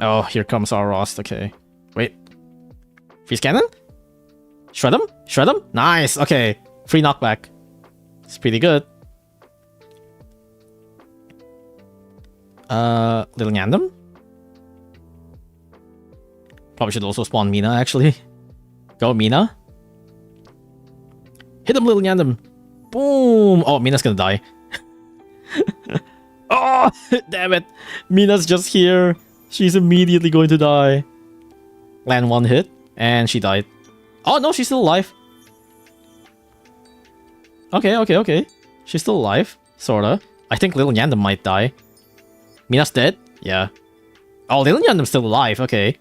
Oh, here comes our Rost. Okay. Wait. Freeze cannon? Shred him? Shred him? Nice. Okay. Free knockback. It's pretty good. Little Yandom? Probably should also spawn Mina, actually. Go, Mina. Hit him, Little Yandom. Boom. Oh, Mina's gonna die. Oh, damn it. Mina's just here. She's immediately going to die. Land one hit, and she died. Oh, no, she's still alive. Okay. She's still alive. Sorta. I think Little Yandom might die. Mina's dead? Yeah. Oh, Little Yandom's still alive. Okay.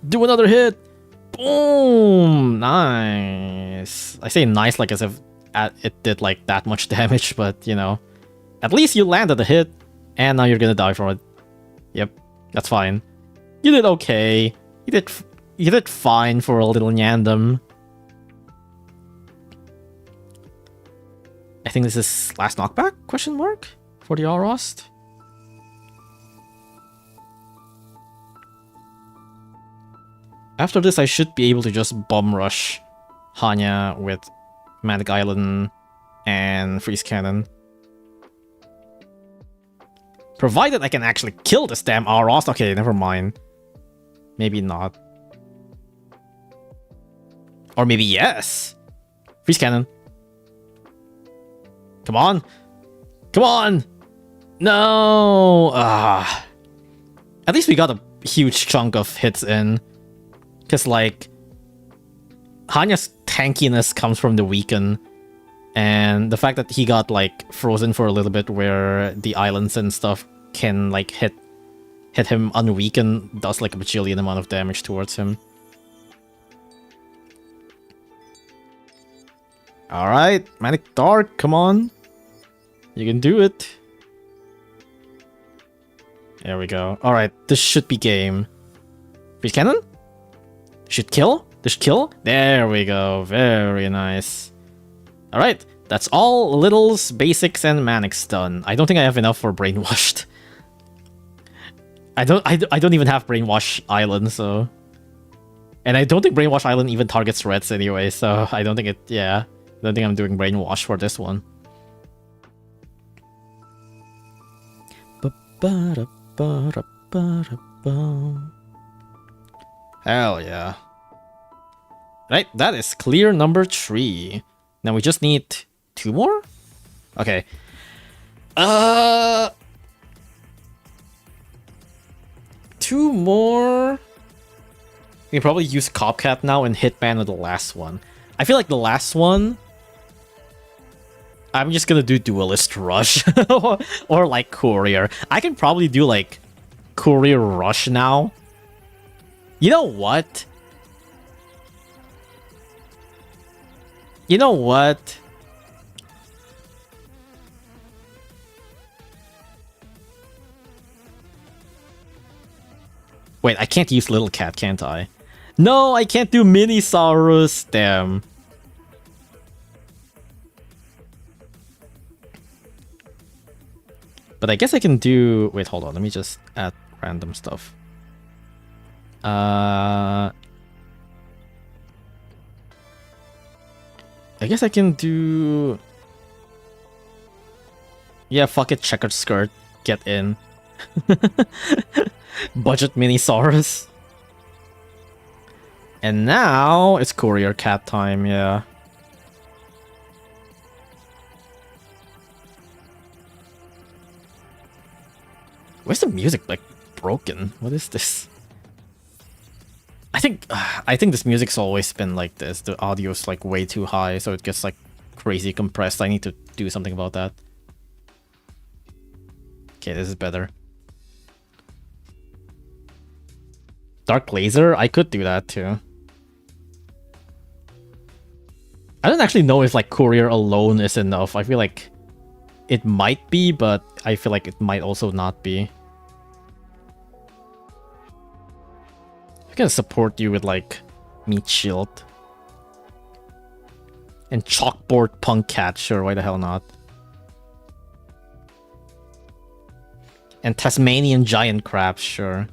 Do another hit. Boom. Nice. I say nice like as if it did like that much damage, but you know. At least you landed a hit, and now you're gonna die for it. Yep. That's fine. You did okay. You did fine for a Little Yandom. I think this is last knockback? Question mark? For the Alrost? After this, I should be able to just bomb rush Hana with Magic Island and Freeze Cannon. Provided I can actually kill this damn Alrost. Okay, never mind. Maybe not. Or maybe yes. Freeze Cannon. Come on. Come on. No. At least we got a huge chunk of hits in. Because, like, Hanya's tankiness comes from the weaken. And the fact that he got, like, frozen for a little bit where the islands and stuff can, like, hit him unweaken does, like, a bajillion amount of damage towards him. Alright, Manic Dark, come on. You can do it. There we go. Alright, this should be game. Freeze Cannon? Should kill? This should kill? There we go. Very nice. Alright, that's all Little's basics and Manic's done. I don't think I have enough for Brainwashed. I don't even have Brainwash Island, so... And I don't think Brainwash Island even targets Reds anyway, so I don't think it... Yeah. I don't think I'm doing Brainwash for this one. Hell yeah. Right, that is clear number 3. Now we just need 2 more? Okay. 2 more? We can probably use Copcat now and Hitman with the last one. I feel like the last one... I'm just gonna do Duelist Rush. Or like Courier. I can probably do like Courier Rush now. You know what? You know what? Wait, I can't use Little Cat, can't I? No, I can't do Mini Saurus. Damn. But I guess I can do... Wait, hold on. Let me just add random stuff. I guess I can do... Yeah, fuck it. Checkered Skirt. Get in. Budget Mini Saurus. And now it's Courier Cat time, yeah. Where's the music, like, broken? What is this? I think this music's always been like this. The audio's like way too high, so it gets like crazy compressed. I need to do something about that. Okay, this is better. Dark Laser? I could do that too. I don't actually know if like Courier alone is enough. I feel like it might be, but I feel like it might also not be. I can support you with like Meat Shield. And Chalkboard Punk Cat, sure, why the hell not? And Tasmanian giant crabs, sure.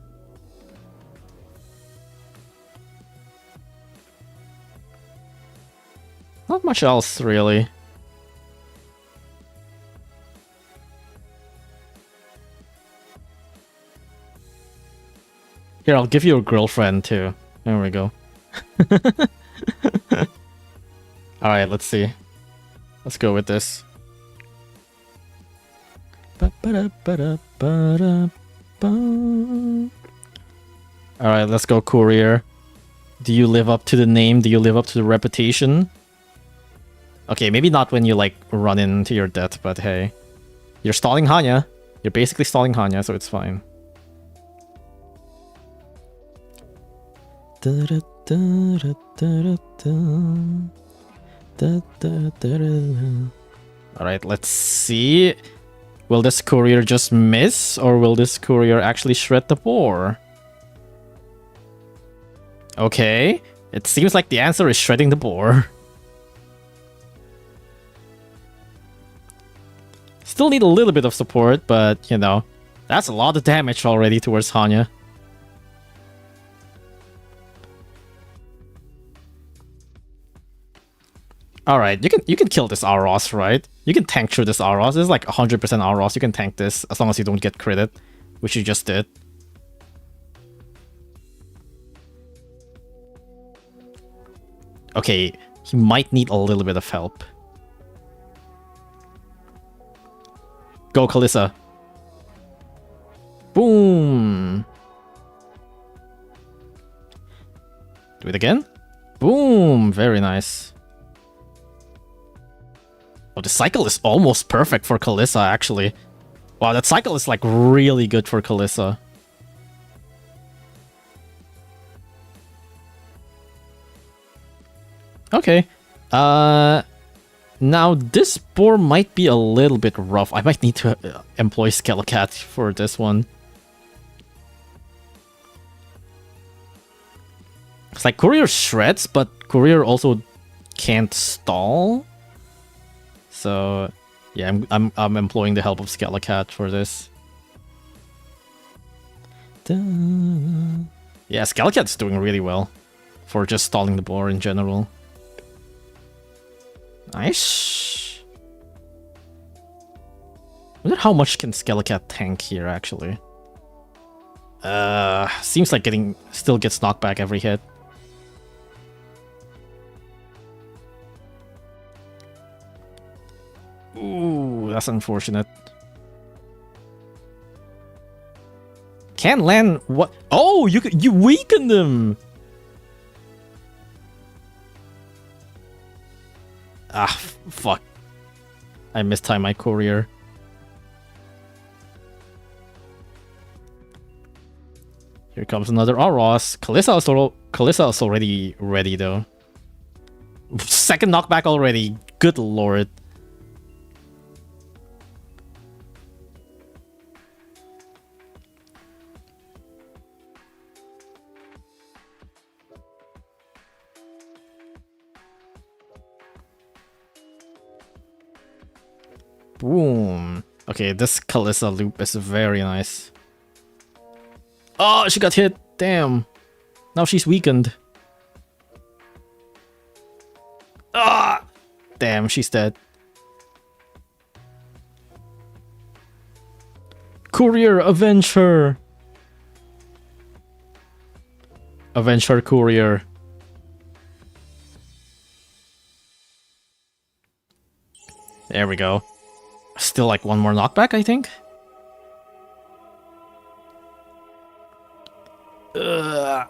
Not much else, really. Here, I'll give you a girlfriend, too. There we go. Alright, let's see. Let's go with this. Alright, let's go, courier. Do you live up to the name? Do you live up to the reputation? Okay, maybe not when you, like, run into your death, but hey. You're stalling Hana. You're basically stalling Hana, so it's fine. Alright, let's see. Will this courier just miss, or will this courier actually shred the boar? Okay, it seems like the answer is shredding the boar. Still need a little bit of support, but, you know, that's a lot of damage already towards Hana. Alright, you can kill this Aros, right? You can tank through this Aros. This is like 100% Aros. You can tank this as long as you don't get critted, which you just did. Okay, he might need a little bit of help. Go, Kalissa. Boom! Do it again? Boom! Very nice. Oh, the cycle is almost perfect for Kalissa, actually. Wow, that cycle is like really good for Kalissa. Okay. Now this boar might be a little bit rough. I might need to employ Skelecat for this one. It's like Courier shreds, but Courier also can't stall. So yeah, I'm employing the help of Skelecat for this. Yeah, Skelecat's doing really well for just stalling the boar in general. Nice. I wonder how much can Skelecat tank here, actually. Seems like still gets knocked back every hit. Ooh, that's unfortunate. Can't land what? Oh, you weakened him. Ah, fuck. I mistimed my courier. Here comes another Aros. Kalissa is already ready, though. Second knockback already. Good lord. Boom. Okay, this Kalissa loop is very nice. Oh, she got hit. Damn. Now she's weakened. Ah! Damn, she's dead. Courier, avenge her! Avenge her, Courier. There we go. Still like one more knockback, I think. Come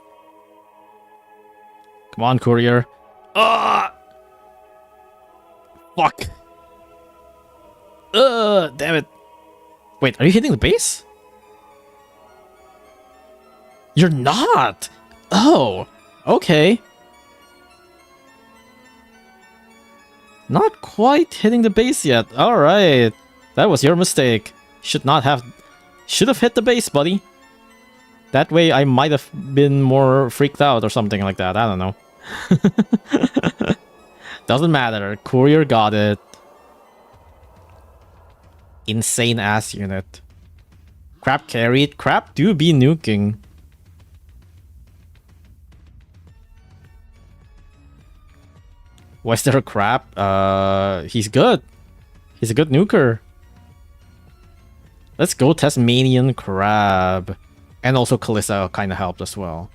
on, Courier. Fuck. Damn it. Wait, are you hitting the base? You're not. Oh, okay. Not quite hitting the base yet. All right. That was your mistake. Should have hit the base, buddy. That way I might have been more freaked out or something like that. I don't know. Doesn't matter. Courier got it. Insane ass unit. Crab carried. Crab do be nuking. Why is there a crab? He's good. He's a good nuker. Let's go Tasmanian crab. And also Kalissa kind of helped as well.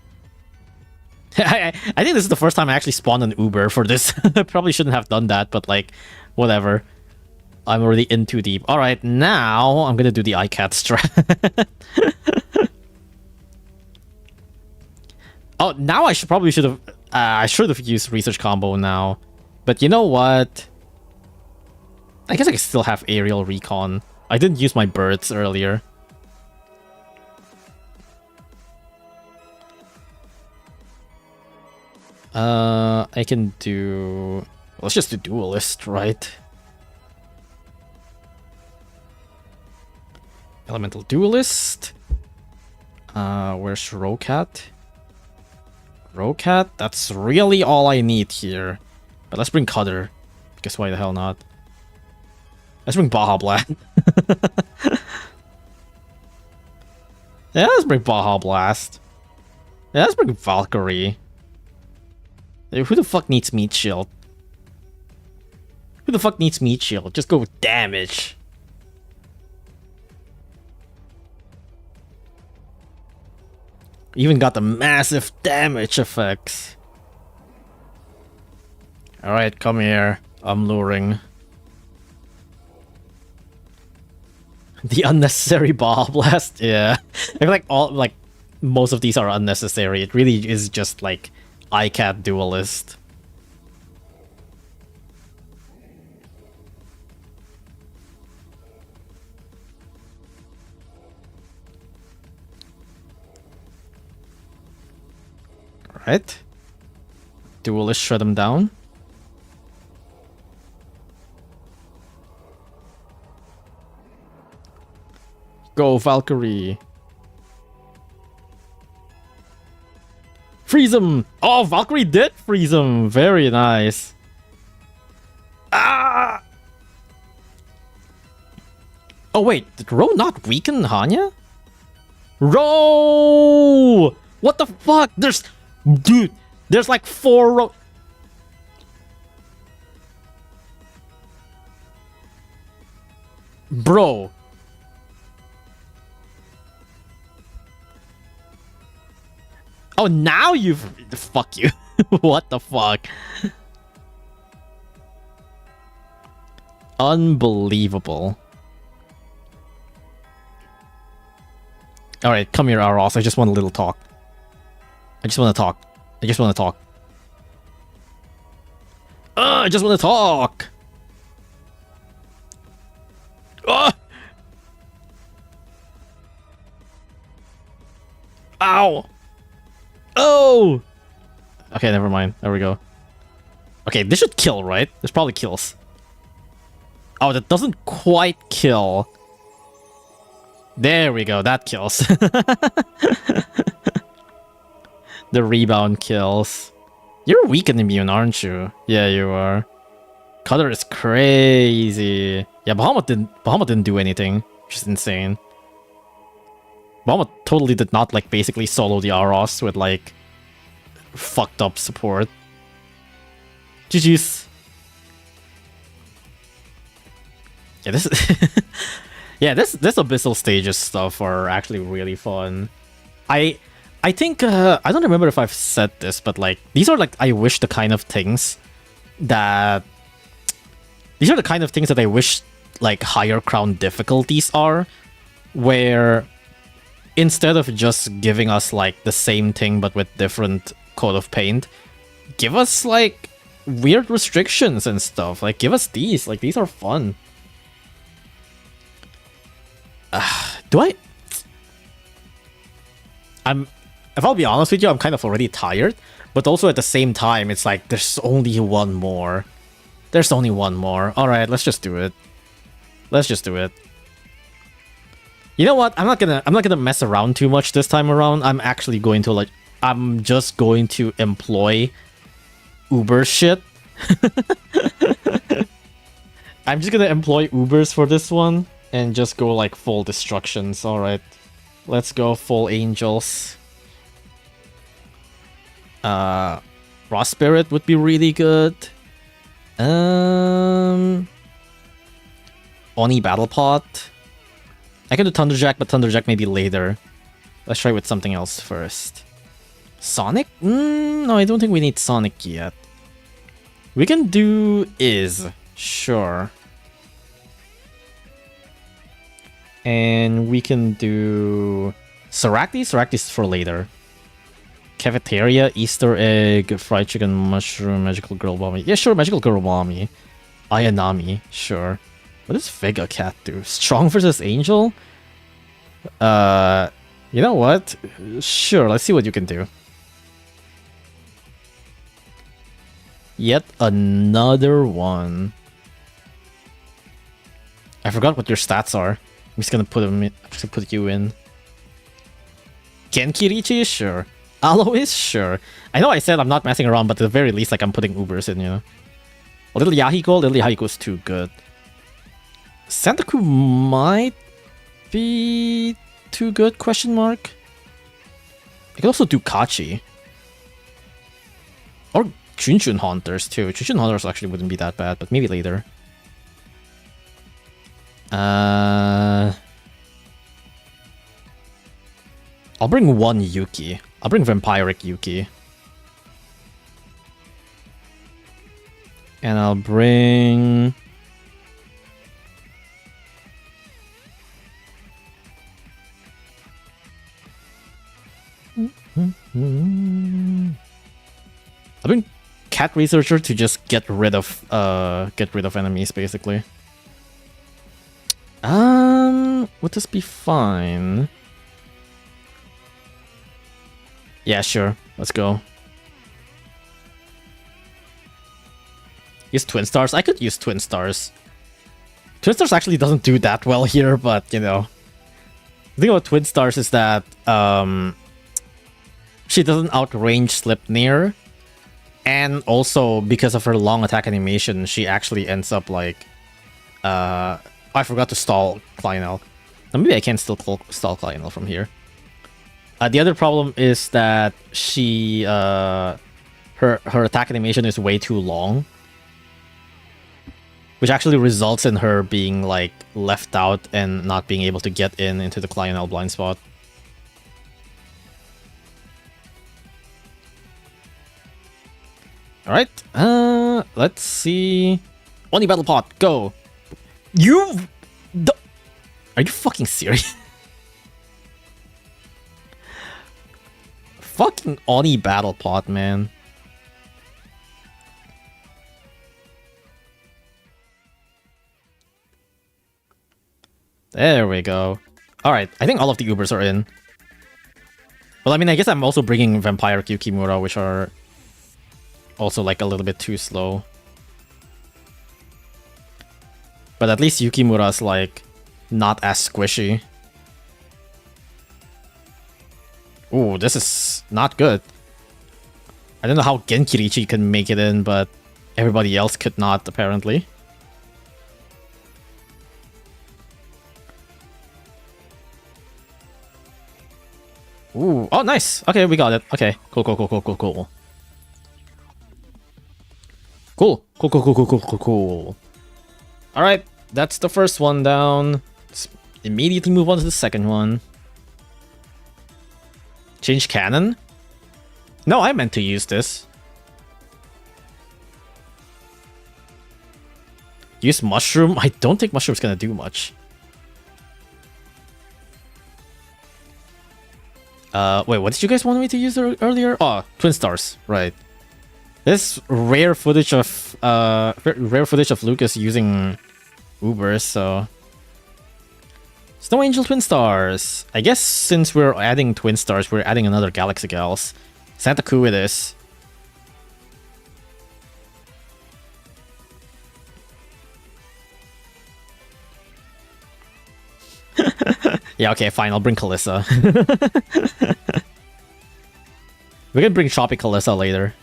I think this is the first time I actually spawned an Uber for this. I probably shouldn't have done that, but like, whatever. I'm already in too deep. Alright, now I'm gonna do the iCat strat. Oh, now I should have... I should have used Research Combo now. But you know what? I guess I can still have Aerial Recon. I didn't use my birds earlier. I can do... Let's just do Duelist, right? Elemental Duelist. Where's Rokat? Rokat? That's really all I need here. But let's bring Cutter. Guess why the hell not? Let's bring Baja Blast. Yeah, let's bring Baja Blast. Yeah, let's bring Valkyrie. Who the fuck needs Meat Shield? Who the fuck needs Meat Shield? Just go with damage. Even got the massive damage effects. Alright, come here. I'm luring. The unnecessary Baja Blast? Yeah. I feel like most of these are unnecessary. It really is just like iCat Duelist. Alright. Duelist, shut him down. Go, Valkyrie. Freeze him! Oh, Valkyrie did freeze him! Very nice. Ah! Oh wait, did Ro not weaken Hanya? Ro! What the fuck? Dude, there's like 4 Ro... Bro. Oh, now you've... Fuck you. What the fuck? Unbelievable. Alright, come here, Aros. I just want a little talk. I just want to talk. I just want to talk. I just want to talk! Ow! Oh! Okay, never mind. There we go. Okay, this should kill, right? This probably kills. Oh, that doesn't quite kill. There we go. That kills. The rebound kills. You're weak and immune, aren't you? Yeah, you are. Cutter is crazy. Yeah, Bahamut didn't do anything, which is insane. Bahamut totally did not, like, basically solo the Aros with, like, fucked up support. GG's. Yeah, this yeah, this Abyssal stages stuff are actually really fun. I think I don't remember if I've said this, but like these are like I wish the kind of things that I wish like higher crown difficulties are, where instead of just giving us like the same thing but with different coat of paint, give us like weird restrictions and stuff. Like give us these. Like these are fun. If I'll be honest with you, I'm kind of already tired, but also at the same time, it's like there's only one more. There's only one more. All right, let's just do it. Let's just do it. You know what? I'm not gonna mess around too much this time around. I'm actually going to like, I'm just going to employ Uber shit. I'm just gonna employ Ubers for this one and just go like full destructions. All right. Let's go full angels. Raw Spirit would be really good. Oni Battle Pot. I can do Thunderjack, but Thunderjack maybe later. Let's try with something else first. Sonic? No, I don't think we need Sonic yet. We can do Is. Sure. And we can do Saractes? Saractes for later. Cafeteria, Easter egg, fried chicken, mushroom, magical girl mommy. Yeah, sure, magical girl mommy. Ayanami, sure. What does Vega Cat do? Strong versus Angel? You know what? Sure, let's see what you can do. Yet another one. I forgot what your stats are. I'm just gonna put them in, just put you in. Genkirichi is sure. Alois, sure. I know I said I'm not messing around, but at the very least, like I'm putting Ubers in, you know. A little Yahiko is too good. Santaku might be too good, question mark. I could also do Kachi. Or Chunchun Hunters too. Chunchun Hunters actually wouldn't be that bad, but maybe later. I'll bring one Yuki. I'll bring Vampiric Yuki. And I'll bring... I'll bring Cat Researcher to just get rid of enemies, basically. Would this be fine? Yeah, sure. Let's go. Use Twin Stars? I could use Twin Stars. Twin Stars actually doesn't do that well here, but, you know. The thing about Twin Stars is that, she doesn't outrange Slipnir. And also, because of her long attack animation, she actually ends up, like... I forgot to stall Lionel. Now, maybe I can still stall Lionel from here. The other problem is that she... her attack animation is way too long. Which actually results in her being, like, left out and not being able to get into the Lionel blind spot. Alright, let's see... Oni Battle Pot, go! Are you fucking serious? Fucking Oni Battle Pot, man. There we go. Alright, I think all of the Ubers are in. Well, I mean, I guess I'm also bringing Vampire Yukimura, which are also, like, a little bit too slow. But at least Yukimura's, like, not as squishy. Ooh, this is not good. I don't know how Genkirichi can make it in, but everybody else could not, apparently. Ooh, oh, nice. Okay, we got it. Okay, cool. Cool. Alright, that's the first one down. Let's immediately move on to the second one. Change cannon? No, I meant to use this. Use mushroom? I don't think mushroom's gonna do much. Wait, what did you guys want me to use earlier? Oh, Twin Stars, right. This rare footage of Lucas using Ubers, so Snow Angel Twin Stars. I guess since we're adding Twin Stars, we're adding another Galaxy Gals. Santa Ku it is. Yeah, okay, fine, I'll bring Kalissa. We can bring Shoppy Kalissa later.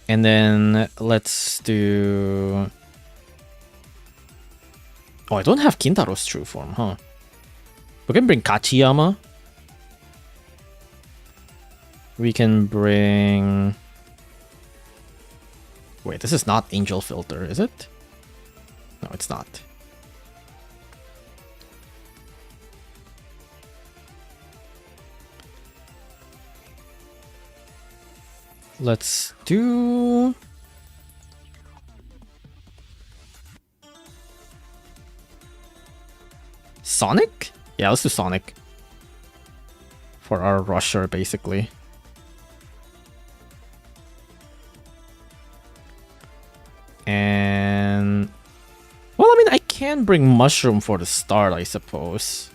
And then let's do Oh, I don't have Kintaro's true form, huh? We can bring Kachiyama. We can bring... Wait, this is not Angel Filter, is it? No, it's not. Let's do... Sonic? Yeah, let's do Sonic. For our rusher, basically. And... Well, I mean, I can bring Mushroom for the start, I suppose.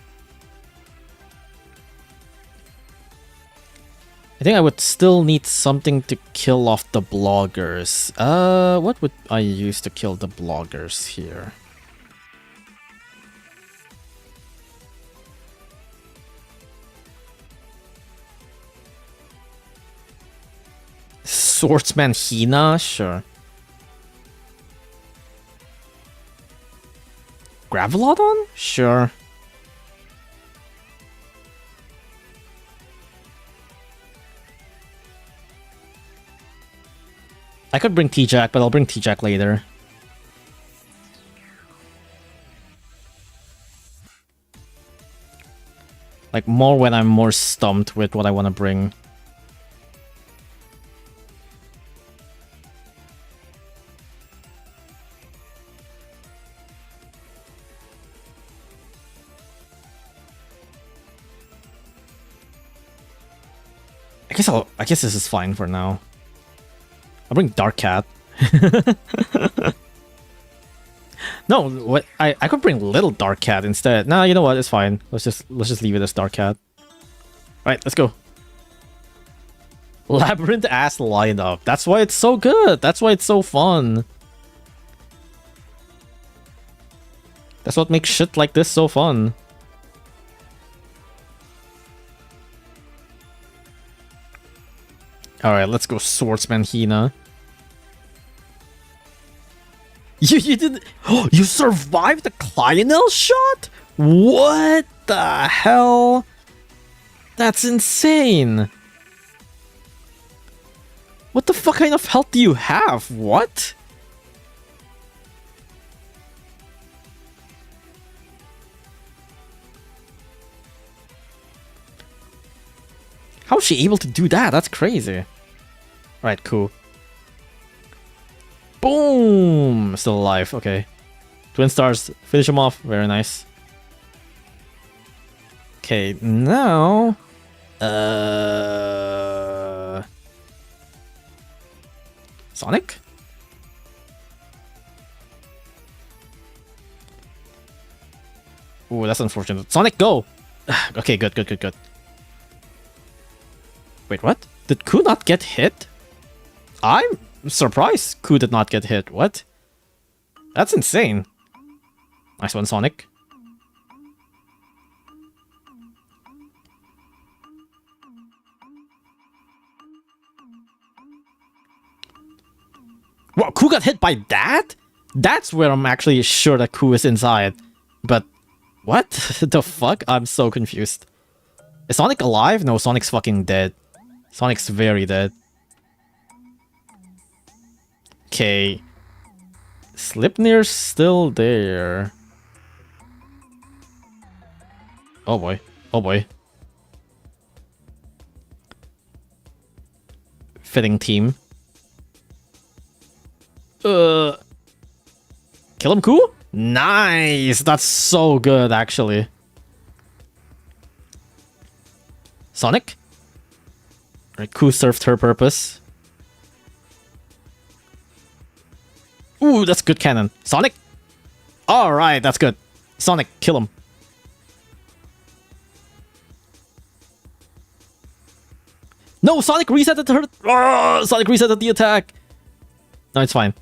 I think I would still need something to kill off the bloggers. What would I use to kill the bloggers here? Swordsman Hina? Sure. Gravelodon? Sure. I could bring T-Jack, but I'll bring T-Jack later. Like, more when I'm more stumped with what I want to bring. I guess this is fine for now. I'll bring Dark Cat. No, what I could bring Little Dark Cat instead. Nah, you know what? It's fine. Let's just leave it as Dark Cat. Alright, let's go. Labyrinth ass lineup. That's why it's so good. That's why it's so fun. That's what makes shit like this so fun. Alright, let's go Swordsman Hina. You did... Oh, you survived the Lionel shot? What the hell? That's insane. What the fuck kind of health do you have? What? How is she able to do that? That's crazy. Alright, cool. Boom! Still alive, okay. Twin stars, finish him off. Very nice. Okay, now... Sonic? Ooh, that's unfortunate. Sonic, go! Okay, good. Wait, what? Did Ku not get hit? I'm surprised Ku did not get hit. What? That's insane. Nice one, Sonic. What? Ku got hit by that? That's where I'm actually sure that Ku is inside. But what the fuck? I'm so confused. Is Sonic alive? No, Sonic's fucking dead. Sonic's very dead. Okay. Slipnir's still there. Oh boy. Oh boy. Fitting team. Kill him, Ku? Nice! That's so good, actually. Sonic? Alright, Ku served her purpose. Ooh, that's good cannon. Sonic? Alright, that's good. Sonic, kill him. No, Sonic resetted her. Oh, Sonic resetted the attack. No, it's fine.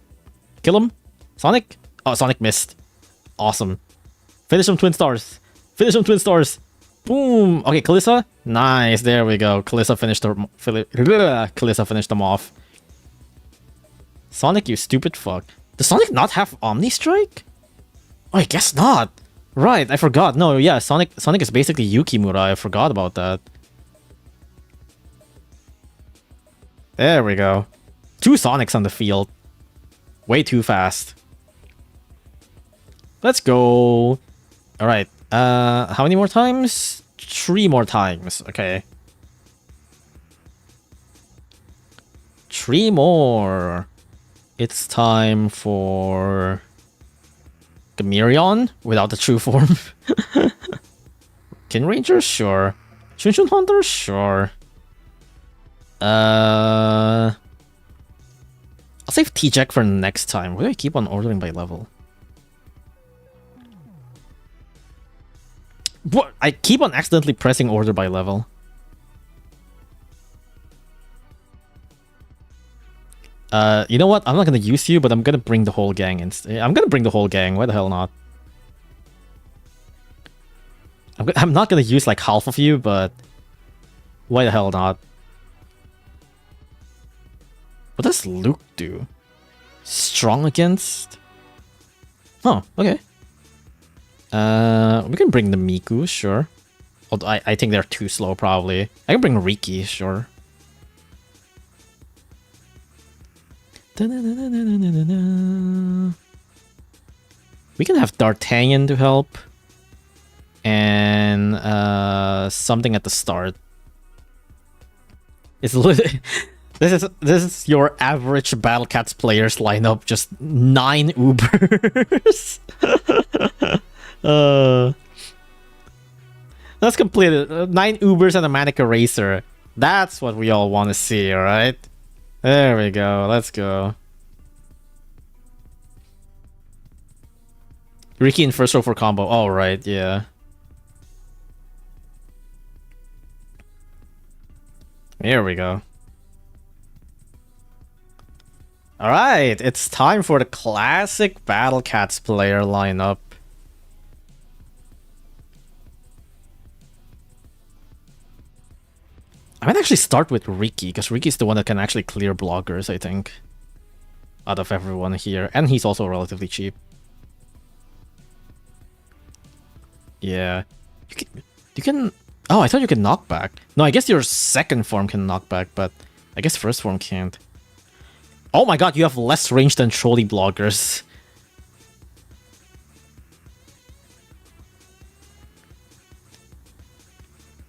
Kill him. Sonic? Oh, Sonic missed. Awesome. Finish him, Twin Stars. Finish him, Twin Stars. Boom. Okay, Kalissa. Nice. There we go. Kalissa finished them off. Sonic, you stupid fuck. Does Sonic not have Omni Strike? Oh, I guess not. Right, I forgot. No, yeah, Sonic is basically Yukimura. I forgot about that. There we go. 2 Sonics on the field. Way too fast. Let's go. Alright. How many more times? 3 more times. Okay. 3 more. It's time for Gamirion without the true form. Kin Ranger? Sure. Shunshun Hunter? Sure. I'll save T-Jack for next time. Why do I keep on ordering by level? What? I keep on accidentally pressing order by level. You know what? I'm not gonna use you, but I'm gonna bring the whole gang instead. I'm gonna bring the whole gang. Why the hell not? I'm not gonna use like half of you, but why the hell not? What does Luke do? Strong against? Oh, okay. We can bring the Miku, sure. Although I think they're too slow, probably. I can bring Riki, sure. We can have D'Artagnan to help. And something at the start. It's literally... This is your average Battle Cats players lineup, just 9 Ubers. Let's complete it. 9 Ubers and a Manic Eraser. That's what we all want to see, alright? There we go, let's go. Riki in first row for combo. Oh, right, yeah. Here we go. Alright, it's time for the classic Battle Cats player lineup. I might actually start with Riki, because Riki's the one that can actually clear blockers, I think. Out of everyone here. And he's also relatively cheap. Yeah. You can... Oh, I thought you could knock back. No, I guess your second form can knock back, but I guess first form can't. Oh my god, you have less range than trolley blockers.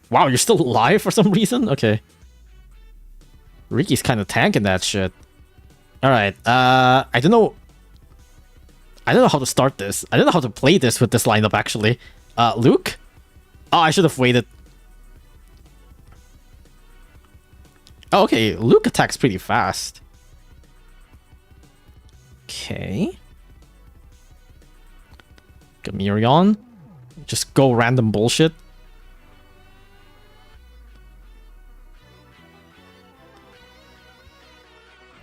Wow, you're still alive for some reason? Okay. Riki's kind of tanking that shit. Alright, I don't know... I don't know how to start this. I don't know how to play this with this lineup, actually. Luke? Oh, I should have waited. Oh, okay, Luke attacks pretty fast. Okay. Gamirion. Just go random bullshit.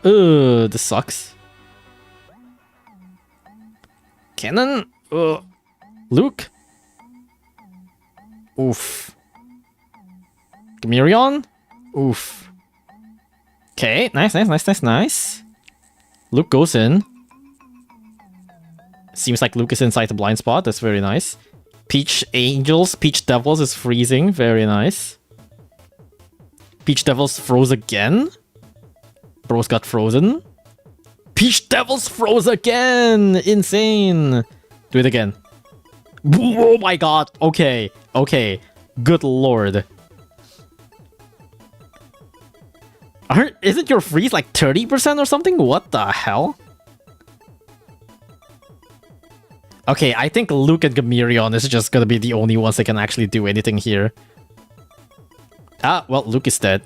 This sucks. Cannon? Luke? Oof. Gamirion? Oof. Okay, nice. Luke goes in. Seems like Luke is inside the blind spot. That's very nice. Peach Angels, Peach Devils is freezing. Very nice. Peach Devils froze again. Bros got frozen. Peach Devils froze again! Insane! Do it again. Oh my god. Okay. Good lord. Isn't your freeze like 30% or something? What the hell? Okay, I think Luke and Gamirion is just gonna be the only ones that can actually do anything here. Ah, well, Luke is dead.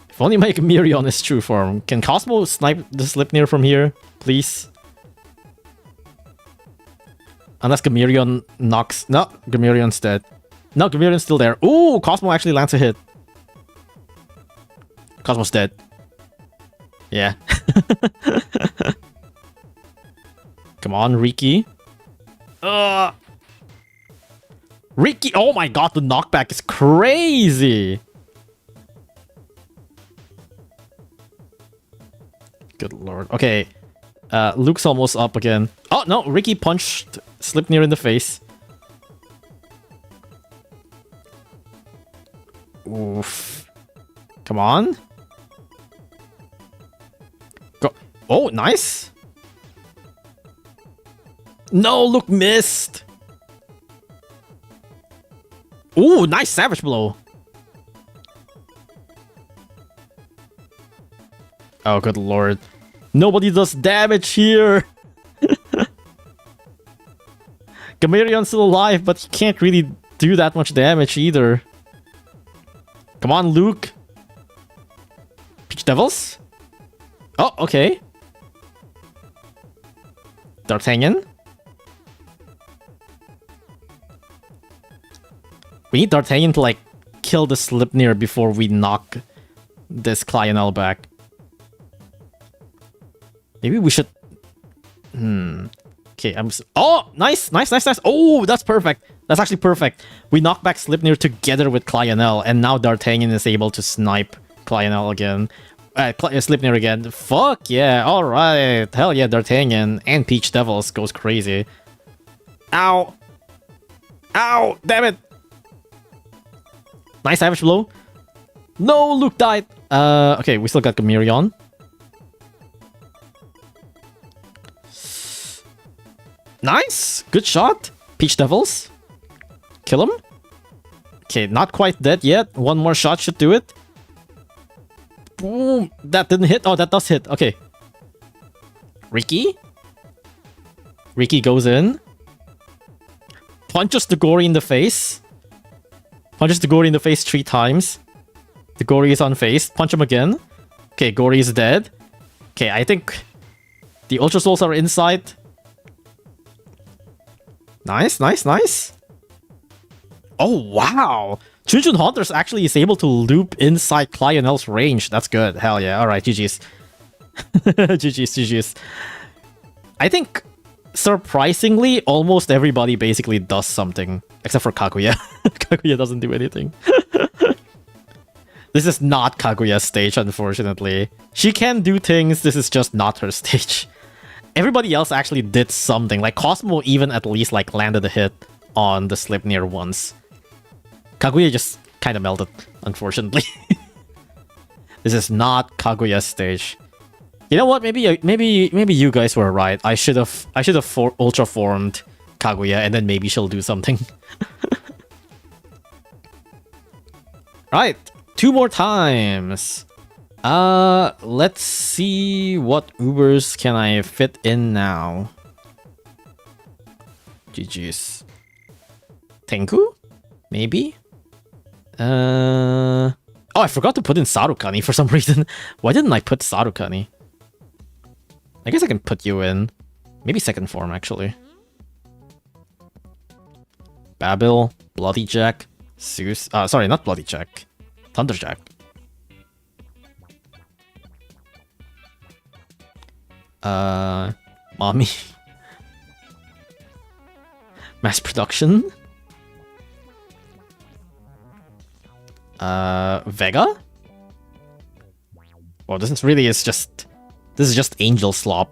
If only my Gamirion is true form. Can Cosmo snipe the Slipnir from here, please? Unless Gamirion knocks... No, Gamirion's dead. No, Gamirion's still there. Ooh, Cosmo actually lands a hit. Cosmo's dead. Yeah. Come on, Riki. Riki! Oh my god, the knockback is crazy! Good lord. Okay, Luke's almost up again. Oh, no. Ricky punched Slipnir in the face. Oof. Come on. Go. Oh, nice. No, Luke missed. Ooh, nice savage blow. Oh, good lord. Nobody does damage here. Gamarion's still alive, but he can't really do that much damage either. Come on, Luke. Peach Devils? Oh, okay. D'Artagnan? We need D'Artagnan to, like, kill the Slipnir before we knock this Lionel back. Maybe we should... Okay, oh, nice, nice, nice, nice. Oh, that's perfect. That's actually perfect. We knock back Slipnir together with Lionel, and now D'Artagnan is able to snipe Lionel again. Slipnir again. Fuck yeah, alright. Hell yeah, D'Artagnan and Peach Devils goes crazy. Ow. Ow, damn it. Nice savage blow. No, Luke died. Okay, we still got Gamarion. Nice! Good shot. Peach Devils. Kill him. Okay, not quite dead yet. One more shot should do it. Boom! That didn't hit. Oh, that does hit. Okay. Ricky. Ricky goes in. Punches the Gory in the face. Punches the Gory in the face 3 times. The Gory is unfazed. Punch him again. Okay, Gory is dead. Okay, I think the Ultra Souls are inside. Nice, nice, nice. Oh, wow. Chunchun Hunters actually is able to loop inside Lionel's range. That's good. Hell yeah. Alright, GG's. GG's, GG's. I think, surprisingly, almost everybody basically does something. Except for Kaguya. Kaguya doesn't do anything. This is not Kaguya's stage, unfortunately. She can do things, this is just not her stage. Everybody else actually did something. Like, Cosmo even at least, like, landed a hit on the Slipnir once. Kaguya just kind of melted, unfortunately. This is not Kaguya's stage. You know what? Maybe you guys were right. I should have ultra formed Kaguya, and then maybe she'll do something. Right, 2 more times. Let's see what Ubers can I fit in now. GG's. Tenku? Maybe? Oh, I forgot to put in Sarukani for some reason. Why didn't I put Sarukani? I guess I can put you in. Maybe second form, actually. Babil, Bloody Jack, Zeus. Sorry, not Bloody Jack. Thunderjack. Mommy. Mass production. Vega? Well, this is just Angel Slop.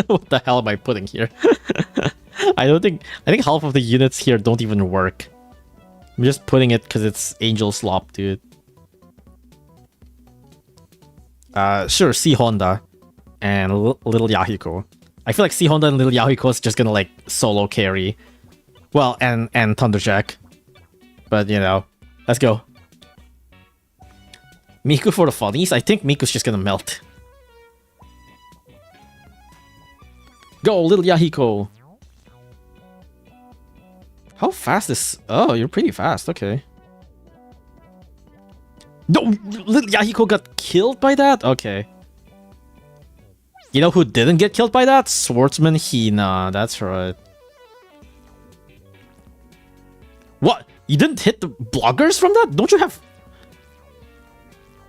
What the hell am I putting here? I think half of the units here don't even work. I'm just putting it because it's Angel Slop, dude. Sure, C Honda and Little Yahiko. I feel like C Honda and Little Yahiko is just gonna like solo carry. Well, and Thunderjack. But you know, let's go. Miku for the funnies? I think Miku's just gonna melt. Go, Little Yahiko! How fast is... Oh, you're pretty fast, okay. No! Little Yahiko got killed by that? Okay. You know who didn't get killed by that? Swordsman Hina, that's right. What? You didn't hit the bloggers from that? Don't you have...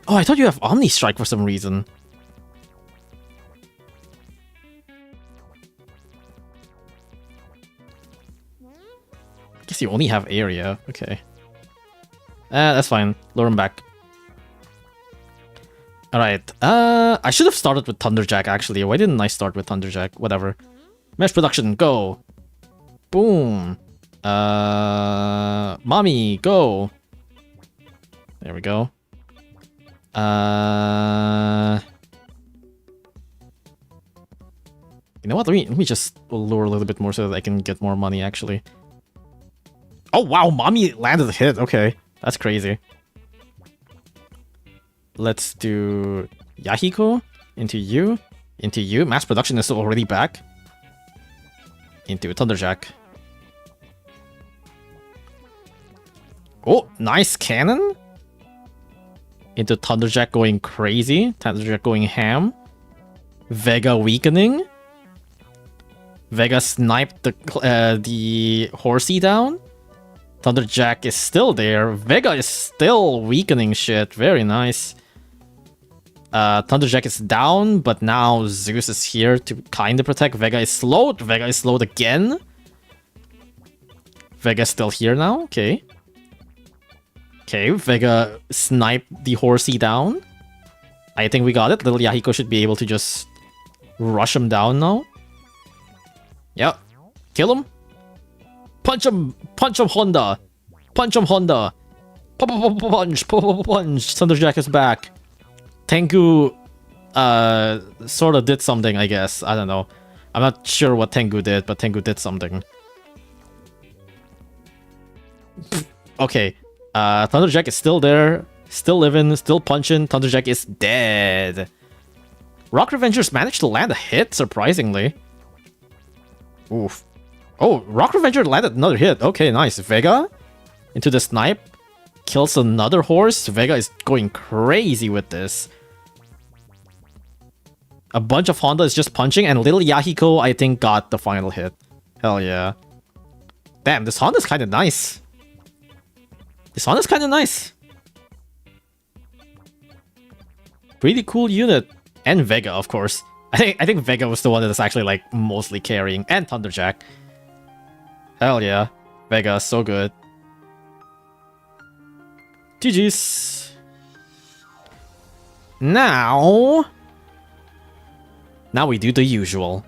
Oh, I thought you have Omni Strike for some reason. I guess you only have area. Okay. That's fine. Lure him back. Alright, I should have started with Thunderjack, actually. Why didn't I start with Thunderjack? Whatever. Mesh production, go! Boom! Mommy, go! There we go. You know what? Let me just lure a little bit more so that I can get more money, actually. Oh, wow! Mommy landed a hit. Okay. That's crazy. Let's do Yahiko into you. Into you. Mass production is already back. Into Thunderjack. Oh, nice cannon. Into Thunderjack going crazy. Thunderjack going ham. Vega weakening. Vega sniped the horsey down. Thunderjack is still there. Vega is still weakening shit. Very nice. Thunderjack is down, but now Zeus is here to kind of protect. Vega is slowed. Vega is slowed again. Vega's still here now. Okay. Okay, Vega sniped the horsey down. I think we got it. Little Yahiko should be able to just rush him down now. Yep. Kill him. Punch him. Punch him, Honda. Punch him, Honda. Punch. Punch. Thunderjack is back. Tengu sort of did something, I guess. I don't know. I'm not sure what Tengu did, but Tengu did something. Okay. Thunderjack is still there. Still living. Still punching. Thunderjack is dead. Rock Revengers managed to land a hit, surprisingly. Oof. Oh, Rock Revenger landed another hit. Okay, nice. Vega into the snipe. Kills another horse. Vega is going crazy with this. A bunch of Honda is just punching, and little Yahiko, I think, got the final hit. Hell yeah. Damn, this Honda's kind of nice. This Honda's kind of nice. Pretty cool unit. And Vega, of course. I think Vega was the one that's actually, like, mostly carrying. And Thunderjack. Hell yeah. Vega, so good. GG's. Now we do the usual.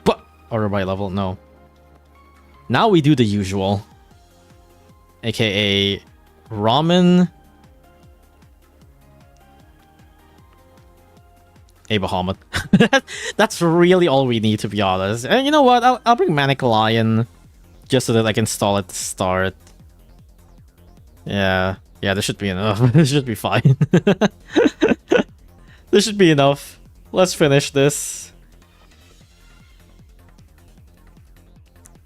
But order by level, no. Now we do the usual. AKA ramen. A Bahamut. That's really all we need, to be honest. And you know what? I'll bring Manic Lion just so that I can stall at the start. Yeah, this should be enough. This should be fine. This should be enough. Let's finish this.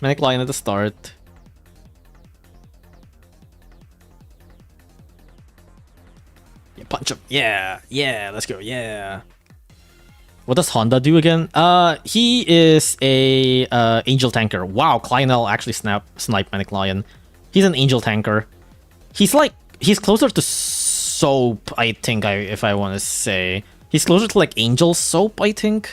Manic Lion at the start. Yeah, punch him. Yeah, let's go. Yeah. What does Honda do again? He is a angel tanker. Wow, Lionel actually sniped Manic Lion. He's an angel tanker. He's closer to Soap, I think, if I want to say. He's closer to like Angel Soap, I think.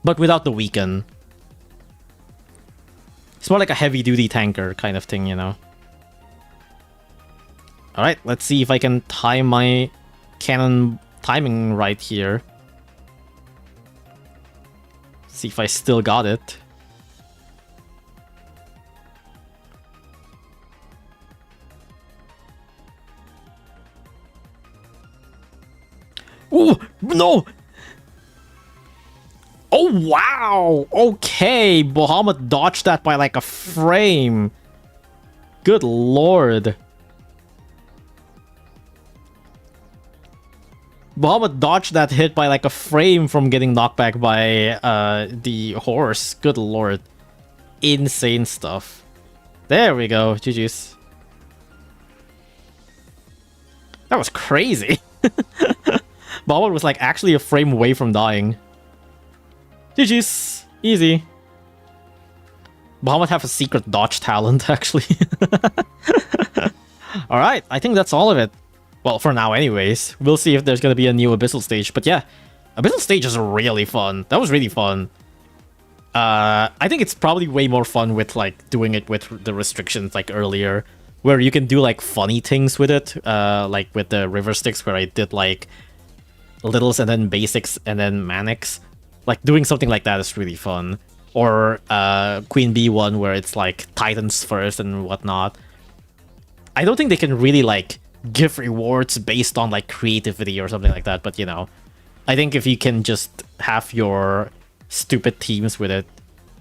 But without the weaken. It's more like a heavy-duty tanker kind of thing, you know. Alright, let's see if I can time my cannon timing right here. See if I still got it. Oh, no! Oh, wow! Okay, Bahamut dodged that by like a frame. Good lord. Bahamut dodged that hit by like a frame from getting knocked back by the horse. Good lord. Insane stuff. There we go. GG's. That was crazy. Bahamut was like actually a frame away from dying. GG's. Easy. Bahamut have a secret dodge talent, actually. Alright, I think that's all of it. Well, for now anyways. We'll see if there's gonna be a new Abyssal stage. But yeah, Abyssal stage is really fun. That was really fun. I think it's probably way more fun with like doing it with the restrictions like earlier, where you can do like funny things with it, like with the river sticks where I did like littles and then basics and then manics. Like doing something like that is really fun. Or Queen Bee one where it's like Titans first and whatnot. I don't think they can really like give rewards based on like creativity or something like that, but you know, I think if you can just have your stupid teams with it,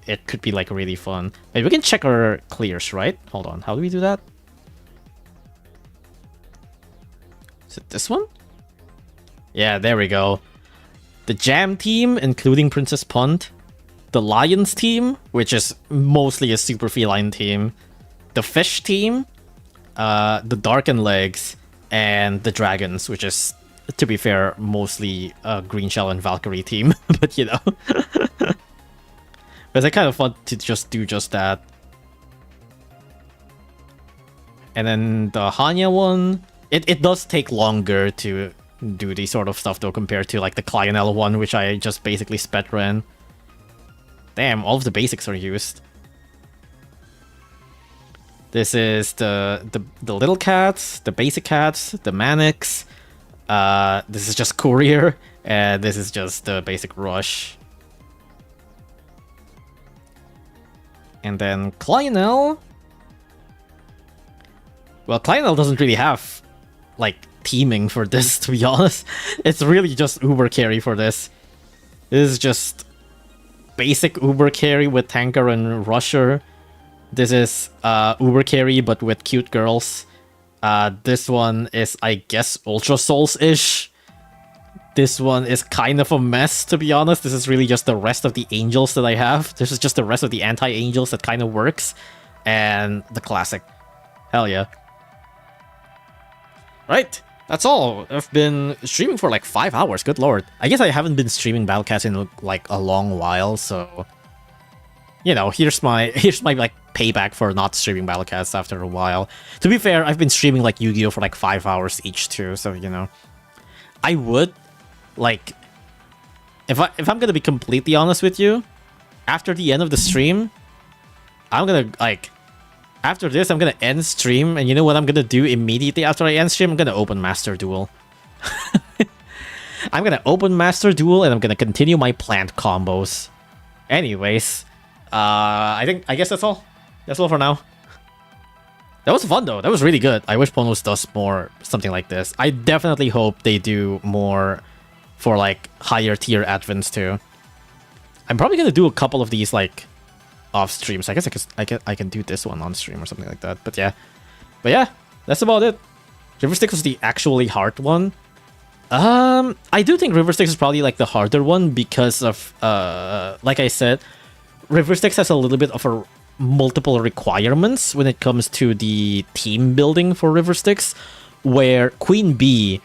it could be like really fun. Maybe we can check our clears, right? Hold on, how do we do that? Is it this one? Yeah, there we go. The Jam team, including Princess Punt. The Lions team, which is mostly a super feline team. The Fish team. The Darken Legs. And the Dragons, which is, to be fair, mostly a Green Shell and Valkyrie team. But, you know. But it's kind of fun to just do just that. And then the Hanya one. It does take longer to do this sort of stuff, though, compared to, like, the Lionel one, which I just basically sped ran. Damn, all of the basics are used. This is the little cats, the basic cats, the Manics. This is just Courier, and this is just the basic Rush. And then Lionel. Well, Lionel doesn't really have, like, teaming for this, to be honest. It's really just Uber carry for this. This is just basic Uber carry with tanker and rusher. This is Uber carry but with cute girls. This one is, I guess, Ultra Souls-ish. This one is kind of a mess, to be honest. This is really just the rest of the angels that I have. This is just the rest of the anti-angels that kind of works. And the classic. Hell yeah. Right. That's all. I've been streaming for like 5 hours, good lord. I guess I haven't been streaming Battlecats in like a long while, so... You know, here's my like payback for not streaming Battlecats after a while. To be fair, I've been streaming like Yu-Gi-Oh! For like 5 hours each too, so you know. I would, like... If I'm gonna be completely honest with you, after the end of the stream, I'm gonna, like... After this, I'm gonna end stream, and you know what I'm gonna do immediately after I end stream? I'm gonna open Master Duel. I'm gonna open Master Duel, and I'm gonna continue my plant combos. Anyways, I guess that's all. That's all for now. That was fun, though. That was really good. I wish Ponos does more something like this. I definitely hope they do more for, like, higher tier advents, too. I'm probably gonna do a couple of these, like... off stream, so I guess I can do this one on stream or something like that. But yeah, that's about it. River Styx was the actually hard one. I do think River Styx is probably like the harder one because of like I said, River Styx has a little bit of a multiple requirements when it comes to the team building for River Styx, where Queen Bee,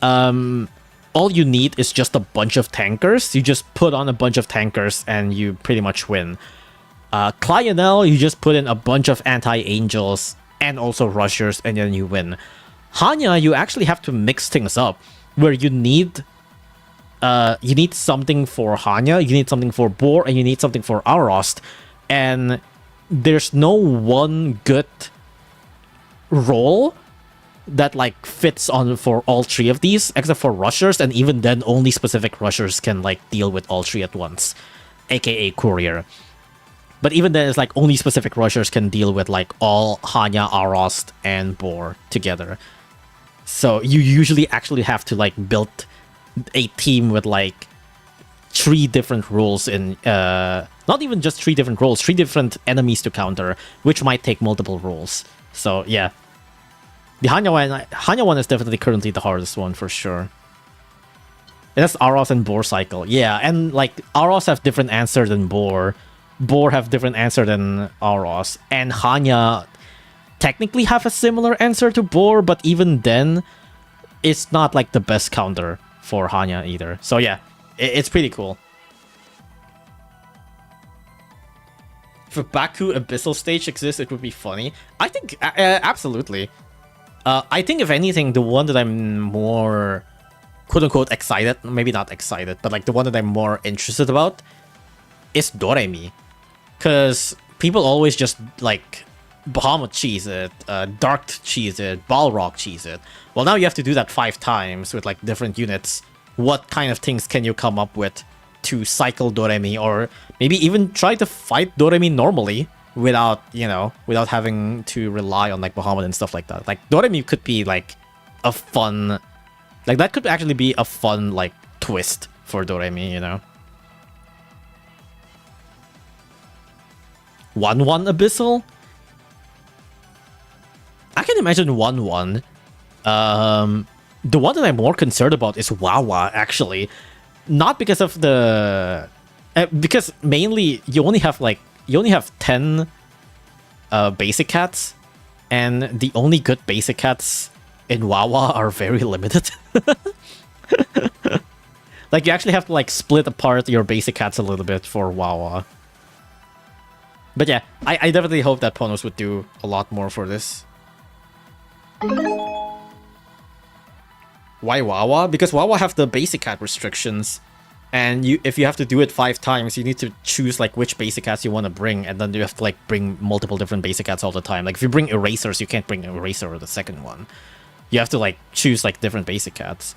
all you need is just a bunch of tankers. You just put on a bunch of tankers and you pretty much win. Lionel, you just put in a bunch of anti-angels and also rushers, and then you win. Hanya, you actually have to mix things up, where you need something for Hanya, you need something for Boar, and you need something for Arost. And there's no one good role that like fits on for all three of these, except for rushers, and even then, only specific rushers can like deal with all three at once, aka Courier. But even then, it's like only specific rushers can deal with like all Hanya, Arost, and Boar together. So you usually actually have to like build a team with like 3 different roles in... not even just 3 different roles, 3 different enemies to counter, which might take multiple roles. So yeah. The Hanya one is definitely currently the hardest one for sure. And that's Aros and Boar cycle. Yeah, and like Aros have different answer than Boar. Boar have different answer than Aros, and Hanya technically have a similar answer to Boar, but even then, it's not like the best counter for Hanya either. So yeah, it's pretty cool. If a Baku Abyssal stage exists, it would be funny. I think, absolutely. I think if anything, the one that I'm more, quote-unquote, excited, maybe not excited, but like the one that I'm more interested about is Doremi. Because people always just, like, Bahamut cheese it, Dark cheese it, Balrog cheese it. Well, now you have to do that 5 times with, like, different units. What kind of things can you come up with to cycle Doremi, or maybe even try to fight Doremi normally without, you know, without having to rely on, like, Bahamut and stuff like that. Like, Doremi could be, like, a fun... Like, that could actually be a fun, like, twist for Doremi, you know? 1-1 Abyssal? I can imagine 1-1. The one that I'm more concerned about is Wawa, actually. Not because of the... because mainly, you only have 10 basic cats, and the only good basic cats in Wawa are very limited. Like, you actually have to, like, split apart your basic cats a little bit for Wawa. But yeah, I definitely hope that Ponos would do a lot more for this. Why Wawa? Because Wawa have the basic cat restrictions. And if you have to do it 5 times, you need to choose, like, which basic cats you want to bring, and then you have to, like, bring multiple different basic cats all the time. Like, if you bring erasers, you can't bring eraser or the second one. You have to, like, choose, like, different basic cats.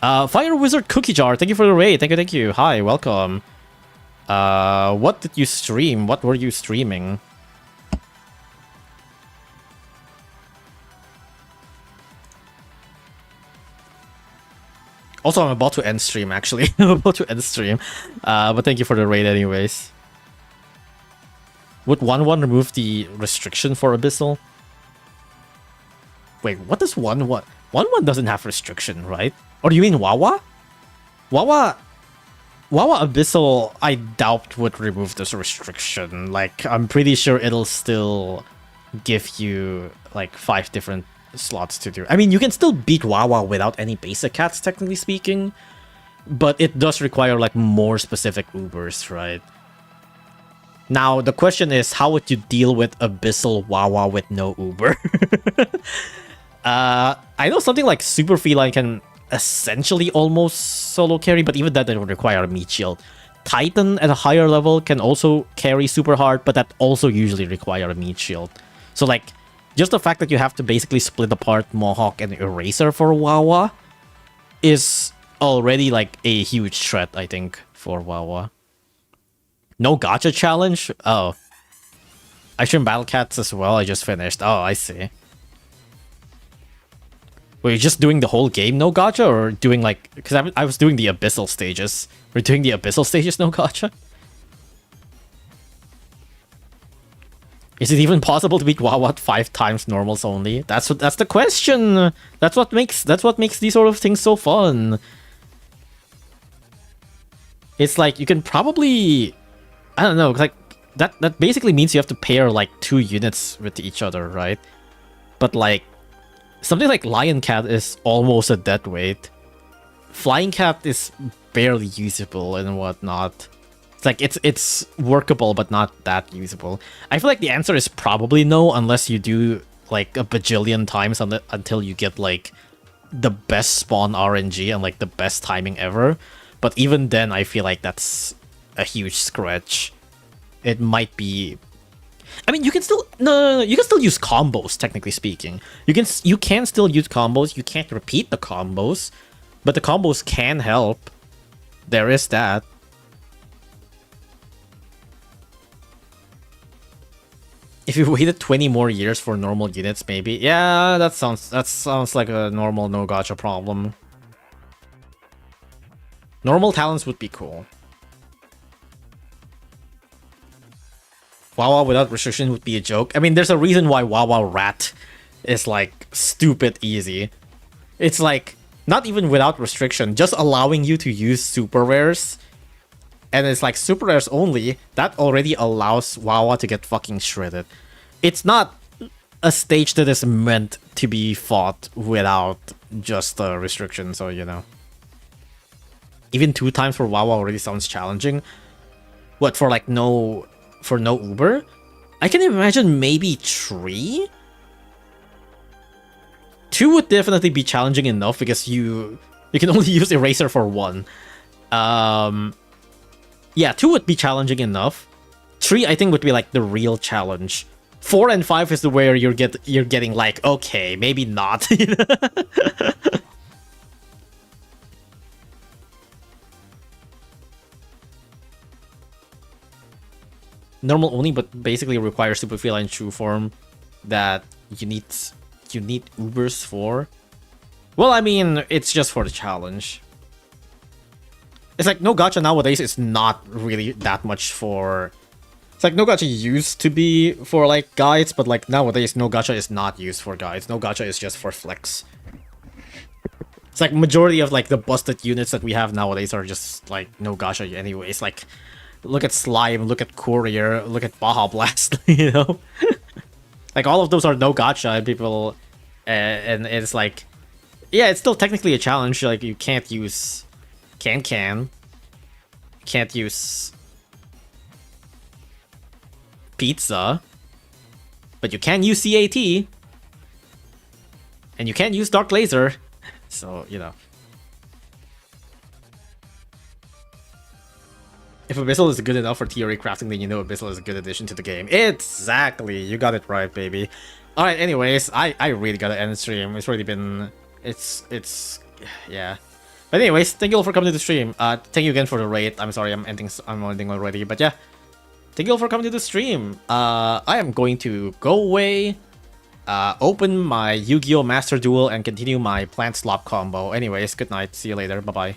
Fire Wizard Cookie Jar, thank you for the raid. Thank you. Hi, welcome. What did you stream? What were you streaming? Also, I'm about to end stream, actually. I'm about to end stream. But thank you for the raid anyways. Would 1-1 remove the restriction for Abyssal? Wait, what does 1-1... 1-1 doesn't have restriction, right? Or do you mean Wawa? Wawa Abyssal, I doubt would remove this restriction. Like, I'm pretty sure it'll still give you, like, 5 different slots to do. I mean, you can still beat Wawa without any basic cats, technically speaking. But it does require, like, more specific Ubers, right? Now, the question is, how would you deal with Abyssal Wawa with no Uber? I know something like Super Feline can essentially almost solo carry, but even that would require a meat shield. Titan at a higher level can also carry super hard, but that also usually require a meat shield. So, like, just the fact that you have to basically split apart Mohawk and Eraser for Wawa is already, like, a huge threat, I think, for Wawa. No gacha challenge? Oh. I stream Battle Cats as well, I just finished. Oh, I see. Were you just doing the whole game no gacha, or doing, like... Because I was doing the Abyssal stages. We're doing the Abyssal stages no gacha? Is it even possible to beat Wawa 5 times normals only? That's the question! That's what makes these sort of things so fun. It's like, you can probably... I don't know, like... That basically means you have to pair, like, 2 units with each other, right? But, like... Something like Lion Cat is almost a dead weight. Flying Cat is barely usable and whatnot. It's like, it's workable, but not that usable. I feel like the answer is probably no, unless you do, like, a bajillion times until you get, like, the best spawn RNG and, like, the best timing ever. But even then, I feel like that's a huge scratch. It might be... I mean, you can still... No, you can still use combos, technically speaking. You can still use combos. You can't repeat the combos. But the combos can help. There is that. If you waited 20 more years for normal units, maybe. Yeah, that sounds like a normal no gacha problem. Normal talents would be cool. Wawa without restriction would be a joke. I mean, there's a reason why Wawa Rat is, like, stupid easy. It's like, not even without restriction, just allowing you to use super rares. And it's like, super rares only, that already allows Wawa to get fucking shredded. It's not a stage that is meant to be fought without just a restriction, so, you know. Even 2 times for Wawa already sounds challenging. What, for, like, no Uber? I can imagine maybe 3? 2 would definitely be challenging enough because you can only use Eraser for 1. Yeah, 2 would be challenging enough. 3, I think, would be like the real challenge. 4 and 5 is the where you're getting like, okay, maybe not. You know? Normal only, but basically requires super feline true form that you need Ubers for. Well, I mean, it's just for the challenge. It's like no gacha nowadays is not really that much for. It's like no gacha used to be for like guides, but like nowadays no gacha is not used for guides. No gacha is just for flex. It's like majority of like the busted units that we have nowadays are just like no gacha anyways. Like look at Slime, look at Courier, look at Baja Blast, you know? Like all of those are no gacha and people and it's like yeah, it's still technically a challenge. Like you can't use can't use pizza, but you can use CAT, and you can't use Dark Laser. So, you know. If Abyssal is good enough for theory crafting, then you know Abyssal is a good addition to the game. Exactly! You got it right, baby. Alright, anyways, I really gotta end the stream. It's already been... It's... Yeah. But anyways, thank you all for coming to the stream. Thank you again for the raid. I'm sorry, I'm ending already. But yeah, thank you all for coming to the stream. I am going to go away, open my Yu-Gi-Oh! Master Duel, and continue my Plant Slop combo. Anyways, good night. See you later. Bye-bye.